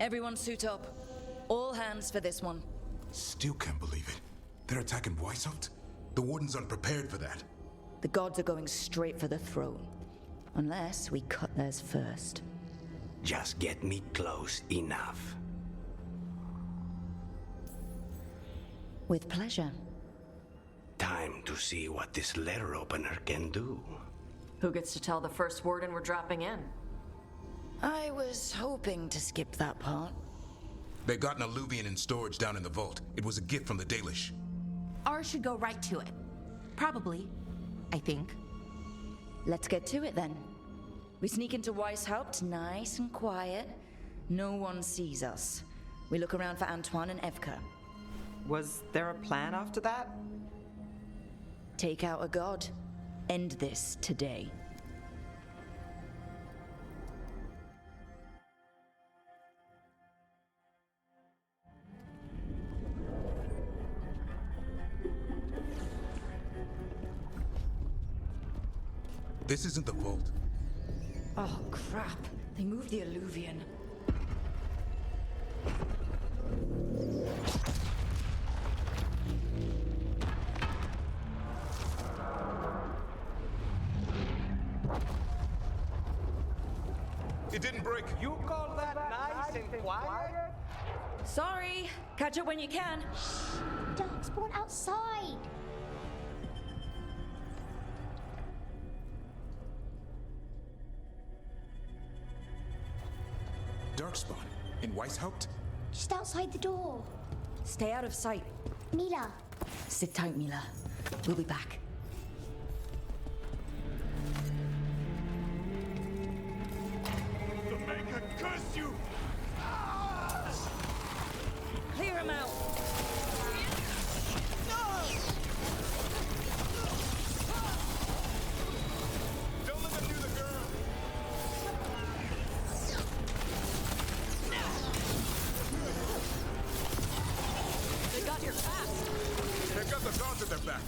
[SPEAKER 1] Everyone suit up. All hands for this one.
[SPEAKER 10] Still can't believe it. They're attacking Weishaupt? The Warden's unprepared for that.
[SPEAKER 1] The gods are going straight for the throne. Unless we cut theirs first.
[SPEAKER 8] Just get me close enough.
[SPEAKER 1] With pleasure.
[SPEAKER 8] Time to see what this letter opener can do.
[SPEAKER 23] Who gets to tell the first warden we're dropping in?
[SPEAKER 1] I was hoping to skip that part.
[SPEAKER 10] They've got an alluvian in storage down in the vault. It was a gift from the Dalish.
[SPEAKER 4] Ours should go right to it. Probably. I think.
[SPEAKER 1] Let's get to it then. We sneak into Weishaupt nice and quiet. No one sees us. We look around for Antoine and Evka.
[SPEAKER 7] Was there a plan after that?
[SPEAKER 1] Take out a god. End this today.
[SPEAKER 10] This isn't the vault.
[SPEAKER 1] Oh, crap. They moved the alluvian.
[SPEAKER 10] It didn't break.
[SPEAKER 20] You call that nice and quiet?
[SPEAKER 1] Sorry. Catch up when you can.
[SPEAKER 18] Darkspawn outside.
[SPEAKER 10] Darkspawn? In Weishaupt?
[SPEAKER 18] Just outside the door.
[SPEAKER 1] Stay out of sight.
[SPEAKER 18] Mila.
[SPEAKER 1] Sit tight, Mila. We'll be back.
[SPEAKER 21] The Maker curse you!
[SPEAKER 1] Clear him out.
[SPEAKER 21] Don't let them do the girl!
[SPEAKER 10] back.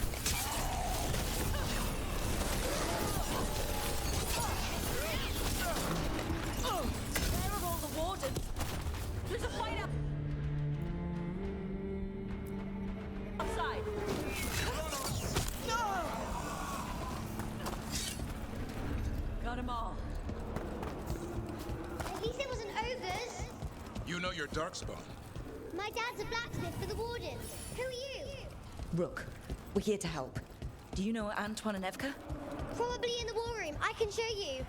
[SPEAKER 6] Where are all the wardens? There's a fight outside. No! Got them all.
[SPEAKER 18] At least it wasn't ogres.
[SPEAKER 10] You know your darkspawn.
[SPEAKER 18] My dad's a blacksmith for the Wardens. Who are you?
[SPEAKER 1] Rook, we're here to help. Do you know Antoine and Evka?
[SPEAKER 18] Probably in the war room. I can show you.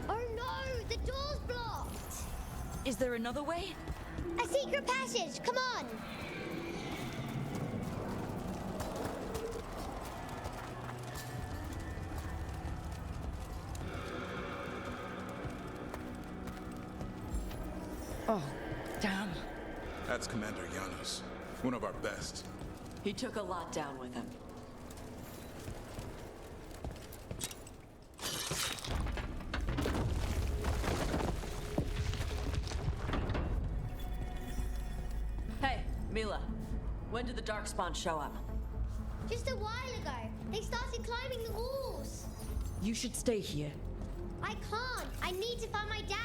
[SPEAKER 18] Oh no! The door's blocked!
[SPEAKER 1] Is there another way?
[SPEAKER 18] A secret passage! Come on!
[SPEAKER 1] Oh, damn.
[SPEAKER 10] That's Commander Janos, one of our best.
[SPEAKER 23] He took a lot down with him. Hey, Mila. When did the Darkspawn show up?
[SPEAKER 18] Just a while ago. They started climbing the walls.
[SPEAKER 1] You should stay here.
[SPEAKER 18] I can't. I need to find my dad.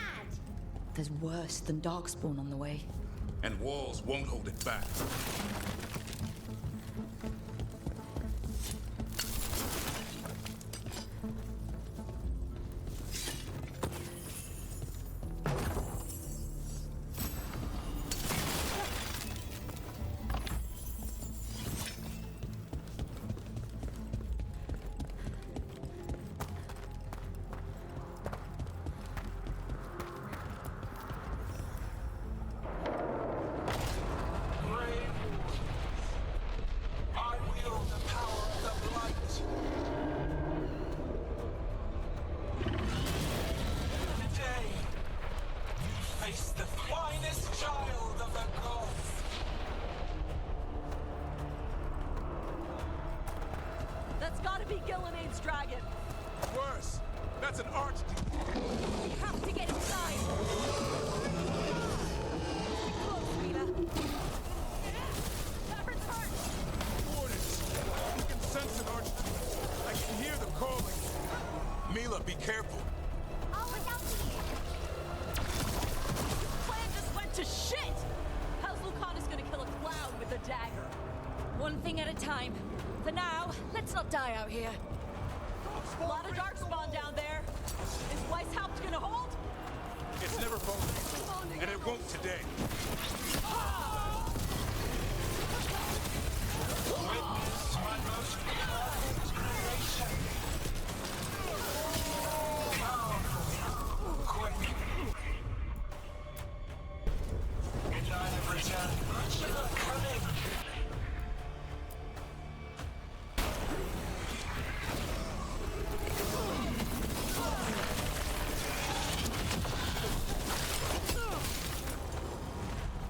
[SPEAKER 1] There's worse than Darkspawn on the way.
[SPEAKER 10] And walls won't hold it back.
[SPEAKER 6] That's gotta be Gillenaine's dragon.
[SPEAKER 10] Worse! That's an archdemon!
[SPEAKER 6] We have to get inside! Stay close, Mila. Tavern's hurt!
[SPEAKER 10] Wardens! You can sense an archdemon. I can hear them calling. Mila, be careful.
[SPEAKER 18] I'll look out for you.
[SPEAKER 6] Plan just went to shit! How's Lucanus gonna kill a clown with a dagger?
[SPEAKER 1] One thing at a time. For now, let's not die out here.
[SPEAKER 6] A lot of Darkspawn down there. Is Weishaupt gonna hold?
[SPEAKER 10] It's never fallen, and it won't today.
[SPEAKER 21] Witness my most perfect creation. Powerful, quick. And I have returned much of a cunning.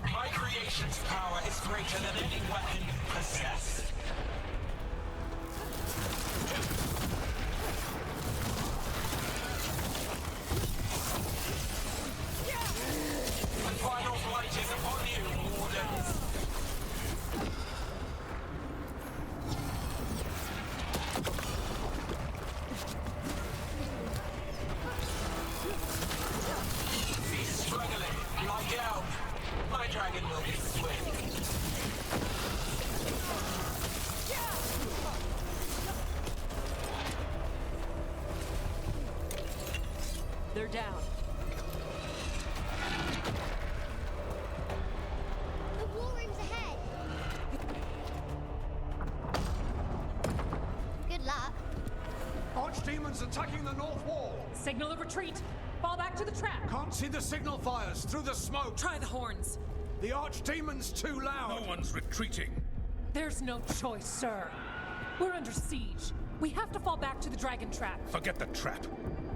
[SPEAKER 21] My creation's power is greater than any weapon you possess. The final flight is upon you, Wardens. He's struggling. Lie down. My dragon will be swift.
[SPEAKER 6] They're down.
[SPEAKER 18] The war room's ahead. Good luck.
[SPEAKER 14] Archdemons attacking the north wall.
[SPEAKER 3] Signal a retreat. Fall back to the trap.
[SPEAKER 14] Can't see the signal fires through the smoke.
[SPEAKER 3] Try the horns.
[SPEAKER 14] The Archdemon's too loud.
[SPEAKER 5] No one's retreating.
[SPEAKER 3] There's no choice, sir. We're under siege. We have to fall back to the dragon trap.
[SPEAKER 5] Forget the trap.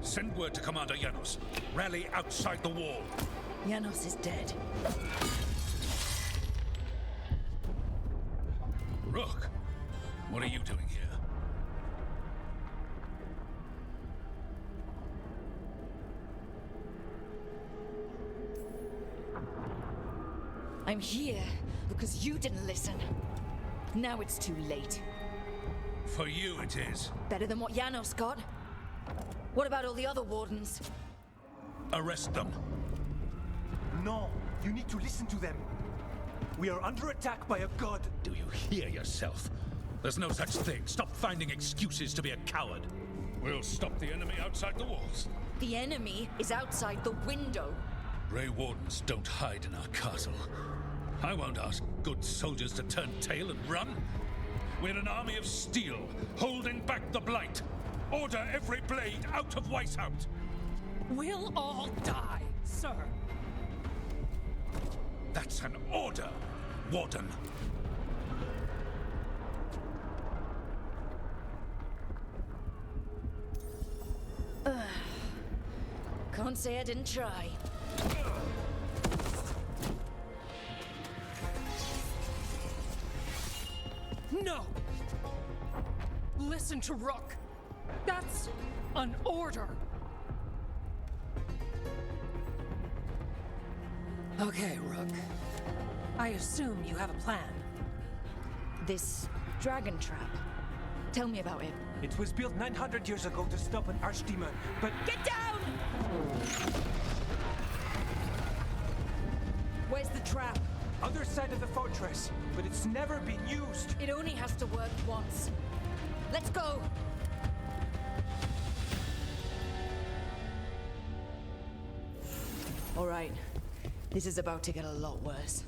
[SPEAKER 5] Send word to Commander Janos. Rally outside the wall.
[SPEAKER 1] Janos is dead.
[SPEAKER 5] Rook, what are you doing here?
[SPEAKER 1] I'm here because you didn't listen. Now it's too late.
[SPEAKER 5] For you it is.
[SPEAKER 1] Better than what Janos got? What about all the other wardens?
[SPEAKER 5] Arrest them.
[SPEAKER 9] No, you need to listen to them. We are under attack by a god.
[SPEAKER 5] Do you hear yourself? There's no such thing. Stop finding excuses to be a coward. We'll stop the enemy outside the walls.
[SPEAKER 1] The enemy is outside the window.
[SPEAKER 5] Grey Wardens don't hide in our castle. I won't ask good soldiers to turn tail and run. We're an army of steel, holding back the Blight. Order every blade out of Weishaupt.
[SPEAKER 3] We'll all die, sir.
[SPEAKER 5] That's an order, Warden.
[SPEAKER 1] Can't say I didn't try.
[SPEAKER 3] No! Listen to Rook. That's an order. Okay, Rook. I assume you have a plan.
[SPEAKER 1] This dragon trap. Tell me about it.
[SPEAKER 9] It was built 900 years ago to stop an archdemon, but...
[SPEAKER 1] Get down! Where's the trap?
[SPEAKER 9] Other side of the fortress, but it's never been used.
[SPEAKER 1] It only has to work once. Let's go! All right. This is about to get a lot worse.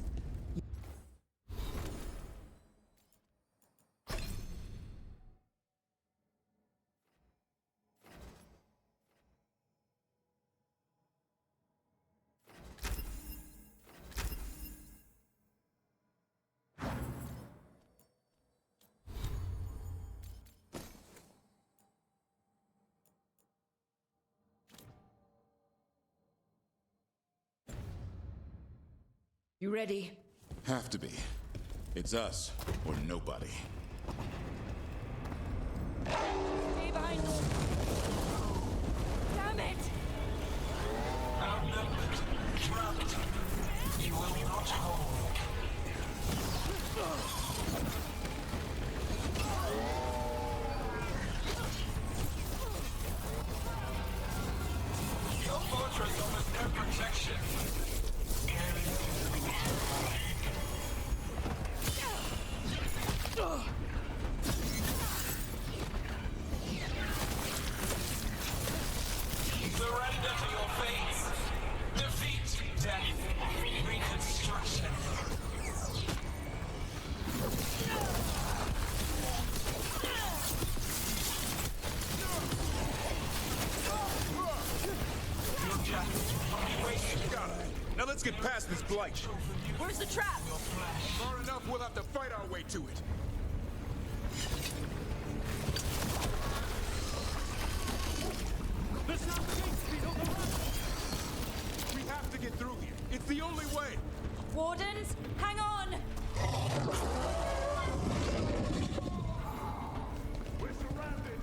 [SPEAKER 1] You ready?
[SPEAKER 10] Have to be. It's us, or nobody.
[SPEAKER 1] Stay behind me! Damn it!
[SPEAKER 21] Outnumbered, trapped. You will not hold. Your fortress offers no protection. Surrender to your fates. Defeat, death, reconstruction.
[SPEAKER 10] Got it. Now let's get past this blight.
[SPEAKER 1] Where's the trap?
[SPEAKER 10] Far enough, we'll have to fight our way to it.
[SPEAKER 14] There's no gate speed on the run!
[SPEAKER 10] We have to get through here. It's the only way.
[SPEAKER 1] Wardens, hang on!
[SPEAKER 14] We're surrounded!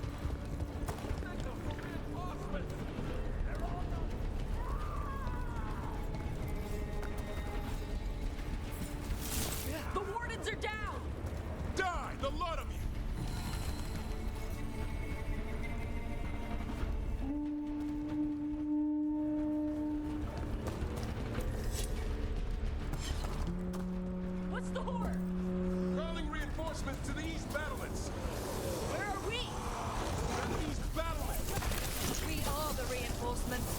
[SPEAKER 1] The wardens are down!
[SPEAKER 10] Die, the lot of you!
[SPEAKER 1] What's the horde?
[SPEAKER 10] Calling reinforcements to the east battlements.
[SPEAKER 1] Where are we?
[SPEAKER 10] The east battlements.
[SPEAKER 1] We are the reinforcements.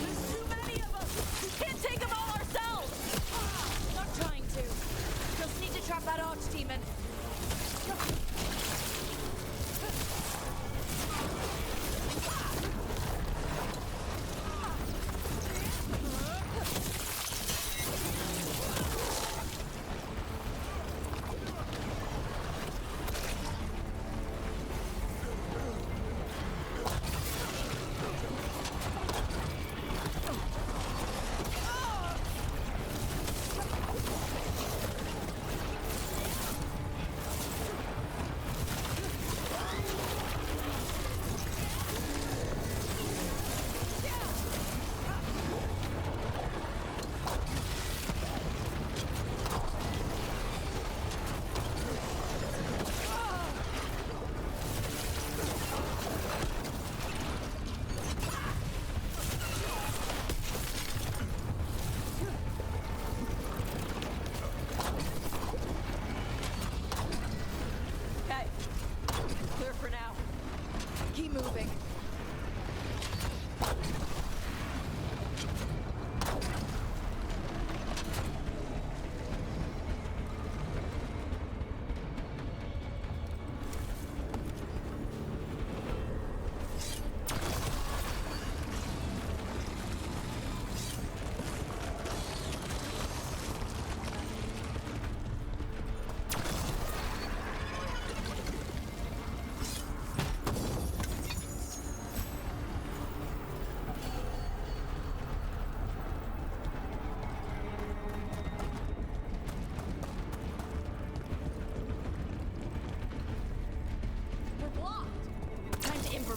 [SPEAKER 1] There's too many of us! We can't take them all ourselves! Not trying to. Just need to trap that archdemon.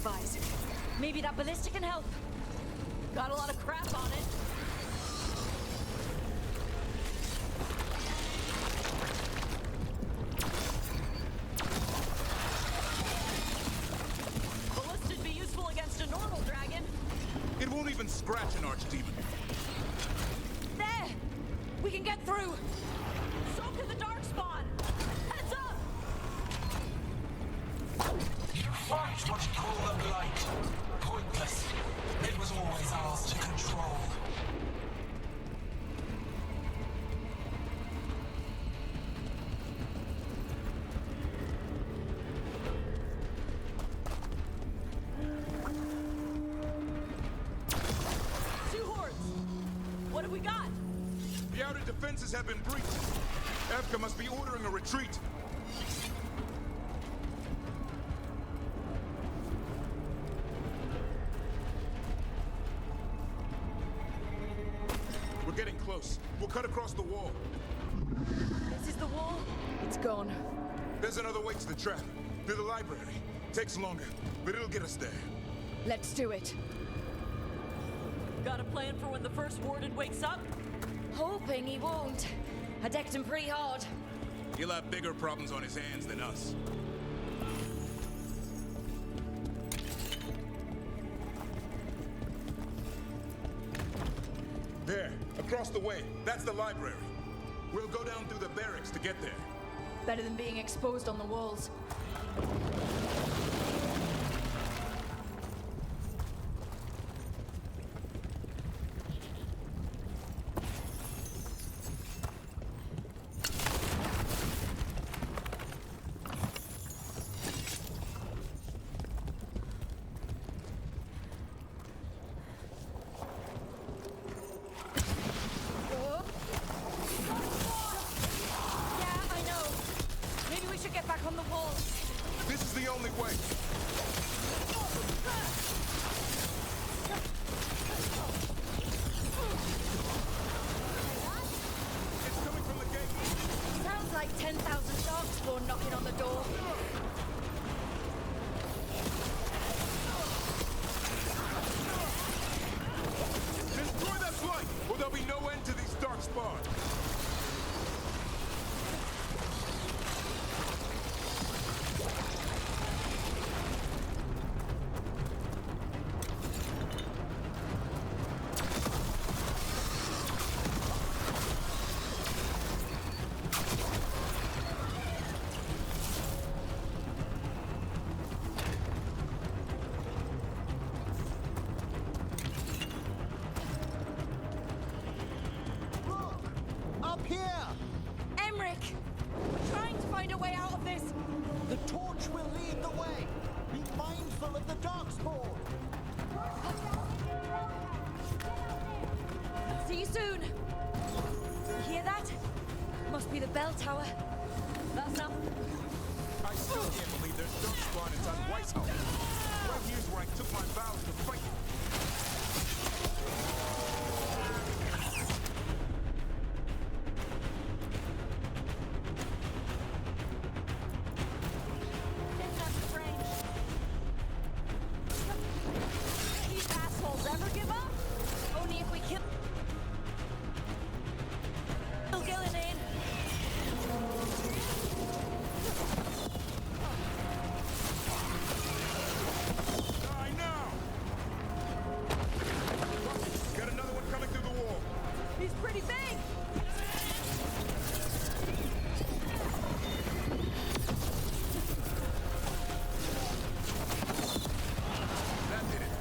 [SPEAKER 1] amplifies. Maybe that ballista can help. Got a lot of crap on it. Ballista'd be useful against a normal dragon.
[SPEAKER 10] It won't even scratch an archdemon.
[SPEAKER 1] There! We can get through! So can the Darkspawn! Heads up!
[SPEAKER 21] You fight what you call the blight. Pointless. It was always ours to control.
[SPEAKER 1] Two hordes! What have we got?
[SPEAKER 10] The outer defenses have been breached. Evka must be ordering a retreat. We're getting close. We'll cut across the wall.
[SPEAKER 1] This is the wall? It's gone.
[SPEAKER 10] There's another way to the trap. Through the library. Takes longer, but it'll get us there.
[SPEAKER 1] Let's do it. Got a plan for when the first warden wakes up? Hoping he won't. I decked him pretty hard.
[SPEAKER 10] He'll have bigger problems on his hands than us. There, across the way. That's the library. We'll go down through the barracks to get there.
[SPEAKER 1] Better than being exposed on the walls.
[SPEAKER 10] This is the only way. It's coming from the gate.
[SPEAKER 1] Sounds like 10,000 Darkspawn knocking on the door.
[SPEAKER 10] Destroy that blight, or there'll be no end to these Darkspawn.
[SPEAKER 1] See you soon. You hear that? Must be the bell tower. That's not.
[SPEAKER 10] I still can't believe there's Darkspawn inside White's house. Right here's where I took my vows to fight it.
[SPEAKER 1] These assholes ever give up? Only if we kill Gillinan.
[SPEAKER 10] Die now! Got another one coming through the wall.
[SPEAKER 1] He's pretty big.
[SPEAKER 10] That did it.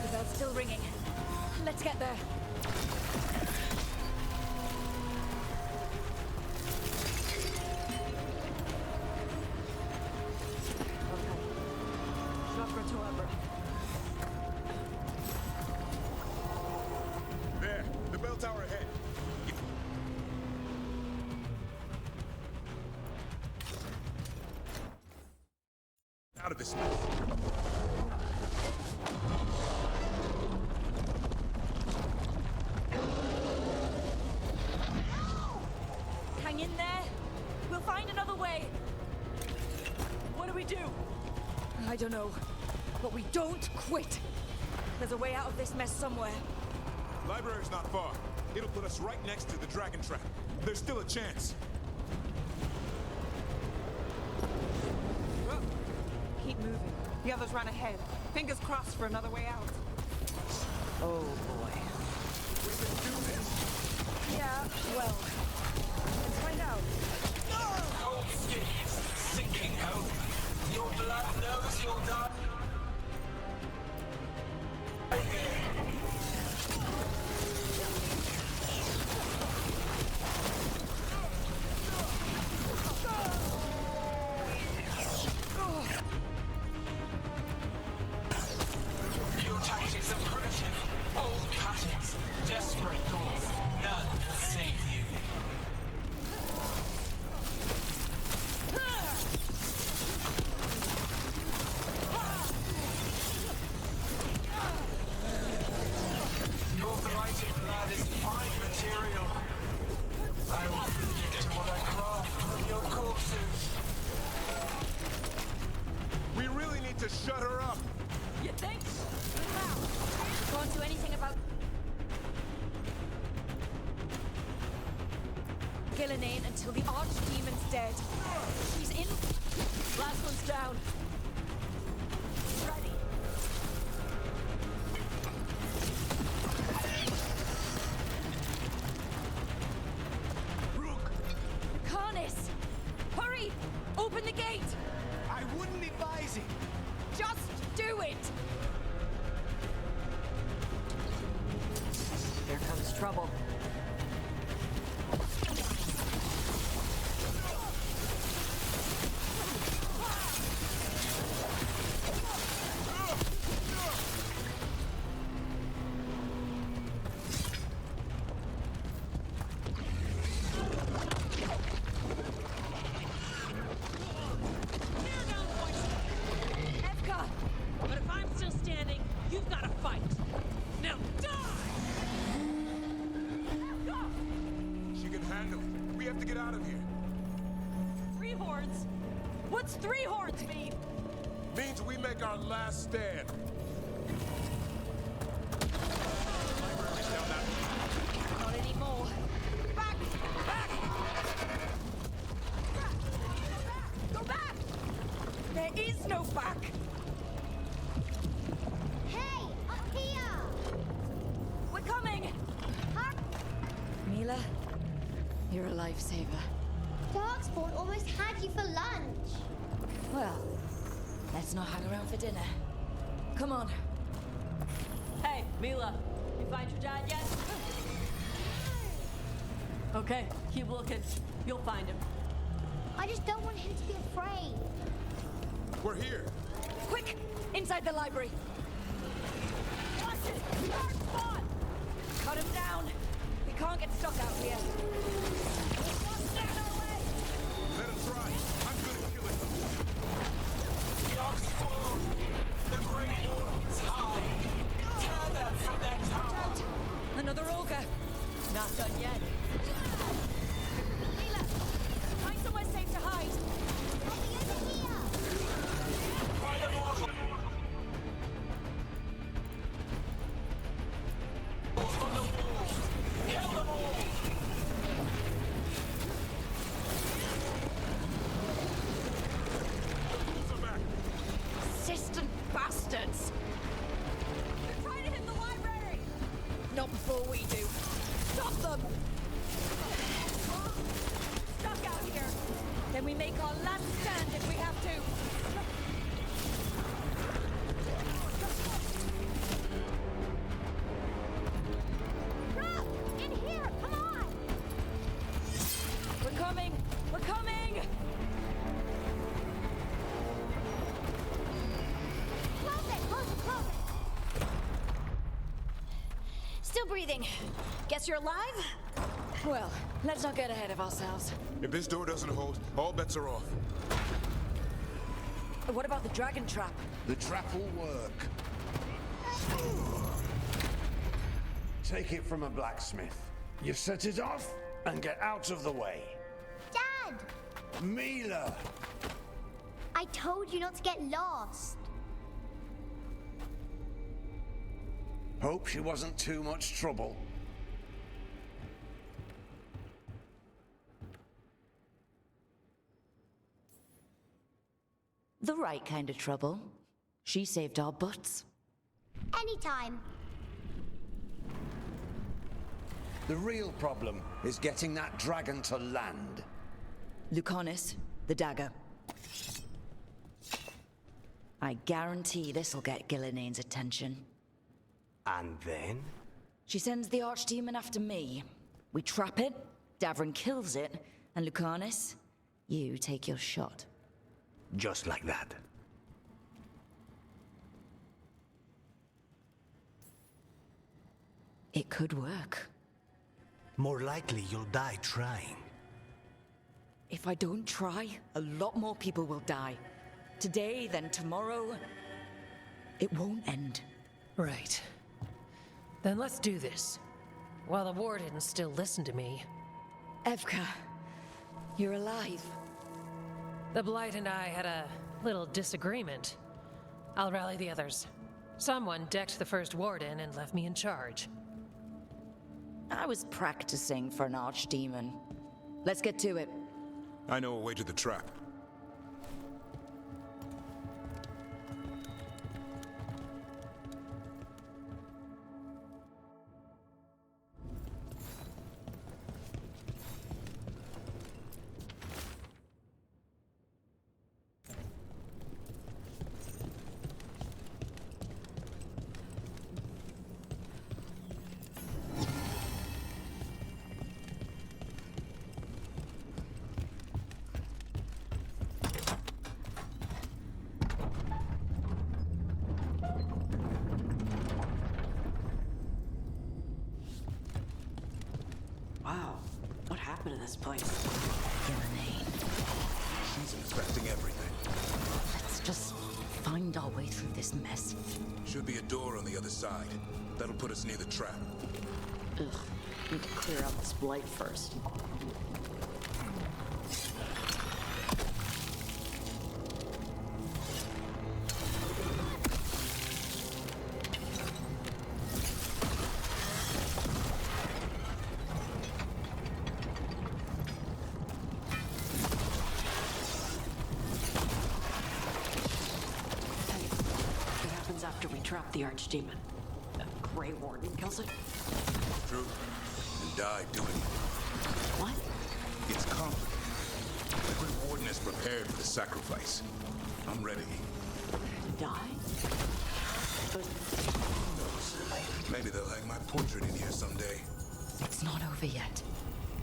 [SPEAKER 1] The bell's still ringing. Let's get there.
[SPEAKER 10] There, the bell tower ahead. Out of this mess.
[SPEAKER 1] Hang in there. We'll find another way. What do we do? I don't know. but we don't quit. There's a way out of this mess somewhere.
[SPEAKER 10] Library's not far. It'll put us right next to the dragon trap. There's still a chance.
[SPEAKER 7] Keep moving. The others ran ahead. Fingers crossed for another way out.
[SPEAKER 1] Oh boy.
[SPEAKER 10] We can do this.
[SPEAKER 1] Yeah, well, let's find out.
[SPEAKER 21] Cold skin, sinking hope. Your blood knows you'll die. Your tactics are primitive. Old patterns. Desperate goals. None will save you. Your blighted blood is fine material. I will predict what I craft from your corpses.
[SPEAKER 10] We really need to shut her up.
[SPEAKER 1] You think? How? Can't do anything about Gillenane until the archdemon's dead. She's in. Last one's down. Ready.
[SPEAKER 2] Rook!
[SPEAKER 1] Karnis! Hurry! Open the gate!
[SPEAKER 2] I wouldn't advise it.
[SPEAKER 1] Just do it! Here comes trouble.
[SPEAKER 3] But if I'm still standing, you've got to fight. Now die!
[SPEAKER 10] She can handle it. We have to get out of here.
[SPEAKER 1] Three horns? What's three horns mean?
[SPEAKER 10] Means we make our last stand. Library's down that.
[SPEAKER 1] Not anymore. Back! Back! Go back! There is no back!
[SPEAKER 18] Hey, up here!
[SPEAKER 1] We're coming! Mila, you're a lifesaver.
[SPEAKER 18] Darkspawn almost had you for lunch.
[SPEAKER 1] Well, let's not hang around for dinner. Come on.
[SPEAKER 15] Hey, Mila, you find your dad yet? Okay, keep looking. You'll find him.
[SPEAKER 18] I just don't want him to be afraid.
[SPEAKER 10] We're here.
[SPEAKER 1] Quick! Inside the library! Watch it! Darkspawn! Cut him down! We can't get stuck out here.
[SPEAKER 10] Let him try. I'm good at killing them.
[SPEAKER 21] Darkspawn, the great ones hide. Tear them from their tower.
[SPEAKER 1] Another ogre!
[SPEAKER 15] Not done yet.
[SPEAKER 1] Mila! Find somewhere safe to hide!
[SPEAKER 21] Find a mortal. From the walls. Kill them all.
[SPEAKER 1] Persistent bastards! They're trying to hit the library! Not before we do. Stop them! Stuck out here. Then we make our last stand if we have to.
[SPEAKER 18] Rook, in here, come on!
[SPEAKER 1] We're coming! We're coming!
[SPEAKER 18] Close it, close it, close it!
[SPEAKER 1] Still breathing. Guess you're alive? Well, let's not get ahead of ourselves.
[SPEAKER 10] If this door doesn't hold, all bets are off.
[SPEAKER 1] What about the dragon trap?
[SPEAKER 16] The trap will work. Take it from a blacksmith. You set it off and get out of the way.
[SPEAKER 18] Dad!
[SPEAKER 16] Mila!
[SPEAKER 18] I told you not to get lost.
[SPEAKER 16] Hope she wasn't too much trouble.
[SPEAKER 1] The right kind of trouble. She saved our butts.
[SPEAKER 18] Anytime.
[SPEAKER 16] The real problem is getting that dragon to land.
[SPEAKER 1] Lucanis, the dagger. I guarantee this'll get Gilinane's attention.
[SPEAKER 12] And then?
[SPEAKER 1] She sends the Archdemon after me. We trap it, Davrin kills it, and Lucanis, you take your shot.
[SPEAKER 12] Just like that.
[SPEAKER 1] It could work.
[SPEAKER 12] More likely you'll die trying.
[SPEAKER 1] If I don't try, a lot more people will die. Today, then tomorrow. It won't end.
[SPEAKER 3] Right. Then let's do this. While the Wardens still listen to me.
[SPEAKER 1] Evka, you're alive.
[SPEAKER 3] The Blight and I had a little disagreement. I'll rally the others. Someone decked the first Warden and left me in charge.
[SPEAKER 1] I was practicing for an Archdemon. Let's get to it.
[SPEAKER 10] I know a way to the trap.
[SPEAKER 15] Wow, what happened to this place?
[SPEAKER 10] She's infecting everything.
[SPEAKER 1] Let's just find our way through this mess.
[SPEAKER 10] Should be a door on the other side. That'll put us near the trap.
[SPEAKER 15] Ugh, need to clear out this blight first. After we trap the Archdemon. The Grey Warden kills it?
[SPEAKER 10] True. And died doing it.
[SPEAKER 15] What?
[SPEAKER 10] It's complicated. Every warden is prepared for the sacrifice. I'm ready.
[SPEAKER 15] Die? But...
[SPEAKER 10] Who knows? Maybe they'll hang my portrait in here someday.
[SPEAKER 1] It's not over yet.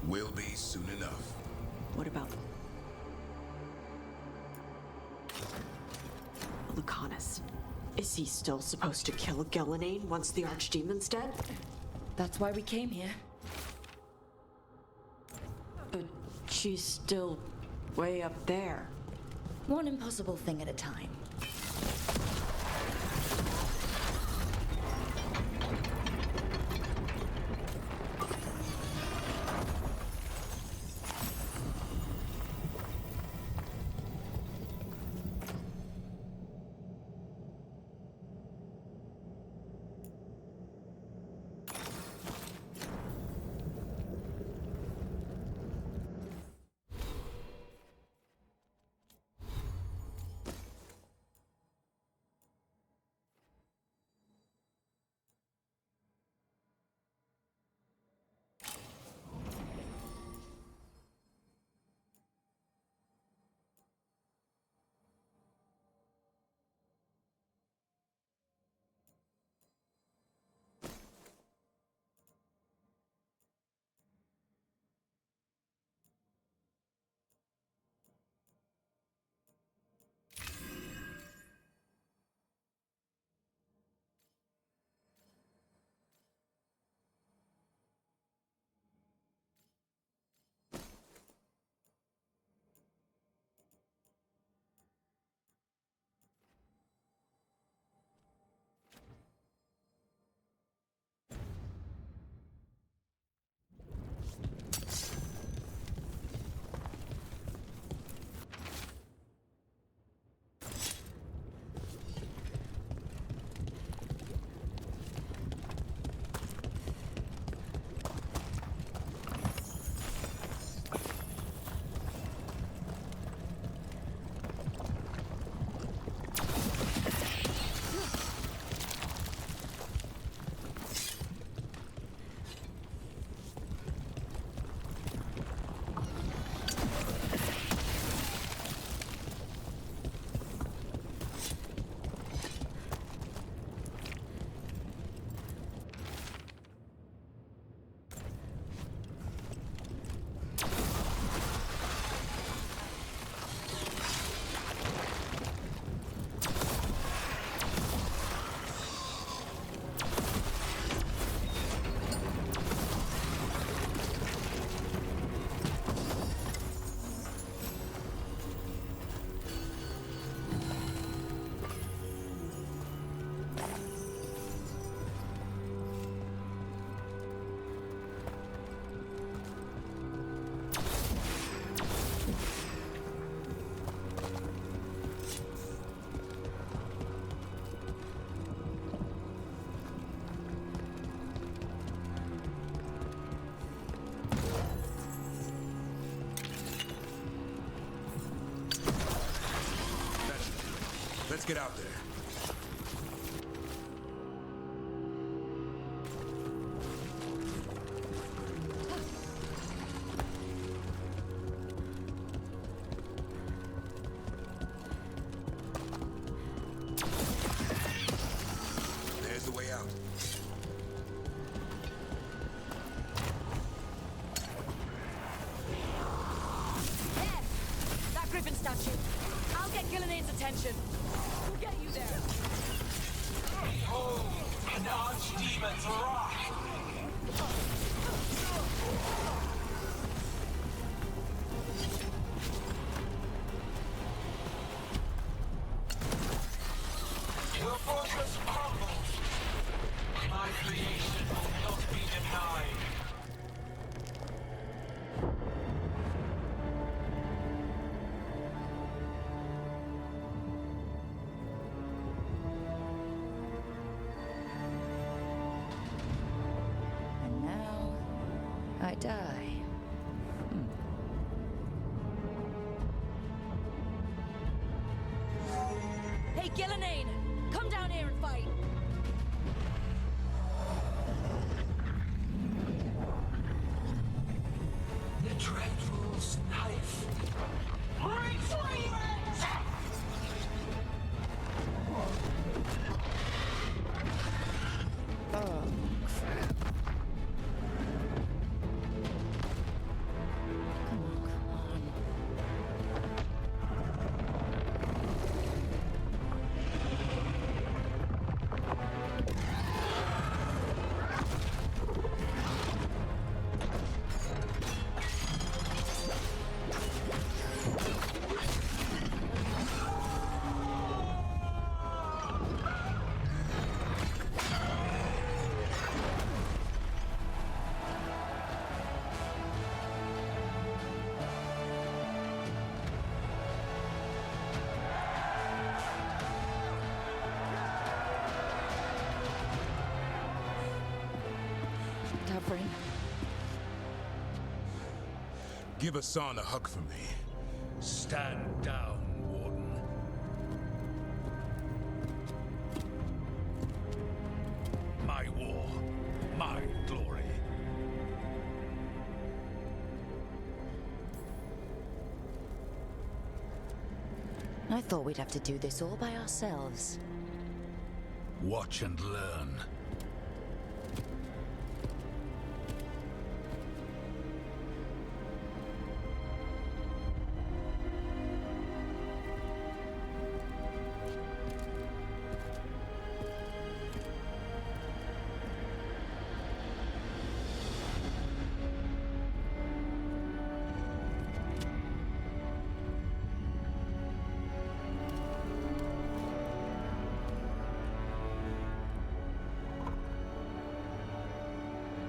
[SPEAKER 10] Will be soon enough.
[SPEAKER 15] What about... Lucanis? Is he still supposed to kill Gilinane once the Archdemon's dead?
[SPEAKER 1] That's why we came here.
[SPEAKER 15] But she's still way up there.
[SPEAKER 1] One impossible thing at a time.
[SPEAKER 10] Let's get out there. There's the way out.
[SPEAKER 11] There! That griffin statue. I'll get Gillenay's attention. We'll get you there.
[SPEAKER 21] Behold, an archdemon's wrath! Your fortress crumbles. My creation will not be denied.
[SPEAKER 1] And now, I die.
[SPEAKER 11] Hey, Gillenay! Come down here and fight!
[SPEAKER 21] The dreadful's knife. Retreat!
[SPEAKER 1] Oh, crap. Come on. Dufferin.
[SPEAKER 10] Give Hassan a hug for me.
[SPEAKER 5] Stand down, Warden. My war, my glory.
[SPEAKER 1] I thought we'd have to do this all by ourselves.
[SPEAKER 5] Watch and learn.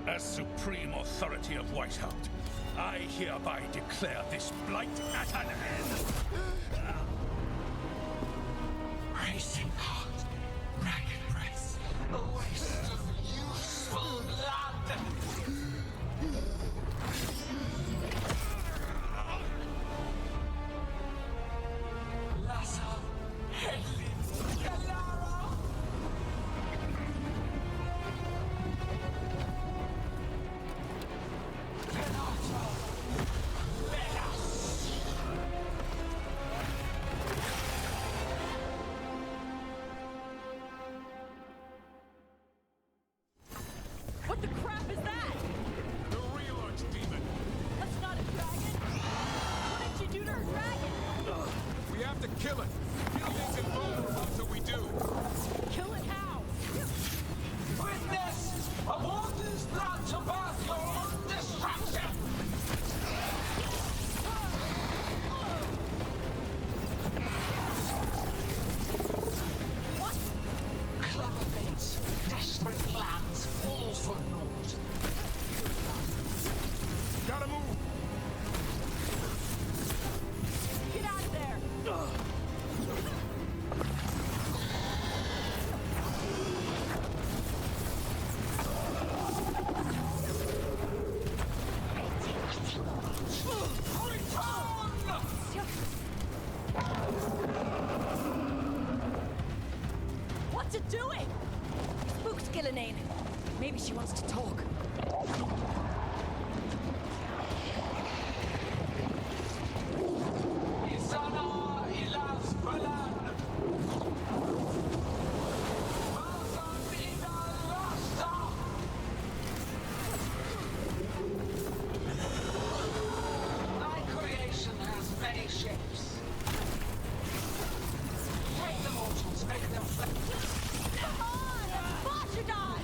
[SPEAKER 5] As supreme authority of Whiteout, I hereby declare this blight at an end.
[SPEAKER 21] Racing heart, ragged breath, a waste of useful blood. Lassa, Hedlin, Galara. Penata, Velas.
[SPEAKER 11] doing? Spooked Gillenane. Maybe she wants to talk.
[SPEAKER 21] Isana ilas balan. Mazan ina lasta. Thy creation has many shapes. Take the mortals, make them
[SPEAKER 11] Come on! Spartadon!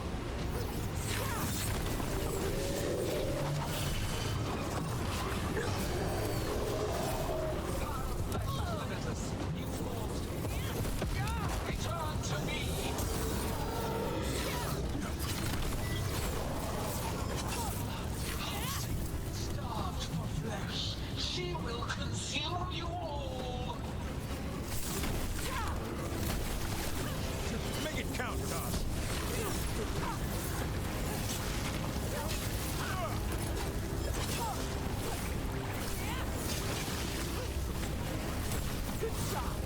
[SPEAKER 21] return to me. Starved for flesh, she will consume you all.
[SPEAKER 9] Make it count, Toss.
[SPEAKER 11] Good shot!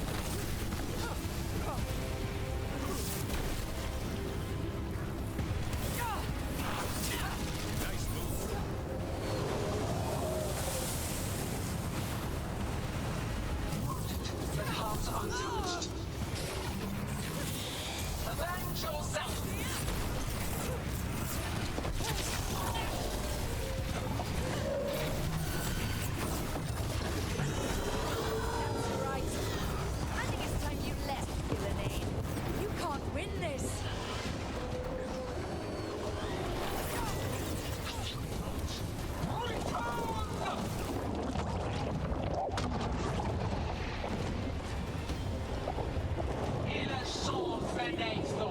[SPEAKER 9] Nice move.
[SPEAKER 21] But hearts untouched. Avenge yourself!
[SPEAKER 11] Right. I think it's time you left, Gillenane. You can't win this.
[SPEAKER 21] Il est son fenêtre.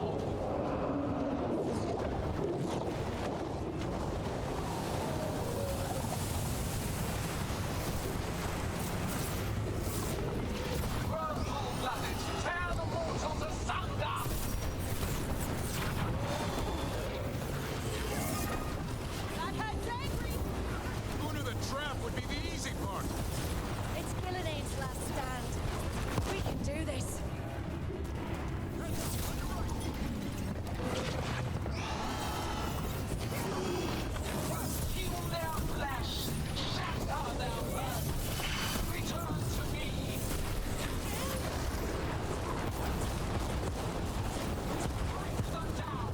[SPEAKER 21] Cold-blooded, tear the mortals asunder!
[SPEAKER 11] That head's angry.
[SPEAKER 9] Who knew the trap would be the easy part?
[SPEAKER 11] It's Gillenane's last stand. We can do this.
[SPEAKER 21] Heal their flesh, shatter their blood. Return to me. Break them down.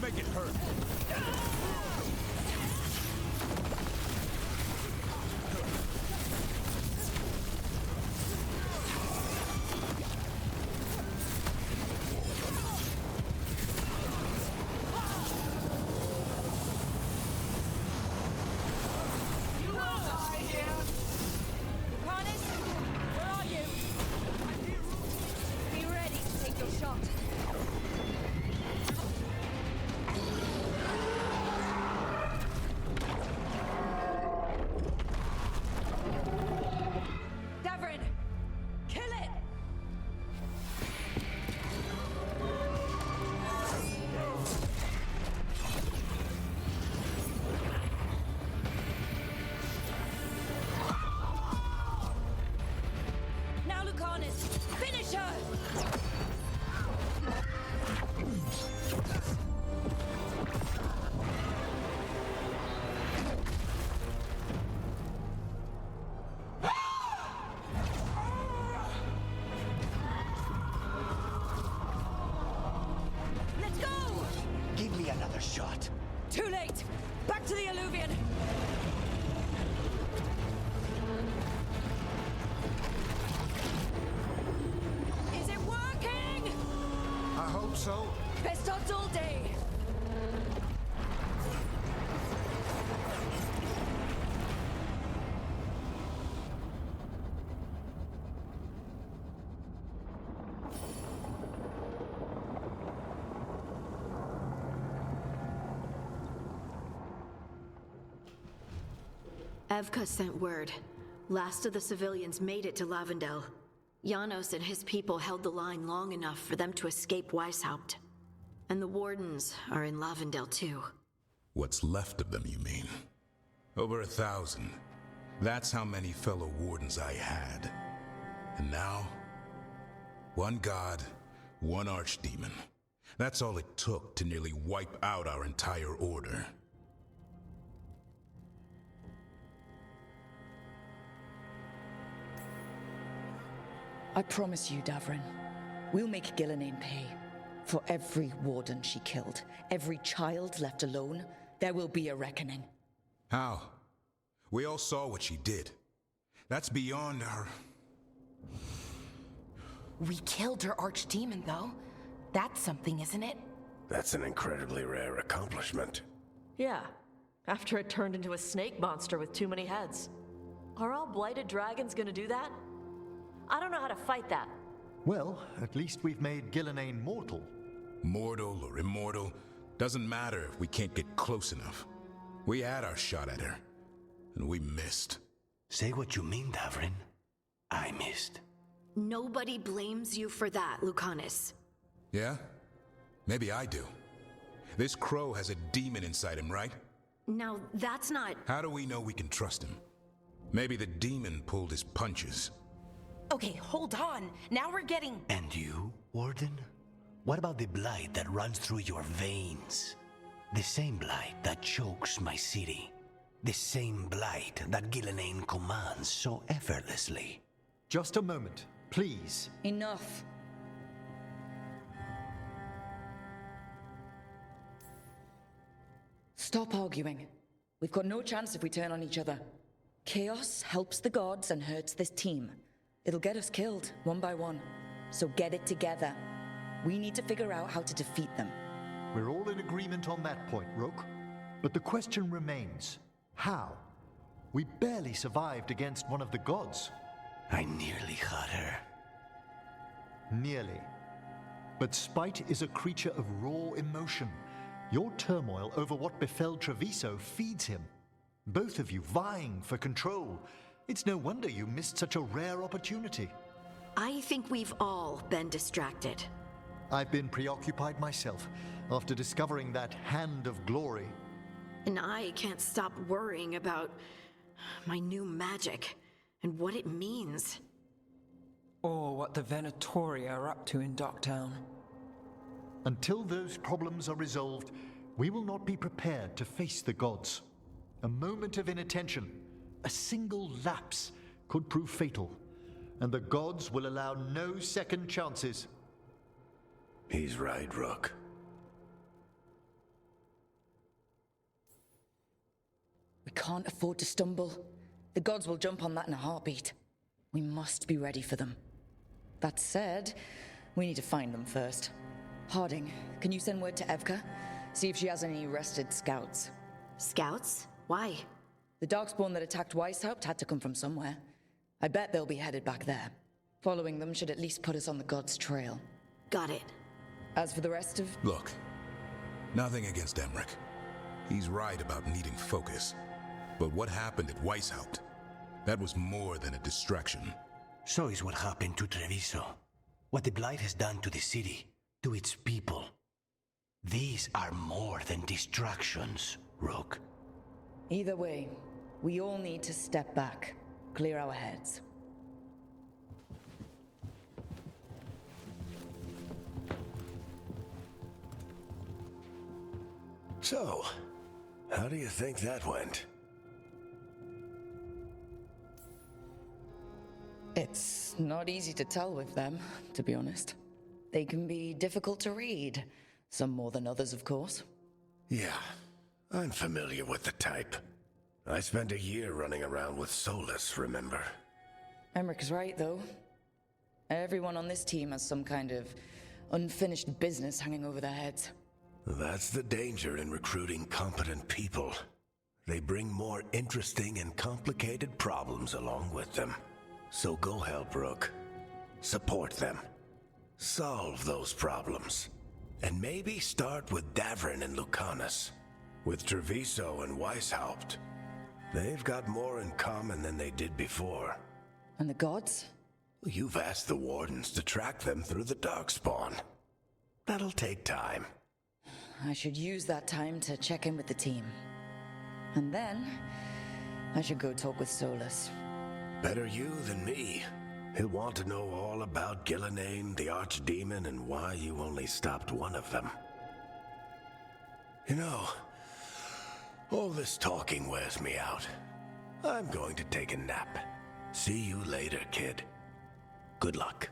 [SPEAKER 9] Make it hurt.
[SPEAKER 21] You will die here.
[SPEAKER 11] Harness, where are you? Be ready to take your shot. Davrin, kill it! Now, Lucanus, finish her! Let's go!
[SPEAKER 12] Give me another shot.
[SPEAKER 11] Too late! Back to the alluvion! Is it working?
[SPEAKER 16] I hope so.
[SPEAKER 11] Best odds all day!
[SPEAKER 13] Evka sent word. Last of the civilians made it to Lavendel.
[SPEAKER 15] Janos and his people held the line long enough for them to escape Weishaupt. And the Wardens are in Lavendel too.
[SPEAKER 10] What's left of them, you mean? Over 1,000. That's how many fellow Wardens I had. And now, one god, one archdemon. That's all it took to nearly wipe out our entire order.
[SPEAKER 1] I promise you, Davrin, we'll make Gillenane pay. For every warden she killed, every child left alone, there will be a reckoning.
[SPEAKER 10] How? We all saw what she did. That's beyond our...
[SPEAKER 4] We killed her archdemon, though. That's something, isn't it?
[SPEAKER 8] That's an incredibly rare accomplishment.
[SPEAKER 23] Yeah, after it turned into a snake monster with too many heads. Are all blighted dragons gonna do that? I don't know how to fight that.
[SPEAKER 2] Well, at least we've made Gillenane mortal.
[SPEAKER 10] Mortal or immortal, doesn't matter if we can't get close enough. We had our shot at her, and we missed.
[SPEAKER 12] Say what you mean, Davrin. I missed.
[SPEAKER 15] Nobody blames you for that, Lucanus.
[SPEAKER 10] Yeah? Maybe I do. This crow has a demon inside him, right?
[SPEAKER 15] Now, that's not...
[SPEAKER 10] How do we know we can trust him? Maybe the demon pulled his punches.
[SPEAKER 4] Okay, hold on. Now we're getting...
[SPEAKER 12] And you, Warden? What about the blight that runs through your veins? The same blight that chokes my city. The same blight that Gillenane commands so effortlessly.
[SPEAKER 2] Just a moment, please.
[SPEAKER 1] Enough. Stop arguing. We've got no chance if we turn on each other. Chaos helps the gods and hurts this team. It'll get us killed, one by one. So get it together. We need to figure out how to defeat them.
[SPEAKER 2] We're all in agreement on that point, Rook. But the question remains, how? We barely survived against one of the gods.
[SPEAKER 12] I nearly had her.
[SPEAKER 2] Nearly. But spite is a creature of raw emotion. Your turmoil over what befell Treviso feeds him. Both of you vying for control. It's no wonder you missed such a rare opportunity.
[SPEAKER 15] I think we've all been distracted.
[SPEAKER 2] I've been preoccupied myself after discovering that hand of glory.
[SPEAKER 15] And I can't stop worrying about my new magic and what it means.
[SPEAKER 7] Or what the Venatori are up to in Docktown.
[SPEAKER 2] Until those problems are resolved, we will not be prepared to face the gods. A moment of inattention, a single lapse, could prove fatal, and the gods will allow no second chances.
[SPEAKER 8] He's right, Rook.
[SPEAKER 1] We can't afford to stumble. The gods will jump on that in a heartbeat. We must be ready for them. That said, we need to find them first. Harding, can you send word to Evka? See if she has any rested scouts.
[SPEAKER 15] Scouts? Why?
[SPEAKER 1] The Darkspawn that attacked Weishaupt had to come from somewhere. I bet they'll be headed back there. Following them should at least put us on the gods' trail.
[SPEAKER 15] Got it.
[SPEAKER 1] As for the rest of...
[SPEAKER 10] Look, nothing against Emmerich. He's right about needing focus. But what happened at Weishaupt? That was more than a distraction.
[SPEAKER 12] So is what happened to Treviso. What the Blight has done to the city, to its people. These are more than distractions, Rook.
[SPEAKER 1] Either way, we all need to step back, clear our heads.
[SPEAKER 8] So, how do you think that went?
[SPEAKER 1] It's not easy to tell with them, to be honest. They can be difficult to read. Some more than others, of course.
[SPEAKER 8] Yeah, I'm familiar with the type. I spent a year running around with Solus, remember?
[SPEAKER 1] Emmerich is right, though. Everyone on this team has some kind of unfinished business hanging over their heads.
[SPEAKER 8] That's the danger in recruiting competent people. They bring more interesting and complicated problems along with them. So go help Rook. Support them. Solve those problems. And maybe start with Davrin and Lucanus. With Treviso and Weishaupt. They've got more in common than they did before.
[SPEAKER 1] And the gods?
[SPEAKER 8] You've asked the Wardens to track them through the Darkspawn. That'll take time.
[SPEAKER 1] I should use that time to check in with the team. And then, I should go talk with Solus.
[SPEAKER 8] Better you than me. He'll want to know all about Gillenane, the Archdemon, and why you only stopped one of them. You know, all this talking wears me out. I'm going to take a nap. See you later, kid. Good luck.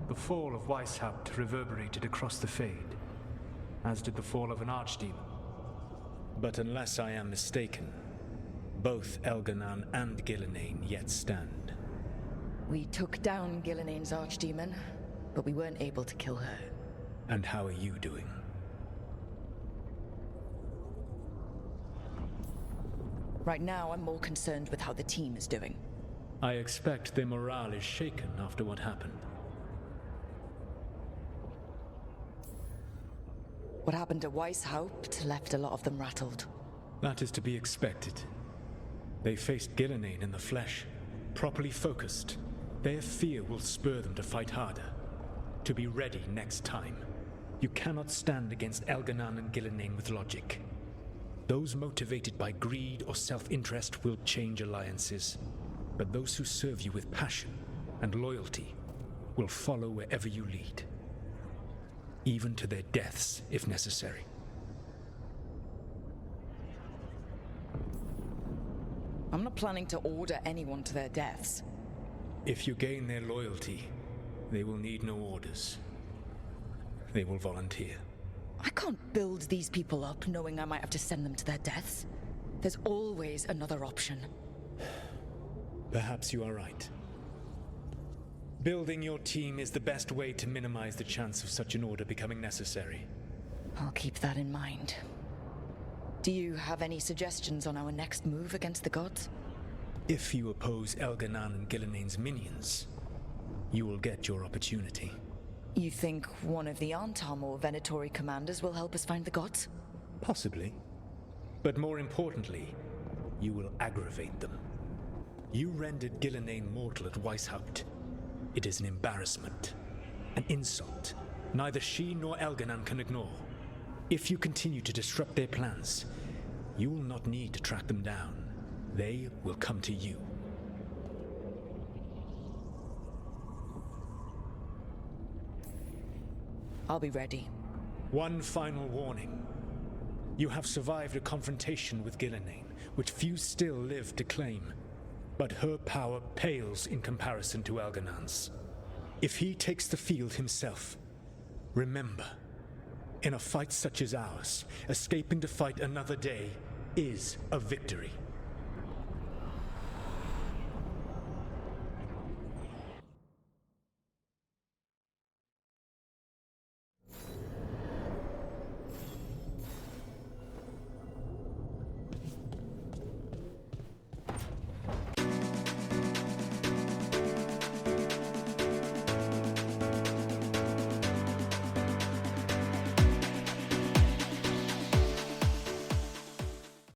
[SPEAKER 13] The fall of Weishaupt reverberated across the Fade, as did the fall of an archdemon.
[SPEAKER 17] But unless I am mistaken, both Elganon and Gillenane yet stand.
[SPEAKER 1] We took down Gillenane's archdemon, but we weren't able to kill her.
[SPEAKER 17] And how are you doing?
[SPEAKER 1] Right now, I'm more concerned with how the team is doing.
[SPEAKER 17] I expect their morale is shaken after what happened.
[SPEAKER 1] What happened to Weishaupt left a lot of them rattled.
[SPEAKER 17] That is to be expected. They faced Gillenane in the flesh, properly focused. Their fear will spur them to fight harder, to be ready next time. You cannot stand against Elganon and Gillenane with logic. Those motivated by greed or self-interest will change alliances, but those who serve you with passion and loyalty will follow wherever you lead, even to their deaths if necessary.
[SPEAKER 1] I'm not planning to order anyone to their deaths.
[SPEAKER 17] If you gain their loyalty, they will need no orders. They will volunteer.
[SPEAKER 1] I can't build these people up knowing I might have to send them to their deaths. There's always another option.
[SPEAKER 17] Perhaps you are right. Building your team is the best way to minimize the chance of such an order becoming necessary.
[SPEAKER 1] I'll keep that in mind. Do you have any suggestions on our next move against the gods?
[SPEAKER 17] If you oppose Elganon and Gillenane's minions, you will get your opportunity.
[SPEAKER 1] You think one of the Antam or Venatori commanders will help us find the gods?
[SPEAKER 17] Possibly. But more importantly, you will aggravate them. You rendered Gillenane mortal at Weishaupt. It is an embarrassment, an insult, neither she nor Elganon can ignore. If you continue to disrupt their plans, you will not need to track them down. They will come to you.
[SPEAKER 1] I'll be ready.
[SPEAKER 17] One final warning. You have survived a confrontation with Gillenane, which few still live to claim. But her power pales in comparison to Elganon's. If he takes the field himself, remember, in a fight such as ours, escaping to fight another day is a victory.